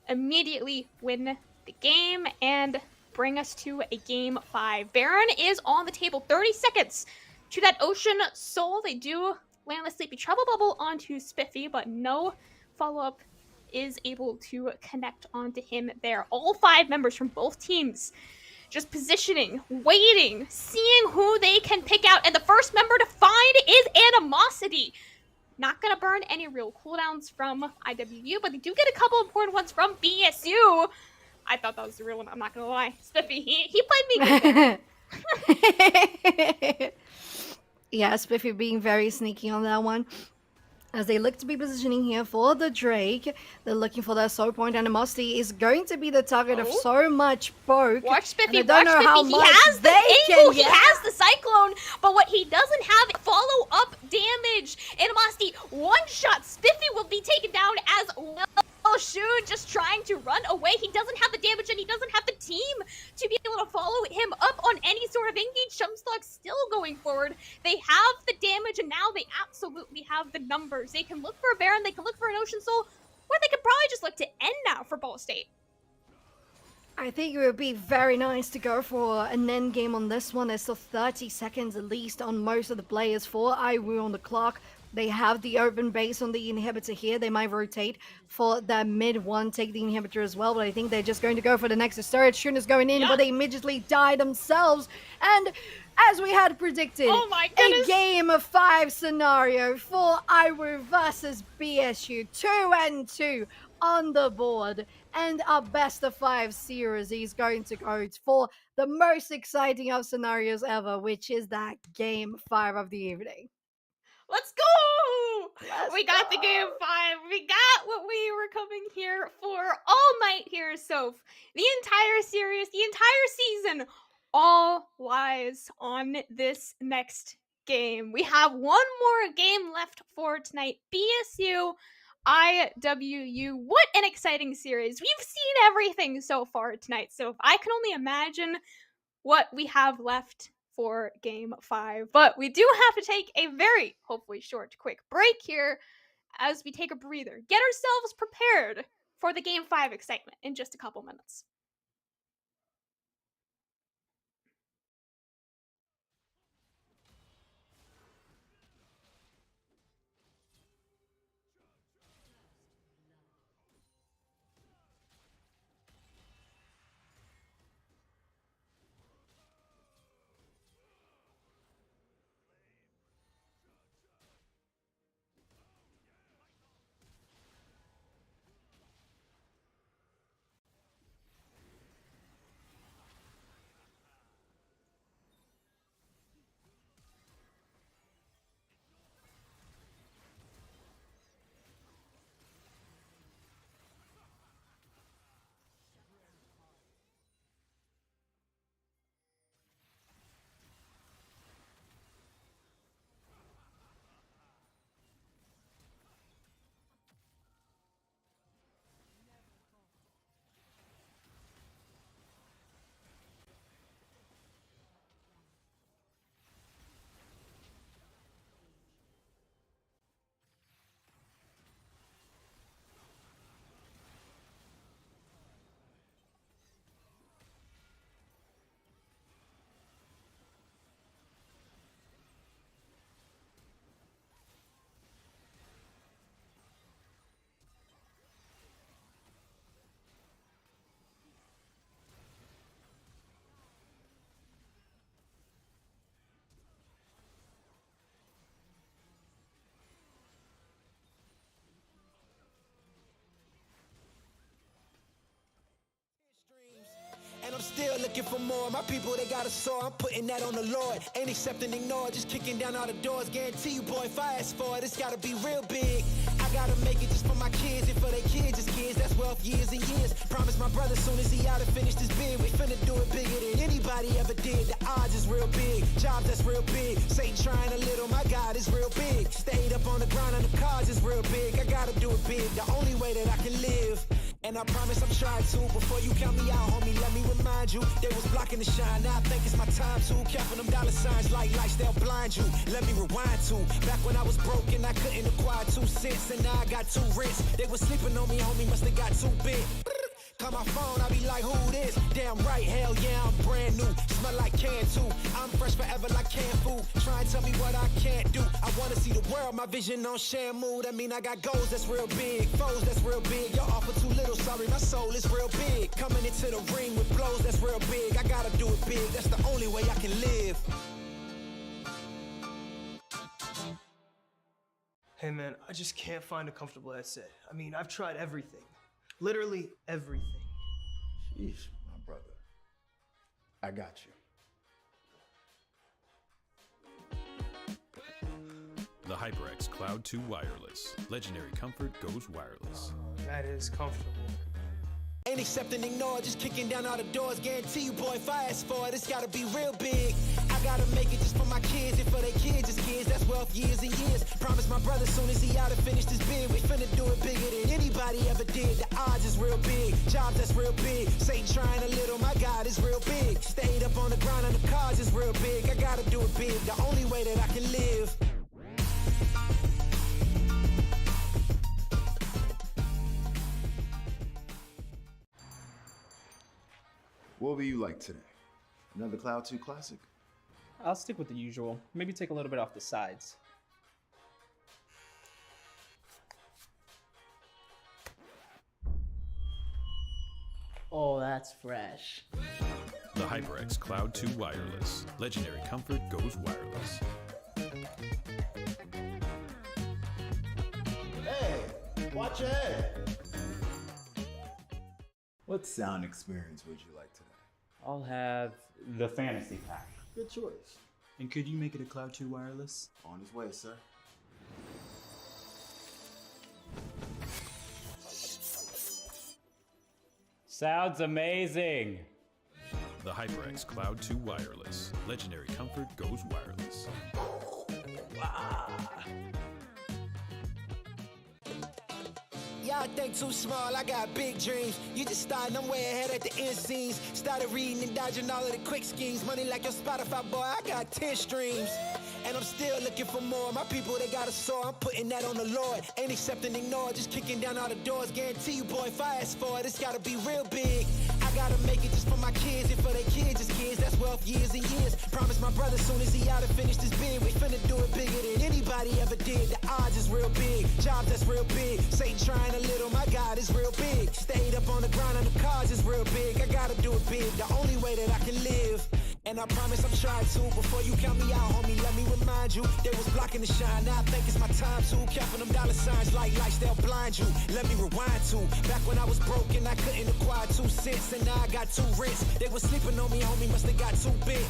immediately win the game and bring us to a game 5. Baron is on the table. 30 seconds to that Ocean Soul. They do land the Sleepy Trouble Bubble onto Spiffy, but no follow-up is able to connect onto him there. All 5 members from both teams just positioning, waiting, seeing who they can pick out, and the first member to find is Animosity. Not gonna burn any real cooldowns from IWU, but they do get a couple important ones from BSU. I thought that was the real one, I'm not gonna lie. Spiffy, he played me good. Yeah, Spiffy being very sneaky on that one. As they look to be positioning here for the Drake, they're looking for their soul point. Animosity is going to be the target of so much poke. Watch Spiffy, watch Spiffy. He has the angle, he has the Cyclone, but what he doesn't have is follow-up damage. Animosity, one shot. Spiffy will be taken down as well. Shun just trying to run away. He doesn't have the damage and he doesn't have the team to be able to follow him up on any sort of engage. Chumslog still going forward. They have the damage and now they absolutely have the numbers. They can look for a Baron, they can look for an Ocean Soul, or they could probably just look to end now for Ball State. I think it would be very nice to go for an end game on this one. There's still 30 seconds at least on most of the players for IWU on the clock. They have the open base on the inhibitor here. They might rotate for that mid one, take the inhibitor as well, but I think they're just going to go for the Nexus turret. Shun is going in, but they immediately die themselves. And as we had predicted, a game of 5 scenario for IWU versus BSU. 2-2 on the board, and our best of 5 series is going to go for the most exciting of scenarios ever, which is that game 5 of the evening. Let's go! Let's We got the game 5. We got what we were coming here for all night here, Soph. The entire series, the entire season, all lies on this next game. We have one more game left for tonight. BSU IWU. What an exciting series. We've seen everything so far tonight, so I can only imagine what we have left for game 5. But we do have to take a very, hopefully short, quick break here as we take a breather. Get ourselves prepared for the game 5 excitement in just a couple minutes. And I'm still looking for more. My people, they got a soar. I'm putting that on the Lord. Ain't accepting, ignore. Just kicking down all the doors. Guarantee you, boy, if I ask for it, it's gotta be real big. I gotta make it just for my kids and for their kids' kids. That's wealth years and years. Promise my brother soon as he out and finished his bid, we finna do it bigger than anybody ever did. The odds is real big. Jobs that's real big. Satan trying a little. My God is real big. Stayed up on the ground and the cars is real big. I gotta do it big. The only way that I can live. And I promise I'm trying to. Before you count me out, homie, let me remind you. They was blocking the shine. Now I think it's my time to. Counting them dollar signs like lights, they'll blind you. Let me rewind to. Back when I was broke and I couldn't acquire 2 cents. And now I got 2 rents. They was sleeping on me, homie, must have got too big. Call my phone, I be like, who this? Damn right, hell yeah, I'm brand new. Smell like can too. I'm fresh forever like canned food. Try and tell me what I can't do. I wanna see the world, my vision on Shamu. That mean I got goals that's real big. Foes that's real big. Y'all offer too little, sorry, my soul is real big. Coming into the ring with blows that's real big. I gotta do it big, that's the only way I can live. Hey man, I just can't find a comfortable headset. I mean, I've tried everything. Literally everything. Sheesh, my brother. I got you. The HyperX Cloud 2 Wireless. Legendary comfort goes wireless. That is comfortable. Ain't accepting, ignore, just kicking down all the doors. Guarantee you, boy, if I ask for it, it's gotta be real big. I gotta make it just for my kids and for their kids' kids. That's wealth years and years. Promise my brother soon as he out and finished his bid, we finna do it bigger than anybody ever did. The odds is real big. Jobs that's real big. Satan trying a little. My God is real big. Stayed up on the ground and the cars is real big. I gotta do it big. The only way that I can live. What will you like today? Another Cloud 2 classic? I'll stick with the usual. Maybe take a little bit off the sides. Oh, that's fresh. The HyperX Cloud 2 Wireless. Legendary comfort goes wireless. Hey, watch your head. What sound experience would you like today? I'll have the fantasy pack. Good choice. And could you make it a Cloud 2 wireless? On his way, sir. Sounds amazing. The HyperX Cloud 2 Wireless. Legendary comfort goes wireless. Y'all think too small, I got big dreams. You just starting, I'm way ahead at the end scenes. Started reading and dodging all of the quick schemes. Money like your Spotify, boy, I got 10 streams. And I'm still looking for more. My people, they got a soar, I'm putting that on the Lord. Ain't accepting, ignore, just kicking down all the doors. Guarantee you, boy, if I ask for it, it's gotta be real big. I gotta make it just for my kids and for their kids' kids. That's wealth years and years. Promise my brother soon as he out and finished his bid, we finna do it bigger than anybody ever did. The odds is real big, jobs that's real big. Satan trying a little, my God is real big. Stayed up on the grind on the cars is real big. I gotta do it big, the only way that I can live. And I promise I'm trying to. Before you count me out, homie, let me remind you. They was blocking the shine, now I think it's my time to. Counting them dollar signs like lights, they'll blind you. Let me rewind to. Back when I was broke and I couldn't acquire 2 cents. And now I got 2 rents. They was sleeping on me, homie, must have got too big.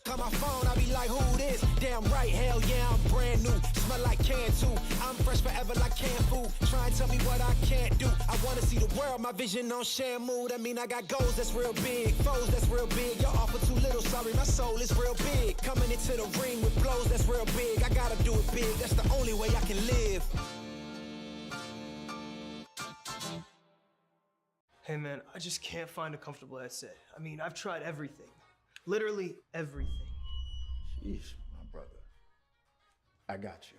Call my phone, I be like, who this? Damn right, hell yeah, I'm brand new. Smell like can too. I'm fresh forever like canned food. Try and tell me what I can't do. I wanna see the world, my vision on shamu. That mean I got goals that's real big, foes that's real big. Y'all offer too little, sorry, my soul is real big. Coming into the ring with blows that's real big. I gotta do it big, that's the only way I can live. Hey man, I just can't find a comfortable headset. I mean, I've tried everything. Literally everything. Sheesh, my brother. I got you.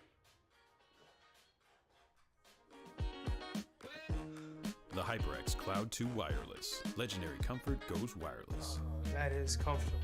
The HyperX Cloud 2 Wireless. Legendary comfort goes wireless. That is comfortable.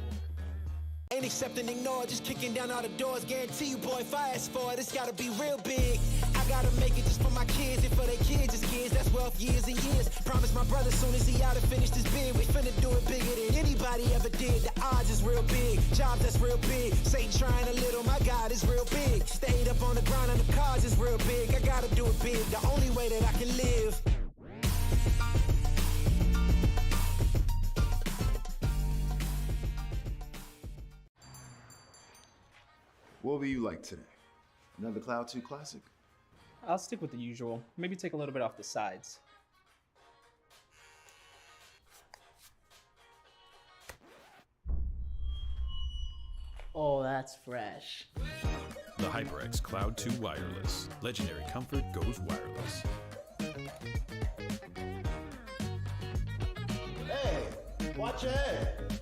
Ain't accepting, ignore, just kicking down all the doors. Guarantee you, boy, if I ask for it, it's gotta be real big. I gotta make it just for my kids and for their kids' kids. That's wealth years and years. Promise my brother soon as he out and finished his bid, we finna do it bigger than anybody ever did. The odds is real big, jobs that's real big. Satan trying a little, my God is real big. Stayed up on the grind on the cars is real big. I gotta do it big, the only way that I can live. What will you like today? Another Cloud 2 classic? I'll stick with the usual. Maybe take a little bit off the sides. Oh, that's fresh. The HyperX Cloud 2 Wireless. Legendary comfort goes wireless. Hey, watch your head.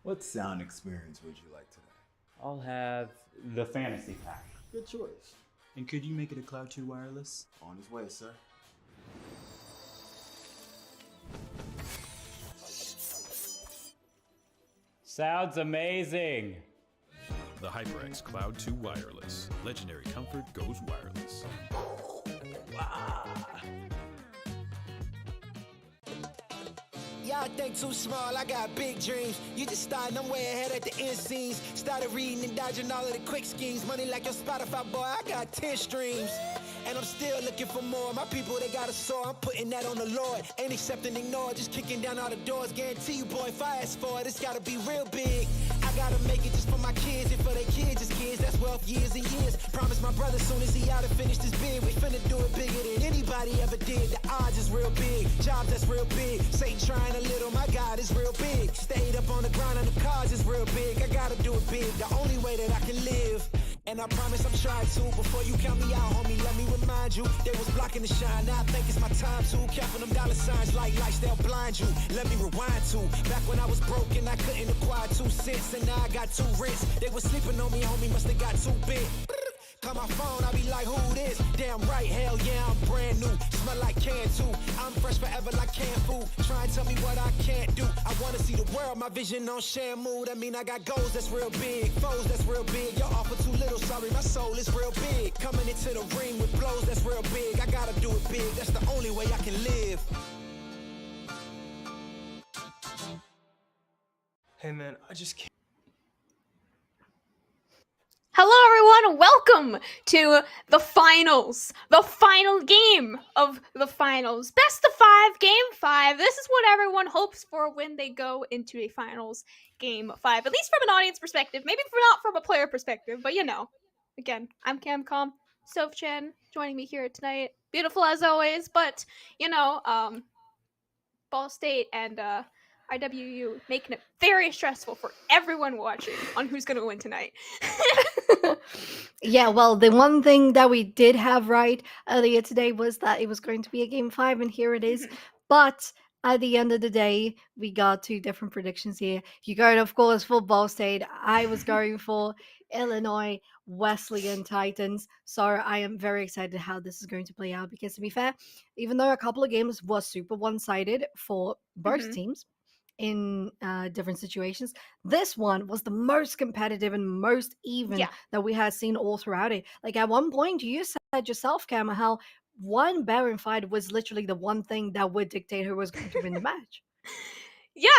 What sound experience would you like today? I'll have the fantasy pack. Good choice. And could you make it a Cloud 2 wireless? On his way, sir. Sounds amazing. The HyperX Cloud 2 Wireless. Legendary comfort goes wireless. Y'all think too small, I got big dreams. You just starting, I'm way ahead at the end scenes. Started reading and dodging all of the quick schemes. Money like your Spotify, boy, I got 10 streams. And I'm still looking for more. My people, they got a soar, I'm putting that on the Lord. Ain't accepting, ignore, just kicking down all the doors. Guarantee you, boy, if I ask for it, it's gotta be real big. I gotta make it just for my kids and for their kids' kids. That's wealth years and years. Promise my brother soon as he out and finished his bid, we finna do it bigger than anybody ever did. The odds is real big, jobs that's real big. Satan trying a little, my God is real big. Stayed up on the grind on the cars is real big. I gotta do it big, the only way that I can live. And I promise I'm trying to. Before you count me out, homie, let me remind you. They was blocking the shine, now I think it's my time to. Counting them dollar signs like lights, they'll blind you. Let me rewind to. Back when I was broke and I couldn't acquire 2 cents. And now I got 2 rents. They was sleeping on me, homie, must have got too big. Call my phone, I be like, who this? Damn right, hell yeah, I'm brand new. Smell like can too. I'm fresh forever like canned food. Try and tell me what I can't do. I wanna see the world, my vision on shamu. That mean I got goals that's real big, foes that's real big. Y'all offer too little, sorry, my soul is real big. Coming into the ring with blows that's real big. I gotta do it big, that's the only way I can live. Hey man, I just can't. Hello, everyone. Welcome to the finals, the final game of the finals. Best of 5, game 5. This is what everyone hopes for when they go into a finals game 5, at least from an audience perspective. Maybe not from a player perspective, but again, I'm Camcom, Soph Chen joining me here tonight. Beautiful as always, but Ball State and IWU making it very stressful for everyone watching on who's going to win tonight. Yeah, well, the one thing that we did have right earlier today was that it was going to be a game 5, and here it is. But at the end of the day, we got 2 different predictions here. You going, of course, for Ball State. I was going for Illinois Wesleyan Titans. So I am very excited how this is going to play out because, to be fair, even though a couple of games was super one-sided for both teams in different situations, this one was the most competitive and most even that we had seen all throughout it. Like, at one point you said yourself, Cam, how one Baron fight was literally the one thing that would dictate who was going to win the match. Yeah,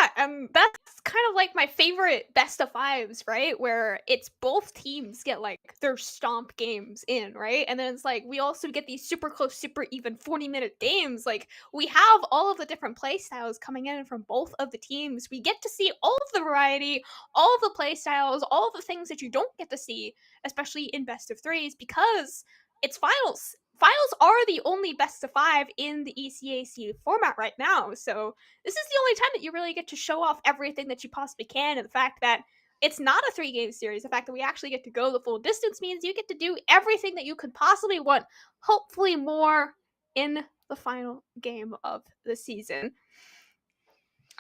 that's kind of like my favorite best of 5s, right? Where it's both teams get like their stomp games in, right? And then it's like we also get these super close, super even 40-minute games. Like, we have all of the different play styles coming in from both of the teams. We get to see all of the variety, all of the play styles, all of the things that you don't get to see, especially in best of 3s, because it's finals. Finals are the only best of 5 in the ECAC format right now. So this is the only time that you really get to show off everything that you possibly can. And the fact that it's not a 3-game series, the fact that we actually get to go the full distance, means you get to do everything that you could possibly want, hopefully more, in the final game of the season.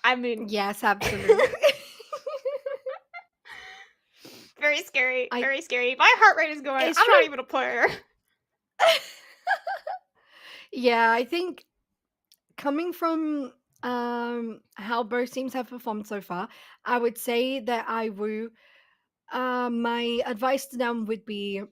I mean, yes, absolutely. Very scary. Very scary. My heart rate is going. I'm not even a player. Yeah, I think coming from how both teams have performed so far, I would say that my advice to them would be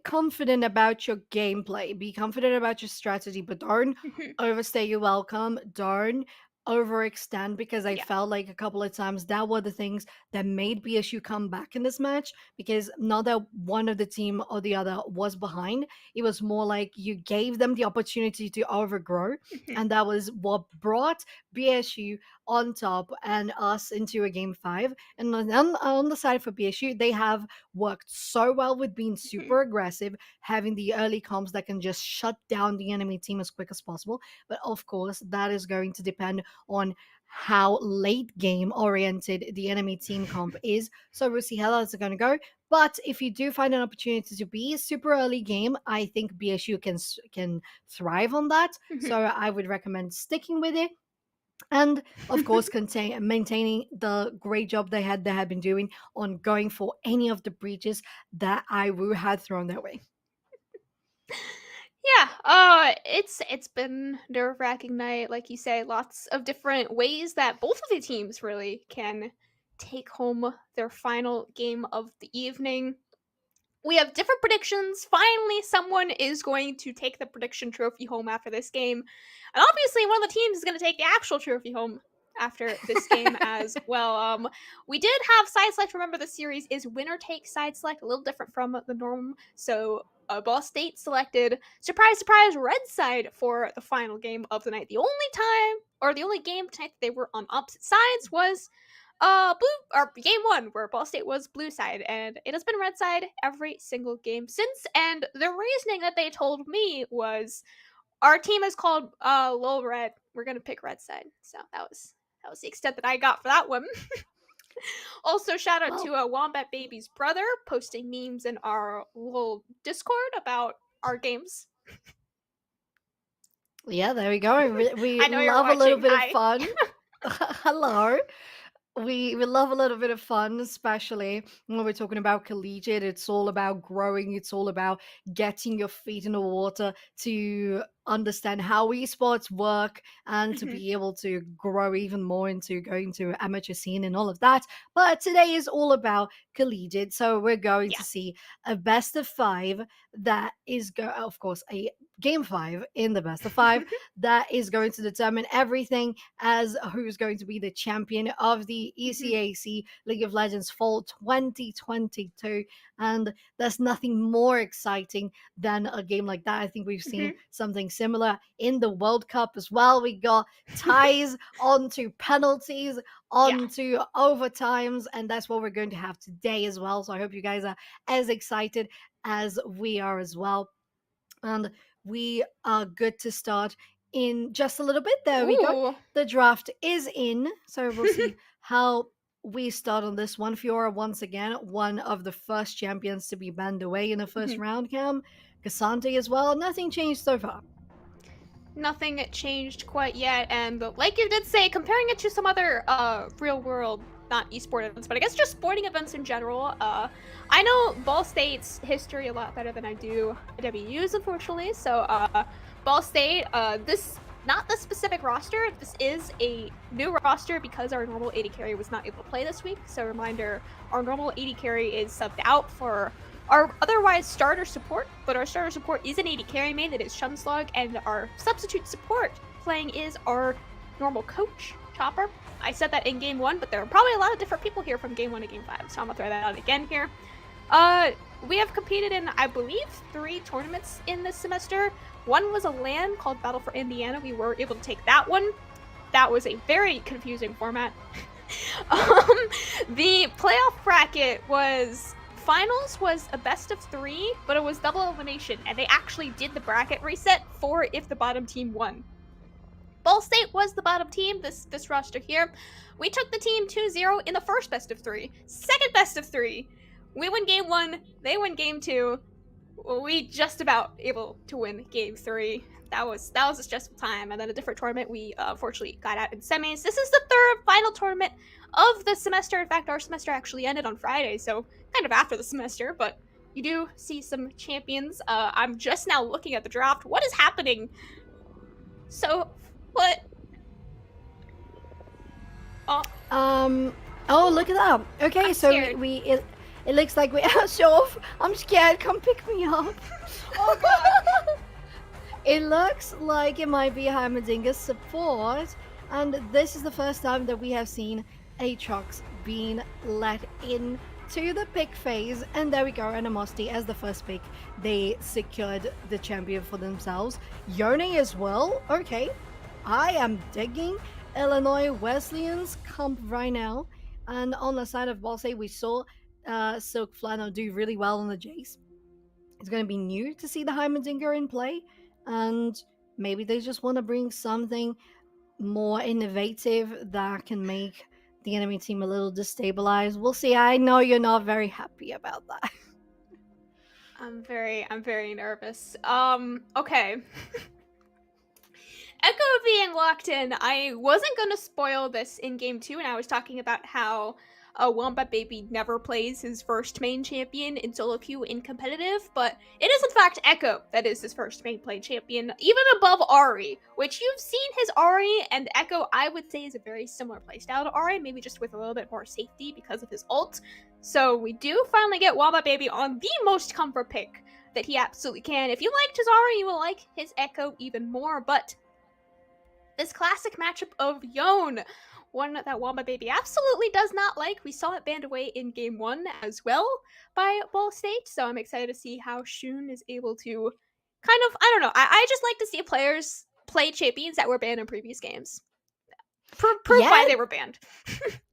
confident about your gameplay, be confident about your strategy, but don't overstay your welcome, don't overextend, because I felt like a couple of times that were the things that made BSU come back in this match, because not that one of the team or the other was behind, it was more like you gave them the opportunity to overgrow, and that was what brought BSU on top and us into a game 5. And on the side for BSU, they have worked so well with being super aggressive, having the early comps that can just shut down the enemy team as quick as possible. But of course, that is going to depend on how late game oriented the enemy team comp is. So we'll see how that's going to go. But if you do find an opportunity to be a super early game, I think BSU can thrive on that. So I would recommend sticking with it. And of course, maintaining the great job they had been doing on going for any of the breaches that IWU had thrown their way. Yeah, it's been nerve-wracking night, like you say, lots of different ways that both of the teams really can take home their final game of the evening. We have different predictions. Finally, someone is going to take the prediction trophy home after this game. And obviously, one of the teams is going to take the actual trophy home after this game as well. We did have side select. Remember, the series is winner takes side select, a little different from the norm. So Ball State selected, surprise, surprise, red side for the final game of the night. The only time, or the only game tonight that they were on opposite sides was blue, or game 1, where Ball State was blue side, and it has been red side every single game since. And the reasoning that they told me was, our team is called LoL Red. We're gonna pick red side. So that was the extent that I got for that one. Also, shout out to Wombat Baby's brother posting memes in our little Discord about our games. Yeah, there we go. We I know love a little bit Hi. of fun. Hello. We love a little bit of fun, especially when we're talking about collegiate. It's all about growing. It's all about getting your feet in the water to understand how esports work and to be able to grow even more into going to amateur scene and all of that. But today is all about collegiate. So we're going to see a best of 5 that is, of course, a game 5 in the best of 5 that is going to determine everything as who's going to be the champion of the ECAC League of Legends Fall 2022. And there's nothing more exciting than a game like that. I think we've seen something similar in the World Cup as well. We got ties onto penalties, onto overtimes, and that's what we're going to have today as well. So I hope you guys are as excited as we are as well. And we are good to start in just a little bit. There we go. The draft is in. So we'll see how we start on this one. Fiora, once again, one of the first champions to be banned away in the first round, Cam. Cassante as well. Nothing changed so far. Nothing changed quite yet. And like you did say, comparing it to some other real world, not esports events, but I guess just sporting events in general. I know Ball State's history a lot better than I do WU's, unfortunately. So Ball State, this not the specific roster. This is a new roster because our normal AD carry was not able to play this week. So reminder, our normal AD carry is subbed out for our otherwise starter support, but our starter support is an AD carry main that is Chunslog, and our substitute support playing is our normal coach, Chopper. I said that in game 1, but there are probably a lot of different people here from game 1 to game 5, so I'm gonna throw that out again here. We have competed in, I believe, 3 tournaments in this semester. One was a LAN called Battle for Indiana. We were able to take that one. That was a very confusing format. The playoff bracket was... Finals was a best of 3, but it was double elimination, and they actually did the bracket reset for if the bottom team won. Ball State was the bottom team, this roster here. We took the team 2-0 in the first best of 3. Second best of 3. We win game 1, they win game 2. We just about able to win game 3. That was a stressful time. And then a different tournament, we unfortunately got out in semis. This is the third final tournament of the semester. In fact, our semester actually ended on Friday, so kind of after the semester, but you do see some champions. I'm just now looking at the draft. What is happening? So, what? Oh, look at that. Okay, I'm so scared. it looks like we are off. I'm scared. Come pick me up. Oh god. It looks like it might be Heimerdinger support, and this is the first time that we have seen Aatrox being let in to the pick phase, and there we go. Animosity as the first pick, they secured the champion for themselves. Yone as well. Okay, I am digging Illinois Wesleyan's comp right now. And on the side of Ball State, we saw Silk Flannel do really well on the Jace. It's going to be new to see the Heimerdinger in play, and maybe they just want to bring something more innovative that can make the enemy team a little destabilized. We'll see. I know you're not very happy about that. I'm very nervous. Okay. Echo being locked in, I wasn't gonna spoil this in game 2, and I was talking about how Wombat Baby never plays his first main champion in solo queue in competitive, but it is in fact Echo that is his first main play champion, even above Ari, which you've seen his Ari, and Echo I would say is a very similar playstyle to Ari, maybe just with a little bit more safety because of his ult. So we do finally get Wombat Baby on the most comfort pick that he absolutely can. If you liked his Ari, you will like his Echo even more, but this classic matchup of Yone, one that Wombat Baby absolutely does not like. We saw it banned away in game 1 as well by Ball State, so I'm excited to see how Shun is able to kind of, I don't know, I just like to see players play champions that were banned in previous games. Prove why they were banned.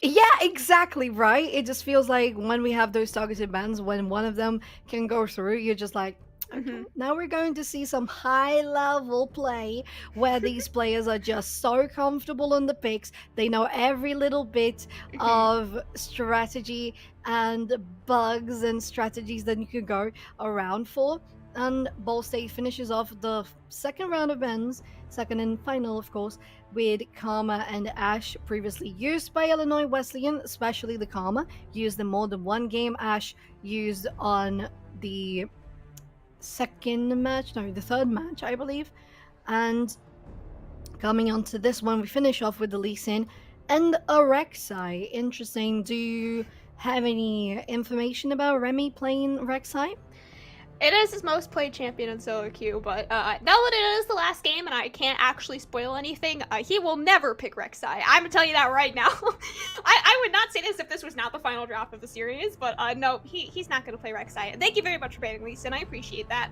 Yeah, exactly, right? It just feels like when we have those targeted bans, when one of them can go through, you're just like, okay, now we're going to see some high-level play where these players are just so comfortable on the picks. They know every little bit of strategy and bugs and strategies that you can go around for. And Ball State finishes off the second round of bans, second and final, of course, with Karma and Ash, previously used by Illinois Wesleyan, especially the Karma, used in more than one game. Ash used on the the third match, I believe. And coming on to this one, we finish off with the Lee Sin and a Rek'Sai. Interesting. Do you have any information about Remy playing Rek'Sai? It is his most played champion in solo queue, but now that it is the last game and I can't actually spoil anything, he will never pick Rek'Sai. I'm gonna tell you that right now. I would not say this if this was not the final draft of the series, but no, he's not gonna play Rek'Sai. Thank you very much for banning Lisa, and I appreciate that.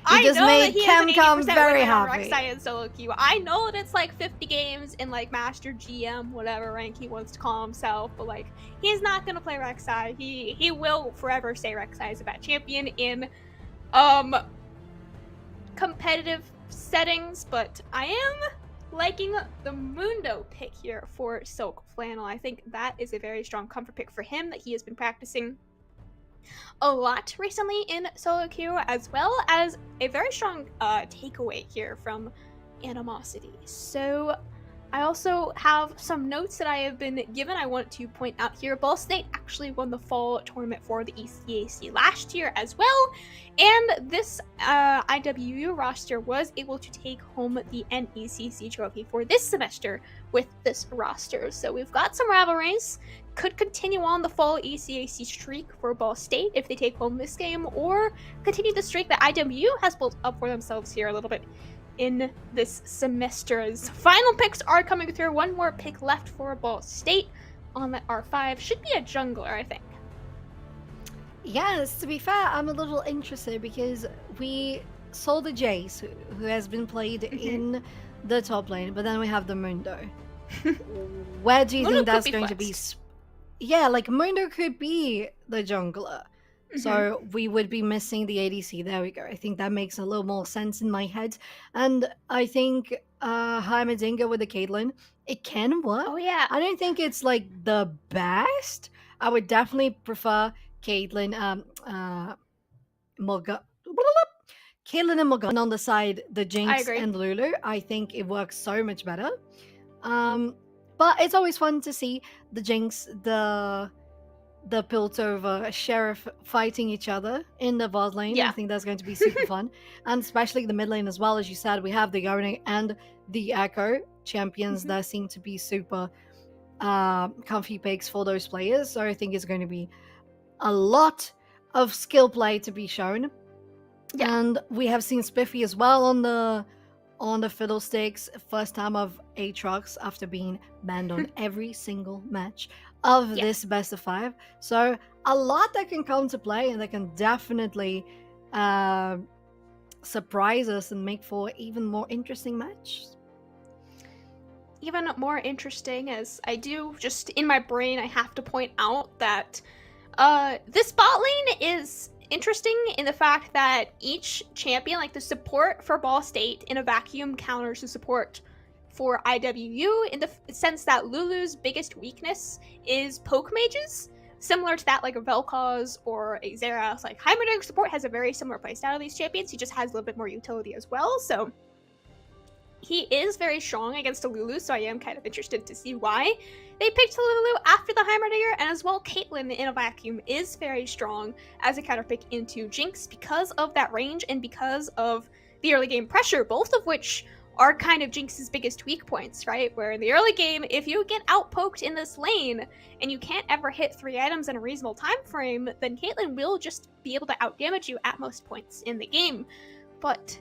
I just know made that he has an Camcom 80% very win rate on happy. Rek'Sai in solo queue. I know that it's like 50 games in like Master GM, whatever rank he wants to call himself, but like he's not gonna play Rek'Sai. He will forever say Rek'Sai is a bad champion in competitive settings, but I am liking the Mundo pick here for Silk Flannel. I think that is a very strong comfort pick for him that he has been practicing a lot recently in solo queue, as well as a very strong takeaway here from Animosity. So I also have some notes that I have been given I want to point out here. Ball State actually won the fall tournament for the ECAC last year as well, and this IWU roster was able to take home the NECC trophy for this semester with this roster. So we've got some rivalries. Could continue on the fall ECAC streak for Ball State if they take home this game, or continue the streak that IWU has built up for themselves here a little bit in this semester's final picks are coming through. One more pick left for Ball State on that R5. Should be a jungler, I think. Yes, to be fair, I'm a little interested because we saw the Jace, who has been played in the top lane, but then we have the Mundo. Where do you think that's going to be? Yeah, like Mundo could be the jungler. So we would be missing the ADC. There we go. I think that makes a little more sense in my head. And I think Heimerdinger with the Caitlyn, it can work. Oh yeah. I don't think it's like the best. I would definitely prefer Caitlyn, Caitlyn and Morgana on the side, the Jinx and Lulu. I think it works so much better. But it's always fun to see the Jinx, the Piltover Sheriff fighting each other in the bot lane. I think that's going to be super fun. And especially the mid lane as well. As you said, we have the Yone and the Echo champions that seem to be super comfy picks for those players. So I think it's going to be a lot of skill play to be shown. And we have seen Spiffy as well on the Fiddlesticks, first time of Aatrox after being banned on every single match of this best of 5. So a lot that can come to play, and that can definitely surprise us and make for even more interesting matches. Even more interesting, as I do just in my brain, I have to point out that this bot lane is interesting in the fact that each champion, like the support for Ball State in a vacuum counters the support for IWU, in the sense that Lulu's biggest weakness is poke mages, similar to that like a Vel'Koz or a Xerath. Like Heimerdinger support has a very similar playstyle of these champions. He just has a little bit more utility as well, so he is very strong against a Lulu, so I am kind of interested to see why they picked Lulu after the Heimerdinger. And as well, Caitlyn in a vacuum is very strong as a counter pick into Jinx because of that range and because of the early game pressure, both of which are kind of Jinx's biggest weak points, right? Where in the early game, if you get outpoked in this lane and you can't ever hit 3 items in a reasonable time frame, then Caitlyn will just be able to outdamage you at most points in the game. But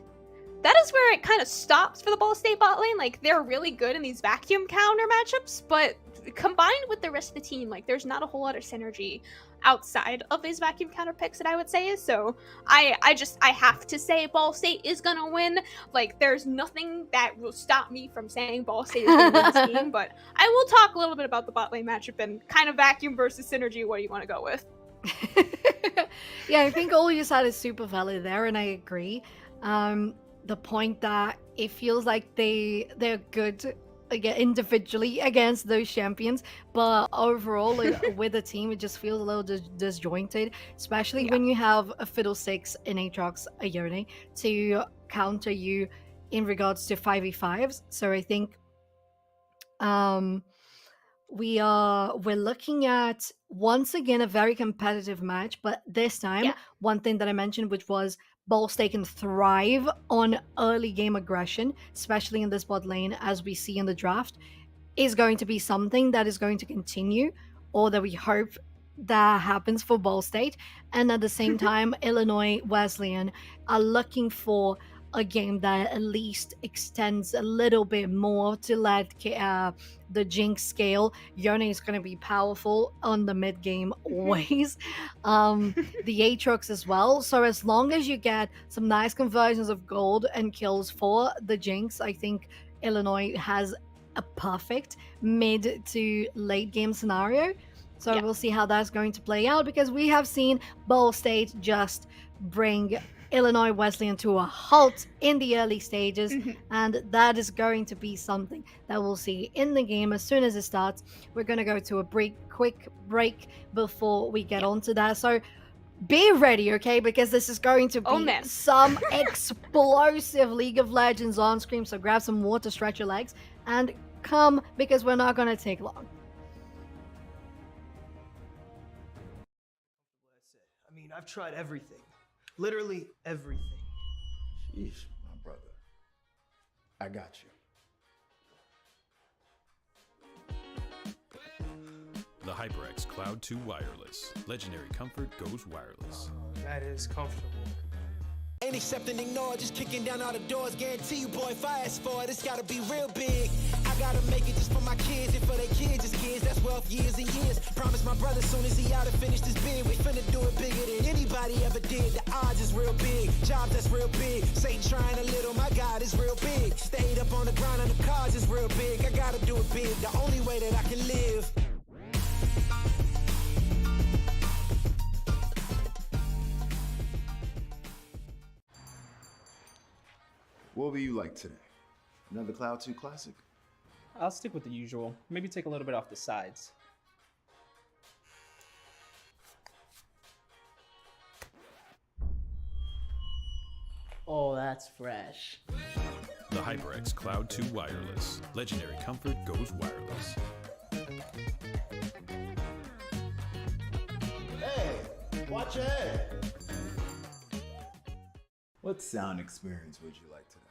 that is where it kind of stops for the Ball State bot lane. Like, they're really good in these vacuum counter matchups, but combined with the rest of the team, like, there's not a whole lot of synergy outside of these vacuum counter picks that I would say. So I have to say Ball State is gonna win. Like, there's nothing that will stop me from saying Ball State is gonna win this game, but I will talk a little bit about the bot lane matchup and kind of vacuum versus synergy. What do you want to go with? Yeah, I think all you said is super valid there, and I agree. The point that it feels like they're good again individually against those champions, but overall with the team it just feels a little disjointed, especially when you have a Fiddlesticks, an Aatrox, a Yone to counter you in regards to 5v5s. So I think we're looking at once again a very competitive match, but this time one thing that I mentioned, which was Ball State can thrive on early game aggression, especially in this bot lane, as we see in the draft, is going to be something that is going to continue, or that we hope that happens for Ball State, and at the same time, Illinois Wesleyan are looking for a game that at least extends a little bit more to let the Jinx scale. Yone is going to be powerful on the mid game always. The Aatrox as well. So as long as you get some nice conversions of gold and kills for the Jinx, I think Illinois has a perfect mid to late game scenario. So Yeah. we'll see how that's going to play out, because we have seen Ball State just bring Illinois Wesleyan to a halt in the early stages, and that is going to be something that we'll see in the game as soon as it starts. We're going to go to a quick break before we get onto that. So be ready, okay? Because this is going to be some explosive League of Legends on screen. So grab some water, stretch your legs, and come, because we're not going to take long. I mean, I've tried everything. Literally everything. Sheesh, my brother. I got you. The HyperX Cloud 2 Wireless. Legendary comfort goes wireless. That is comfortable. Ain't accept and ignore, just kicking down all the doors. Guarantee you, boy, if I ask for it, it's gotta be real big. I gotta make it just for my kids and for their kids' kids. That's wealth years and years. Promise my brother soon as he out and finish this bid, we finna do it bigger than anybody ever did. The odds is real big, jobs that's real big. Satan trying a little, my God is real big. Stayed up on the grind on the cards is real big. I gotta do it big, the only way that I can live. What will you like today? Another Cloud 2 classic? I'll stick with the usual. Maybe take a little bit off the sides. Oh, that's fresh. The HyperX Cloud 2 Wireless. Legendary comfort goes wireless. Hey, watch your head. What sound experience would you like today?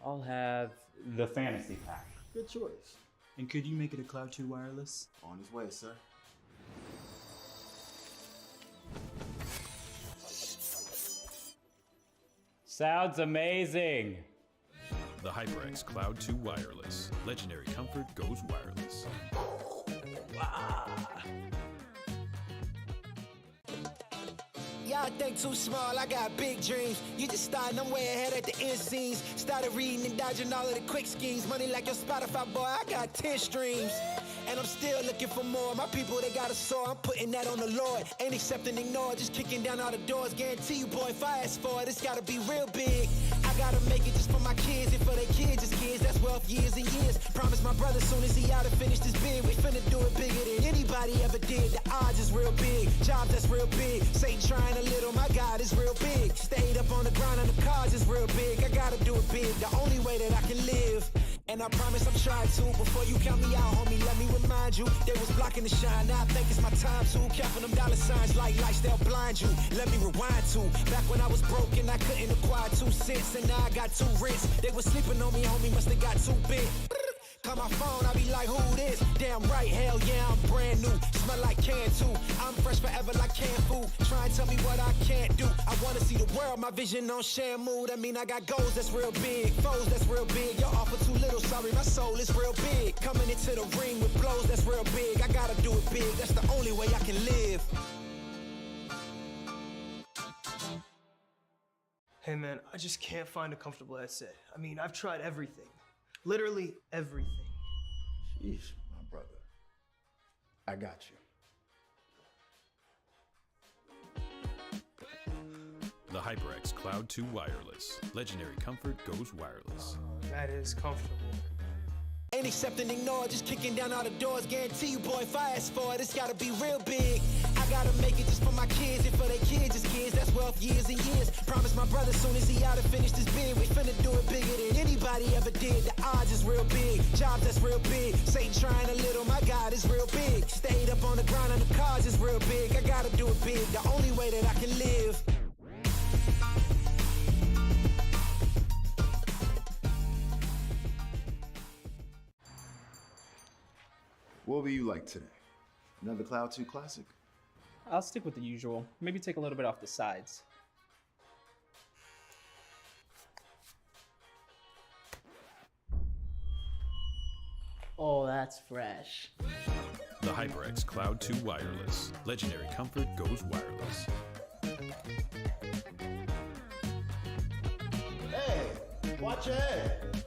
I'll have the fantasy pack. Good choice. And could you make it a Cloud 2 wireless? On his way, sir. Sounds amazing. The HyperX Cloud 2 Wireless. Legendary comfort goes wireless. Y'all think too small, I got big dreams. You just starting, I'm way ahead at the end scenes. Started reading and dodging all of the quick schemes. Money like your Spotify, boy, I got 10 streams. And I'm still looking for more. My people, they got a soar, I'm putting that on the Lord. Ain't accept and ignore, just kicking down all the doors. Guarantee you, boy, if I ask for it, it's gotta be real big. I gotta make it just for my kids and for their kids' kids. That's wealth years and years. Promise my brother soon as he out and finish this bid, we finna do it bigger than anybody ever did. The odds is real big, jobs that's real big. Satan trying a little, my God is real big. Stayed up on the grind on the cards is real big. I gotta do it big, the only way that I can live. And I promise I'm trying to. Before you count me out, homie, let me remind you. They was blocking the shine, now I think it's my time to. Counting them dollar signs like lights, they'll blind you. Let me rewind to. Back when I was broke and I couldn't acquire 2 cents. And now I got 2 rents. They was sleeping on me, homie, must have got too big. Call my phone, I be like, who this? Damn right, hell yeah, I'm brand new. Smell like can too. I'm fresh forever like canned food. Try and tell me what I can't do. I wanna see the world, my vision on Shamu. That mean I got goals that's real big, foes that's real big. Y'all offer too little, sorry, my soul is real big. Coming into the ring with blows that's real big. I gotta do it big, that's the only way I can live. Hey man, I just can't find a comfortable headset. I mean, I've tried everything. Literally everything. Sheesh, my brother. I got you. The HyperX Cloud 2 Wireless. Legendary comfort goes wireless. That is comfortable. Ain't accept and ignore, just kicking down all the doors. Guarantee you, boy, if I ask for it, it's gotta be real big. I gotta make it just for my kids and for their kids' kids. That's wealth years and years. Promise my brother soon as he out and finish this bid, we finna do it bigger than anybody ever did. The odds is real big, jobs that's real big. Satan trying a little, my God is real big. Stayed up on the grind on the cards is real big. I gotta do it big, the only way that I can live. What will you like today? Another Cloud 2 classic? I'll stick with the usual. Maybe take a little bit off the sides. Oh, that's fresh. The HyperX Cloud 2 Wireless. Legendary comfort goes wireless. Hey, watch your head.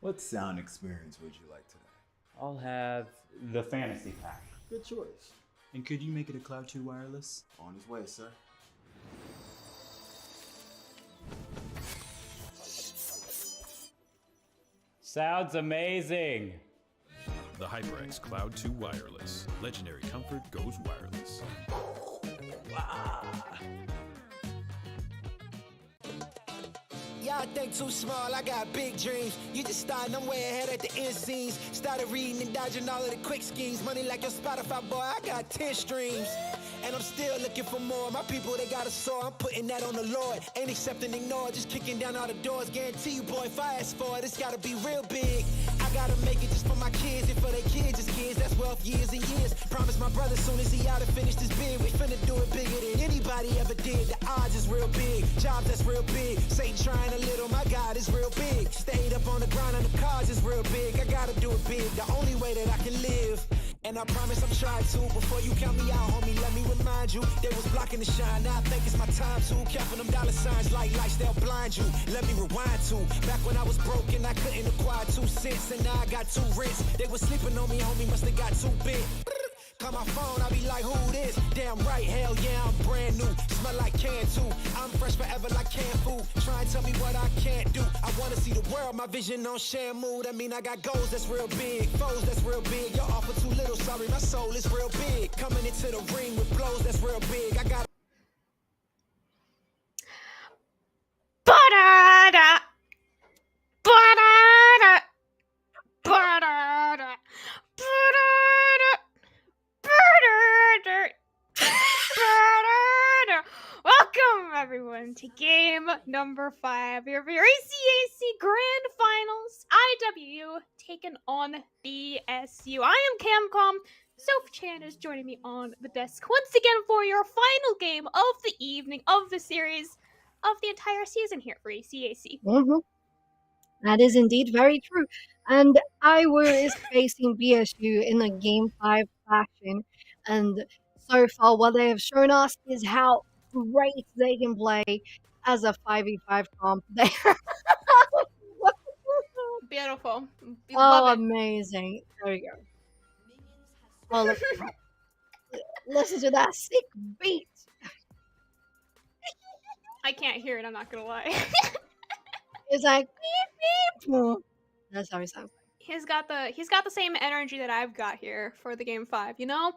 What sound experience would you like today? I'll have the fantasy pack. Good choice. And could you make it a Cloud 2 wireless? On his way, sir. Sounds amazing. The HyperX Cloud 2 Wireless. Legendary comfort goes wireless. Y'all think too small, I got big dreams. You just starting, I'm way ahead at the end scenes. Started reading and dodging all of the quick schemes. Money like your Spotify, boy, I got 10 streams. And I'm still looking for more. My people, they got a soar, I'm putting that on the Lord. Ain't accepting, ignore, just kicking down all the doors. Guarantee you, boy, if I ask for it, it's gotta be real big. I gotta make it just for my kids and for their kids' kids. That's wealth years and years. Promise my brother soon as he out and finish this bid, we finna do it bigger than anybody ever did. The odds is real big, jobs that's real big. Satan trying a little, my God is real big. Stayed up on the grind on the cars is real big. I gotta do it big, the only way that I can live. And I promise I'm trying to. Before you count me out, homie, let me remind you. They was blocking the shine, now I think it's my time to. Counting them dollar signs like lights, they'll blind you. Let me rewind to back when I was broke and I couldn't acquire 2 cents. And now I got 2 rents. They was sleeping on me, homie, must have got too big. Call my phone, I be like, who this? Damn right, hell yeah, I'm brand new. Smell like can too. I'm fresh forever like canned food. Try and tell me what I can't do. I wanna see the world, my vision on Shamu. That mean I got goals that's real big, foes that's real big. Your offer too little, sorry, my soul is real big. Coming into the ring with blows that's real big. I got Ba-da-da. Ba-da-da. Ba-da-da. Ba-da-da. Ba-da-da. Ba-da-da. Welcome everyone to game number 5 here for your ECAC Grand Finals. IW taking on BSU. I am Camcom. Soph Chan is joining me on the desk once again for your final game of the evening of the series of the entire season here for ECAC. That is indeed very true. And Iowa is facing BSU in a Game 5 fashion. And so far, what they have shown us is how great they can play as a 5v5 comp. Beautiful. Oh, Love it. amazing. There we go. Oh, look at that. Listen to that sick beat. I can't hear it, I'm not gonna lie. It's like beep beep. That's how he sounds. He's got the same energy that I've got here for the game 5, you know?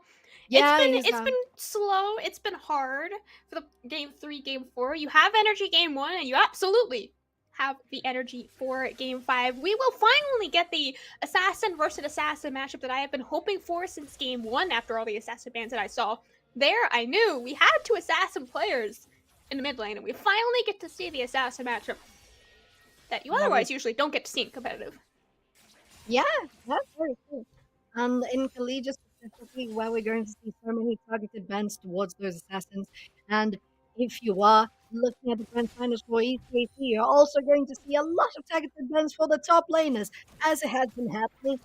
Yeah, it's been slow, it's been hard for the game 3, game 4. You have energy game 1, and you absolutely have the energy for game 5. We will finally get the assassin versus assassin matchup that I have been hoping for since game 1 after all the assassin bans that I saw. There, I knew we had 2 assassin players in the mid lane, and we finally get to see the assassin matchup that you otherwise usually don't get to see in competitive. Yeah, that's very cool. And in collegiate specifically, where we're going to see so many targeted bans towards those assassins. And if you are looking at the Grand Finals for ECAC, you're also going to see a lot of targeted bans for the top laners, as it has been happening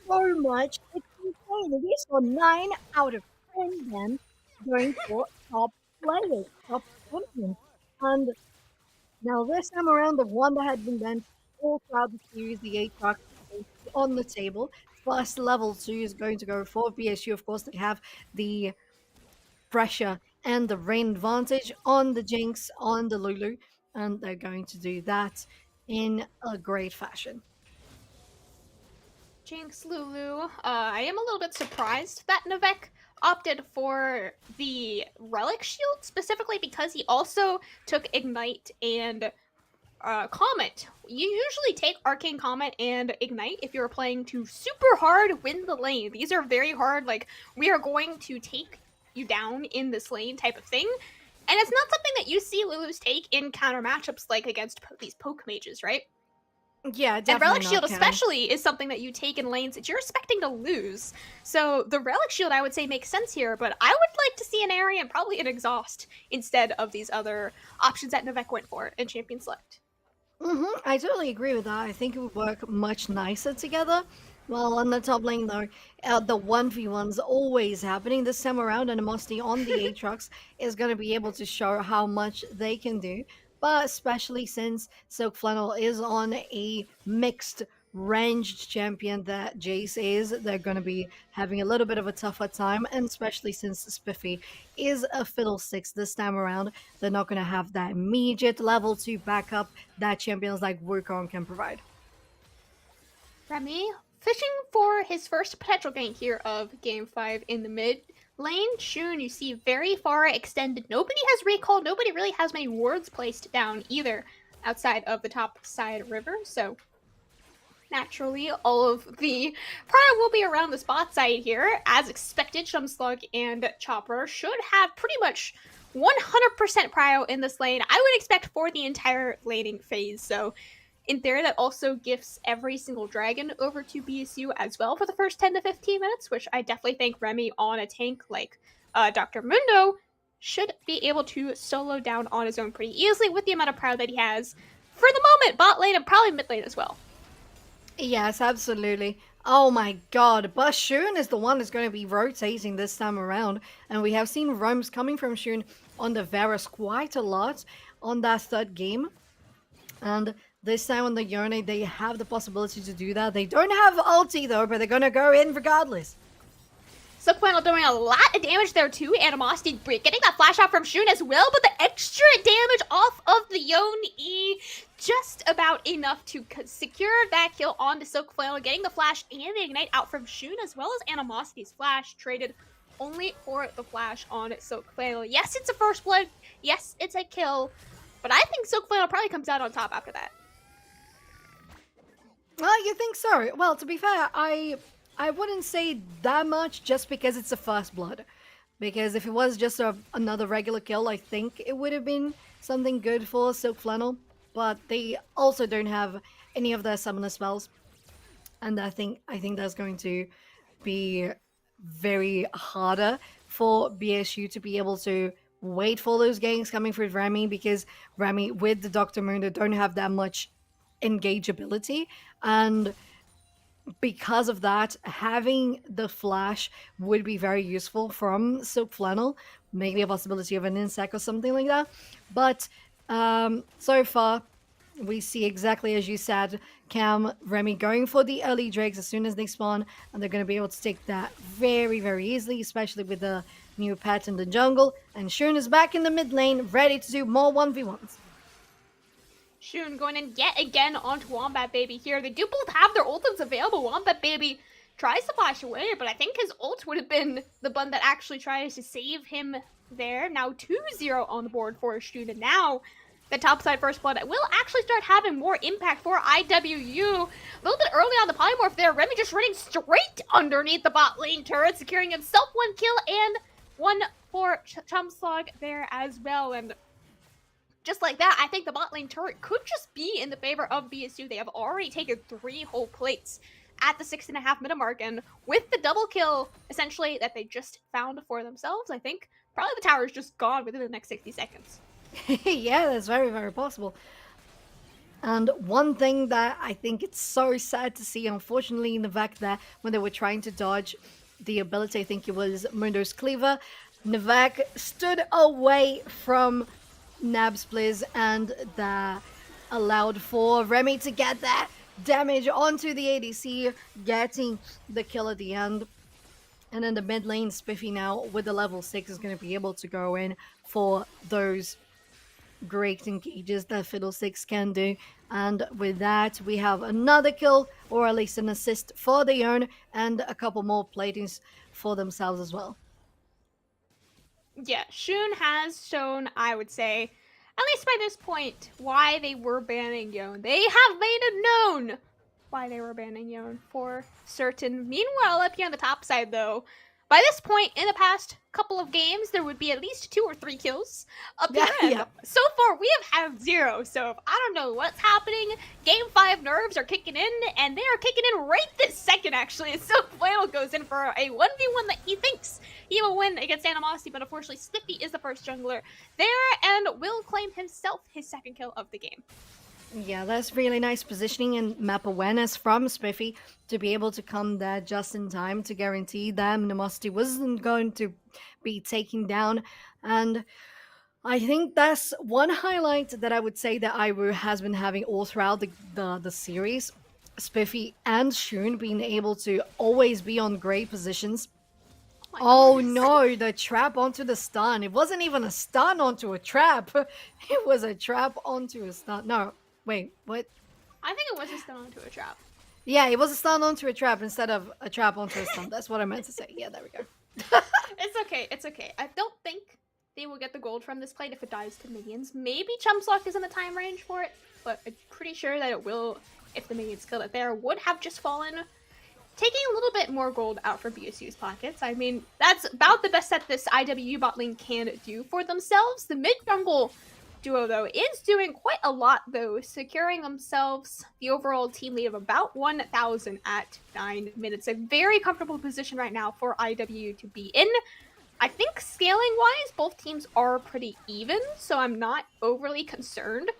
so much. It's insane. We saw 9 out of 10 bans going for top players, top champions. And now this time around, the one that had been banned all throughout the series, the ECAC, is on the table. First level 2 is going to go for BSU. Of course, they have the pressure and the rain advantage on the Jinx, on the Lulu, and they're going to do that in a great fashion. Jinx, Lulu. I am a little bit surprised that Navek opted for the Relic Shield, specifically because he also took Ignite and Comet. You usually take Arcane Comet and Ignite if you're playing to super hard win the lane. These are very hard, like, we are going to take you down in this lane type of thing. And it's not something that you see Lulu's take in counter matchups like against these poke mages, right? Yeah, And definitely Relic not Shield Cam. especially is something that you take in lanes that you're expecting to lose. So the Relic Shield, I would say, makes sense here, but I would like to see an area and probably an Exhaust instead of these other options that Nivek went for in Champion Select. I totally agree with that. I think it would work much nicer together. Well, on the top lane, though, the 1v1's always happening this time around, and Animosity on the Aatrox is going to be able to show how much they can do. But especially since Silk Flannel is on a mixed ranged champion that Jace is, they're going to be having a little bit of a tougher time. And especially since Spiffy is a Fiddlesticks this time around, they're not going to have that immediate level 2 backup that champions like Wukong can provide. Remy fishing for his first potential gank here of Game 5 in the mid lane. Shun, you see, very far extended. Nobody has recall. Nobody really has many wards placed down either outside of the top side river. So naturally, all of the prior will be around the spot side here. As expected, Shumslug and Chopper should have pretty much 100% prio in this lane. I would expect for the entire laning phase. So in theory, that also gifts every single dragon over to BSU as well for the first 10 to 15 minutes, which I definitely think Remy on a tank like Dr. Mundo should be able to solo down on his own pretty easily with the amount of prio that he has for the moment, bot lane and probably mid lane as well. Yes, absolutely. Oh my god, but Shun is the one that's going to be rotating this time around, and we have seen roams coming from Shun on the Varus quite a lot on that third game, and this time on the Yone, they have the possibility to do that. They don't have ulti though, but they're going to go in regardless. Silk Flannel doing a lot of damage there too. Animosity getting that flash out from Shun as well, but the extra damage off of the Yone E just about enough to secure that kill onto Silk Flannel, getting the flash and the ignite out from Shun as well as Animosity's flash traded only for the flash on Silk Flannel. Yes, it's a first blood. Yes, it's a kill, but I think Silk Flannel probably comes out on top after that. Well, you think so? Well, to be fair, I wouldn't say that much just because it's a first blood. Because if it was just another regular kill, I think it would have been something good for Silk Flannel. But they also don't have any of their summoner spells. And I think that's going to be very harder for BSU to be able to wait for those ganks coming through Remy, because Remy with the Dr. Mundo don't have that much engageability, and because of that, having the flash would be very useful from Silk Flannel, maybe a possibility of an ECAC or something like that. But so far we see exactly as you said, Cam, Remy going for the early drakes as soon as they spawn, and they're going to be able to take that very, very easily, especially with the new pet in the jungle. And Shun is back in the mid lane, ready to do more 1v1s. Shun going in yet again onto Wombat Baby here. They do both have their ultimates available. Wombat Baby tries to flash away, but I think his ult would have been the one that actually tries to save him there. Now 2-0 on the board for Shun, and now the topside first blood will actually start having more impact for IWU. A little bit early on the polymorph there. Remy just running straight underneath the bot lane turret, securing himself one kill and one for Chumslog there as well. And just like that, I think the bot lane turret could just be in the favor of BSU. They have already taken 3 whole plates at the 6.5 minute mark, and with the double kill, essentially, that they just found for themselves, I think probably the tower is just gone within the next 60 seconds. Yeah, that's very, very possible. And one thing that I think it's so sad to see, unfortunately, in the fact that when they were trying to dodge the ability, I think it was Mundo's Cleaver, Nivek stood away from Nab's Blizz, and that allowed for Remy to get that damage onto the ADC, getting the kill at the end. And in the mid lane, Spiffy now with the level 6 is going to be able to go in for those great engages that Fiddlesticks can do. And with that, we have another kill, or at least an assist for the Yone, and a couple more platings for themselves as well. Yeah, Shun has shown, I would say, at least by this point, why they were banning Yone. They have made it known why they were banning Yone for certain. Meanwhile, up here on the top side, though, by this point in the past couple of games, there would be at least 2 or 3 kills appearing. Yeah. So far, we have had 0. So I don't know what's happening. Game 5 nerves are kicking in, and they are kicking in right this second, actually. So Flannel goes in for a 1v1 that he thinks he will win against Animosity, but unfortunately, Spiffy is the first jungler there and will claim himself his second kill of the game. Yeah, that's really nice positioning and map awareness from Spiffy to be able to come there just in time to guarantee that Animosity wasn't going to be taken down. And I think that's one highlight that I would say that Iru has been having all throughout the series. Spiffy and Shun being able to always be on great positions. Oh no, the trap onto the stun. It wasn't even a stun onto a trap. It was a trap onto a stun. No. Wait, what? I think it was a stun onto a trap. Yeah, it was a stun onto a trap instead of a trap onto a stun. That's what I meant to say. Yeah, there we go. It's okay, it's okay. I don't think they will get the gold from this plate if it dies to minions. Maybe Chumslock is in the time range for it, but I'm pretty sure that it will, if the minions kill it there, would have just fallen. Taking a little bit more gold out from BSU's pockets. I mean, that's about the best that this IW bot lane can do for themselves. The mid-jungle duo, though, is doing quite a lot, though, securing themselves the overall team lead of about 1,000 at 9 minutes. A very comfortable position right now for IW to be in. I think scaling-wise, both teams are pretty even, so I'm not overly concerned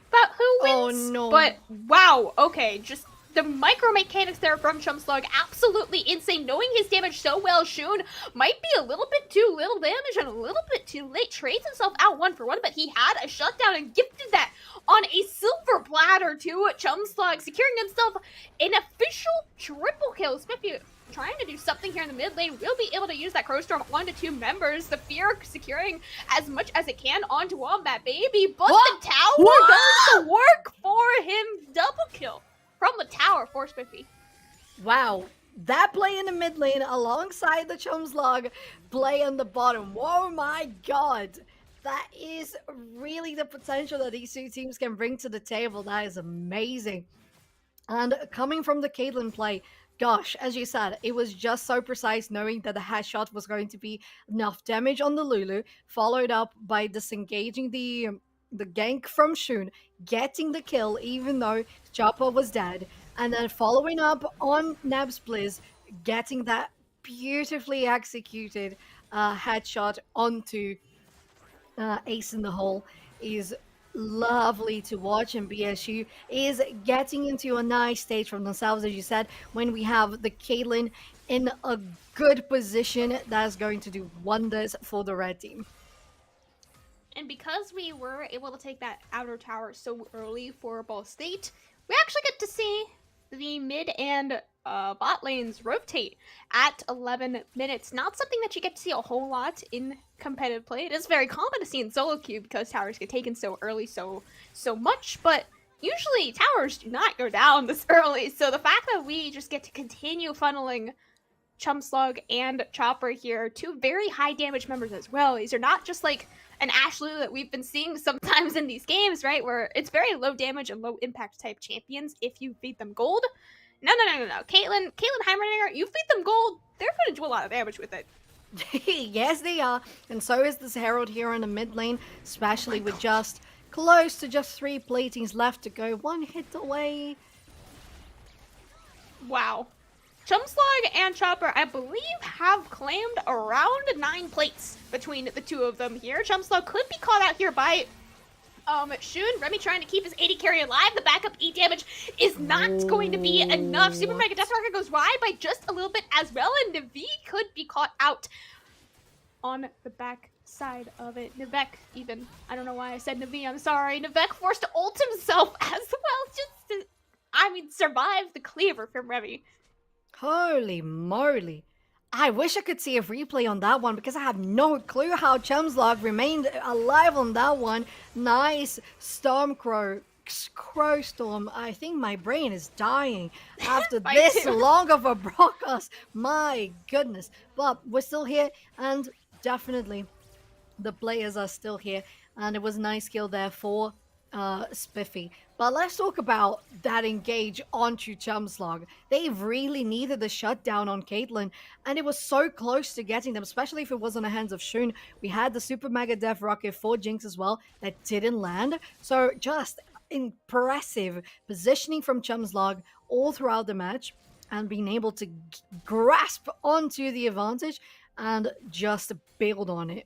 about who wins. Oh, no. But, wow, okay, just the micro mechanics there from Chumslug, absolutely insane. Knowing his damage so well, Shun might be a little bit too little damage and a little bit too late. Trades himself out 1-for-1, but he had a shutdown and gifted that on a silver platter to Chumslug, securing himself an official triple kill. Spiffy trying to do something here in the mid lane, will be able to use that Crow Storm onto 2 members. The Fear securing as much as it can onto Wombat Baby, but the tower does the work for him. Double kill from the tower for Spiffy. Wow. That play in the mid lane alongside the Chumslog play on the bottom. Oh my god. That is really the potential that these two teams can bring to the table. That is amazing. And coming from the Caitlyn play, gosh, as you said, it was just so precise knowing that the headshot was going to be enough damage on the Lulu, followed up by disengaging the gank from Shun, getting the kill even though Chopper was dead, and then following up on Neb's Blizz, getting that beautifully executed headshot onto Ace in the Hole is lovely to watch, and BSU is getting into a nice stage from themselves, as you said, when we have the Caitlyn in a good position that's going to do wonders for the red team. And because we were able to take that outer tower so early for Ball State, we actually get to see the mid and bot lanes rotate at 11 minutes. Not something that you get to see a whole lot in competitive play. It is very common to see in solo queue because towers get taken so early so much, but usually towers do not go down this early. So the fact that we just get to continue funneling Chumslug and Chopper here, 2 very high damage members as well. These are not just like an Ashley that we've been seeing sometimes in these games, right? Where it's very low damage and low impact type champions if you feed them gold. No. Caitlyn Heimerdinger, you feed them gold, they're going to do a lot of damage with it. Yes, they are. And so is this Herald here in the mid lane, especially with just close to just 3 platings left to go. 1 hit away. Wow. Chumslug and Chopper, I believe, have claimed around 9 plates between the 2 of them here. Chumslug could be caught out here by Shun. Remy trying to keep his 80 carry alive. The backup E damage is not going to be enough. Super Mega Death Marker goes wide by just a little bit as well, and Navi could be caught out on the back side of it. Nivek even. I don't know why I said Navi, I'm sorry. Nivek forced to ult himself as well, just to, survive the cleaver from Remy. Holy moly. I wish I could see a replay on that one because I have no clue how Chumslog remained alive on that one. Nice Crow Storm. I think my brain is dying after this long of a broadcast. My goodness. But we're still here, and definitely the players are still here. And it was a nice kill there for Spiffy. But let's talk about that engage onto Chumslog. They really needed the shutdown on Caitlyn, and it was so close to getting them, especially if it was on the hands of Shun. We had the Super Mega Death Rocket for Jinx as well that didn't land. So just impressive positioning from Chumslog all throughout the match and being able to grasp onto the advantage and just build on it.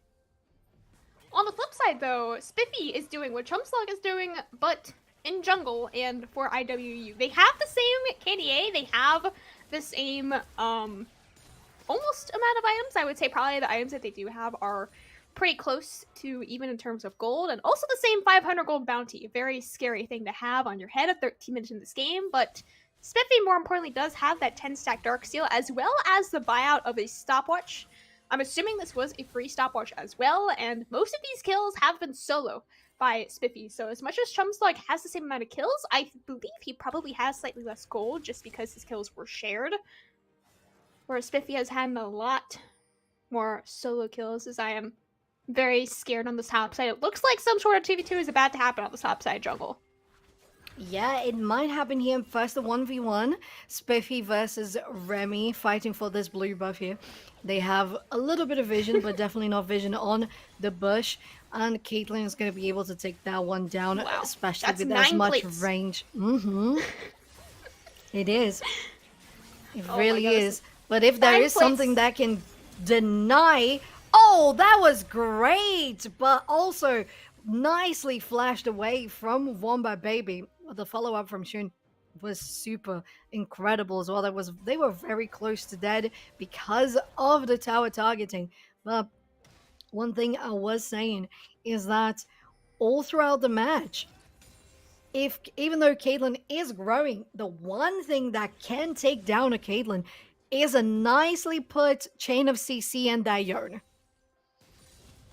On the flip side, though, Spiffy is doing what Chumslog is doing, but in jungle and for IWU. They have the same KDA, they have the same, almost amount of items. I would say probably the items that they do have are pretty close to even in terms of gold, and also the same 500 gold bounty. A very scary thing to have on your head at 13 minutes in this game, but Spiffy, more importantly, does have that 10-stack Darksteel, as well as the buyout of a stopwatch. I'm assuming this was a free stopwatch as well, and most of these kills have been solo by Spiffy. So as much as Chumslog has the same amount of kills, I believe he probably has slightly less gold just because his kills were shared. Whereas Spiffy has had a lot more solo kills, as I am very scared on the top side. It looks like some sort of 2v2 is about to happen on the top side jungle. Yeah, it might happen here. First, the 1v1. Spiffy versus Remy fighting for this blue buff here. They have a little bit of vision, but definitely not vision on the bush. And Caitlyn is going to be able to take that one down, wow. especially That's with as much plates. range. It is. It really is. But if there is something that can deny... Oh, that was great! But also nicely flashed away from Wombat Baby. The follow-up from Shun was super incredible as well. They were very close to dead because of the tower targeting. But one thing I was saying is that all throughout the match, even though Caitlyn is growing, the one thing that can take down a Caitlyn is a nicely put chain of CC and Dione.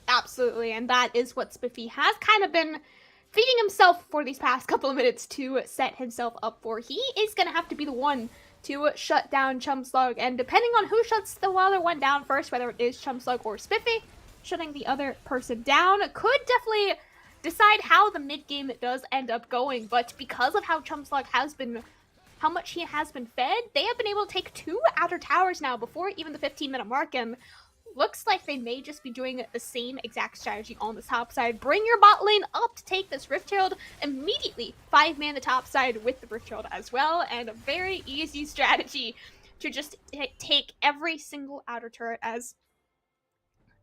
Absolutely, and that is what Spiffy has kind of been feeding himself for these past couple of minutes to set himself up for. He is going to have to be the one to shut down Chumslug, and depending on who shuts the other one down first, whether it is Chumslug or Spiffy, shutting the other person down could definitely decide how the mid-game does end up going. But because of how Chumslug has been, how much he has been fed, they have been able to take 2 outer towers now before even the 15-minute mark, and looks like they may just be doing the same exact strategy on the top side. Bring your bot lane up to take this Rift Herald, immediately 5-man the top side with the Rift Herald as well, and a very easy strategy to just take every single outer turret. As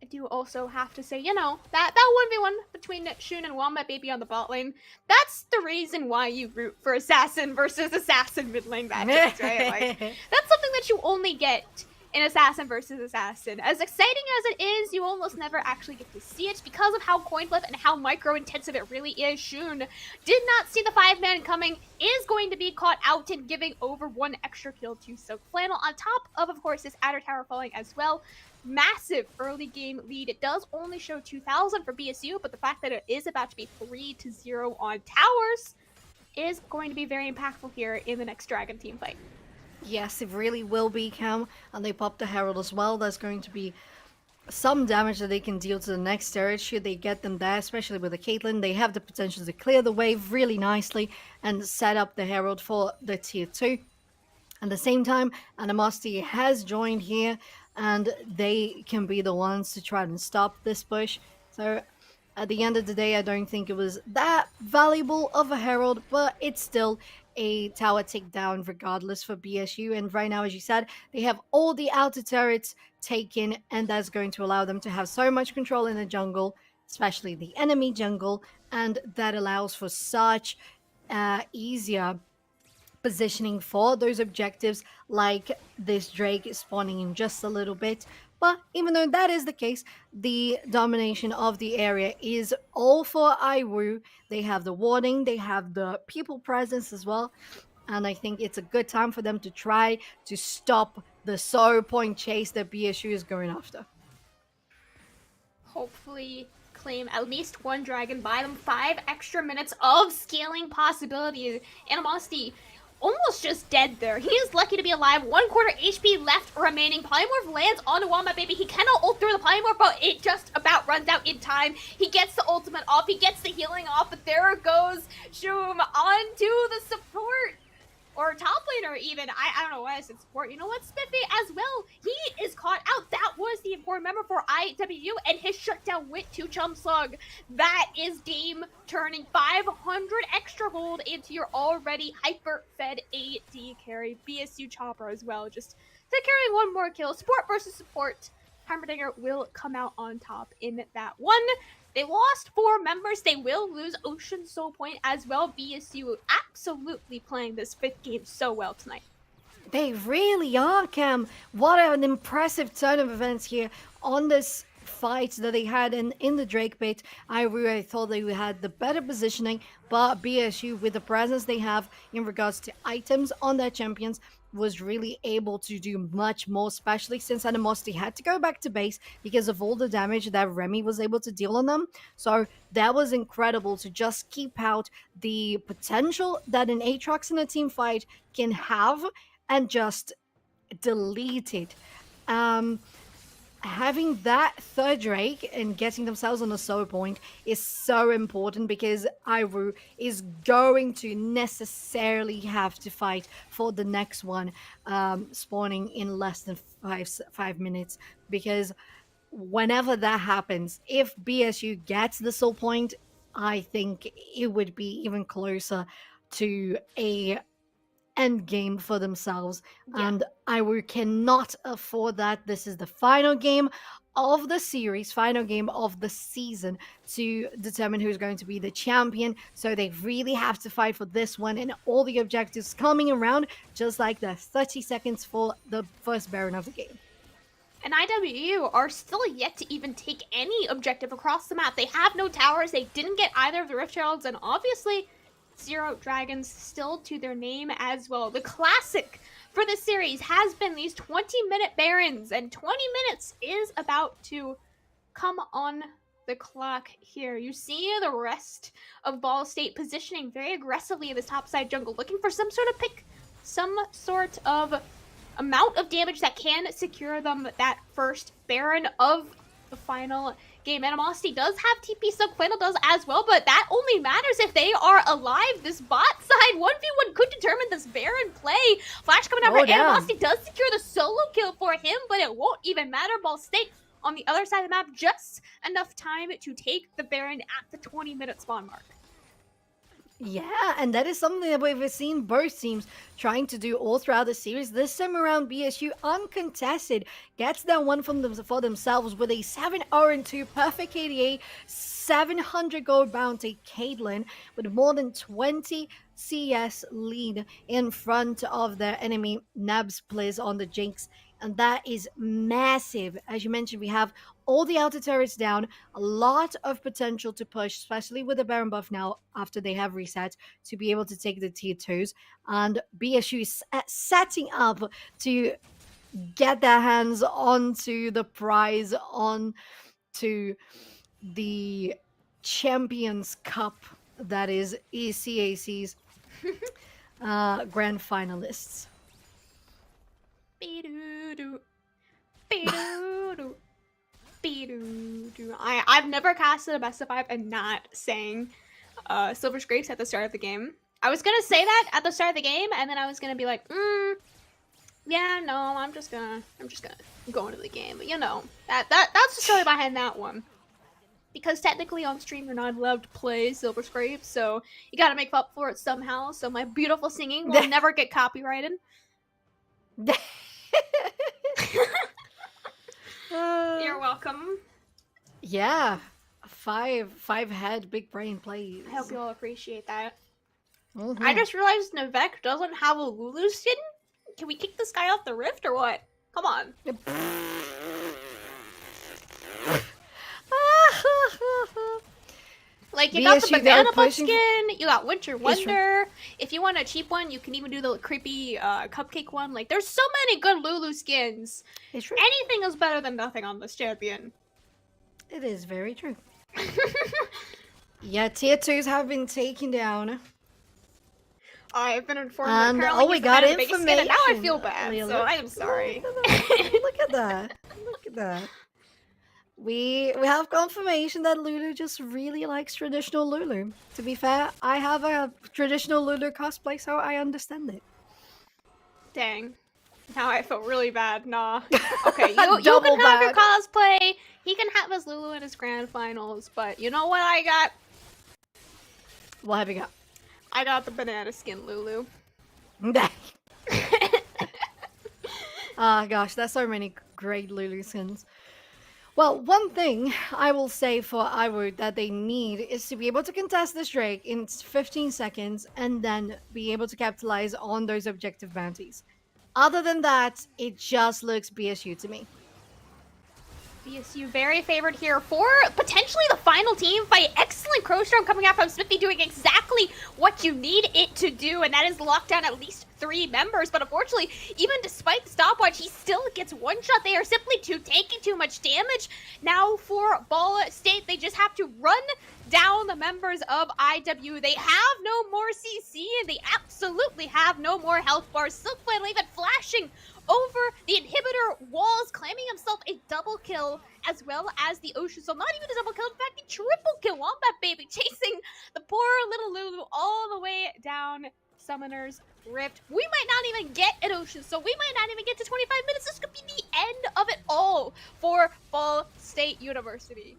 I do also have to say, you know, that 1v1 between Shun and Wombat Baby on the bot lane, that's the reason why you root for Assassin versus Assassin mid lane matchups, right? Like, that's something that you only get in Assassin versus Assassin. As exciting as it is, you almost never actually get to see it because of how coin flip and how micro-intensive it really is. Shun did not see the 5-man coming, is going to be caught out and giving over 1 extra kill to Silk Flannel, on top of course, this outer tower falling as well. Massive early game lead. It does only show 2,000 for BSU, but the fact that it is about to be 3-0 on towers is going to be very impactful here in the next Dragon team fight. Yes, it really will be, Cam. And they pop the Herald as well. There's going to be some damage that they can deal to the next turret should they get them there, especially with the Caitlyn. They have the potential to clear the wave really nicely and set up the Herald for the tier 2. At the same time, Animosity has joined here, and they can be the ones to try and stop this push. So at the end of the day, I don't think it was that valuable of a Herald, but it's still a tower takedown regardless for BSU. And right now, as you said, they have all the outer turrets taken, and that's going to allow them to have so much control in the jungle, especially the enemy jungle, and that allows for such easier positioning for those objectives, like this Drake spawning in just a little bit. But even though that is the case, the domination of the area is all for IWU. They have the warding, they have the people presence as well. And I think it's a good time for them to try to stop the solo point chase that BSU is going after. Hopefully claim at least 1 dragon, buy them 5 extra minutes of scaling possibilities. Animosity almost just dead there. He is lucky to be alive. 1/4 HP left remaining. Polymorph lands on Wama, baby. He cannot ult through the Polymorph, but it just about runs out in time. He gets the ultimate off. He gets the healing off, but there goes Shum onto the support. Or top laner even. I don't know why I said support. You know what? Spiffy as well. He is caught out. That was the important member for IW and his shutdown went to Chumslug. That is game turning 500 extra gold into your already hyper fed AD carry. BSU Chopper as well. Just to carry one more kill. Support versus support. Heimerdinger will come out on top in that one. They lost 4 members. They will lose Ocean Soul Point as well. BSU absolutely playing this 5th game so well tonight. They really are, Cam. What an impressive turn of events here on this fight that they had in the Drake pit. I really thought they had the better positioning, but BSU, with the presence they have in regards to items on their champions, was really able to do much more, especially since Animosity had to go back to base because of all the damage that Remy was able to deal on them. So that was incredible to just keep out the potential that an Aatrox in a team fight can have and just delete it. Having that third Drake and getting themselves on a solo point is so important because Iru is going to necessarily have to fight for the next one, spawning in less than 5 minutes. Because whenever that happens, if BSU gets the soul point, I think it would be even closer to a end game for themselves, and Iwu cannot afford that. This is the final game of the series, final game of the season to determine who's going to be the champion. So they really have to fight for this one and all the objectives coming around, just like the 30 seconds for the first Baron of the game. And IWU are still yet to even take any objective across the map. They have no towers, they didn't get either of the Rift Heralds, and obviously 0 dragons still to their name as well. The classic for this series has been these 20-minute Barons, and 20 minutes is about to come on the clock here. You see the rest of Ball State positioning very aggressively in this topside jungle, looking for some sort of pick, some sort of amount of damage that can secure them that first Baron of the final game. Animosity does have TP, so Quail does as well, but that only matters if they are alive. This bot side 1v1 could determine this Baron play. Flash coming out for Animosity does secure the solo kill for him, but it won't even matter. Ball State on the other side of the map, just enough time to take the Baron at the 20-minute spawn mark. Yeah, and that is something that we've seen both teams trying to do all throughout the series. This time around, BSU uncontested gets that one for themselves with a 7-0-2 perfect KDA, 700 gold bounty. Caitlyn with more than 20 CS lead in front of their enemy Nabs plays on the Jinx, and that is massive. As you mentioned, we have all the outer turrets down, a lot of potential to push, especially with the Baron buff now after they have reset to be able to take the tier 2s, and BSU is setting up to get their hands onto the prize, onto the Champions Cup that is ECAC's grand finalists. I've never casted a best of 5 and not sang Silver Scrapes at the start of the game. I was gonna say that at the start of the game, and then I was gonna be like, yeah, no, I'm just gonna go into the game. But you know, that's the story behind that one. Because technically on stream you're not allowed to play Silver Scrapes, so you gotta make up for it somehow. So my beautiful singing will never get copyrighted. You're welcome. Yeah, five head big brain plays. I hope you all appreciate that. I just realized Nivek doesn't have a Lulu skin. Can we kick this guy off the rift or what? Come on. Like, you got the banana butt skin, you got Winter Wonder. If you want a cheap one, you can even do the creepy cupcake one. Like, there's so many good Lulu skins. Anything is better than nothing on this champion. It is very true. Yeah, tier 2s have been taken down. I've been informed And that apparently we he's the got man with the biggest skin, and now I information, feel bad, Lila. so I am sorry. Look at that. Look at that. We have confirmation that Lulu just really likes traditional Lulu. To be fair, I have a traditional Lulu cosplay, so I understand it. Dang. Now I feel really bad. Nah. Okay, you Double can have your bad. cosplay. He can have his Lulu in his grand finals, but you know what I got? What have you got? I got the banana skin Lulu. Ah, gosh, there's so many great Lulu skins. Well, one thing I will say for Iwood that they need is to be able to contest this Drake in 15 seconds and then be able to capitalize on those objective bounties. Other than that, it just looks BSU to me. BSU very favored here for potentially the final team fight. Excellent Crowstorm coming out from Smithy doing exactly what you need it to do, and that is lock down at least 3 members. But unfortunately, even despite the stopwatch, he still gets one shot. They are simply taking too much damage. Now for Ball State, they just have to run down the members of IW. They have no more CC, and they absolutely have no more health bars. Silkflame even flashing over the inhibitor walls, claiming himself a double kill, as well as the Ocean Soul. Not even a double kill, in fact, a triple kill on that baby, chasing the poor little Lulu all the way down Summoner's Rift. We might not even get an Ocean Soul. We might not even get to 25 minutes. This could be the end of it all for Ball State University.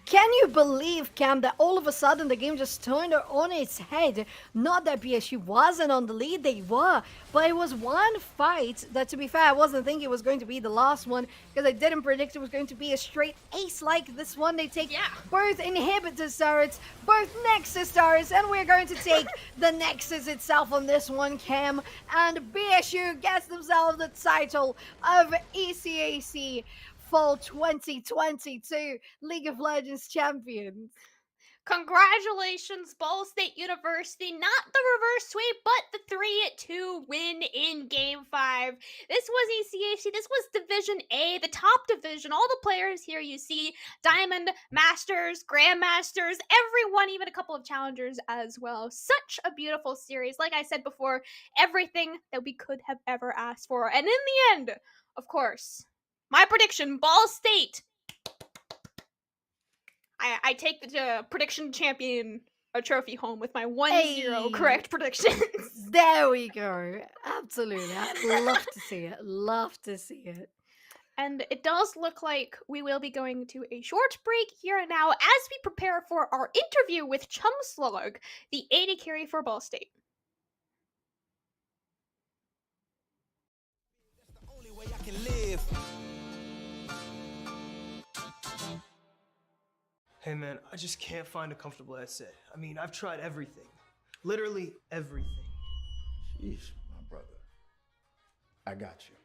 Can you believe, Cam, that all of a sudden the game just turned on its head? Not that BSU wasn't on the lead, they were. But it was one fight that, to be fair, I wasn't thinking it was going to be the last one, because I didn't predict it was going to be a straight ace like this one. They take both inhibitor turrets, both Nexus turrets, and we're going to take the Nexus itself on this one, Cam. And BSU gets themselves the title of ECAC Fall 2022 League of Legends champions. Congratulations, Ball State University. Not the reverse sweep, but the 3-2 win in Game 5. This was ECAC. This was Division A, the top division. All the players here you see, Diamond Masters, Grandmasters, everyone, even a couple of challengers as well. Such a beautiful series. Like I said before, everything that we could have ever asked for. And in the end, of course, my prediction, Ball State. I take the prediction champion trophy home with my 1-0 correct predictions. There we go. Absolutely. I'd love to see it. Love to see it. And it does look like we will be going to a short break here and now as we prepare for our interview with Chum Slug, the AD carry for Ball State. That's the only way I can live. Hey man, I just can't find a comfortable headset. I mean, I've tried everything. Literally everything. Sheesh, my brother. I got you.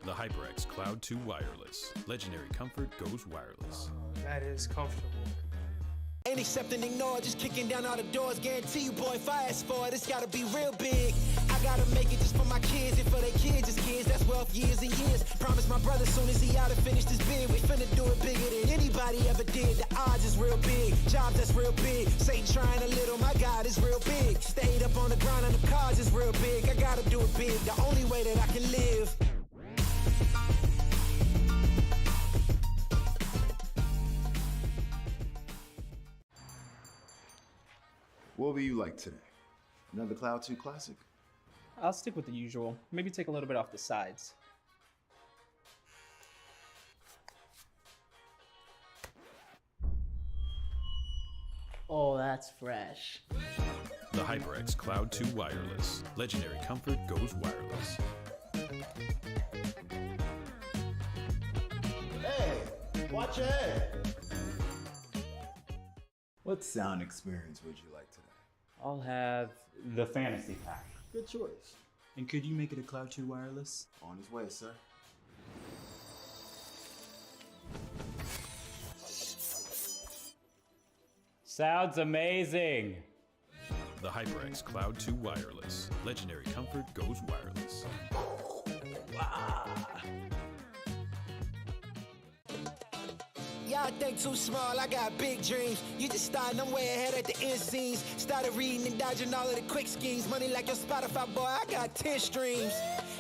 The HyperX Cloud 2 Wireless. Legendary comfort goes wireless. That is comfortable. Ain't accept and ignore, just kicking down all the doors. Guarantee you, boy, if I ask for it, it's gotta be real big. I gotta make it just for my kids and for their kids, just kids. That's wealth years and years. Promise my brother soon as he out and finish this bid, we finna do it bigger than anybody ever did. The odds is real big, jobs that's real big. Satan trying a little, my God is real big. Stayed up on the ground on the cards is real big. I gotta do it big, the only way that I can live. What will you like today? Another Cloud 2 classic? I'll stick with the usual. Maybe take a little bit off the sides. Oh, that's fresh. The HyperX Cloud 2 Wireless. Legendary comfort goes wireless. Hey, watch your head. What sound experience would you like today? I'll have the fantasy pack. Good choice. And could you make it a Cloud 2 wireless? On his way, sir. Sounds amazing. The HyperX Cloud 2 Wireless. Legendary comfort goes wireless. Y'all think too small, I got big dreams. You just starting, I'm way ahead at the end scenes. Started reading and dodging all of the quick schemes. Money like your Spotify, boy, I got 10 streams.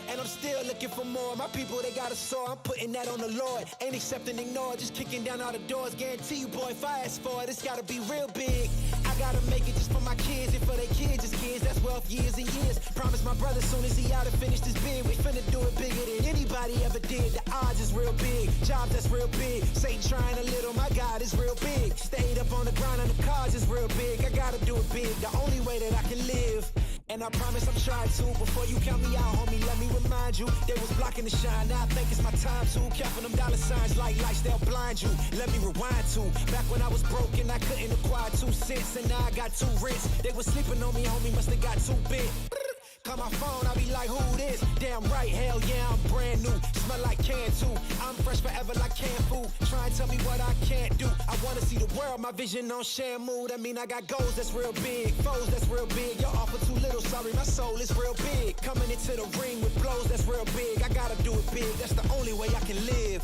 And I'm still looking for more. My people, they got a soar, I'm putting that on the Lord. Ain't accepting, ignore, just kicking down all the doors. Guarantee you, boy, if I ask for it, it's gotta be real big. I gotta make it just for my kids and for their kids, just kids. That's wealth years and years. Promise my brother soon as he out and finish this bid, we finna do it bigger than anybody ever did. The odds is real big, jobs that's real big. Satan trying a little, my God is real big. Stayed up on the grind on the cars is real big. I gotta do it big, the only way that I can live. And I promise I'm trying to. Before you count me out, homie, let me remind you. They was blocking the shine, now I think it's my time to. Counting them dollar signs like lights, they'll blind you. Let me rewind to back when I was broke and I couldn't acquire 2 cents. And now I got 2 rents. They was sleeping on me, homie, must have got 2 bit. Call my phone, I be like, who this? Damn right, hell yeah, I'm brand new. Smell like can too. I'm fresh forever like canned food. Try and tell me what I can't do. I wanna see the world, my vision on Shamu. That mean I got goals that's real big, foes that's real big. Y'all offer too little, sorry, my soul is real big. Coming into the ring with blows that's real big. I gotta do it big, that's the only way I can live.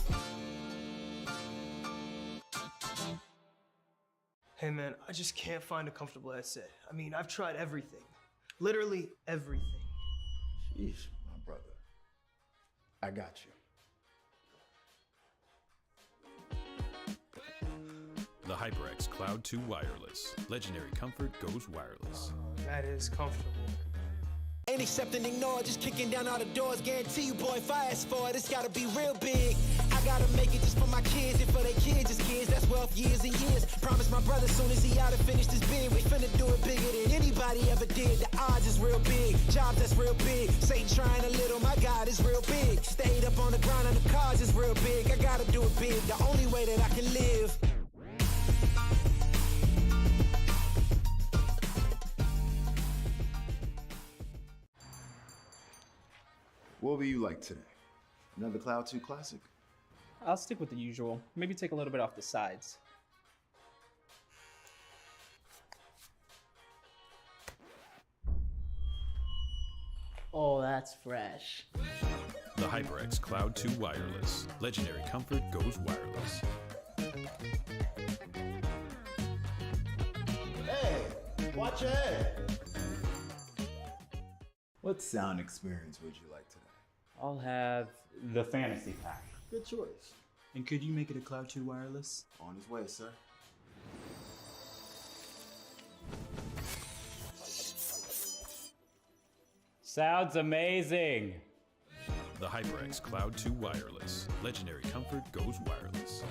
Hey man, I just can't find a comfortable headset. I mean, I've tried everything. Literally everything. Sheesh, my brother. I got you. The HyperX Cloud 2 Wireless. Legendary comfort goes wireless. That is comfortable. Ain't accepting, ignore, just kicking down all the doors. Guarantee you, boy, if I ask for it, it's gotta be real big. I gotta make it just for my kids and for their kids, just kids. That's wealth years and years. Promise my brother soon as he out and finish this bid, we finna do it bigger than anybody ever did. The odds is real big, jobs that's real big. Satan trying a little, my God is real big. Stayed up on the grind on the cars is real big. I gotta do it big, the only way that I can live. What will you like today? Another Cloud 2 classic? I'll stick with the usual. Maybe take a little bit off the sides. Oh, that's fresh. The HyperX Cloud 2 Wireless. Legendary comfort goes wireless. Hey, watch your head. What sound experience would you like today? I'll have the fantasy pack. Good choice. And could you make it a Cloud 2 wireless? On his way, sir. Sounds amazing. The HyperX Cloud 2 Wireless. Legendary comfort goes wireless.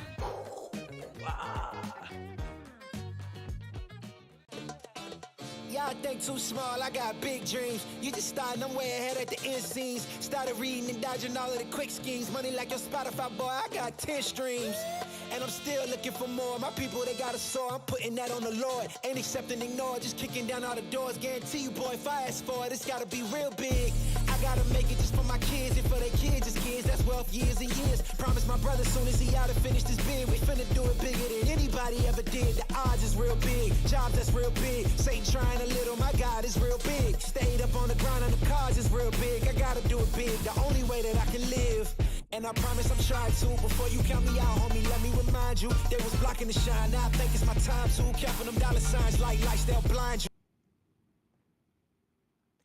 Y'all think too small, I got big dreams. You just starting, I'm way ahead at the end scenes. Started reading and dodging all of the quick schemes. Money like your Spotify, boy, I got 10 streams. And I'm still looking for more. My people, they got a soar, I'm putting that on the Lord. Ain't accepting, ignore, just kicking down all the doors. Guarantee you, boy, if I ask for it, it's gotta be real big. I gotta make it just for my kids and for their kids, just kids. That's wealth years and years. Promise my brother soon as he out and finish this bid, we finna do it bigger than anybody ever did. The odds is real big, jobs that's real big. Satan trying a little, my God is real big. Stayed up on the grind on the cars is real big. I gotta do it big, the only way that I can live. And I promise I'm trying to. Before you count me out, homie, let me remind you. They was blocking the shine, now I think it's my time to. Counting them dollar signs like lights, they'll blind you.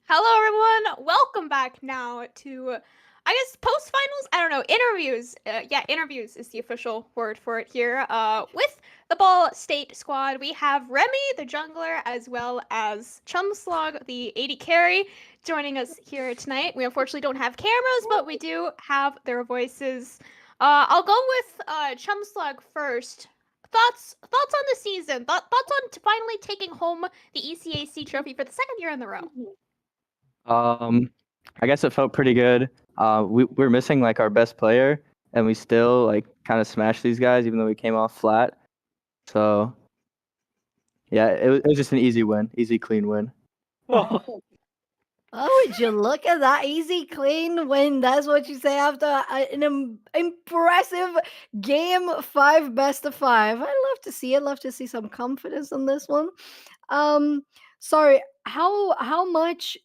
Hello, everyone. Welcome back now to, I guess, post-finals? I don't know, interviews. Yeah, interviews is the official word for it here. With the Ball State squad, we have Remy, the jungler, as well as Chumslog, the AD carry, joining us here tonight. We unfortunately don't have cameras, but we do have their voices. I'll go with Chumslog first. Thoughts on the season? Thoughts on finally taking home the ECAC trophy for the 2nd year in the row? I guess it felt pretty good. We're missing like our best player, and we still like kind of smashed these guys, even though we came off flat. So yeah, it was just an easy win, easy clean win. Oh, would you look at that easy clean win? That's what you say after an impressive game 5 best of 5. I love to see it. Love to see some confidence in this one. So how much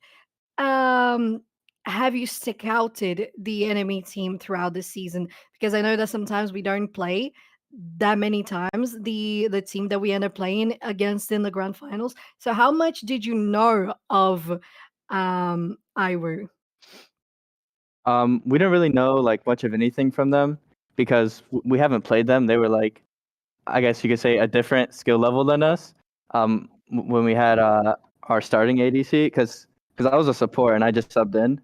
have you scouted the enemy team throughout the season? Because I know that sometimes we don't play that many times, the team that we end up playing against in the grand finals. So how much did you know of Iwu? We didn't really know like much of anything from them because we haven't played them. They were like, I guess you could say, a different skill level than us. When we had our starting ADC, because I was a support and I just subbed in.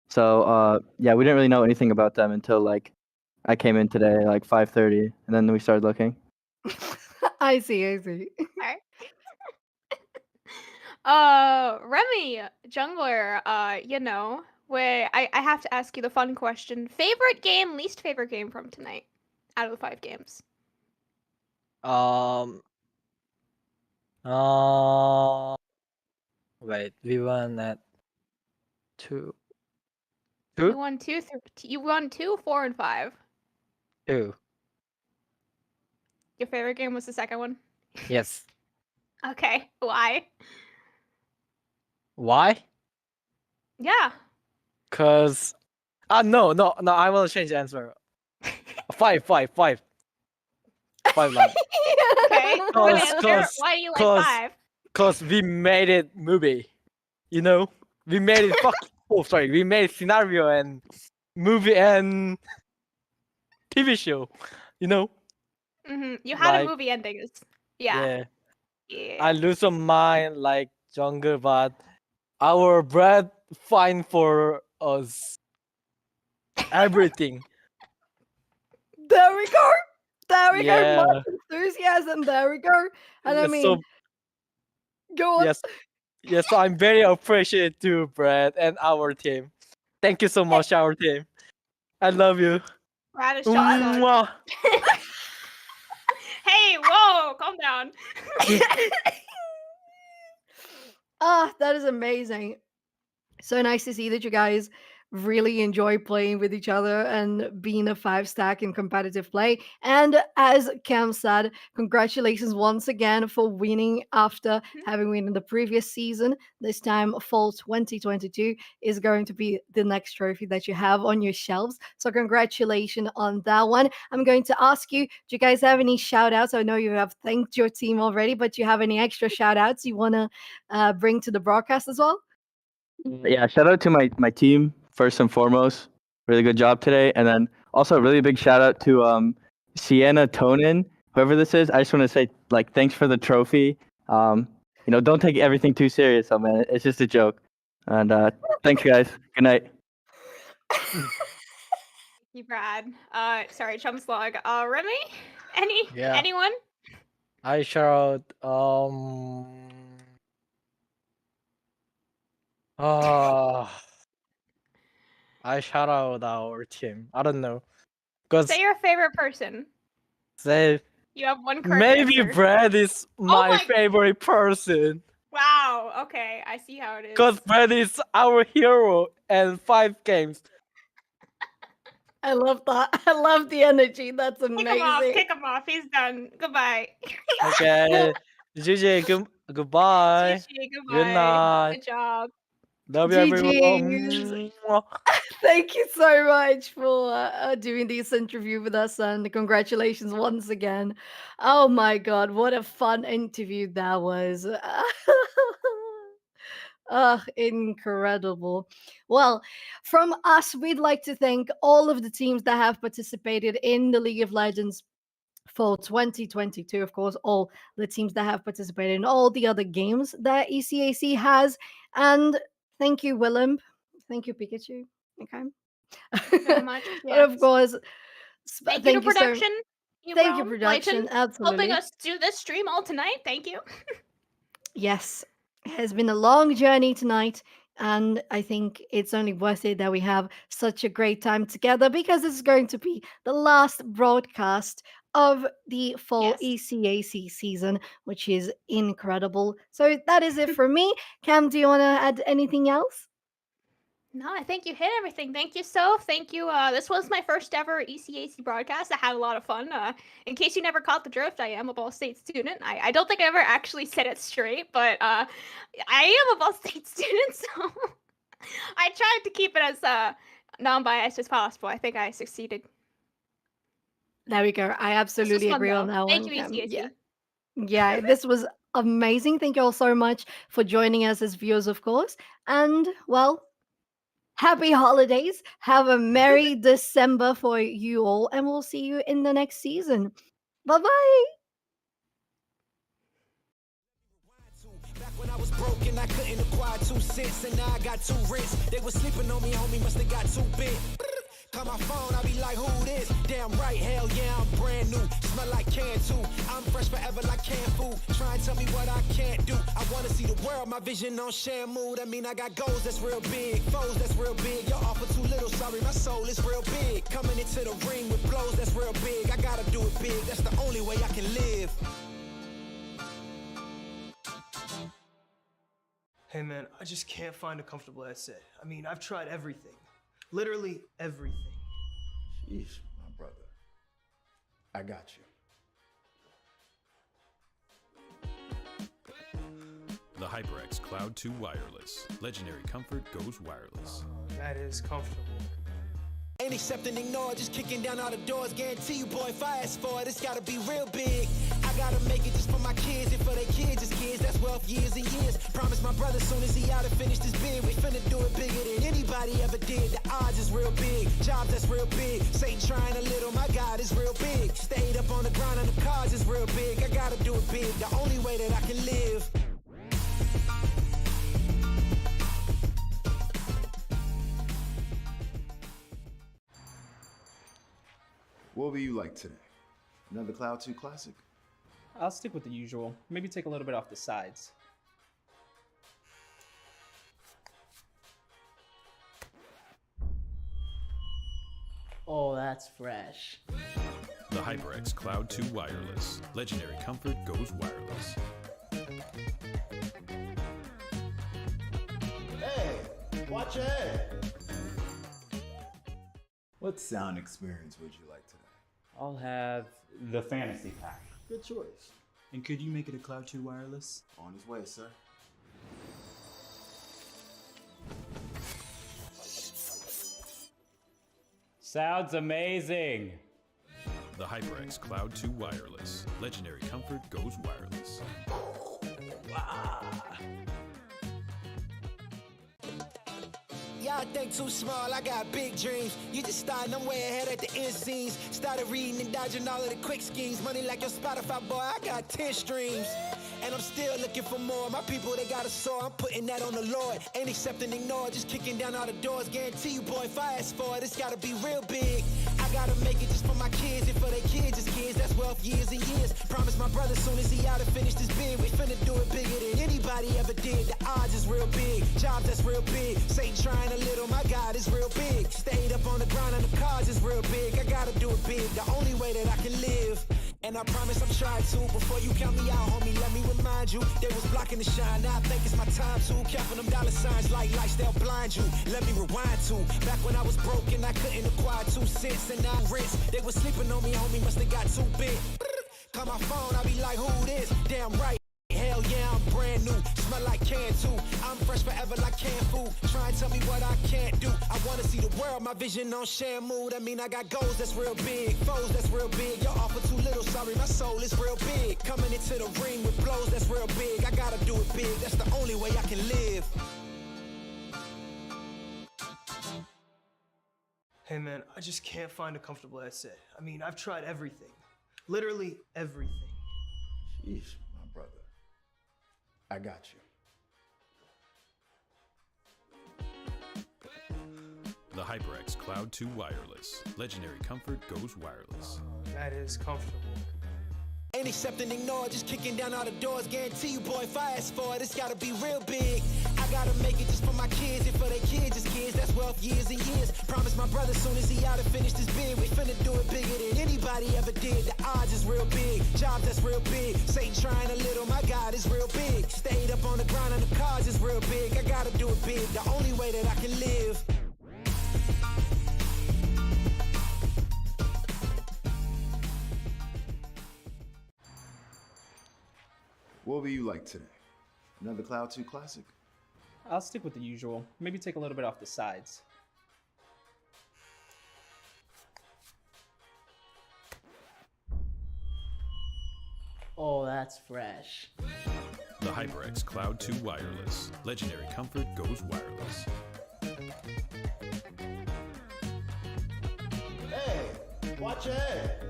So yeah, we didn't really know anything about them until like I came in today, like 5:30, and then we started looking. I see. Alright. Remy, jungler, where I have to ask you the fun question. Favorite game, least favorite game from tonight out of the 5 games? Wait, we won at 2. You won 2, 4, and 5. 2. Your favorite game was the second one? Yes. Okay, why? Why? Yeah. Cause no, I will change the answer. 5. 5 line. Okay. Good answer. Why do you like 5? Cause we made it movie. You know? We made it we made scenario and movie and TV show. You know? You had a movie ending. Yeah. I lose some mind like jungle, but our bread fine for us. Everything. There we go. Yeah. Much enthusiasm. There we go. And I mean, go on. Yes, so I'm very appreciative to Brad and our team. Thank you so much, our team. I love you. Brad is shot. Hey, whoa, calm down. That is amazing. So nice to see that you guys really enjoy playing with each other and being a 5-stack in competitive play. And as Cam said, congratulations once again for winning after having won in the previous season. This time, Fall 2022 is going to be the next trophy that you have on your shelves. So congratulations on that one. I'm going to ask you, do you guys have any shout outs? I know you have thanked your team already, but do you have any extra shout outs you want to bring to the broadcast as well? Yeah, shout out to my team first and foremost. Really good job today, and then also a really big shout out to Sienna Tonin, whoever this is. I just want to say like thanks for the trophy. Don't take everything too serious, man. It's just a joke. And thanks, guys. Good night. Thank you, Brad. Sorry, Chumslog. Remy? Anyone? I shout I shout out our team. I don't know. Say your favorite person. You have one correct maybe answer. Brad is my favorite person. Wow. Okay, I see how it is. Because Brad is our hero in 5 games. I love that. I love the energy. That's amazing. Kick him off. He's done. Goodbye. Okay. GG, goodbye. GG, goodbye. Good night. Good job. Love you, everyone. Thank you so much for doing this interview with us, and congratulations once again. Oh my god, what a fun interview that was. Incredible. Well, from us, we'd like to thank all of the teams that have participated in the League of Legends for 2022. Of course, all the teams that have participated in all the other games that ECAC has. And thank you, Willem. Thank you, Pikachu. Okay. Thank you so much. But of course, thank you to production. Thank you, production. Layton, Absolutely. helping us do this stream all tonight. Thank you. Yes, it has been a long journey tonight, and I think it's only worth it that we have such a great time together, because this is going to be the last broadcast of the fall ECAC season, which is incredible. So that is it for me. Cam, do you want to add anything else? No, I think you hit everything. Thank you, Soph. Thank you. This was my first ever ECAC broadcast. I had a lot of fun. In case you never caught the drift, I am a Ball State student. I don't think I ever actually said it straight, but I am a Ball State student, so I tried to keep it as non-biased as possible. I think I succeeded. There we go. I absolutely fun, agree on though. that Thank one. you, ECAC. Yeah. Yeah, this was amazing. Thank you all so much for joining us as viewers, of course. And, well, happy holidays. Have a merry December for you all. And we'll see you in the next season. Bye bye. Back when I was broken, I couldn't acquire 2 cents, and now I got 2 rents. They was sleeping on me, homie, must have got too big. Call my phone, I be like, who this? Damn right, hell yeah, I'm brand new. Smell like can too. I'm fresh forever like canned food. Try and tell me what I can't do. I wanna see the world, my vision on Shamu. That mean I got goals that's real big, foes that's real big. Y'all offer too little, sorry, my soul is real big. Coming into the ring with blows that's real big. I gotta do it big, that's the only way I can live. Hey man, I just can't find a comfortable headset. I mean, I've tried everything. Literally everything. Sheesh, my brother. I got you. The HyperX Cloud 2 Wireless. Legendary comfort goes wireless. That is comfortable. Ain't accepting, ignore, just kicking down all the doors. Guarantee you, boy, if I ask for it, it's gotta be real big. I gotta make it just for my kids and for their kids' kids. That's wealth years and years. Promise my brother soon as he out and finish this bid, we finna do it bigger than anybody ever did. The odds is real big, jobs that's real big. Satan trying a little, my God is real big. Stayed up on the grind on the cars is real big. I gotta do it big, the only way that I can live. What will you like today? Another Cloud 2 classic? I'll stick with the usual. Maybe take a little bit off the sides. Oh, that's fresh. The HyperX Cloud 2 Wireless. Legendary comfort goes wireless. Hey, watch your head. What sound experience would you like today? I'll have the fantasy pack. Good choice. And could you make it a Cloud 2 wireless? On his way, sir. Sounds amazing. The HyperX Cloud 2 Wireless. Legendary comfort goes wireless. Y'all think too small, I got big dreams. You just starting, I'm way ahead at the end scenes. Started reading and dodging all of the quick schemes. Money like your Spotify, boy, I got 10 streams. And I'm still looking for more. My people, they got a soar, I'm putting that on the Lord. Ain't accepting, ignore, just kicking down all the doors. Guarantee you, boy, if I ask for it, it's gotta be real big. I gotta make it just for my kids and for their kids' kids. That's wealth years and years. Promise my brother soon as he out and finish this bid, we finna do it bigger than anybody ever did. The odds is real big, jobs that's real big. Satan trying a little, my God is real big. Stayed up on the grind on the cars is real big. I gotta do it big, the only way that I can live. And I promise I'm trying to. Before you count me out, homie, let me remind you. They was blocking the shine, now I think it's my time to. Counting them dollar signs like lights, they'll blind you. Let me rewind to. Back when I was broken, I couldn't acquire 2 cents and now I'm rich. They was sleeping on me, homie, must have got too big. Call my phone, I be like, who this? Damn right. Hell yeah, I'm brand new. Smell like can too. I'm fresh forever like canned food. Try and tell me what I can't do. I wanna see the world, my vision on Shamu. That mean I got goals that's real big, foes that's real big. Y'all offer too little, sorry, my soul is real big. Coming into the ring with blows that's real big. I gotta do it big, that's the only way I can live. Hey man, I just can't find a comfortable headset. I mean, I've tried everything. Literally everything. Sheesh, my brother. I got you. The HyperX Cloud 2 Wireless. Legendary comfort goes wireless. That is comfortable. Ain't accepting, ignore, just kicking down all the doors. Guarantee you, boy, if I ask for it, it's gotta be real big. I gotta make it just for my kids and for their kids' kids. That's wealth years and years. Promise my brother soon as he out and finish this bid, we finna do it bigger than anybody ever did. The odds is real big, jobs that's real big. Satan trying a little, my God is real big. Stayed up on the grind on the cars is real big. I gotta do it big, the only way that I can live. What will you like today? Another Cloud 2 classic? I'll stick with the usual. Maybe take a little bit off the sides. Oh, that's fresh. The HyperX Cloud 2 Wireless. Legendary comfort goes wireless. Hey, watch your head.